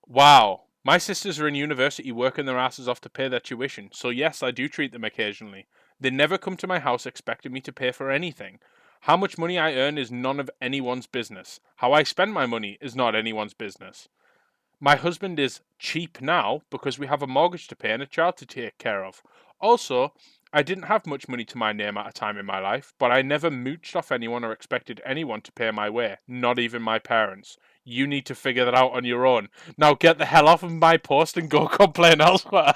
"Wow, my sisters are in university working their asses off to pay their tuition, so yes, I do treat them occasionally. They never come to my house expecting me to pay for anything. How much money I earn is none of anyone's business. How I spend my money is not anyone's business. My husband is cheap now because we have a mortgage to pay and a child to take care of. Also, I didn't have much money to my name at a time in my life, but I never mooched off anyone or expected anyone to pay my way, not even my parents. You need to figure that out on your own. Now get the hell off of my post and go complain elsewhere."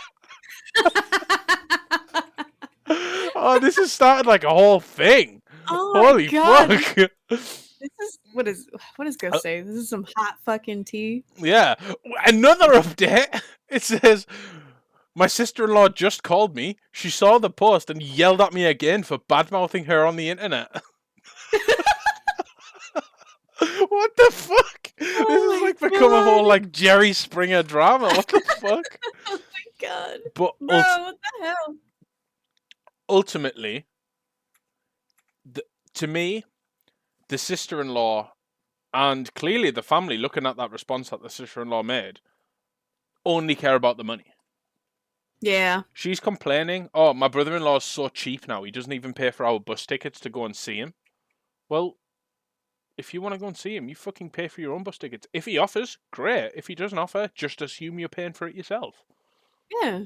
Oh, this has started like a whole thing. Oh my Holy god. fuck. This is what does Ghost say? This is some hot fucking tea. Yeah. Another update. It says, my sister-in-law just called me. She saw the post and yelled at me again for bad-mouthing her on the internet. What the fuck? Oh This has my like become a whole God. like Jerry Springer drama. What the fuck? Oh my god. But Bro, what the hell? ultimately, to me, the sister-in-law and clearly the family, looking at that response that the sister-in-law made, only care about the money. Yeah. She's complaining, oh, my brother-in-law's so cheap now, he doesn't even pay for our bus tickets to go and see him. Well, if you want to go and see him, you fucking pay for your own bus tickets. If he offers, great. If he doesn't offer, just assume you're paying for it yourself. Yeah.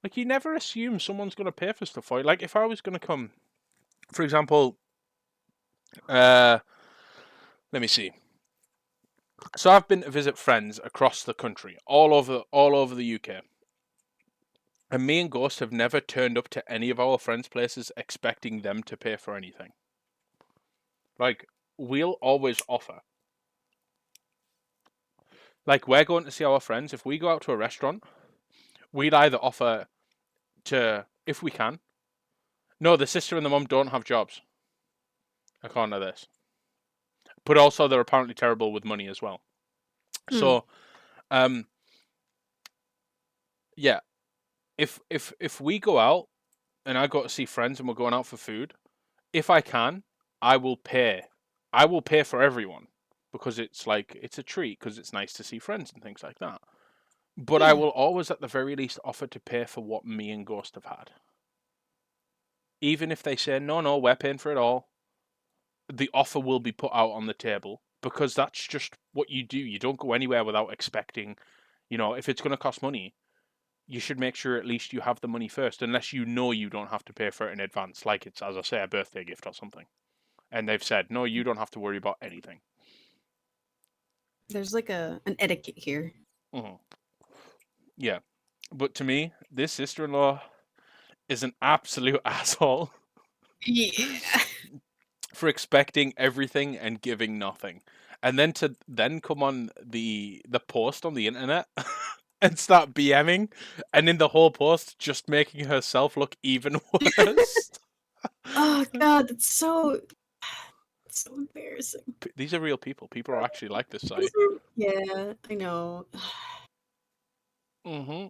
Like, you never assume someone's going to pay for stuff for you. Like, if I was going to come, for example, let me see. So I've been to visit friends across the country, all over the UK. And me and Ghost have never turned up to any of our friends' places expecting them to pay for anything. Like, we'll always offer. Like, we're going to see our friends. If we go out to a restaurant, we'd either offer to, if we can. No, the sister and the mum don't have jobs, according to this. But also, they're apparently terrible with money as well. So, yeah. If we go out and I go to see friends and we're going out for food, if I can, I will pay. I will pay for everyone because it's like it's a treat because it's nice to see friends and things like that. But I will always, at the very least, offer to pay for what me and Ghost have had. Even if they say no, we're paying for it all, the offer will be put out on the table because that's just what you do. You don't go anywhere without expecting, if it's going to cost money, you should make sure at least you have the money first, unless you know you don't have to pay for it in advance, like it's, as I say, a birthday gift or something. And they've said, no, you don't have to worry about anything. There's like an etiquette here. Mm-hmm. Yeah. But to me, this sister-in-law is an absolute asshole. Yeah. For expecting everything and giving nothing. And then to come on the post on the internet and start BMing, and in the whole post just making herself look even worse. Oh god, that's so embarrassing. These are real people. People are actually like this site. Yeah, I know. Mm-hmm.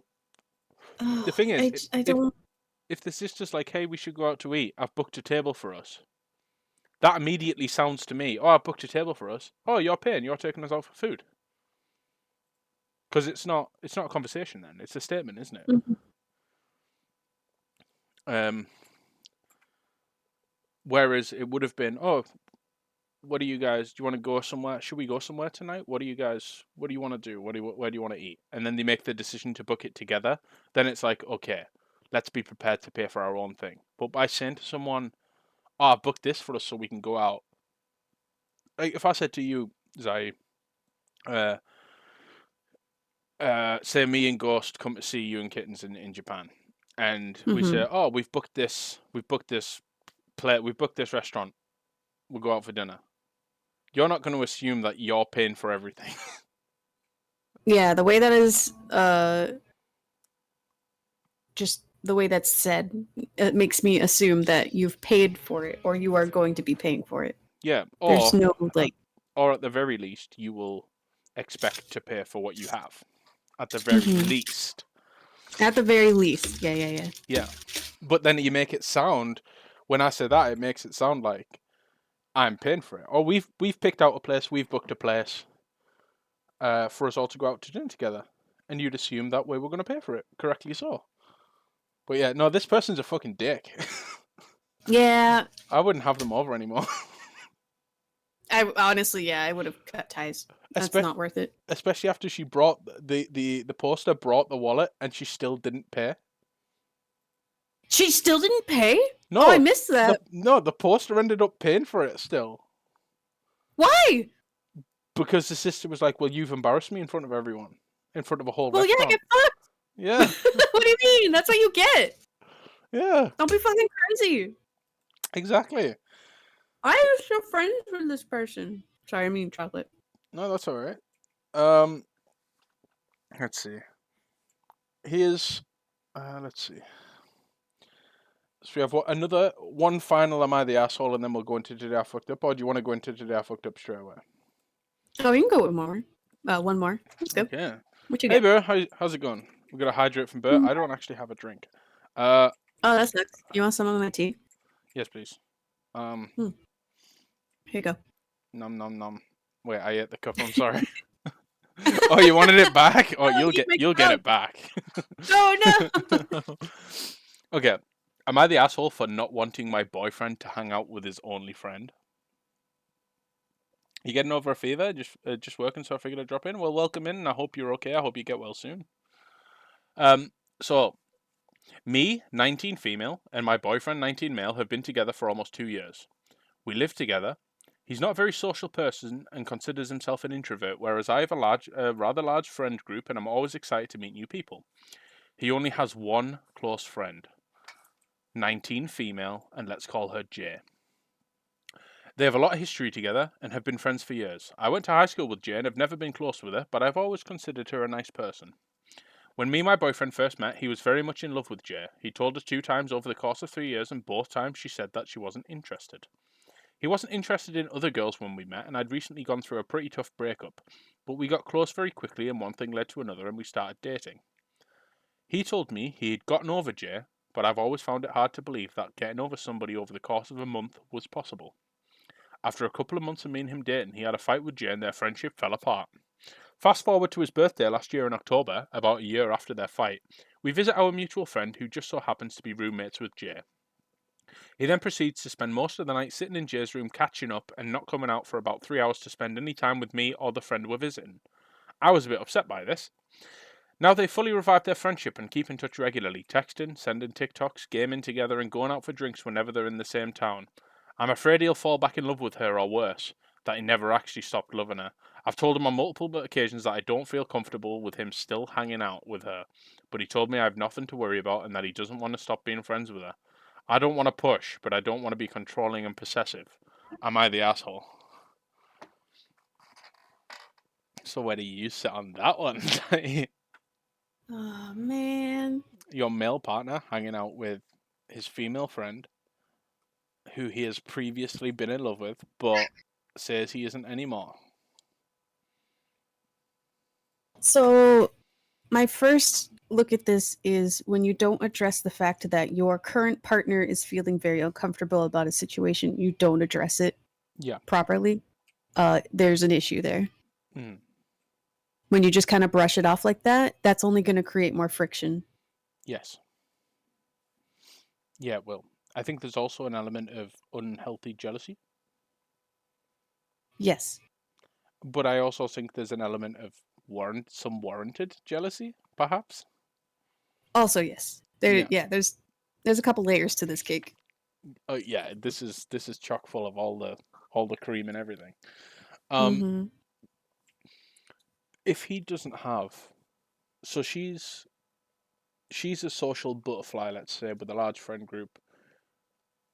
Oh, The thing is, I don't. if the sister's like, hey, we should go out to eat, I've booked a table for us. That immediately sounds to me, oh, I've booked a table for us. Oh, you're paying, you're taking us out for food. Because it's not a conversation then, it's a statement, isn't it? Mm-hmm. Whereas it would have been, oh, what do you guys, do you want to go somewhere? Should we go somewhere tonight? What do you want to do? Where do you want to eat? And then they make the decision to book it together. Then it's like, okay, let's be prepared to pay for our own thing. But by saying to someone, oh, I've booked this for us so we can go out. Like if I said to you, Zai, say me and Ghost come to see you and Kittens in Japan, and we say, oh, we've booked this restaurant, we'll go out for dinner. You're not going to assume that you're paying for everything. Yeah, the way that is, just the way that's said, it makes me assume that you've paid for it or you are going to be paying for it. Yeah, There's no like, or at the very least, you will expect to pay for what you have. At the very least. At the very least, yeah. Yeah, but then you make it sound. When I say that, it makes it sound like I'm paying for it. Or we've picked out a place, we've booked a place for us all to go out to dinner together, and you'd assume that way we're going to pay for it. Correctly so. But yeah, no, this person's a fucking dick. Yeah. I wouldn't have them over anymore. I honestly, I would have cut ties. That's not worth it. Especially after she brought the poster, brought the wallet, and she still didn't pay. She still didn't pay? No, oh, I missed that. The poster ended up paying for it still. Why? Because the sister was like, well, you've embarrassed me in front of everyone. In front of a whole Well, restaurant. yeah, get fucked. Yeah. What do you mean? That's what you get. Yeah, Don't be fucking crazy. exactly. I am still friends with this person. Sorry, I mean chocolate. No, that's all right. Um, let's see. Here's, let's see. So we have another one final Am I the Asshole, and then we'll go into Today I Fucked Up, or do you want to go into Today I Fucked Up straight away? Oh, you can go with more. One more. Let's go. Okay. What you Hey, got? Bear, how's it going? We're going to hydrate from Bear. Mm. I don't actually have a drink. Uh, Oh, that sucks. You want some of my tea? yes, please. Here you go. Nom nom nom. Wait, I ate the cup. I'm sorry. Oh, you wanted it back? Oh, Oh, you make you'll get it back. Oh no! Okay. Am I the asshole for not wanting my boyfriend to hang out with his only friend? You getting over a fever? Just working, so I figured I'd drop in. Well, welcome in, and I hope you're okay. I hope you get well soon. So me, 19 female, and my boyfriend, 19 male, have been together for almost 2 years. We live together. He's not a very social person and considers himself an introvert, whereas I have a rather large friend group, and I'm always excited to meet new people. He only has one close friend, 19 female, and let's call her Jay. They have a lot of history together and have been friends for years. I went to high school with Jay and have never been close with her, but I've always considered her a nice person. When me and my boyfriend first met, he was very much in love with Jay. He told us 2 times over the course of 3 years, and both times she said that she wasn't interested. He wasn't interested in other girls when we met, and I'd recently gone through a pretty tough breakup. But we got close very quickly, and one thing led to another, and we started dating. He told me he'd gotten over Jay, but I've always found it hard to believe that getting over somebody over the course of a month was possible. After a couple of months of me and him dating, he had a fight with Jay and their friendship fell apart. Fast forward to his birthday last year in October, about a year after their fight, we visit our mutual friend who just so happens to be roommates with Jay. He then proceeds to spend most of the night sitting in Jay's room catching up and not coming out for about 3 hours to spend any time with me or the friend we're visiting. I was a bit upset by this. Now they've fully revived their friendship and keep in touch regularly, texting, sending TikToks, gaming together, and going out for drinks whenever they're in the same town. I'm afraid he'll fall back in love with her, or worse, that he never actually stopped loving her. I've told him on multiple occasions that I don't feel comfortable with him still hanging out with her, but he told me I have nothing to worry about and that he doesn't want to stop being friends with her. I don't want to push, but I don't want to be controlling and possessive. Am I the asshole? So where do you sit on that one? Oh man. Your male partner hanging out with his female friend, who he has previously been in love with, but says he isn't anymore. So my first look at this is when you don't address the fact that your current partner is feeling very uncomfortable about a situation, you don't address it Yeah. properly. There's an issue there. Mm. When you just kind of brush it off like that, that's only going to create more friction. Yes. Yeah, well, I think there's also an element of unhealthy jealousy, Yes. but I also think there's an element of some warranted jealousy, perhaps. Also, yes. Yeah. There's a couple layers to this cake. Oh yeah, this is chock full of all the cream and everything. Um, Mm-hmm. if he doesn't have, so she's a social butterfly, let's say, with a large friend group.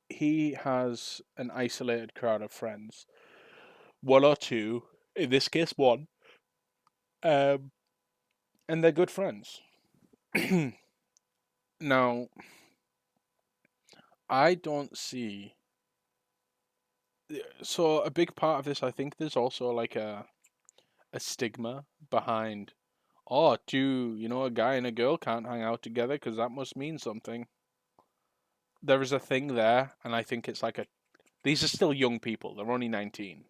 He has an isolated crowd of friends, one or two, in this case one, um, and they're good friends. Now, I don't see. So a big part of this, I think, there's also like a stigma behind. Oh, a guy and a girl can't hang out together because that must mean something. There is a thing there, and I think it's like a. These are still young people. They're only 19.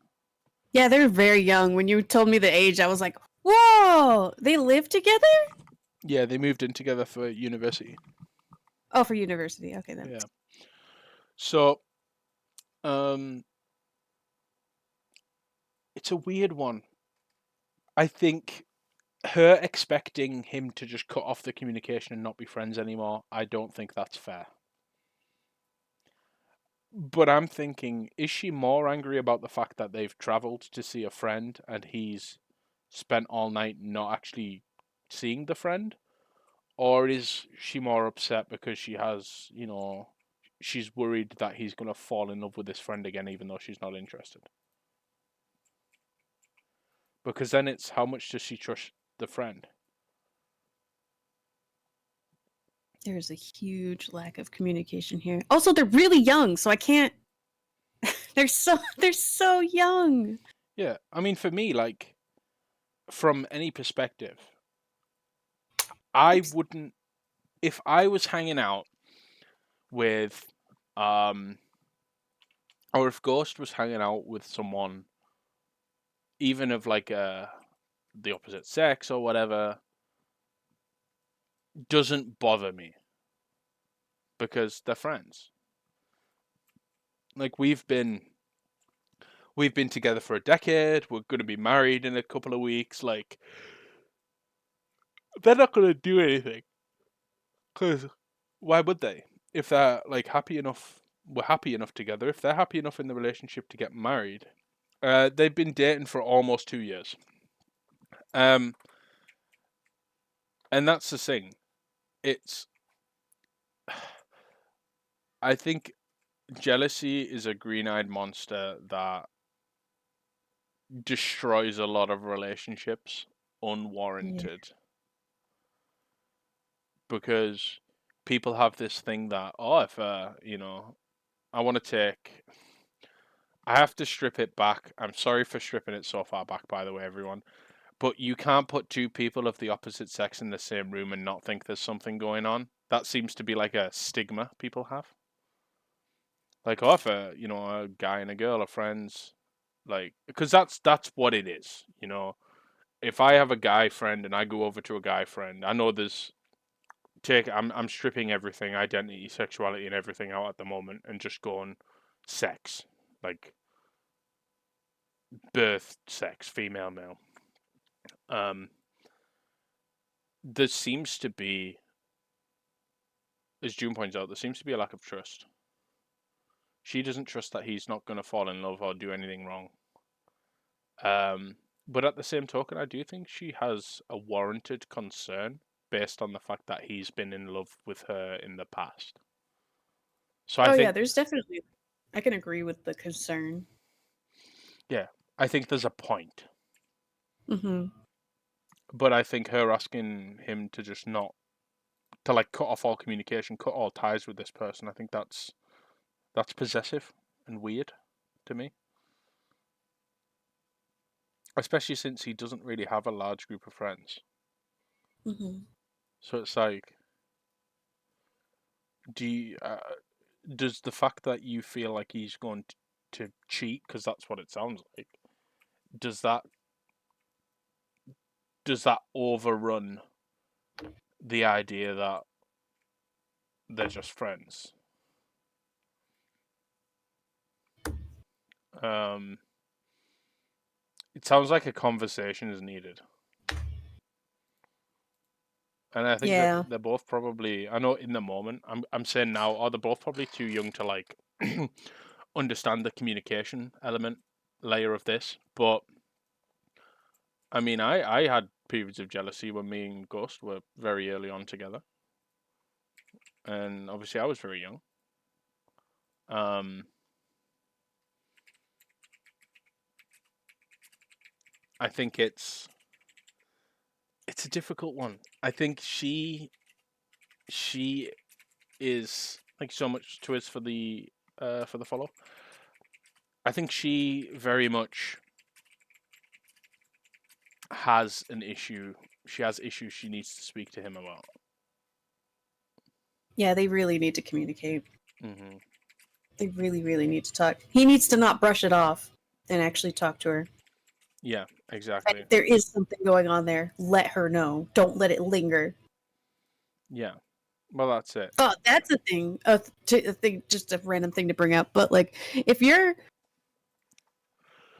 Yeah, they're very young. When you told me the age, I was like, whoa, they live together? Yeah, they moved in together for university. Oh, for university. Okay, then. Yeah. So, um, it's a weird one. I think her expecting him to just cut off the communication and not be friends anymore, I don't think that's fair. But I'm thinking, is she more angry about the fact that they've travelled to see a friend and he's spent all night not actually seeing the friend? Or is she more upset because she has, she's worried that he's going to fall in love with this friend again, even though she's not interested? Because then it's how much does she trust the friend? There's a huge lack of communication here. Also, they're really young, so I can't. They're so young. Yeah, I mean, for me, like, from any perspective, I wouldn't, if I was hanging out with, um, or if Ghost was hanging out with someone, even of like the opposite sex or whatever, doesn't bother me because they're friends. Like we've been together for a decade. We're going to be married in a couple of weeks. Like they're not going to do anything because why would they? If they're like happy enough, we're happy enough together. If they're happy enough in the relationship to get married, they've been dating for almost 2 years. Um, and that's the thing. It's I think jealousy is a green-eyed monster that destroys a lot of relationships Yeah. unwarranted because people have this thing that if I want to take I have to strip it back. I'm sorry for stripping it so far back, by the way, everyone. But you can't put two people of the opposite sex in the same room and not think there's something going on. That seems to be like a stigma people have. Like, if a guy and a girl are friends, like, because that's what it is. If I have a guy friend and I go over to a guy friend, I know there's I'm stripping everything, identity, sexuality, and everything out at the moment, and just going sex, like birth, sex, female, male. Um, there seems to be, as June points out, there seems to be a lack of trust. She doesn't trust that he's not going to fall in love or do anything wrong. But at the same token, I do think she has a warranted concern based on the fact that he's been in love with her in the past. So I Oh yeah, think, there's definitely. I can agree with the concern. yeah, I think there's a point. Mm-hmm. But I think her asking him to just not to like cut off all communication, cut all ties with this person, I think that's possessive and weird to me. Especially since he doesn't really have a large group of friends. Mm-hmm. So it's like, do you, does the fact that you feel like he's going to cheat, because that's what it sounds like, does that overrun the idea that they're just friends? Um, it sounds like a conversation is needed. And I think that Yeah. they're both probably. I know in the moment, I'm saying now, they're both probably too young to like understand the communication element layer of this. But I mean, I had periods of jealousy when me and Ghost were very early on together, and obviously I was very young. Um, I think it's a difficult one. I think she is like so much twist for the follow. I think she very much has an issue. She has issues she needs to speak to him about. Yeah, they really need to communicate. Hmm. They really, really need to talk. He needs to not brush it off and actually talk to her. Yeah, And exactly. if there is something going on there, let her know. Don't let it linger. Yeah. Well, that's it. Oh, that's a thing. A thing, just a random thing to bring up. But like, if you're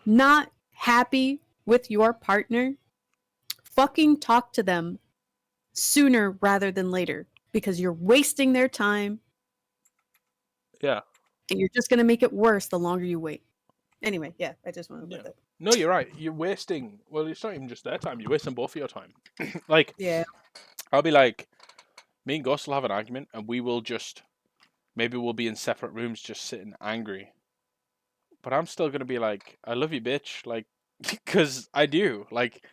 not happy with your partner, fucking talk to them sooner rather than later because you're wasting their time Yeah. and you're just gonna make it worse the longer you wait. Anyway, yeah, I just wanted to Yeah. put that. No, you're right. You're wasting. Well, it's not even just their time. You're wasting both of your time. Like, Yeah. I'll be like, Me and Ghost will have an argument, and we will maybe we'll be in separate rooms, just sitting angry. But I'm still gonna be like, "I love you, bitch," like, because I do. Like,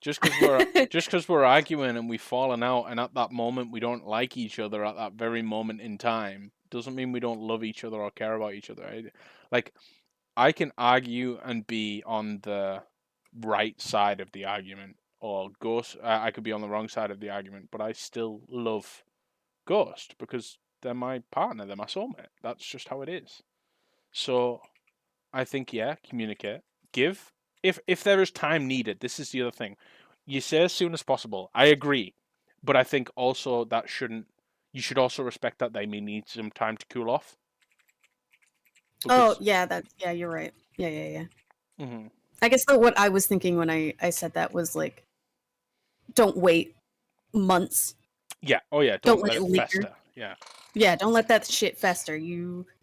just because we're arguing and we've fallen out, and at that moment we don't like each other at that very moment in time, doesn't mean we don't love each other or care about each other. Like, I can argue and be on the right side of the argument, or Ghost. I could be on the wrong side of the argument, but I still love Ghost because they're my partner, they're my soulmate. That's just how it is. So I think, yeah, communicate, give. If there is time needed, this is the other thing. You say as soon as possible. I agree, but I think also that shouldn't. You should also respect that they may need some time to cool off. Oh, Because yeah, yeah, you're right. Yeah. hmm I guess what I was thinking when I said that was like, don't wait months. yeah, oh yeah, Don't don't let let it it linger. fester. Yeah, Yeah, don't let that shit fester.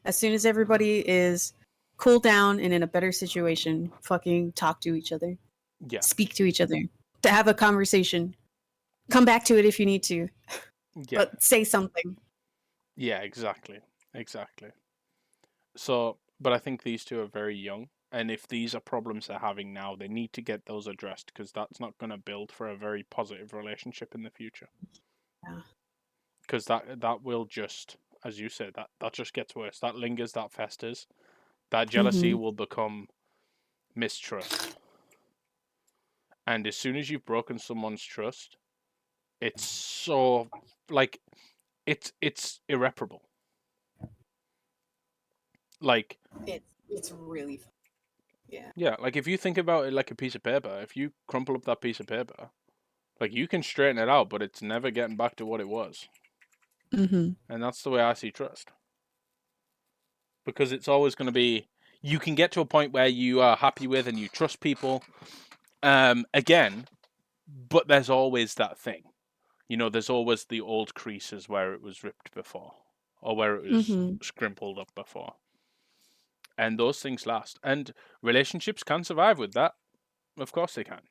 As soon as everybody is cool down and in a better situation, fucking talk to each other, yeah, speak to each other, to have a conversation. Come back to it if you need to, yeah, but say something. yeah. Exactly, exactly. So, but I think these two are very young, and if these are problems they're having now, they need to get those addressed because that's not going to build for a very positive relationship in the future. Yeah. Because that will just, as you said, that just gets worse. That lingers, that festers. That jealousy Mm-hmm. will become mistrust, and as soon as you've broken someone's trust, it's so like it's irreparable. Like It's really yeah. yeah, like if you think about it like a piece of paper, if you crumple up that piece of paper, like you can straighten it out, but it's never getting back to what it was. Mm-hmm. And that's the way I see trust. Because it's always going to be you can get to a point where you are happy with and you trust people again, but there's always that thing. You know, there's always the old creases where it was ripped before or where it was Mm-hmm. scrimpled up before. And those things last. And relationships can survive with that. Of course they can.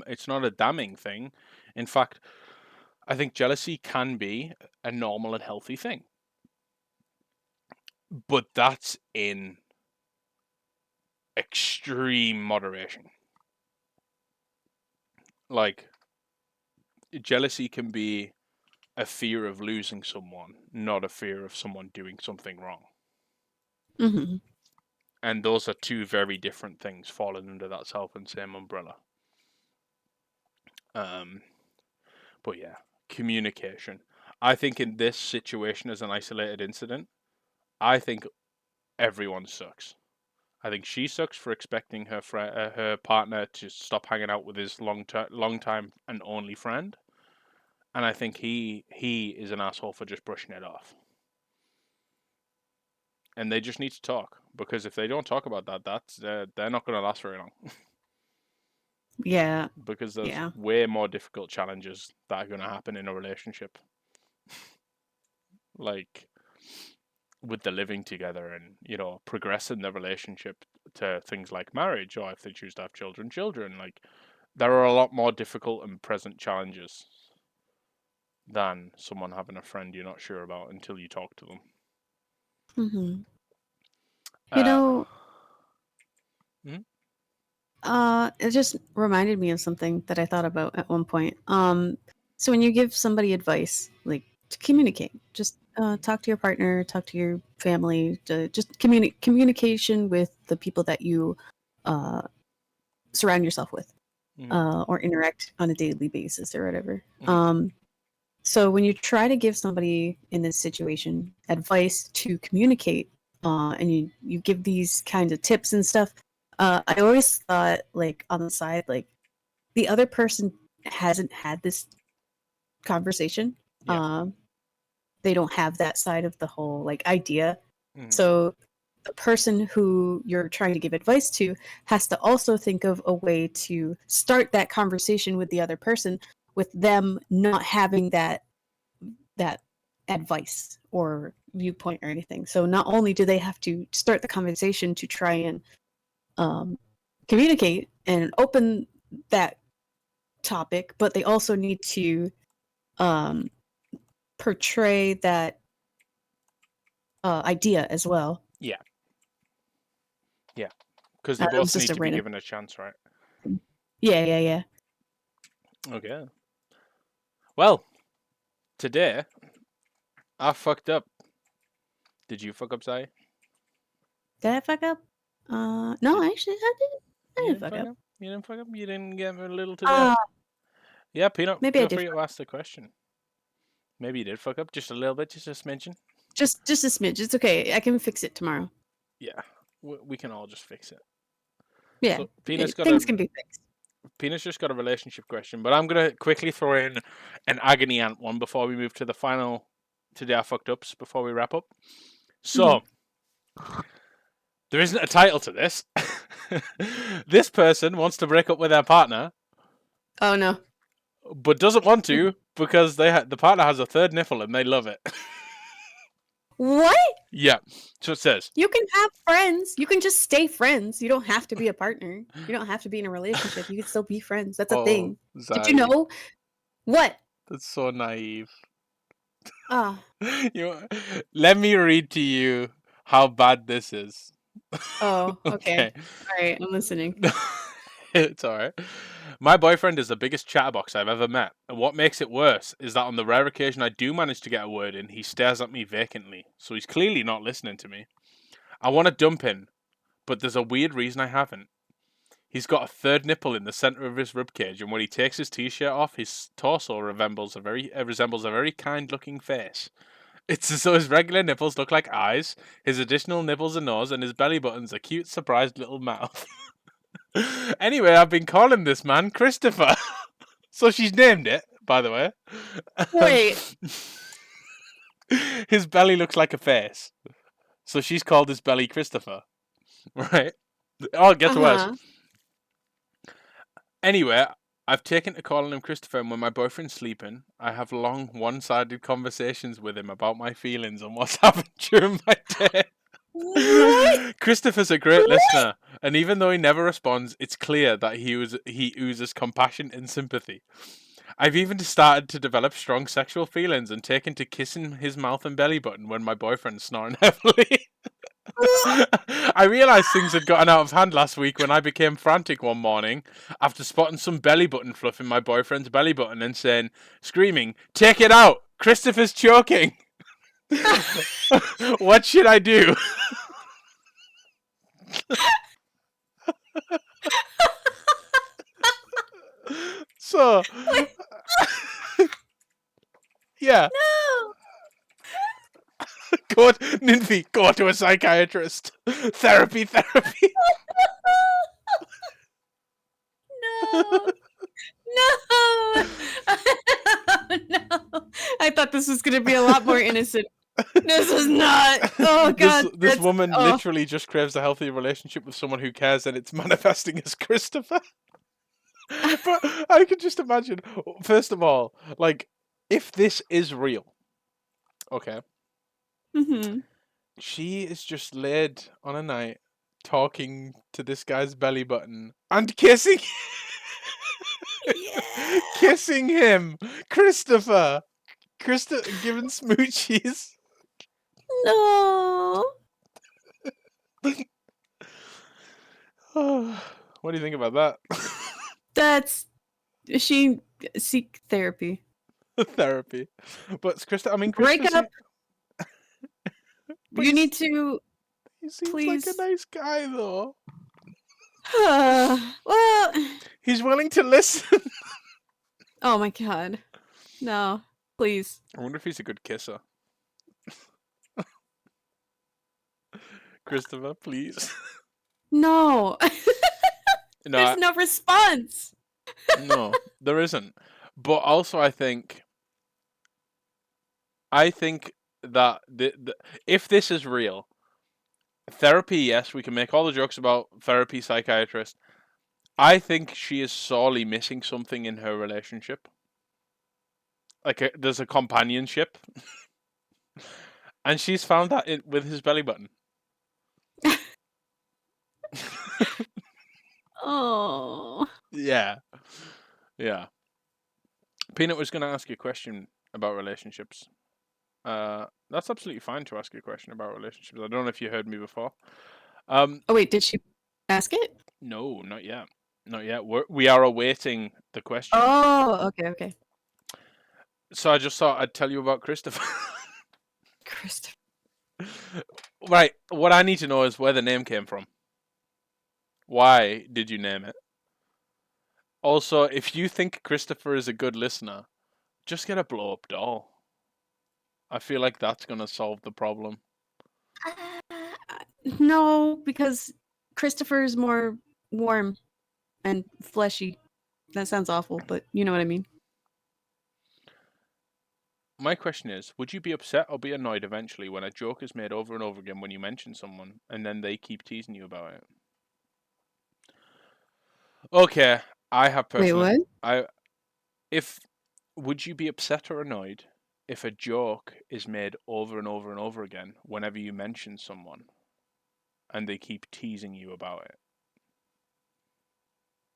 It's not a damning thing. In fact, I think jealousy can be a normal and healthy thing. But that's in extreme moderation. Like, jealousy can be a fear of losing someone, not a fear of someone doing something wrong. Mm-hmm. And those are two very different things falling under that self and same umbrella. Um, but yeah, communication. I think in this situation as an isolated incident, I think everyone sucks. I think she sucks for expecting her partner to stop hanging out with his long time and only friend, and I think he is an asshole for just brushing it off. And they just need to talk because if they don't talk about that, they're not going to last very long Yeah. because there's Yeah. way more difficult challenges that are going to happen in a relationship, like with the living together and progressing the relationship to things like marriage or if they choose to have children. Like there are a lot more difficult and present challenges than someone having a friend you're not sure about until you talk to them. Mm-hmm. You Uh, know, mhm, it just reminded me of something that I thought about at one point. So when you give somebody advice, like to communicate, just talk to your partner, talk to your family, just communication with the people that you uh, surround yourself with, mhm, or interact on a daily basis or whatever. mhm, So when you try to give somebody in this situation advice to communicate, and you give these kinds of tips and stuff, I always thought like on the side, like the other person hasn't had this conversation. yeah, Um, they don't have that side of the whole like idea. mhm, So the person who you're trying to give advice to has to also think of a way to start that conversation with the other person with them not having that advice or viewpoint or anything. So not only do they have to start the conversation to try and um, communicate and open that topic, but they also need to um portray that idea as well. Yeah. Because they It was both just need a to be random. given a chance, right? Yeah. Okay. Well, today I fucked up. Did you fuck up, Zai? Did I fuck up? No, Did actually, I didn't. I you didn't didn't fuck fuck up. up? You didn't fuck up? You didn't get me a little today? Uh, Yeah, Peanut, maybe I feel did. free to ask the question. Maybe you did fuck up just a little bit, just a smidgen. Just a smidge. It's okay. I can fix it tomorrow. Yeah, we can all just fix it. Yeah, So Peanut's things can be fixed. just got a relationship question, but I'm gonna quickly throw in an agony ant one before we move to the final today I fucked ups before we wrap up. So there isn't a title to this. This person wants to break up with their partner, Oh no. but doesn't want to because the partner has a third nipple and they love it. What? Yeah, so it says. You can have friends. You can just stay friends. You don't have to be a partner. You don't have to be in a relationship. You can still be friends. That's a Oh, thing. Did you Zai, know? What? that's so naive. Ah. You, let me read to you how bad this is. Oh, okay. Okay. All right, I'm listening. It's alright. My boyfriend is the biggest chatterbox I've ever met, and what makes it worse is that on the rare occasion I do manage to get a word in, he stares at me vacantly, so he's clearly not listening to me. I want to dump him, but there's a weird reason I haven't. He's got a third nipple in the center of his ribcage, and when he takes his t-shirt off, his torso resembles a very kind-looking face. It's as though his regular nipples look like eyes, his additional nipples a nose, and his belly button's a cute, surprised little mouth. Anyway, I've been calling this man Christopher. So she's named it, by the way. Wait. His belly looks like a face. So she's called his belly Christopher. Right? Oh, it gets worse. Uh-huh. Anyway, I've taken to calling him Christopher, and when my boyfriend's sleeping, I have long, one-sided conversations with him about my feelings and what's happened during my day. What? Christopher's a great listener, and even though he never responds, it's clear that he oozes compassion and sympathy. I've even started to develop strong sexual feelings and taken to kissing his mouth and belly button when my boyfriend's snoring heavily. I realised things had gotten out of hand last week when I became frantic one morning after spotting some belly button fluff in my boyfriend's belly button and screaming, "Take it out! Christopher's choking!" What should I do? So, yeah, No. Ninfi, go to a psychiatrist. Therapy. No. No. No. I thought this was going to be a lot more innocent. This is not. Oh god. This woman literally just craves a healthy relationship with someone who cares, and it's manifesting as Christopher. But I can just imagine, first of all, like, if this is real, okay, she is just laid on a night talking to this guy's belly button and kissing Yeah. kissing him. Christopher giving smoochies. No. What do you think about that? That's she seek therapy. Therapy. But Break Christopher up. You need to he seems please. like a nice guy though. Well, He's willing to listen. oh my god. No. Please. I wonder if he's a good kisser. Christopher, please. No. No, There's no response. no, there isn't. But also, I think that if this is real, therapy, yes, we can make all the jokes about therapy, psychiatrist. I think she is sorely missing something in her relationship. Like, there's a companionship, and she's found that with his belly button. Oh. Yeah. Peanut was going to ask you a question about relationships. That's absolutely fine to ask you a question about relationships. I don't know if you heard me before. Oh wait, did she ask it? No, not yet. Not yet. We are awaiting the question. Oh, okay. So I just thought I'd tell you about Christopher. Christopher. Right. What I need to know is where the name came from. Why did you name it? Also, if you think Christopher is a good listener, just get a blow up doll. I feel like that's going to solve the problem. No, because Christopher is more warm and fleshy. That sounds awful, but you know what I mean. My question is, would you be upset or be annoyed eventually when a joke is made over and over again when you mention someone and then they keep teasing you about it? Okay, I have Wait, personally what? would you be upset or annoyed if a joke is made over and over and over again whenever you mention someone and they keep teasing you about it?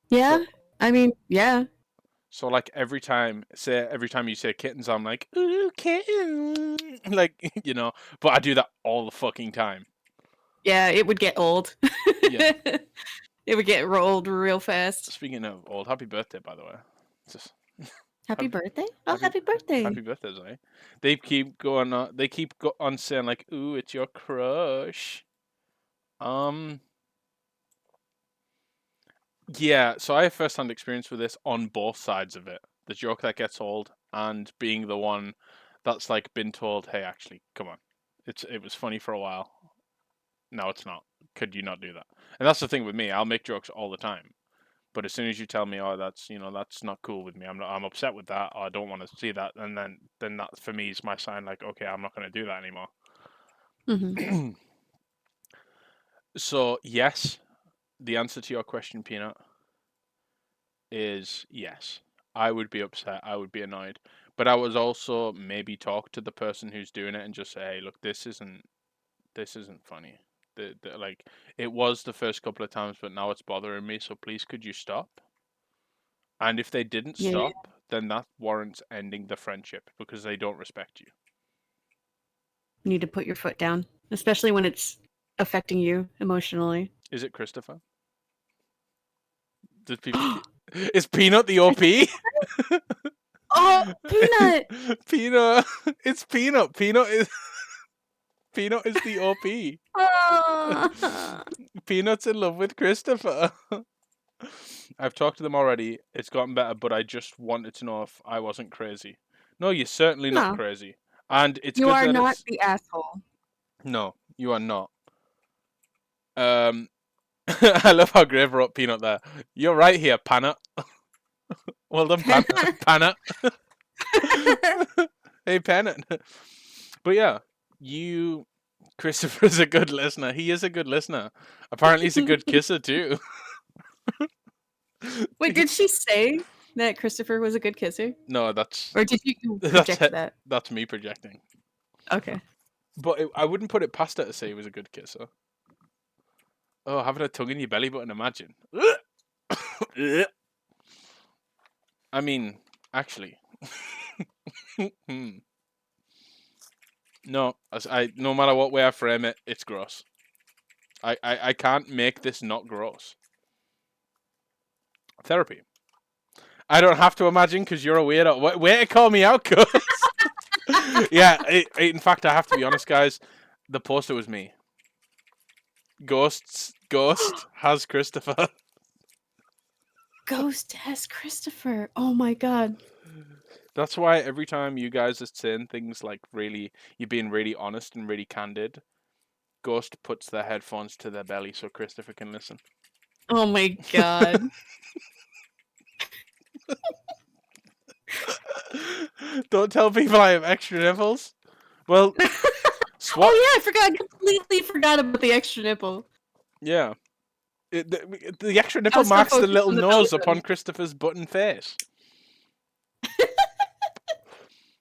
Yeah, So I mean, yeah. so like every time you say kittens, I'm like, ooh, kitten, like but I do that all the fucking time. Yeah, it would get old. Yeah. It would get old real fast. Speaking of old, happy birthday, by the way. Just Happy happy, birthday? Oh, happy, happy birthday. happy birthday, Zoe. They keep going on. They keep on saying like, "Ooh, it's your crush." Um, yeah. So I have first-hand experience with this on both sides of it. The joke that gets old and being the one that's like been told, "Hey, actually, come on, it was funny for a while. Now it's not. Could you not do that?" And that's the thing with me. I'll make jokes all the time. But as soon as you tell me, oh, that's not cool with me. I'm upset with that. Or I don't want to see that. And then that for me is my sign. Like, okay, I'm not going to do that anymore. Mm-hmm. So yes, the answer to your question, Peanut, is yes. I would be upset. I would be annoyed. But I would also maybe talk to the person who's doing it and just say, hey, look, this isn't funny. Like it was the first couple of times, but now it's bothering me. So please, could you stop? And if they didn't Yeah, stop, then that warrants ending the friendship because they don't respect you. you need to put your foot down, especially when it's affecting you emotionally. Is it Christopher? Does people? Is Peanut the OP? Oh, Peanut! Peanut. It's Peanut. Peanut is the OP. Ah. Peanut's in love with Christopher. I've talked to them already. It's gotten better, but I just wanted to know if I wasn't crazy. No, you're certainly not No, crazy. And it's you good are that not it's the asshole. no, you are not. Um I love how Grave wrote Peanut there. You're right here, Panna. Well done, Panna. Hey, Panna. But yeah, Christopher's a good listener. He is a good listener. Apparently, he's a good kisser too. Wait, did she say that Christopher was a good kisser? No, that's Or did you that's project it. that? That's me projecting. Okay. But I wouldn't put it past her to say he was a good kisser. Oh, having a tongue in your belly button, imagine. I mean, actually. No, no matter what way I frame it, it's gross. I can't make this not gross. Therapy. I don't have to imagine because you're a weirdo. Way to call me out, Ghost. Yeah, in fact, I have to be honest, guys. The poster was me. Ghost has Christopher. Ghost has Christopher. Oh my god. That's why every time you guys are saying things like you're being really honest and really candid, Ghost puts their headphones to their belly so Christopher can listen. Oh my god. Don't tell people I have extra nipples. Well, swap. Oh yeah, I forgot. I completely forgot about the extra nipple. Yeah. The extra I nipple was so marks the focused little on the belly nose upon button. Christopher's button face.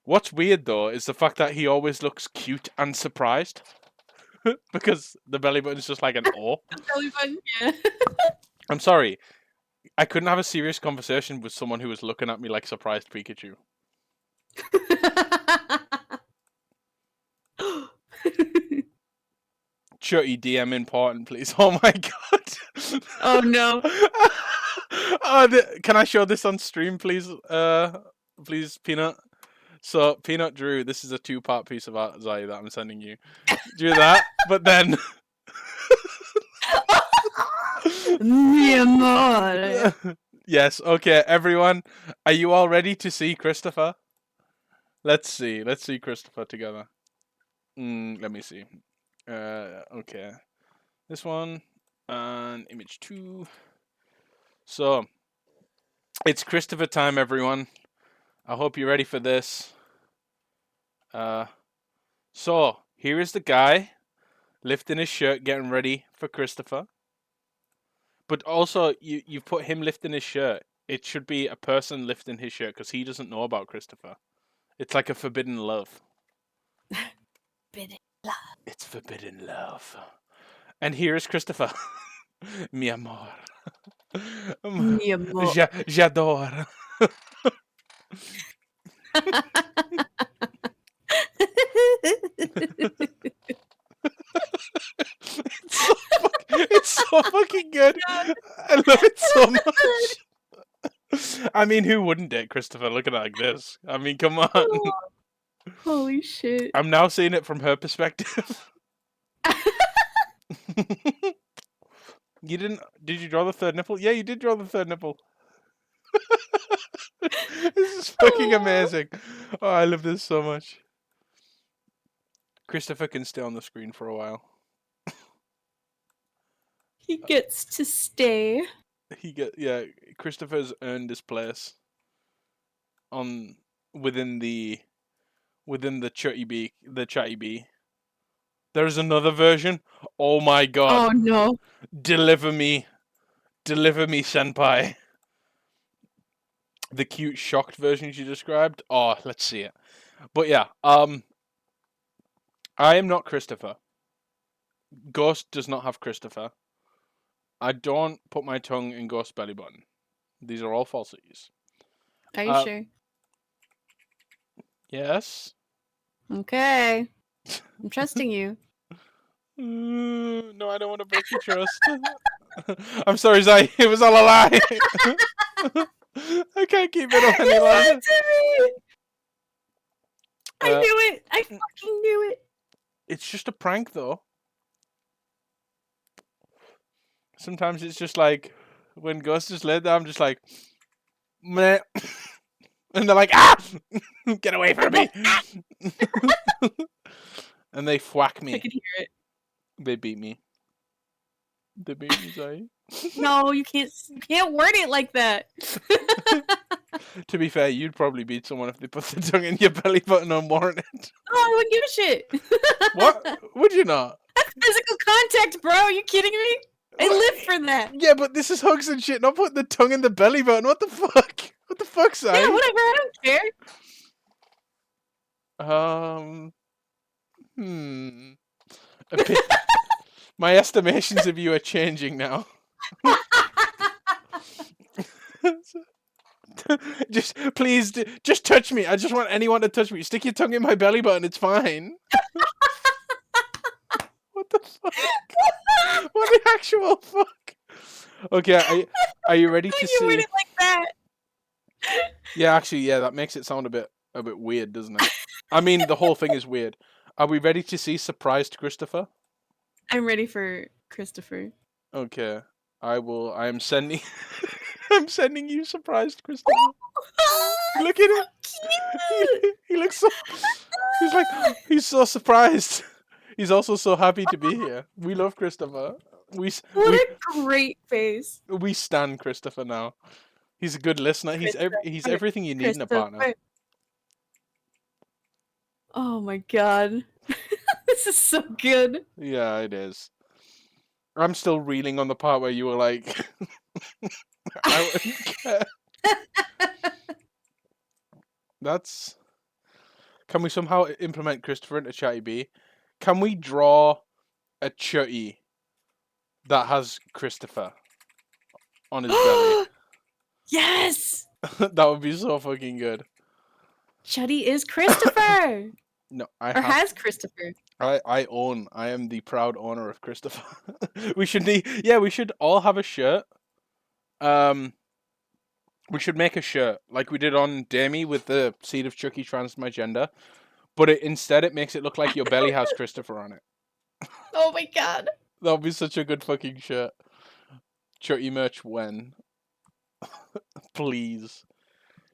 What's weird though is the fact that he always looks cute and surprised because the belly button is just like an O. The belly button, yeah. I'm sorry, I couldn't have a serious conversation with someone who was looking at me like surprised Pikachu. Chutty DM important, please. Oh my god. Oh no. Can I show this on stream, please? Please, Peanut. So, Peanut drew. This is a 2-part piece of art, Zai, that I'm sending you. Drew that, but then. Mi amore. Yes. Okay, everyone. Are you all ready to see Christopher? Let's see. Let's see Christopher together. Let me see. Okay. This one and image 2. So, it's Christopher time, everyone. I hope you're ready for this. So here is the guy lifting his shirt, getting ready for Christopher. But also, you've put him lifting his shirt. It should be a person lifting his shirt because he doesn't know about Christopher. It's like a forbidden love. Forbidden love. It's forbidden love. And here is Christopher. Mi amor. Mi amor. J'adore. It's so fucking good. I love it so much. I mean, who wouldn't date Christopher looking like this? I mean, come on. Holy shit. I'm now seeing it from her perspective. You didn't? Did you draw the third nipple? Yeah, you did draw the third nipple. This is fucking amazing. Oh, I love this so much. Christopher can stay on the screen for a while. He gets to stay. Christopher's earned his place on within the Chattybee. There's another version. Oh my god. Oh no. Deliver me, senpai. The cute shocked version you described. Oh, let's see it. But yeah, I am not Christopher. Ghost does not have Christopher. I don't put my tongue in Ghost belly button. These are all falsities. Are you sure? Yes. Okay. I'm trusting you. No, I don't want to break your trust. I'm sorry, Zai. It was all a lie. I can't keep it up any longer. I knew it. I fucking knew it. It's just a prank, though. Sometimes it's just like when Ghost is laid there, I'm just like, meh. And they're like, ah, get away from me. And they thwack me. I can hear it. They beat me. They beat me, Zai. No, you can't word it like that. To be fair, you'd probably beat someone if they put their tongue in your belly button unwarranted. Oh, I wouldn't give a shit. What? Would you not? That's physical contact, bro. Are you kidding me? I live for that. Yeah, but this is hugs and shit, not putting the tongue in the belly button. What the fuck? What the fuck, Zai? Yeah, whatever. I don't care. My estimations of you are changing now. Just please, just touch me. I just want anyone to touch me. Stick your tongue in my belly button. It's fine. What the fuck? What the actual fuck? Okay, are you ready to see? You word it like that. Yeah, actually, yeah, that makes it sound a bit weird, doesn't it? I mean, the whole thing is weird. Are we ready to see surprised Christopher? I'm ready for Christopher. Okay, I am sending. I'm sending you surprised Christopher. Look at him. He looks so. He's like he's so surprised. He's also so happy to be here. We love Christopher. What a great face. We stan Christopher now. He's a good listener. He's everything you need in a partner. Oh my god. This is so good. Yeah, it is. I'm still reeling on the part where you were like, I wouldn't care. That's. Can we somehow implement Christopher into Chattybee? Can we draw a Chutty that has Christopher on his belly? Yes! That would be so fucking good. Chuddy is Christopher! No, I Or have. has Christopher. I own. I am the proud owner of Christopher. We should need. Yeah, we should all have a shirt. Um, we should make a shirt like we did on Damie with the seed of Chucky transgender, but instead it makes it look like your belly has Christopher on it. Oh my god. That would be such a good fucking shirt. Chucky merch when, please.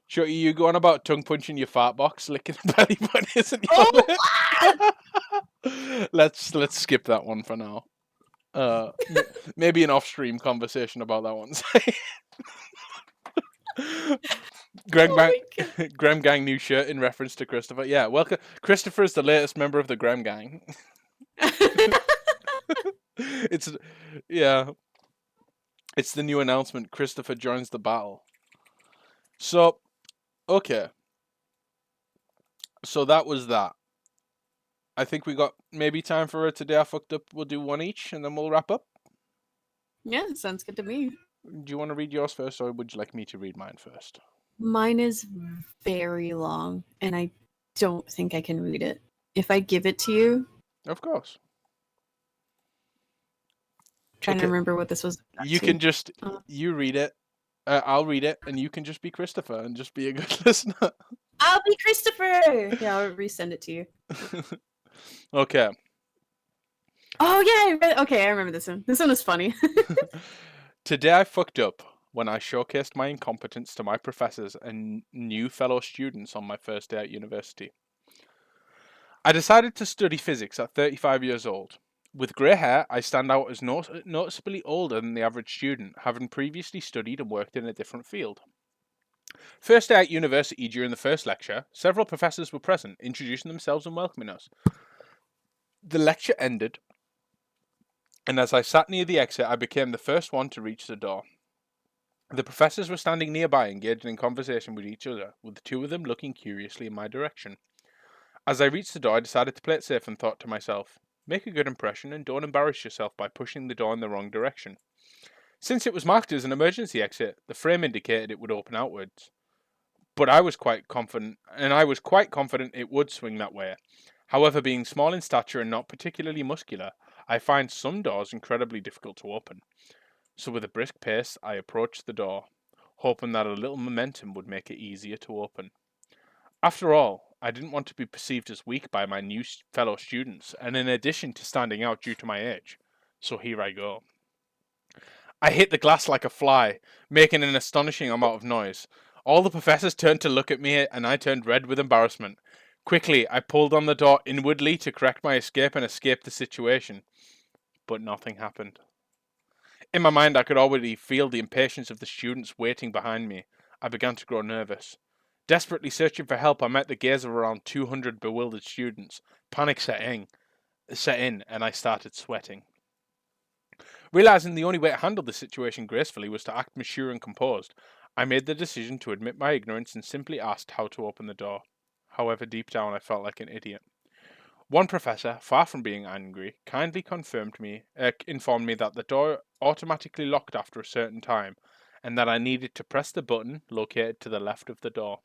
Chucky, you go on about tongue punching your fart box, licking the belly button, isn't your Oh, lip? Let's skip that one for now. Maybe an off-stream conversation about that one. Graham, oh Gang, my god. Graham Gang new shirt in reference to Christopher. Yeah, welcome. Christopher is the latest member of the Graham Gang. It's yeah, it's the new announcement. Christopher joins the battle. So, okay. So that was that. I think we got maybe time for a Today I Fucked Up. We'll do one each and then we'll wrap up. Yeah, sounds good to me. Do you want to read yours first or would you like me to read mine first? Mine is very long, and I don't think I can read it. If I give it to you, Of course. trying Okay. to remember what this was. You can just you read it. I'll read it, and you can just be Christopher and just be a good listener. I'll be Christopher. Yeah, I'll resend it to you. Okay. Oh yeah, okay, I remember this one. This one was funny. Today I fucked up when I showcased my incompetence to my professors and new fellow students on my first day at university. I decided to study physics at 35 years old. With grey hair, I stand out as noticeably older than the average student, having previously studied and worked in a different field. First day at university during the first lecture, several professors were present, introducing themselves and welcoming us. The lecture ended, and as I sat near the exit, I became the first one to reach the door. The professors were standing nearby, engaged in conversation with each other, with the two of them looking curiously in my direction. As I reached the door, I decided to play it safe and thought to myself, make a good impression and don't embarrass yourself by pushing the door in the wrong direction. Since it was marked as an emergency exit, the frame indicated it would open outwards. But I was quite confident it would swing that way. However, being small in stature and not particularly muscular, I find some doors incredibly difficult to open. So with a brisk pace, I approached the door, hoping that a little momentum would make it easier to open. After all, I didn't want to be perceived as weak by my new fellow students, and in addition to standing out due to my age. So here I go. I hit the glass like a fly, making an astonishing amount of noise. All the professors turned to look at me, and I turned red with embarrassment. Quickly, I pulled on the door inwardly to correct my escape and escape the situation. But nothing happened. In my mind, I could already feel the impatience of the students waiting behind me. I began to grow nervous. Desperately searching for help, I met the gaze of around 200 bewildered students. Panic set in, and I started sweating. Realizing the only way to handle the situation gracefully was to act mature and composed, I made the decision to admit my ignorance and simply asked how to open the door. However, deep down, I felt like an idiot. One professor, far from being angry, kindly informed me that the door automatically locked after a certain time, and that I needed to press the button located to the left of the door.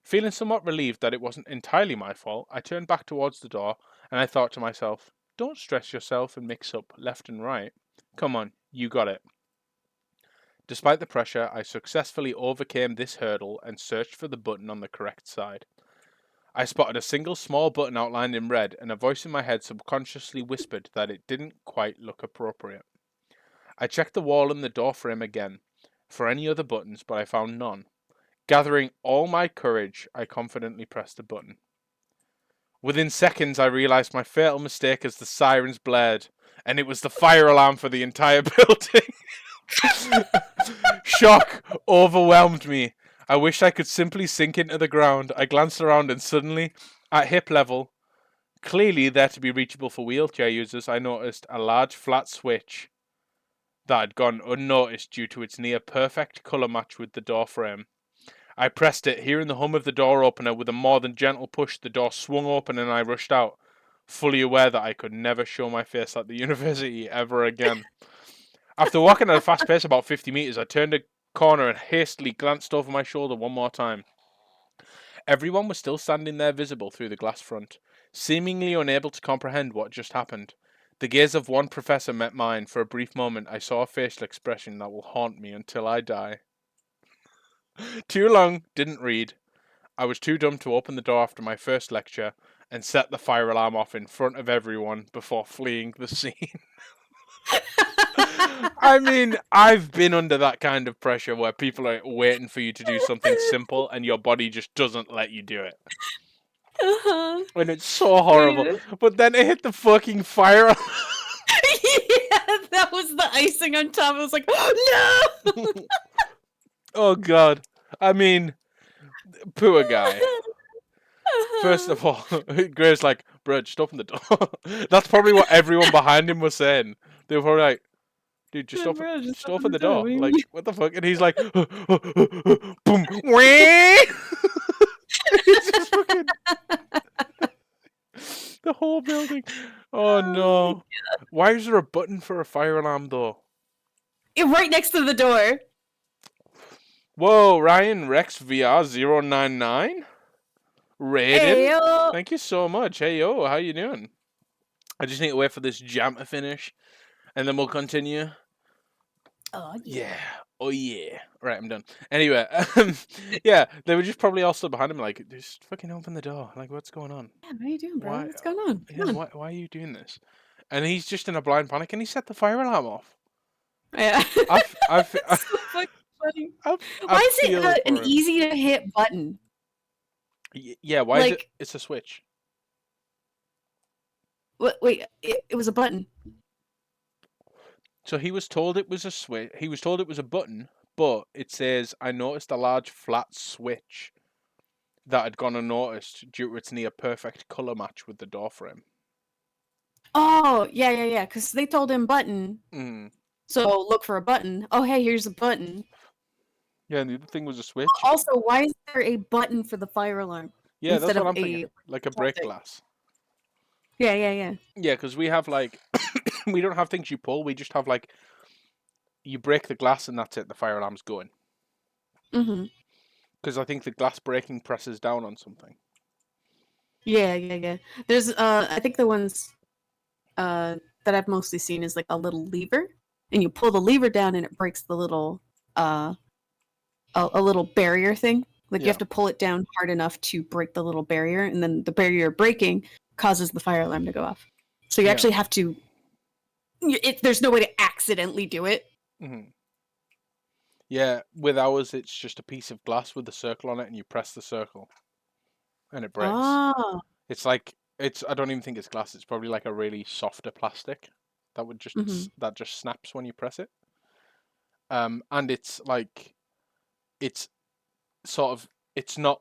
Feeling somewhat relieved that it wasn't entirely my fault, I turned back towards the door, and I thought to myself, don't stress yourself and mix up left and right. Come on, you got it. Despite the pressure, I successfully overcame this hurdle and searched for the button on the correct side. I spotted a single small button outlined in red, and a voice in my head subconsciously whispered that it didn't quite look appropriate. I checked the wall and the door frame again for any other buttons, but I found none. Gathering all my courage, I confidently pressed the button. Within seconds, I realized my fatal mistake as the sirens blared, and it was the fire alarm for the entire building. Shock overwhelmed me. I wished I could simply sink into the ground. I glanced around and suddenly, at hip level, clearly there to be reachable for wheelchair users, I noticed a large flat switch that had gone unnoticed due to its near perfect colour match with the door frame. I pressed it, hearing the hum of the door opener. With a more than gentle push, the door swung open and I rushed out, fully aware that I could never show my face at the university ever again. After walking at a fast pace about 50 meters, I turned a corner and hastily glanced over my shoulder one more time. Everyone was still standing there visible through the glass front, seemingly unable to comprehend what just happened. The gaze of one professor met mine. For a brief moment, I saw a facial expression that will haunt me until I die. Too long, didn't read. I was too dumb to open the door after my first lecture and set the fire alarm off in front of everyone before fleeing the scene. I mean, I've been under that kind of pressure where people are waiting for you to do something simple and your body just doesn't let you do it. Uh-huh. And it's so horrible. Yeah. But then it hit the fucking fire alarm. Yeah, that was the icing on top. I was like, oh, no! Oh, God. I mean, poor guy. First of all, Graves like, bro, just open the door. That's probably what everyone behind him was saying. They were probably like, dude, Yeah, bro, just just open open the the door. door. What do you Like, mean? what the fuck? And he's like, boom, wee. It's just fucking the whole building. Oh Oh, no! Why is there a button for a fire alarm though? right next to the door. Whoa, Ryan Rex VR 099 Hey, rated. yo. Thank you so much. Hey yo, how you doing? I just need to wait for this jam to finish, and then we'll continue. Oh, yeah. Yeah. Oh yeah. Right, I'm done. Anyway, yeah, they were just probably also behind him, like, just fucking open the door. Like, what's going on? Yeah, what are you doing, bro? Why? What's going on? Yeah, Come on. why are you doing this? And he's just in a blind panic, and he set the fire alarm off. Yeah. I've, It's so fucking funny. I Why is it feel an for him. easy to hit button? Yeah, why is it? Like, It's a switch. wait, it was a button. So he was told it was a switch. He was told it was a button, but it says, I noticed a large flat switch that had gone unnoticed due to its near perfect color match with the door frame. Oh, yeah. Because they told him button. Mm. So look for a button. Oh, hey, here's a button. Yeah, and the other thing was a switch. Also, why is there a button for the fire alarm Yeah, that's instead what of I'm thinking. Like a break something? glass. Yeah. Yeah, because we have like, we don't have things you pull. We just have like, you break the glass and that's it. The fire alarm's going. Mm-hmm. Because I think the glass breaking presses down on something. Yeah. There's I think the ones that I've mostly seen is like a little lever, and you pull the lever down and it breaks the little a little barrier thing. Like you Yeah. have to pull it down hard enough to break the little barrier, and then the barrier breaking causes the fire alarm to go off. So you Yeah. actually have to. There's no way to accidentally do it. Mm-hmm. Yeah, with ours, it's just a piece of glass with a circle on it, and you press the circle, and it breaks. Oh. It's like I don't even think it's glass. It's probably like a really softer plastic that would just Mm-hmm. that just snaps when you press it. And it's like it's sort of it's not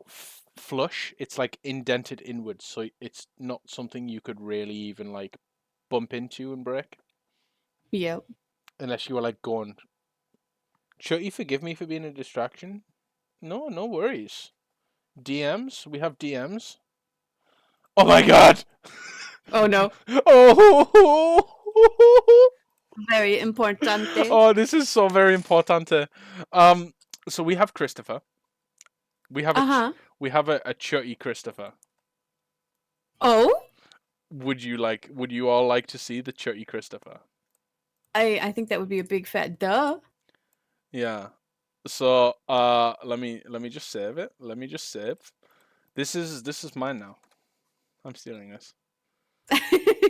flush. It's like indented inwards, so it's not something you could really even like bump into and break Yep. unless you were like going. Should you forgive me for being a distraction? No, no worries. DMs. We have DMs. Oh my god! Oh no. Oh! Very importante. Oh, this is so very importante. So we have Christopher. We have we have a chutty Christopher. Oh. Would you all like to see the chutty Christopher? I think that would be a big fat duh. Yeah. So let me just save it. Let me just save. This is mine now. I'm stealing this.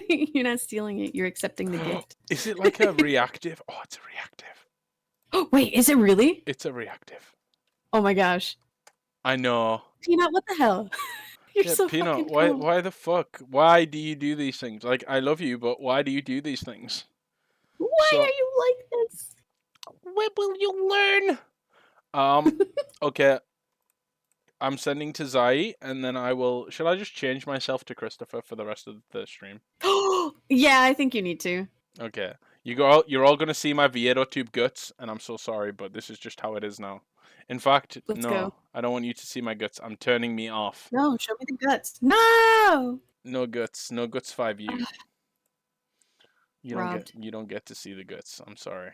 You're not stealing it. You're accepting the gift. Is it like a reactive? Oh, it's a reactive. Oh, wait, is it really? It's a reactive. Oh my gosh. I know. Peanut, what the hell? You're Yeah, so Peanut, fucking cool. why the fuck? Why do you do these things? Like, I love you, but why do you do these things? Why So, are you like this? when will you learn? Okay. I'm sending to Zai, and then I will. Should I just change myself to Christopher for the rest of the stream? Yeah, I think you need to. Okay. You're all gonna see my Vieto tube guts, and I'm so sorry, but this is just how it is now. In fact, Let's no, go. I don't want you to see my guts. I'm turning me off. No, show me the guts. No! No guts. No guts 5U. Robbed. You don't get to see the guts. I'm sorry.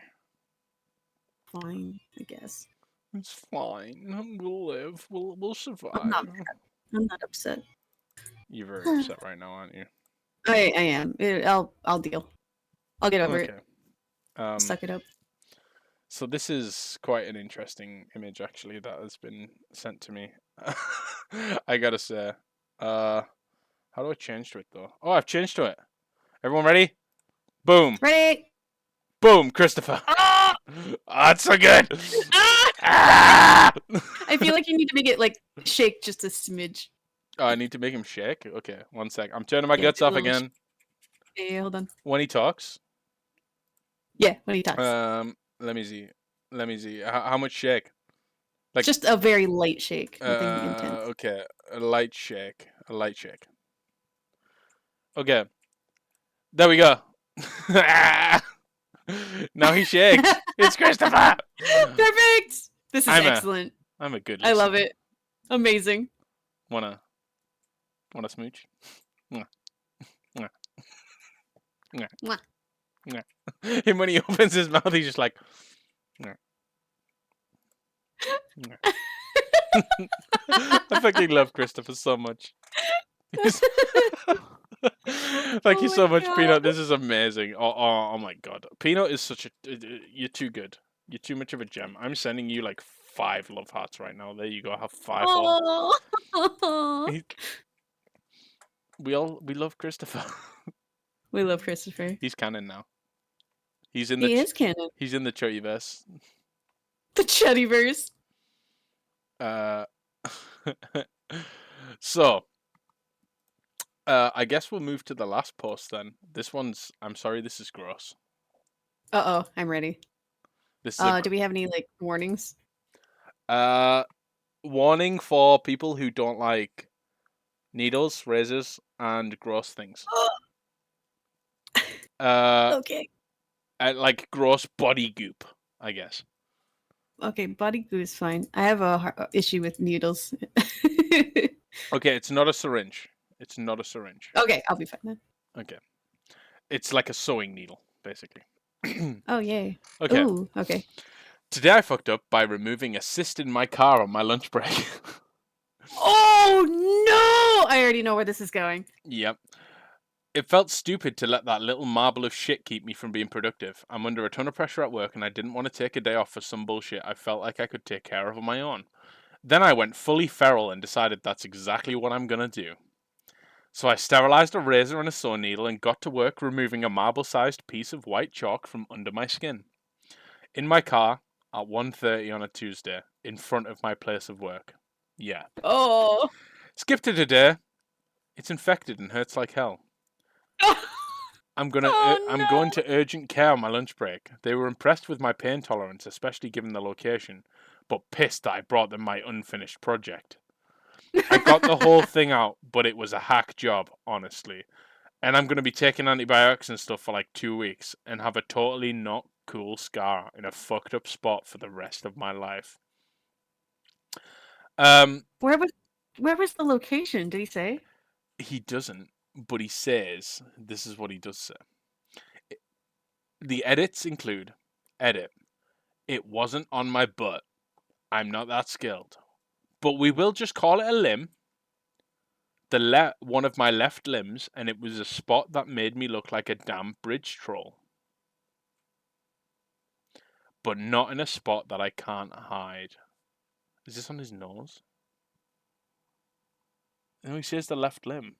Fine, I guess. It's fine. We'll live. We'll survive. I'm not mad. I'm not upset. You're very upset right now, aren't you? I am. I'll deal. I'll get over it. Okay. Suck it up. So this is quite an interesting image, actually, that has been sent to me. I gotta say. How do I change to it, though? Oh, I've changed to it. Everyone ready? Boom. Ready? Boom, Christopher. Ah! Oh, it's so good. Ah! Ah! I feel like you need to make it like shake just a smidge. Oh, I need to make him shake? Okay, 1 sec. I'm turning my Yeah, guts do a off little again. Yeah, hold on. When he talks. Yeah, when he talks. Let me see. Let me see. How much shake? Like Just a very light shake, nothing intense. Okay, a light shake. A light shake. Okay. There we go. Now he shakes. It's Christopher. Perfect. This is excellent. I'm a good I listener. love it. Amazing. Wanna smooch? Mwah. Mwah. Mwah. Mwah. Mwah. And when he opens his mouth, he's just like. Mwah. Mwah. I fucking love Christopher so much. Thank you so much, God. Peanut. This is amazing. Oh my god, Peanut is such a. You're too good. You're too much of a gem. I'm sending you like 5 love hearts right now. There you go. Have 5 more. Oh. We love Christopher. We love Christopher. He's canon now. He's in He is canon. He's in the Chattybee. The Chuddyverse. So, I guess we'll move to the last post then. This one's. I'm sorry, this is gross. Uh-oh, I'm ready. This is do we have any like warnings? Warning for people who don't like needles, razors, and gross things. Okay. Like gross body goop, I guess. Okay, body glue is fine. I have a issue with needles. Okay, it's not a syringe. It's not a syringe. Okay, I'll be fine then. Okay. It's like a sewing needle, basically. Oh, yay. Okay. Ooh, okay. Today I fucked up by removing a cyst in my car on my lunch break. Oh, no! I already know where this is going. Yep. It felt stupid to let that little marble of shit keep me from being productive. I'm under a ton of pressure at work and I didn't want to take a day off for some bullshit I felt like I could take care of on my own. Then I went fully feral and decided that's exactly what I'm gonna do. So I sterilized a razor and a sewing needle and got to work removing a marble-sized piece of white chalk from under my skin. In my car at 1:30 on a Tuesday, in front of my place of work. Yeah. Oh. Skip to today. It's infected and hurts like hell. I'm going to urgent care on my lunch break. They were impressed with my pain tolerance, especially given the location, but pissed that I brought them my unfinished project. I got the whole thing out, but it was a hack job, honestly. And I'm going to be taking antibiotics and stuff for like 2 weeks and have a totally not cool scar in a fucked up spot for the rest of my life. Where was the location? Did he say? He doesn't, but he says, this is what he does say. The edits include, edit, it wasn't on my butt. I'm not that skilled. But we will just call it a limb. One of my left limbs, and it was a spot that made me look like a damn bridge troll. But not in a spot that I can't hide. Is this on his nose? No, he says the left limb.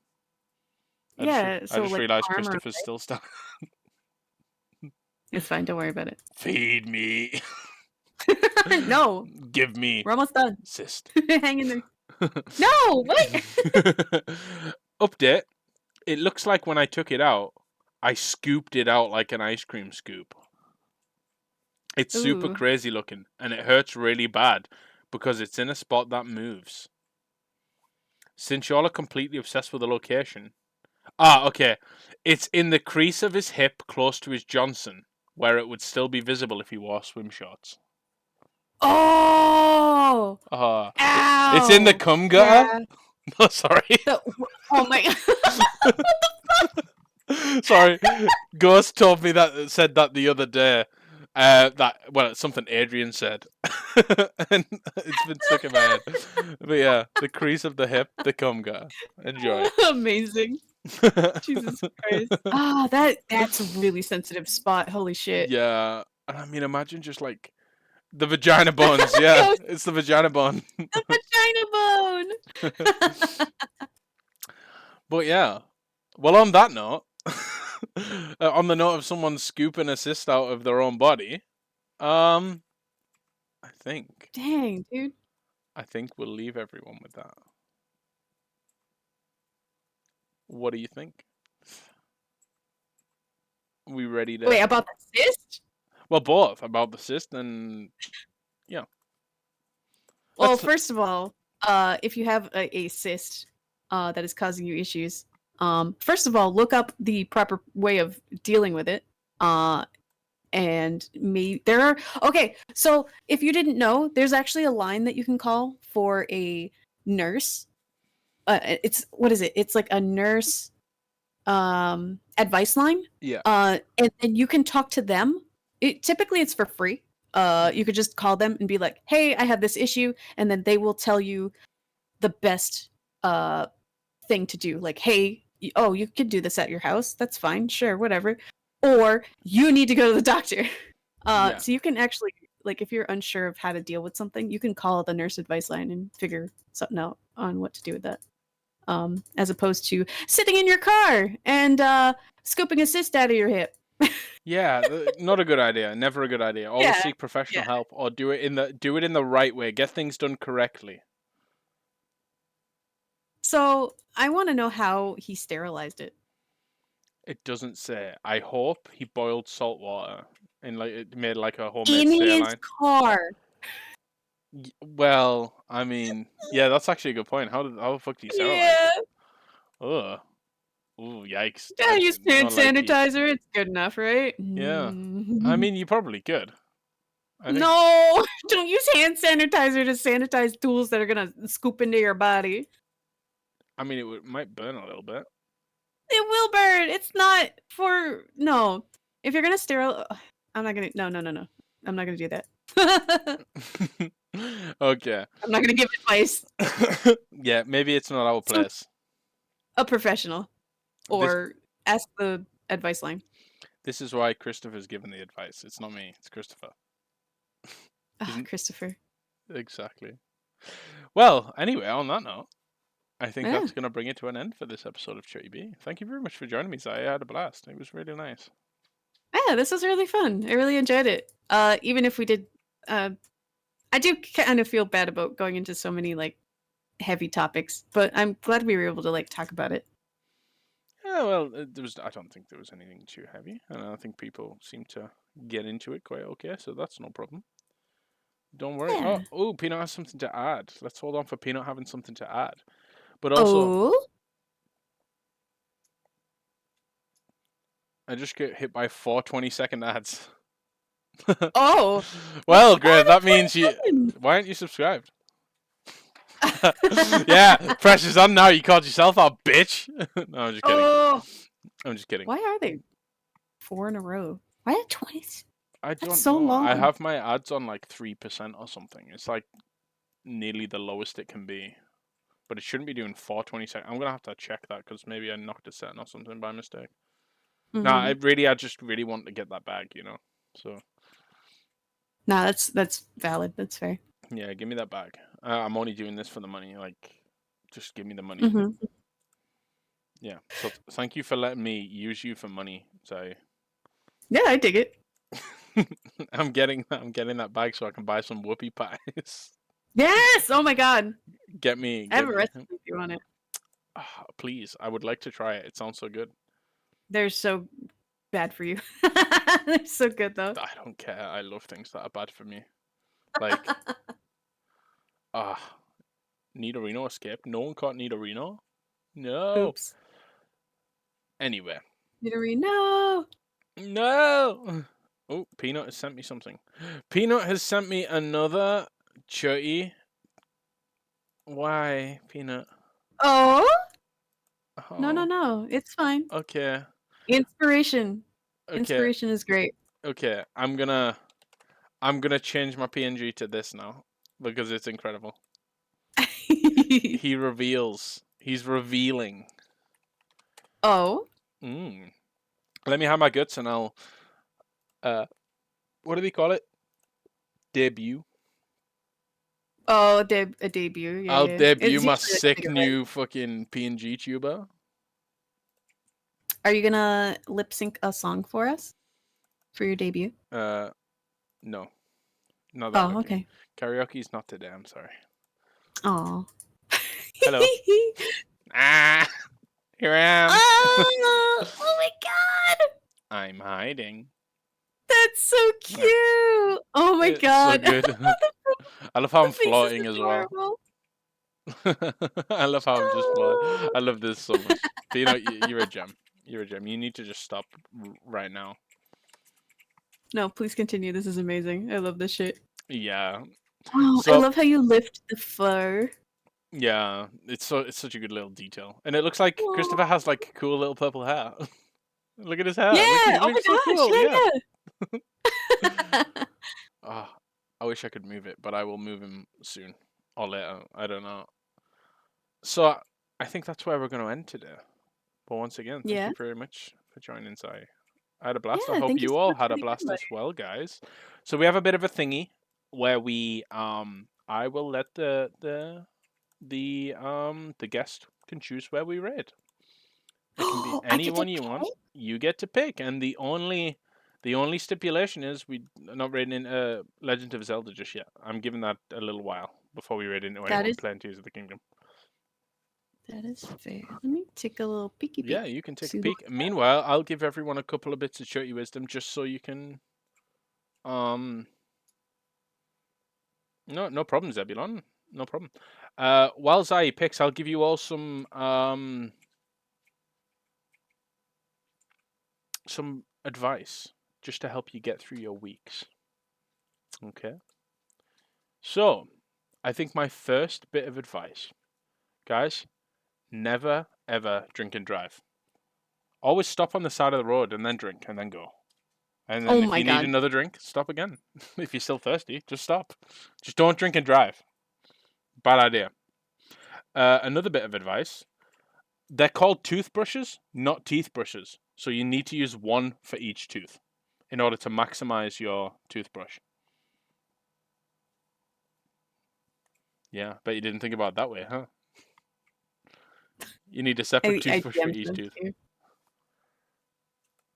Yeah, I just realised arm or Christopher's leg? still stuck. It's fine, don't worry about it. Feed me. No. Give me. We're almost done. Cyst. Hang in there. No! What? Update. It looks like when I took it out, I scooped it out like an ice cream scoop. It's super Ooh. crazy looking, and it hurts really bad because it's in a spot that moves. Since y'all are completely obsessed with the location. Okay. It's in the crease of his hip close to his Johnson, where it would still be visible if he wore swim shorts. Oh! Ow! It's in the cum gutter? Yeah. No, sorry. Oh my Sorry. Ghost told me said that the other day. It's something Adrian said, and it's been stuck in my head. But yeah, the crease of the hip, the cum guy. Enjoy. Amazing. Jesus Christ. Ah, that's a really sensitive spot. Holy shit. Yeah, and I mean, imagine just like the vagina bones. Yeah, Yo, it's the vagina bone. the vagina bone. But yeah, well, on that note, on the note of someone scooping a cyst out of their own body, I think Dang, dude. we'll leave everyone with that. What do you think? We ready to? Wait, about the cyst? Well, both about the cyst and yeah. Well, Let's. first of all, if you have a cyst that is causing you issues, first of all, look up the proper way of dealing with it. And there are okay. So if you didn't know, there's actually a line that you can call for a nurse. It's what is it? It's like a nurse advice line. Yeah. And you can talk to them. Typically it's for free. You could just call them and be like, "Hey, I have this issue," and then they will tell you the best thing to do. Like, "Hey, oh, you could do this at your house. That's fine. Sure, whatever." Or you need to go to the doctor. Yeah. So you can actually, like, if you're unsure of how to deal with something, you can call the nurse advice line and figure something out on what to do with that. As opposed to sitting in your car and scooping a cyst out of your hip. Yeah, not a good idea. Never a good idea. Always Yeah, seek professional yeah. help, or do it in the right way. Get things done correctly. So I want to know how he sterilized it. It doesn't say. I hope he boiled salt water and like it made like a homemade In his saline. car. Well, I mean, yeah, that's actually a good point. How the fuck do you sterilize Yeah. it? Ugh. Ooh, yikes. Yeah, I use do hand not like it. sanitizer. It's good enough, right? Yeah. I mean, you probably could. I think. No, don't use hand sanitizer to sanitize tools that are gonna scoop into your body. I mean, might burn a little bit. It will burn. It's not for no. If you're gonna I'm not gonna. No. I'm not gonna do that. Okay. I'm not gonna give advice. Yeah, maybe it's not our place. A professional, or ask the advice line. This is why Christopher's given the advice. It's not me. It's Christopher. Oh, Christopher. Exactly. Well, anyway, on that note, I think Yeah. that's going to bring it to an end for this episode of Chattybee. Thank you very much for joining me, Zai. I had a blast. It was really nice. Yeah, this was really fun. I really enjoyed it. Even if we did, I do kind of feel bad about going into so many like heavy topics, but I'm glad we were able to like talk about it. Yeah, well, I don't think there was anything too heavy, and I think people seem to get into it quite okay, so that's no problem. Don't worry. Yeah. Oh, Peanut has something to add. Let's hold on for Peanut having something to add. But also, Oh. I just get hit by 4 20-second ads. Oh. Well, great. That that's means so fun. Why aren't you subscribed? Yeah, pressure's on now. You called yourself out, bitch. No, I'm just kidding. Oh. I'm just kidding. Why are they 4 in a row? Why are 20? I don't That's so know. I long. have my ads on like 3% or something. It's like nearly the lowest it can be. But it shouldn't be doing 4 20-second. I'm going to have to check that because maybe I knocked a setting or something by mistake. Nah, I just really want to get that bag, you know? So. Nah, that's valid. That's fair. Yeah, give me that bag. I'm only doing this for the money. Like, just give me the money. Mm-hmm. Yeah. So thank you for letting me use you for money. So. Yeah, I dig it. I'm getting that bag so I can buy some whoopie pies. Yes! Oh my god. Get me. I have a recipe if you want it. Please, I would like to try it. It sounds so good. They're so bad for you. They're so good though. I don't care. I love things that are bad for me. Like, Nidorino escaped. No one caught Nidorino. No. Oops. Anyway. Nidorino. No. Oh, Peanut has sent me something. Peanut has sent me another chutty. Why, Peanut? Oh? Oh. No. It's fine. Okay. Inspiration. Okay. Inspiration is great. Okay, I'm gonna change my PNG to this now because it's incredible. He reveals. He's revealing. Oh. Let me have my guts and I'll what do they call it? Debut. Oh, a debut. Yeah, I'll yeah. debut It's my usually like a sick cigarette. new fucking PNG tuber. Are you gonna lip sync a song for us for your debut? No. Not that Oh, lucky. okay. Karaoke's not today, I'm sorry. Oh. Hello. Ah, here I am. Oh my god! I'm hiding. That's so cute! Oh my It's so god. good. I love how The I'm face is floating as well. adorable. I love how I'm just floating. Oh. I love this so much. But you know, you're a gem. You're a gem. You need to just stop right now. No, please continue. This is amazing. I love this shit. Yeah. Oh, I So love how you lift the fur. yeah, it's such a good little detail, and it looks like Christopher Aw. has like cool little purple hair. Look at his hair. Look, Yeah! he Oh my looks so gosh! cool. Yeah. Yeah, Ah, I wish I could move it, but I will move him soon or later. I don't know. So I think that's where we're going to end today. But once again, thank yeah. you very much for joining, Si. I had a blast. I Yeah, hope thank you you so all much had for a the blast invite. as well, guys. So we have a bit of a thingy where we I will let the guest can choose where we raid. It can be I get to anyone you want. pick? You get to pick, and the only stipulation is we're not raiding in Legend of Zelda just yet. I'm giving that a little while before we raid into That anyone is playing Tears of the Kingdom. fair. Let me take a little peeky peek. Yeah, you can take a See peek. what. Meanwhile, I'll give everyone a couple of bits of shirty wisdom just so you can um no problem, Zebulon. No problem. While Zai picks, I'll give you all some advice just to help you get through your weeks. Okay. So, I think my first bit of advice, guys, never ever drink and drive. Always stop on the side of the road and then drink and then go. And Oh then if my you need god. another drink, stop again. If you're still thirsty, just stop. Just don't drink and drive. Bad idea. Another bit of advice. They're called toothbrushes, not teeth brushes. So you need to use one for each tooth in order to maximize your toothbrush. Yeah, bet you didn't think about it that way, huh? You need a separate I toothbrush for DM'd each them tooth. too.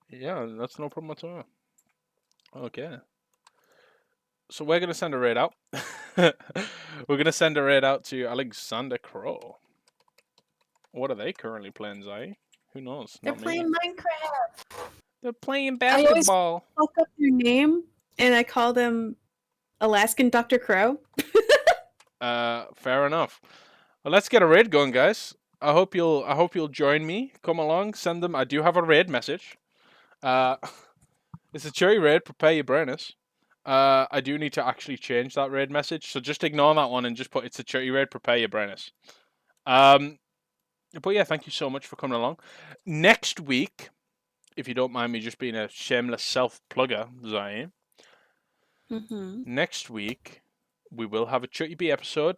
Yeah, that's no problem at all. Okay. So we're going to send a raid out. We're going to send a raid out to Alexander Crow. What are they currently playing, Zai? Who knows? They're Not me. playing Minecraft. They're playing I always basketball. fuck up their name and I call them Alaskan Dr. Crow. Fair enough. Well, let's get a raid going, guys. I hope you'll join me. Come along, send them. I do have a raid message. Uh, it's a cherry raid. Prepare your brainers. I do need to actually change that raid message, so just ignore that one and just put it's a cherry raid. Prepare your brainers. But yeah, thank you so much for coming along. Next week, if you don't mind me just being a shameless self-plugger, Zai, next week we will have a Chattybee episode.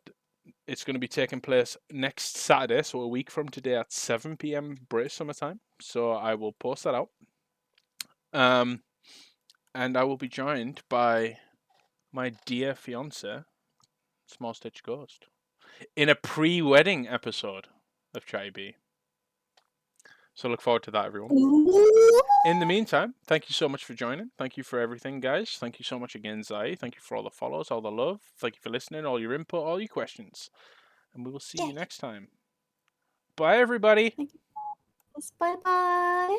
It's going to be taking place next Saturday, so a week from today at 7 p.m. British Summer Time. So I will post that out. And I will be joined by my dear fiance, Small Stitch Ghost, in a pre-wedding episode of Chattybee. So look forward to that, everyone. Ooh. In the meantime, thank you so much for joining. Thank you for everything, guys. Thank you so much again, Zai. Thank you for all the follows, all the love. Thank you for listening, all your input, all your questions. And we will see you next time. Bye, everybody. Bye bye.